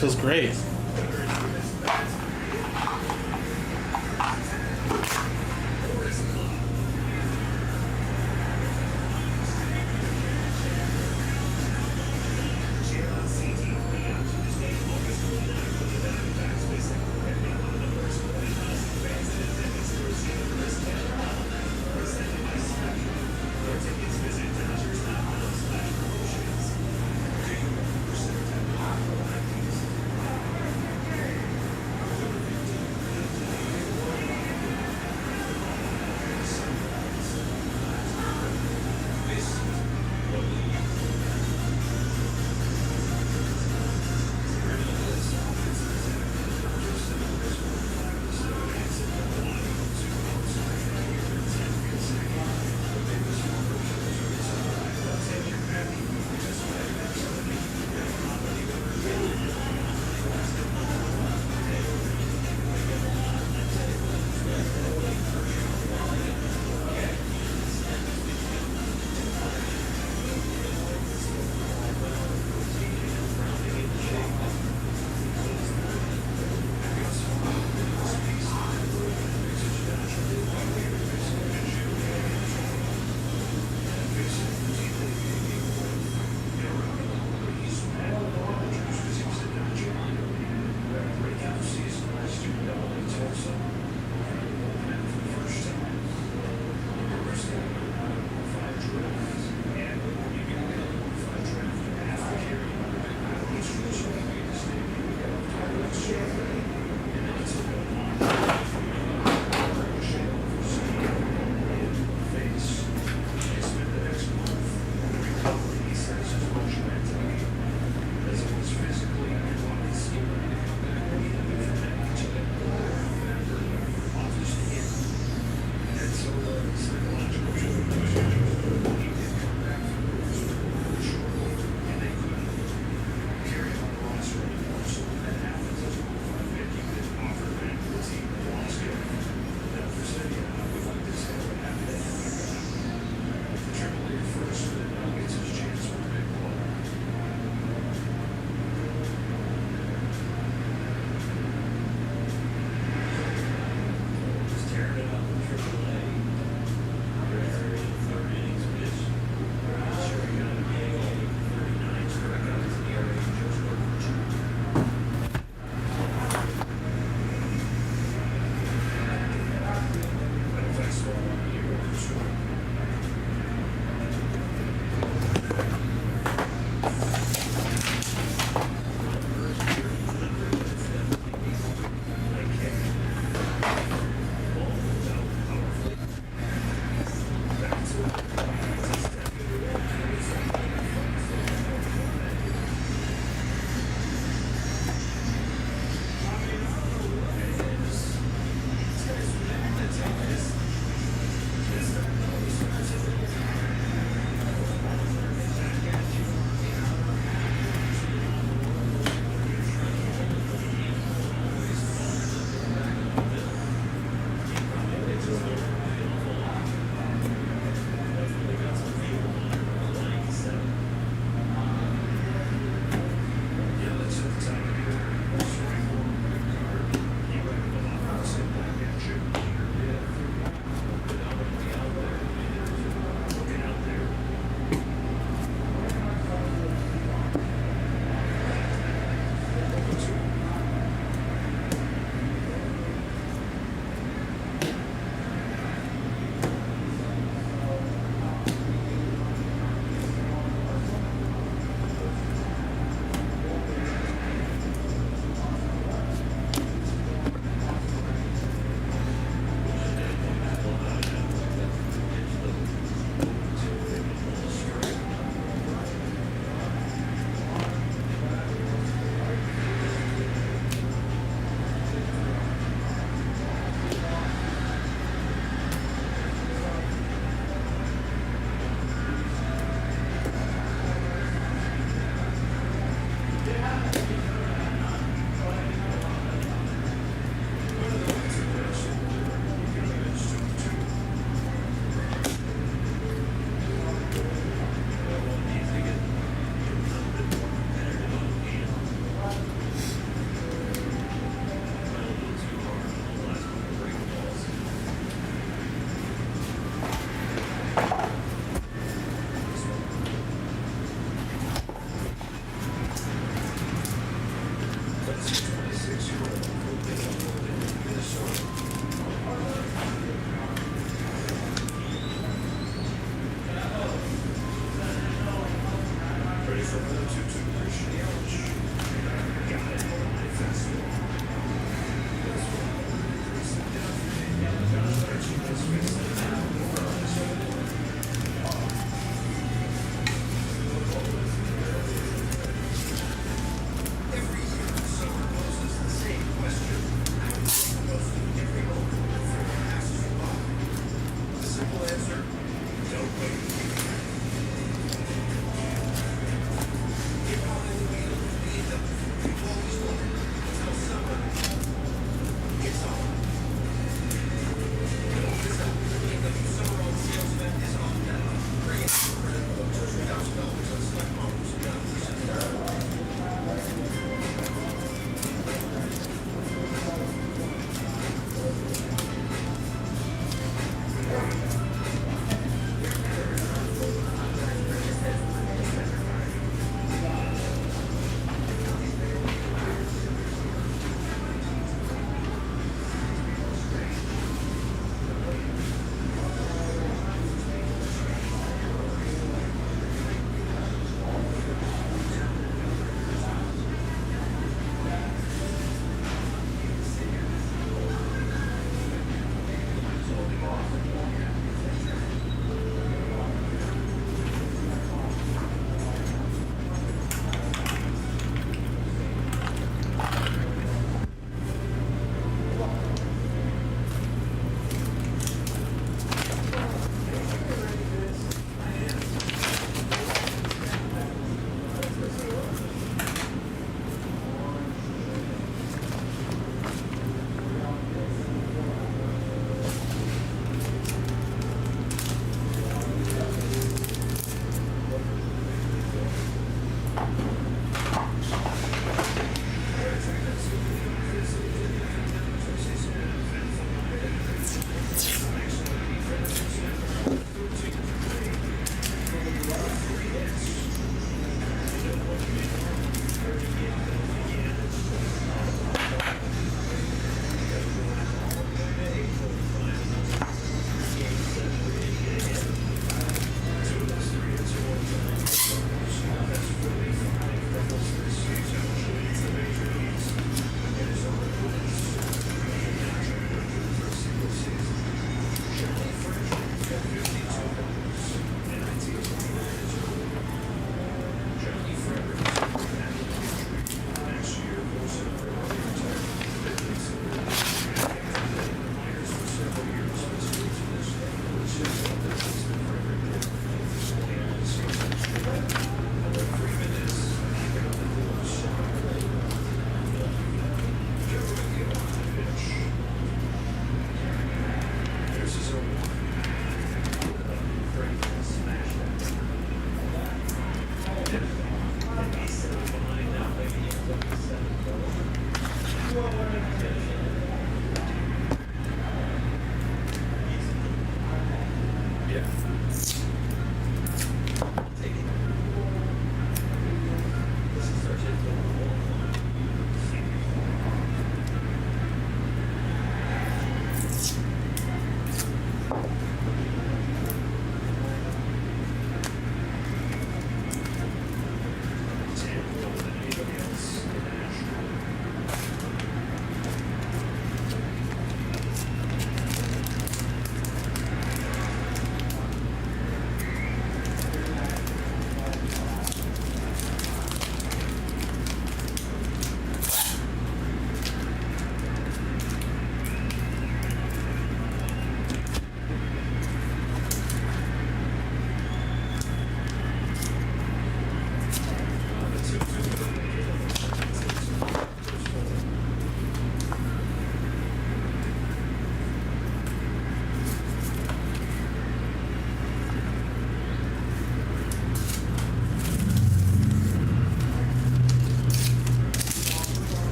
This feels great.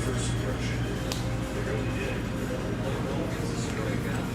first impression, they really did. This is really good.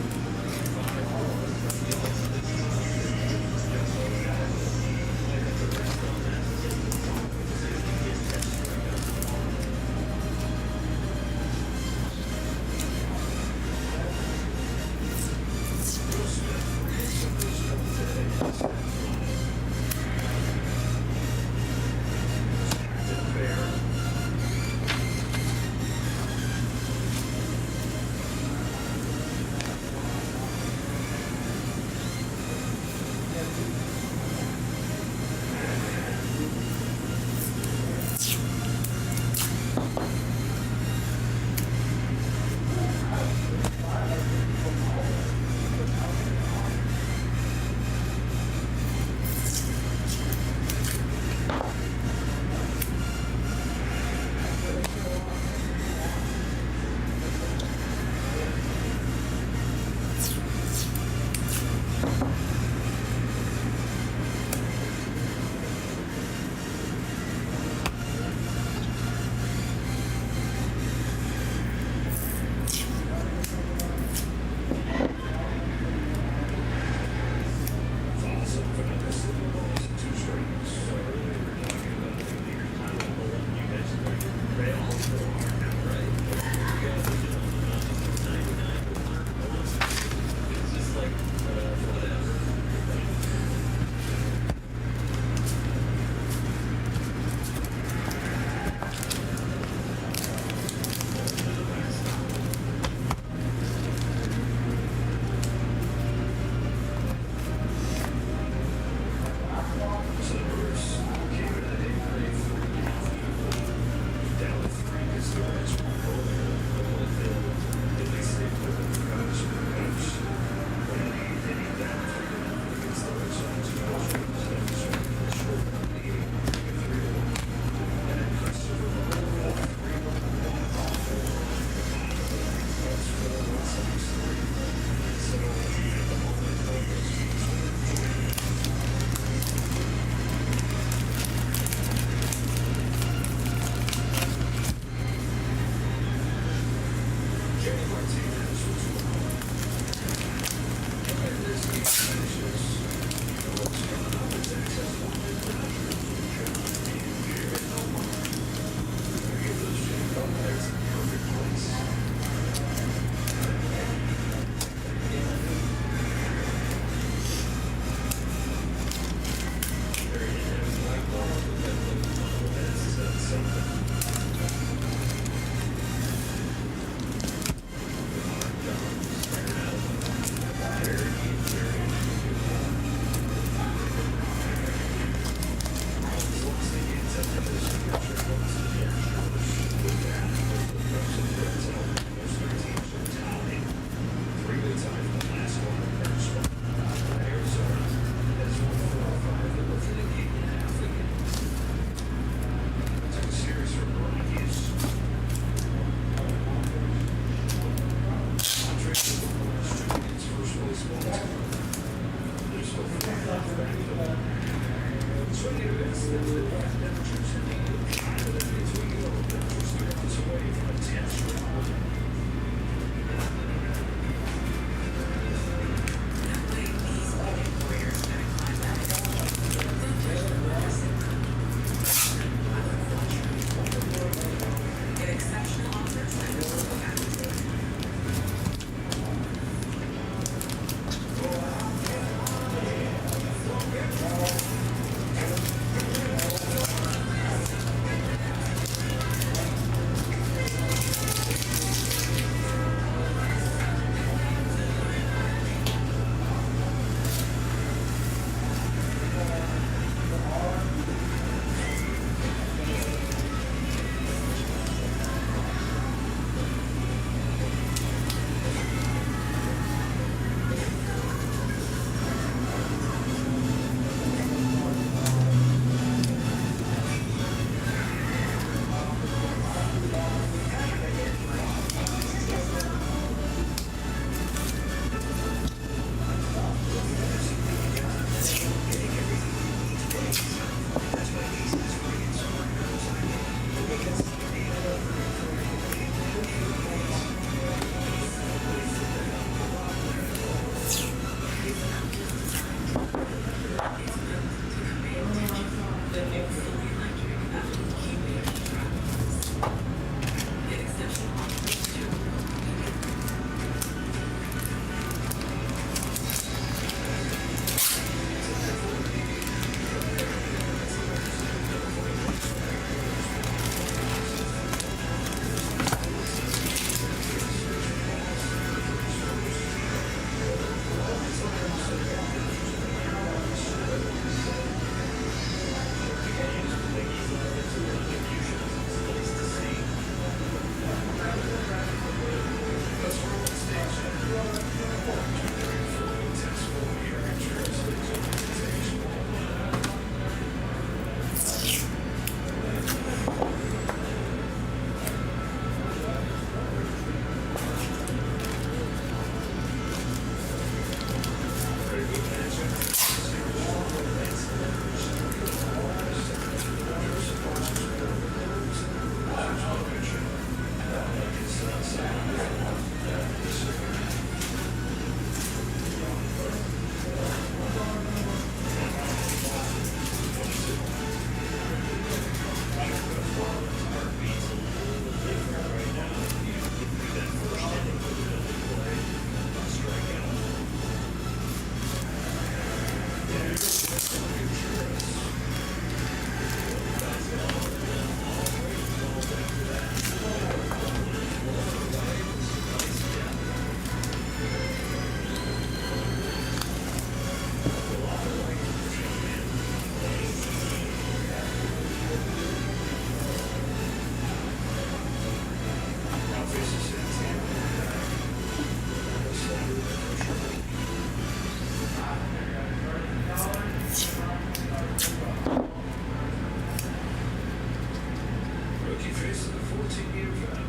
facing a 14-game foul.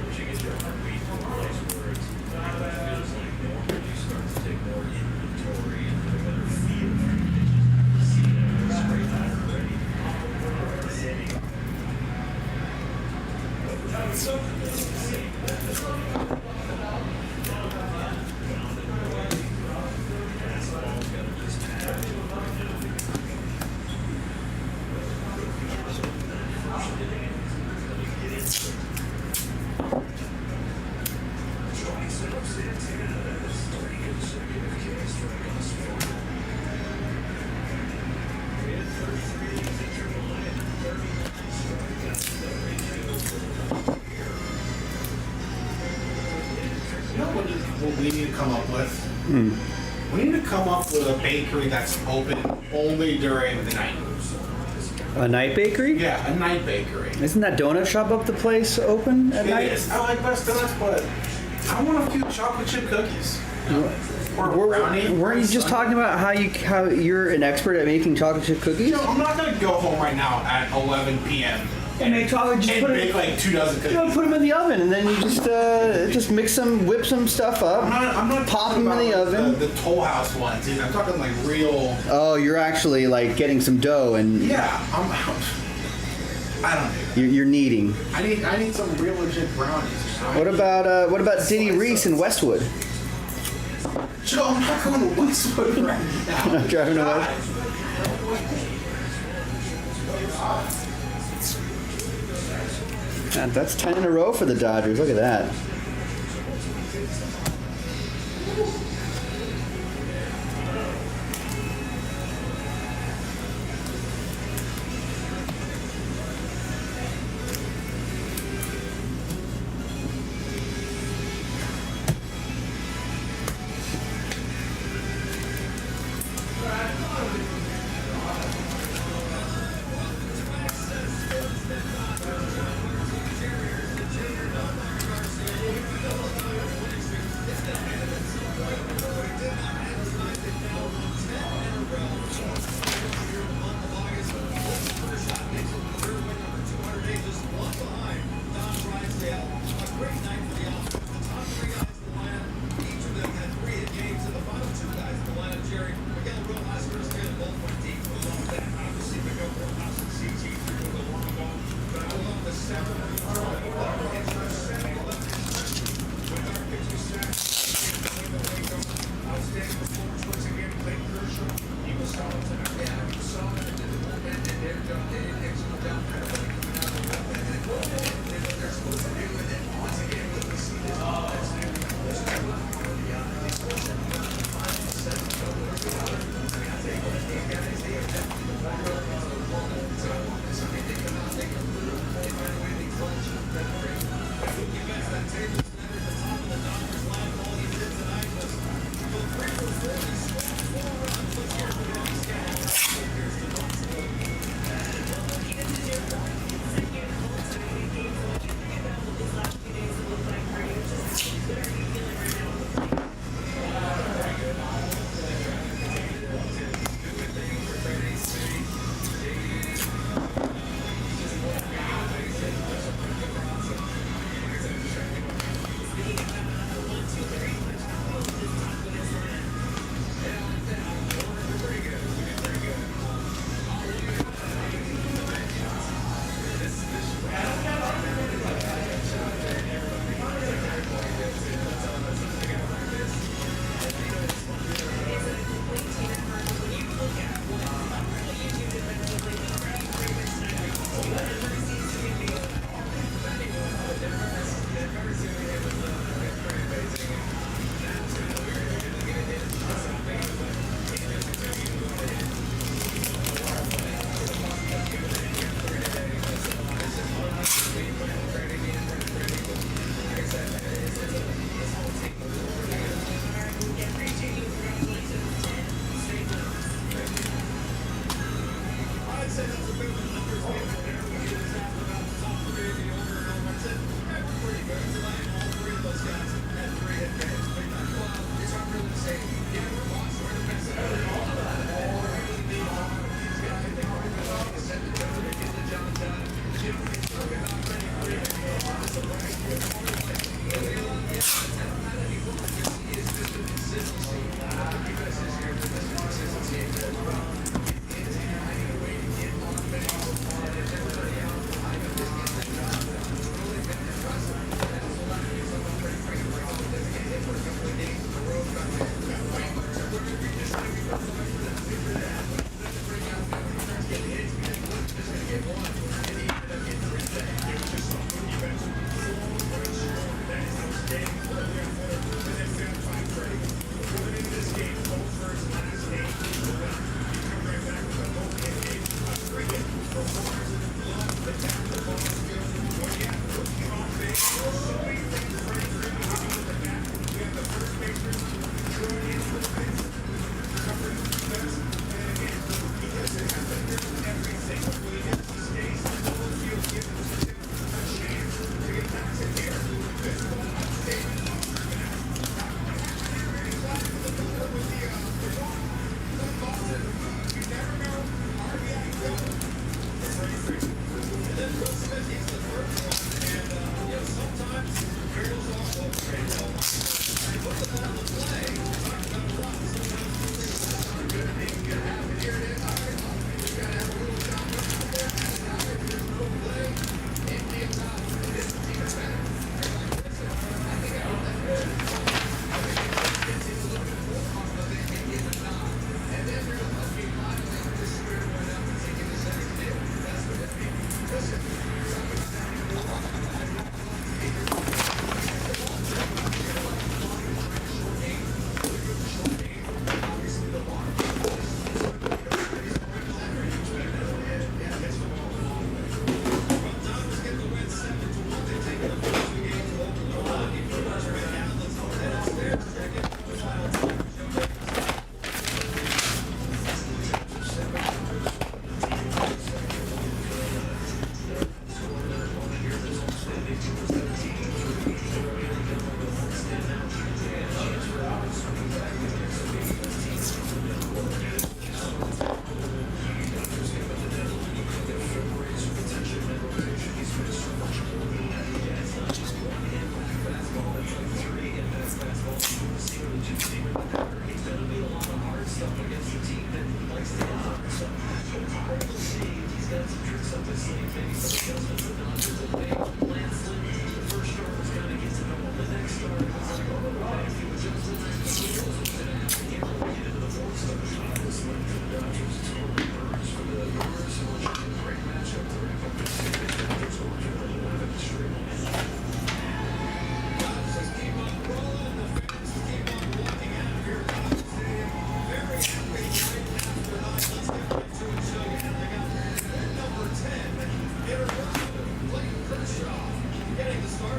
Once you get your heartbeat to a place where it feels like normal, you start to take more inventory and get a better feel for your pitches. See that straight out already. You know what we need to come up with? We need to come up with a bakery that's open only during the night. A night bakery? Yeah, a night bakery. Isn't that donut shop up the place open at night? It is. I like best donuts, but I want a few chocolate chip cookies. Or brownie. Weren't you just talking about how you're an expert at making chocolate chip cookies? You know, I'm not gonna go home right now at 11 p.m. And make chocolate, just put make like 2 dozen cookies. You know, put them in the oven, and then you just mix them, whip some stuff up. I'm not pop talking them in the about, like, oven. The Toll House ones, dude. I'm talking like real. Oh, you're actually like getting some dough and Yeah, I don't know. you're kneading. I need some real legit brownies. What about Diddy Reese in Westwood? Joe, I'm not going to Westwood right now. Not driving to God. Man, that's 10 in a row for the Dodgers. Look at that.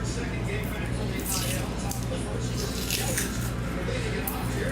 Second game back from the IL. The first was Yelich. Leading it off here.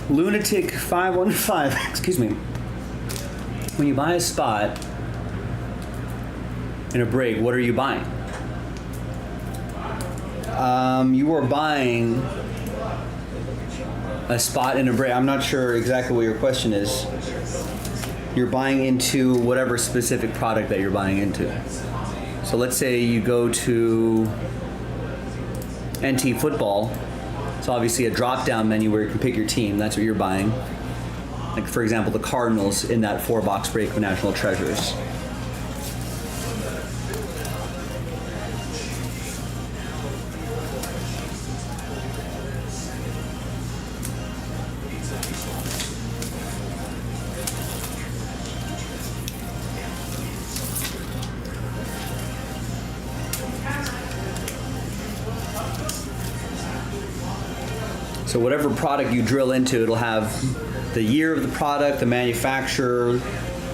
Lunatic 515, excuse me. When you buy a spot in a break, what are you buying? You are buying a spot in a break. I'm not sure exactly what your question is. You're buying into whatever specific product that you're buying into. So let's say you go to NT Football. It's obviously a drop-down menu where you can pick your team. That's what you're buying. Like, for example, the Cardinals in that 4-box break of National Treasures. So whatever product you drill into, it'll have the year of the product, the manufacturer,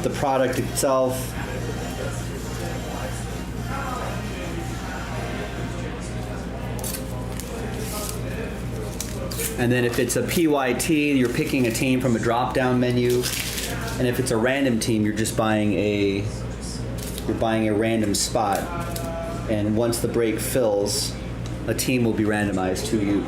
the product itself. And then if it's a PYT, you're picking a team from a drop-down menu. And if it's a random team, you're just buying a random spot. And once the break fills, a team will be randomized to you.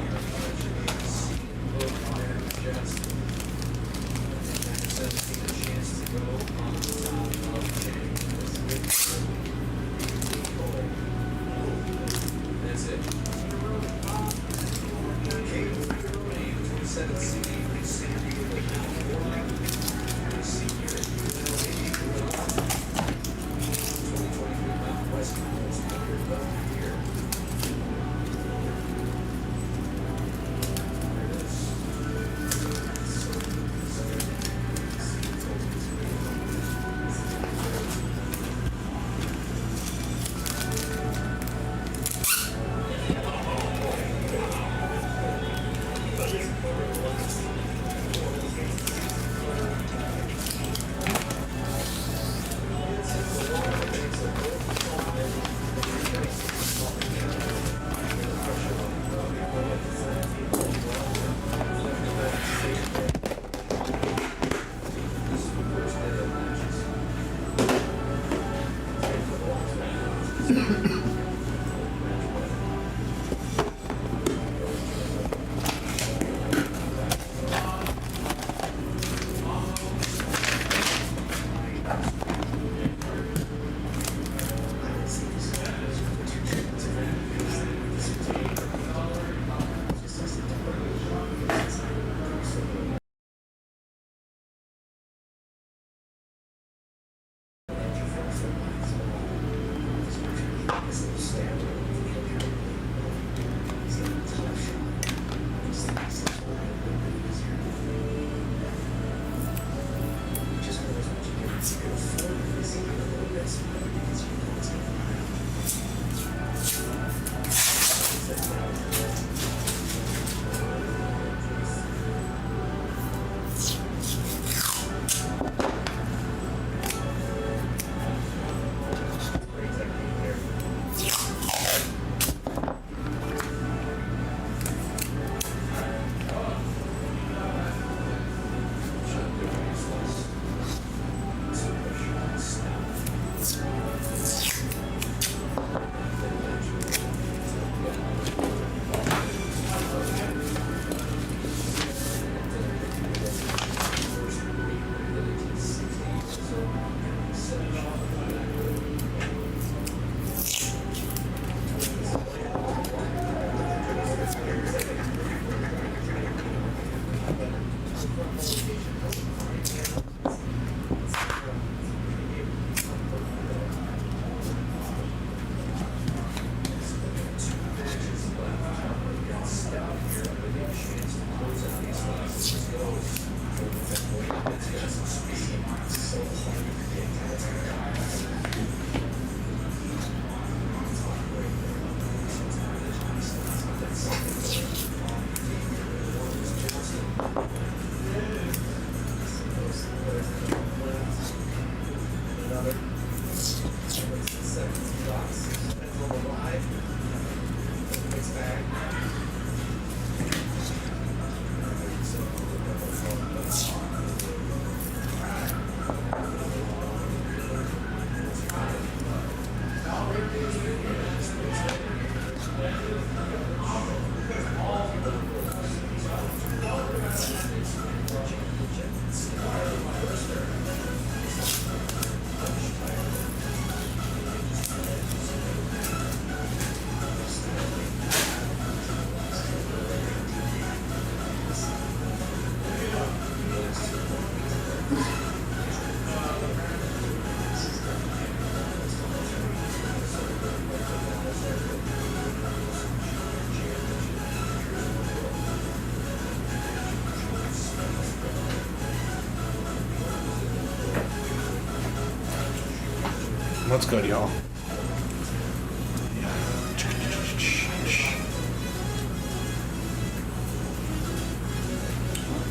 what's good, y'all?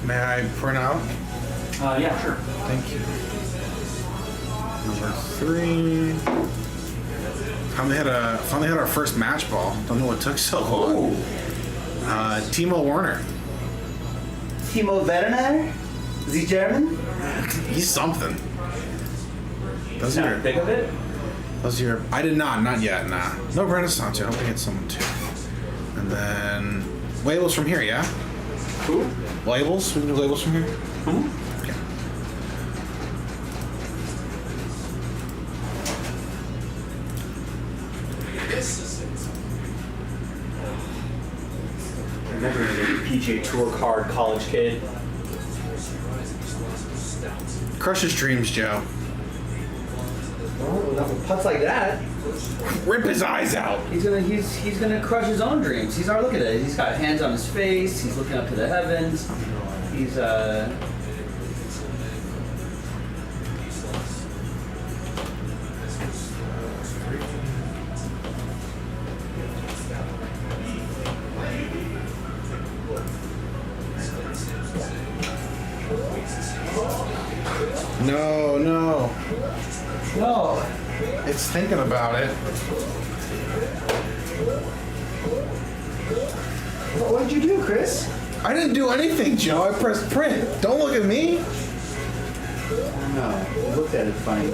May I print out? Yeah, sure. Thank you. Number 3. Finally had our first match ball. Don't know what took so long. Timo Werner. Timo Werner? Is he German? He's something. Those Not are big of it? your. I did not yet. Nah. No Renaissance yet. I hope I get someone too. And then labels from here, yeah. Who? Labels. We can do labels from here. Who? Okay. I remember the PGA Tour card college kid. Crushes dreams, Joe. Oh, not with putts like that. Rip his eyes out. He's gonna crush his own dreams. He's already look at it. He's got hands on his face. He's looking up to the heavens. He's No. no. It's thinking about it. What did you do, Chris? I didn't do anything, Joe. I pressed print. Don't look at me. No, you looked at it funny.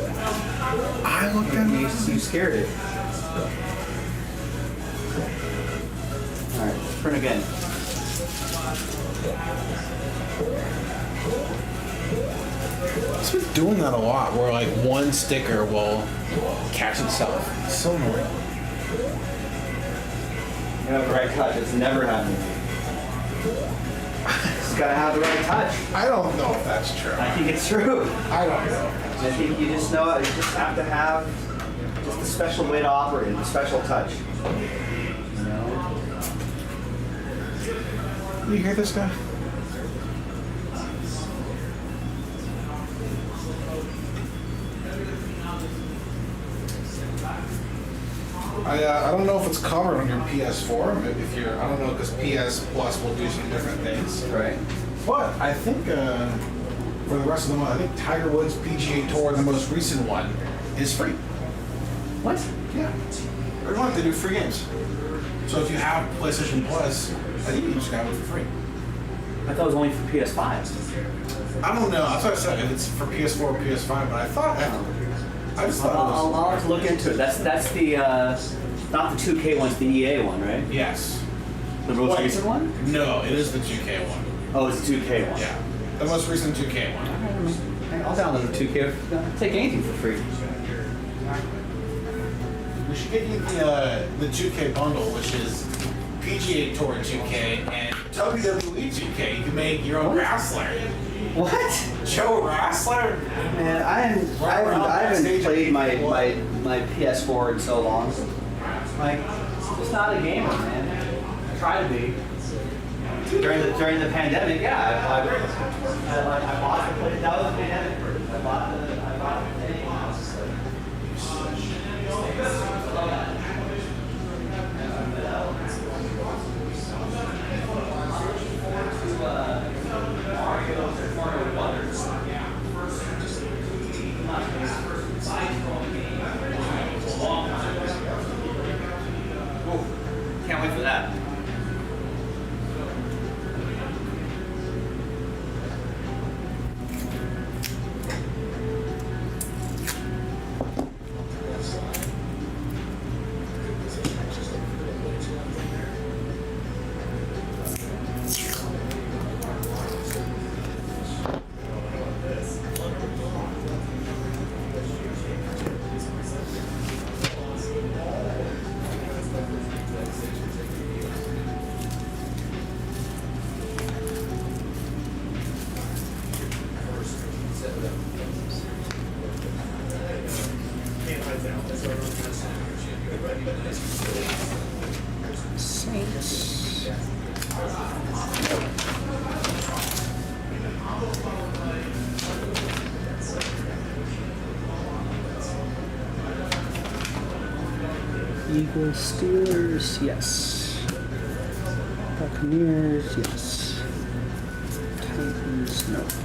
I looked at You it. scared it. All right, print again. It's been doing that a lot, where like one sticker will catch itself. It's so annoying. You have the right touch. It's never happened to me. Just gotta have the right touch. I don't know if that's true. I think it's true. I don't know. I think you just know it. You just have to have just a special way to operate it, a special touch. You know? You hear this guy? I don't know if it's covered on your PS4. Maybe if you're, I don't know, because PS Plus will do some different things. Right. But I think for the rest of the month, I think Tiger Woods PGA Tour, the most recent one, is free. What? Yeah. Every month they do free games. So if you have PlayStation Plus, I think you just have it for free. I thought it was only for PS5. I don't know. That's what I said. If it's for PS4 or PS5, but I thought I just thought it was. I'll have to look into it. That's the not the 2K one, it's the EA one, right? Yes. The most Wait. recent one? No, it is the 2K one. Oh, it's the 2K one. Yeah. The most recent 2K one. I'll download the 2K. I'll take anything for free. We should get you the 2K bundle, which is PGA Tour 2K and WWE 2K. You can make your own wrestler. What? Joe Wrestler? Man, I haven't played my PS4 in so long. Like, I'm just not a gamer, man. I try to be. During the pandemic, yeah, I bought the play. That was the pandemic version. I bought the Mario Wonders. Can't wait for that. Eagles, Steelers, yes. Buccaneers, yes. Titans, no.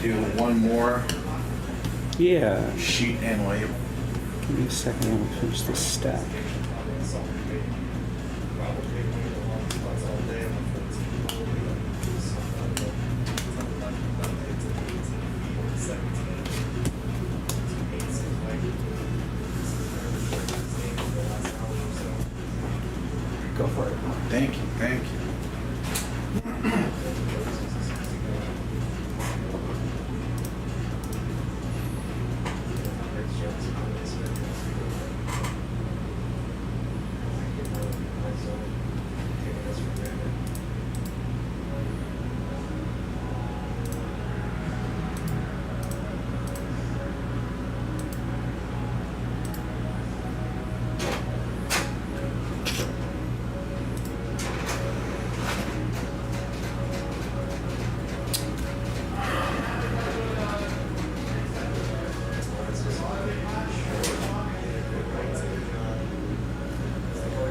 do one more Yeah. sheet and label. Give me a second. I want to finish this stack. Go for it. Thank you, thank you.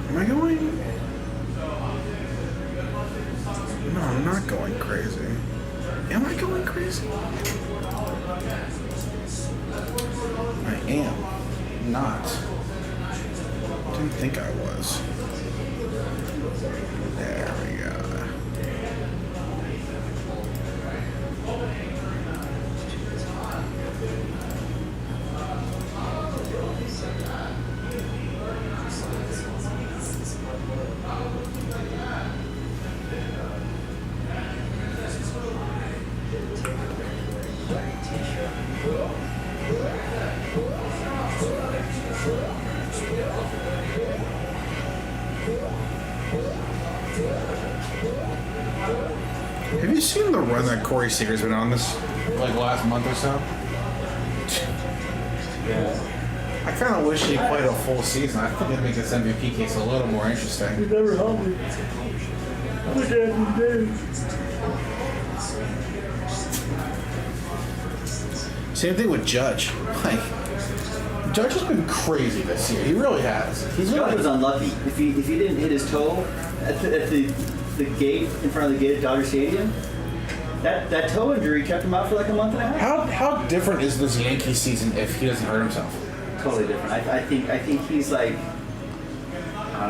Am I going? No, I'm not going crazy. Am I going crazy? I am not. Didn't think I was. There we go. Have you seen the run that Corey Seager's been on this, like, last month or so? Yeah. I kind of wish he played a full season. I think it'd make this MVP case a little more interesting. You never helped me. Look at me, Same thing with Judge. Like, Judge has been crazy this year. He really has. He's Judge really was unlucky. If he didn't hit his toe at the gate in front of the gate at Dodger Stadium, that toe injury kept him out for like a month and a half. How different is this Yankee season if he doesn't hurt himself? Totally different. I think he's like,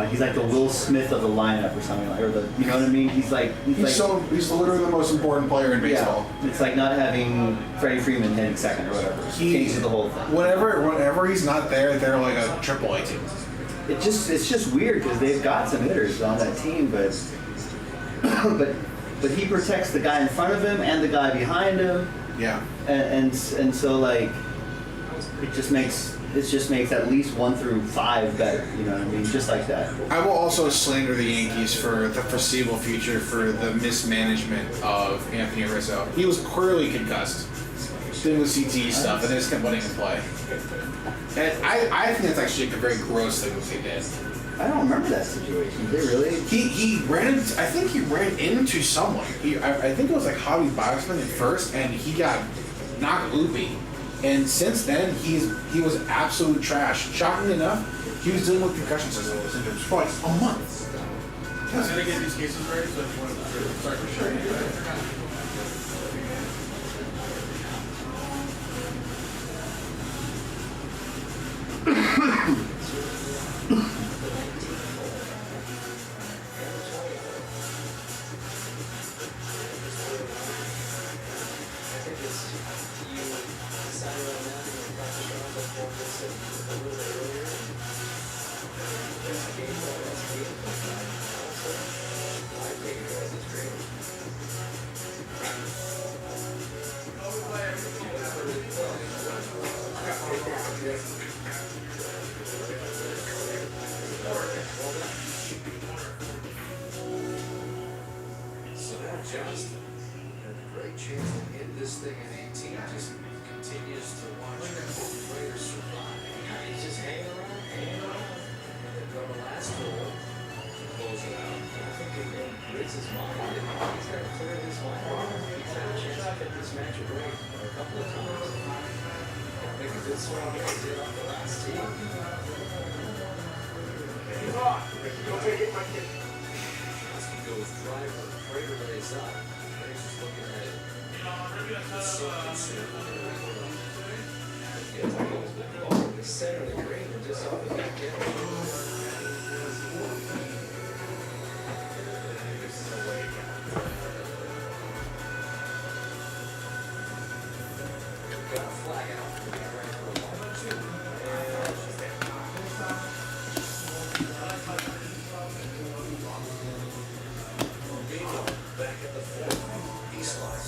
he's like the Will Smith of the lineup or something, or the, you know what I mean? He's He's literally the most important player in baseball. Yeah, it's like not having Freddie Freeman hitting second or whatever. He changes the whole thing. Whenever he's not there, they're like a AAA team. It's just weird because they've got some hitters on that team, but but he protects the guy in front of him and the guy behind him. Yeah. And so like it just makes at least 1 through 5 better. You know what I mean? Just like that. I will also slander the Yankees for the foreseeable future for the mismanagement of Anthony Rizzo. He was clearly concussed, doing the CTE stuff, and they just kept letting him play. And I think that's actually a very gross thing that they did. I don't remember that situation. Did they really? He ran. I think he ran into someone. I think it was like Javi Baezman at first, and he got knocked loopy. And since then, he was absolute trash. Shockingly enough, he was dealing with concussion syndrome for like a month. I'm gonna get these cases ready, so if you want to start for sure. Johnston had a great chance to end this thing at 18. Just continues to watch players survive. He's just hanging around. They've got a last hole to close it out. I think it grids his mind. He's got to clear his mind. He's had a chance to get this match away a couple of times. Make a good swing against it off the last tee. He's off. Go take it, my kid. He goes driver. Prater lays up. Prater's just looking at it. The center of the green and just off the back end. Got a flag out. Ran for a ball. And she's down. Rubino back at the fourth. He slides.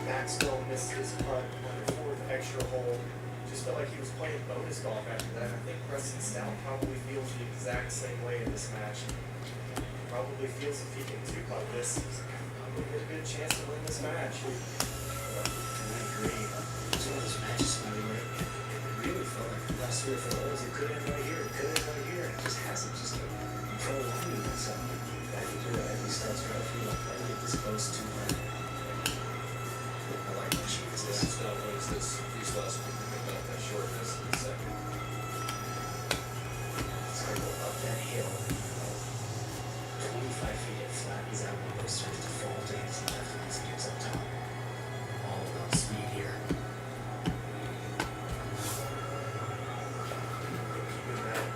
Maxwell missed his putt on the fourth extra hole. Just felt like he was playing bonus golf after that. I think Preston Stout probably feels the exact same way in this match. Probably feels if he can two-putt this, he's probably got a good chance to win this match. I agree. It's one of those matches, it really felt like the last 3 or 4 holes, it could end right here, it could end right here. It just hasn't just controlled on me. So I think you're right. He starts right feel like trying to get this close to I like that shot. This is not what is this. These last week about that shortness in the second. It's going to go up that hill. 25 feet at flat. He's out one of those starts to fall to his left and he gets up top. All about speed here. Keeping that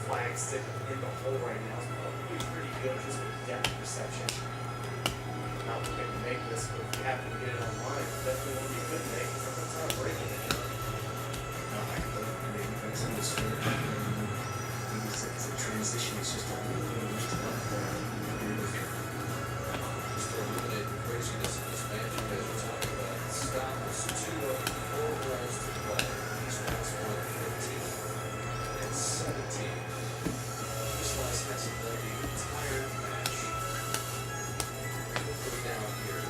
flag stick in the hole right now is probably pretty good just with depth perception. Not looking to make this, but if you happen to get it online, definitely one you could make. It's not breaking it. No, I mean, it's understood. It's a transition. It's just a little bit of Just to eliminate the craziness of this match you guys were talking about. Scott was 2 of 4 rounds to play. These rounds won 15 and 17. This last hasn't led the entire match. Go down here.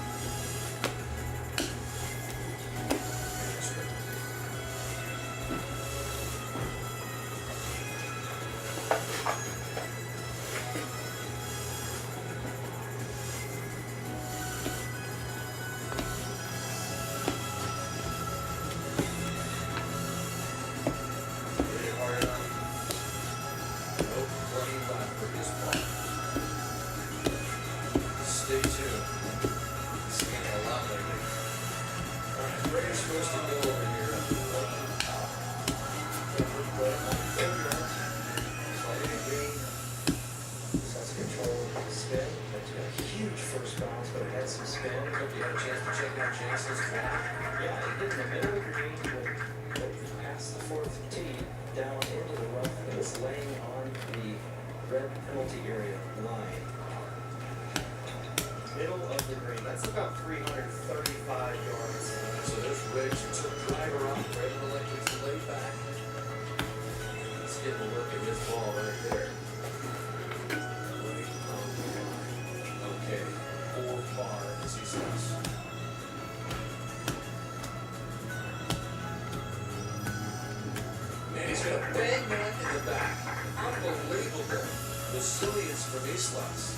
Stay tuned. This is getting a lot lately. Alright, Ray's supposed to go over here. Sliding green. Starts to control spin. That's a huge first bounce, but it had some spin. Hope you had a chance to check out Jason's flag. Yeah, he hit in the middle of the green, but past the fourth tee, down into the rough, and it's laying on the red penalty area line. Middle of the green. That's about 335 yards. So there's Riggs who took driver off, ready to let you lay back. Let's get a look at his ball right there. Okay, 4 par as he says. Man, he's got a bang man in the back. Unbelievable. Resilience from Islas.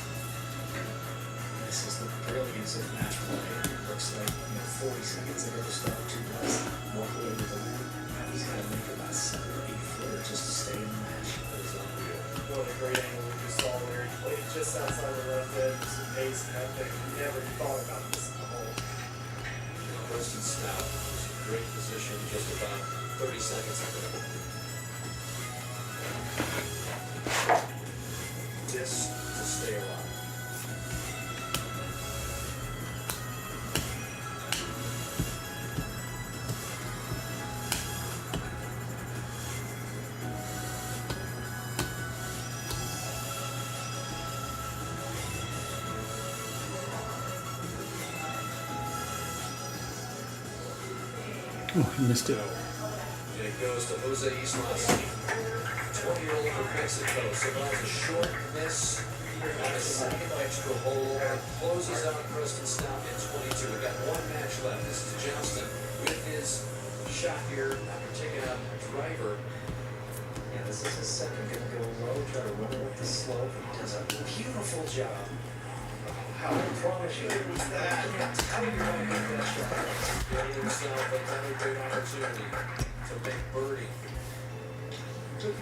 This is the brilliance of match play. It looks like 40 seconds ago to start 2 guys walk away with the win. Now he's got to make about 7 or 8 footers just to stay in the match. That is unreal. What a great angle we just saw there. He played just outside the left edge, some pace and that thing. Never thought about this in the hole. Preston Stout was in great position just about 30 seconds ago. Just to stay alive. Oh, I missed it. And it goes to Jose Islas, 20-year-old from Mexico. Survives a short miss on a second extra hole. Closes out Preston Stout in 22. We've got one match left. This is Johnston with his shot here after taking out a driver. Yeah, this is his second. Gonna go low, try to run it up the slope. He does a beautiful job. I promise you, it was that. How do you want to get that shot? Getting himself another great opportunity to make birdie.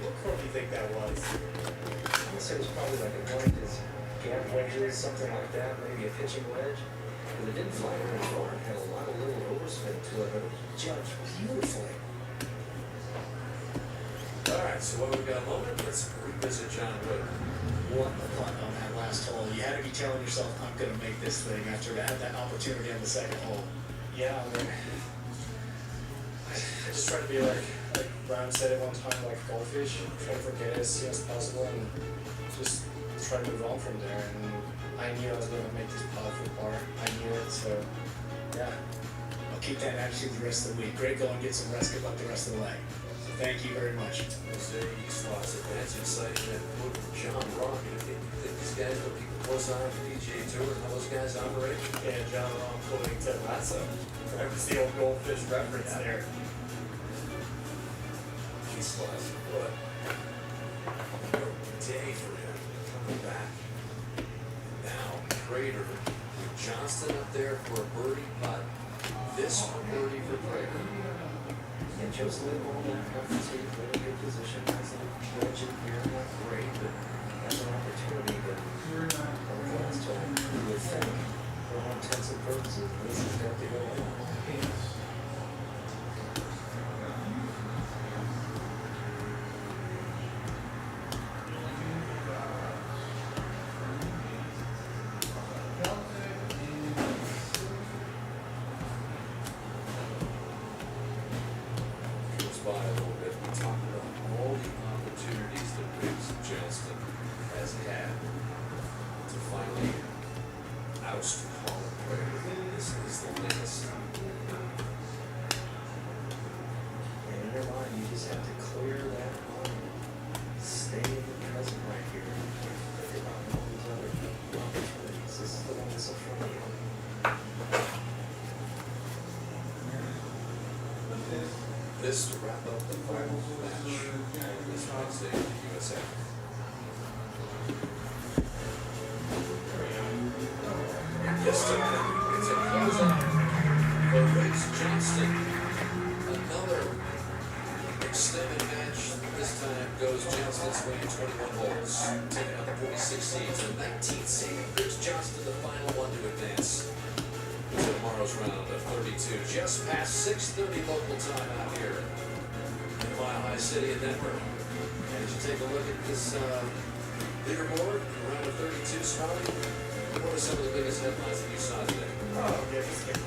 What club do you think that was? I would say it was probably like one of his gap wedges, something like that, maybe a pitching wedge. But it didn't fly very far. It had a lot of little overspin to it, but it judged beautifully. All right, so what we got a moment? Let's revisit John Wood. What a putt on that last hole. You had to be telling yourself, I'm going to make this thing after that opportunity on the second hole. Yeah, I mean, I just try to be like Brown said at one time, like goldfish, try to forget it as soon as possible and just try to move on from there. And I knew I was going to make this putt for par. I knew it, so yeah. I'll keep that attitude the rest of the week. Great, go and get some rest. Good luck the rest of the leg. So thank you very much. Jose Islas advancing sighting that Wood from John Rock. You think these guys will keep a close eye on the PGA Tour and how those guys operate? Yeah, John Rahm pulling Ted Lasso. That was the old goldfish reference there. Islas, what a day for him coming back. Now, Prater, Johnston up there for a birdie putt. This birdie for Prater. And Joe's lit on that conference here, really good position. Has a wedge in here, not great, but has an opportunity that on the last time you would think, for all intents and purposes, this has got to go in. By a little bit, we talked about all the opportunities that Riggs Johnston has had to finally oust Colin Prater. This is the latest. And in your mind, you just have to clear that line. Stay in the present right here. Think about all these other opportunities. This is the one that's in front of you. This to wrap up the final match on this Wednesday in the USA. This time, it's a closeout for Riggs Johnston. Another extended match. This time goes Johnston's way in 21 holes. Taking out the 46 seeds. The 19th seed, Riggs Johnston, the final one to advance to tomorrow's round of 32. Just past 6:30 local time out here in Mile High City in Denver. And as you take a look at this leaderboard, round of 32, Smiley, what are some of the biggest headlines that you saw today? Oh, yeah, just get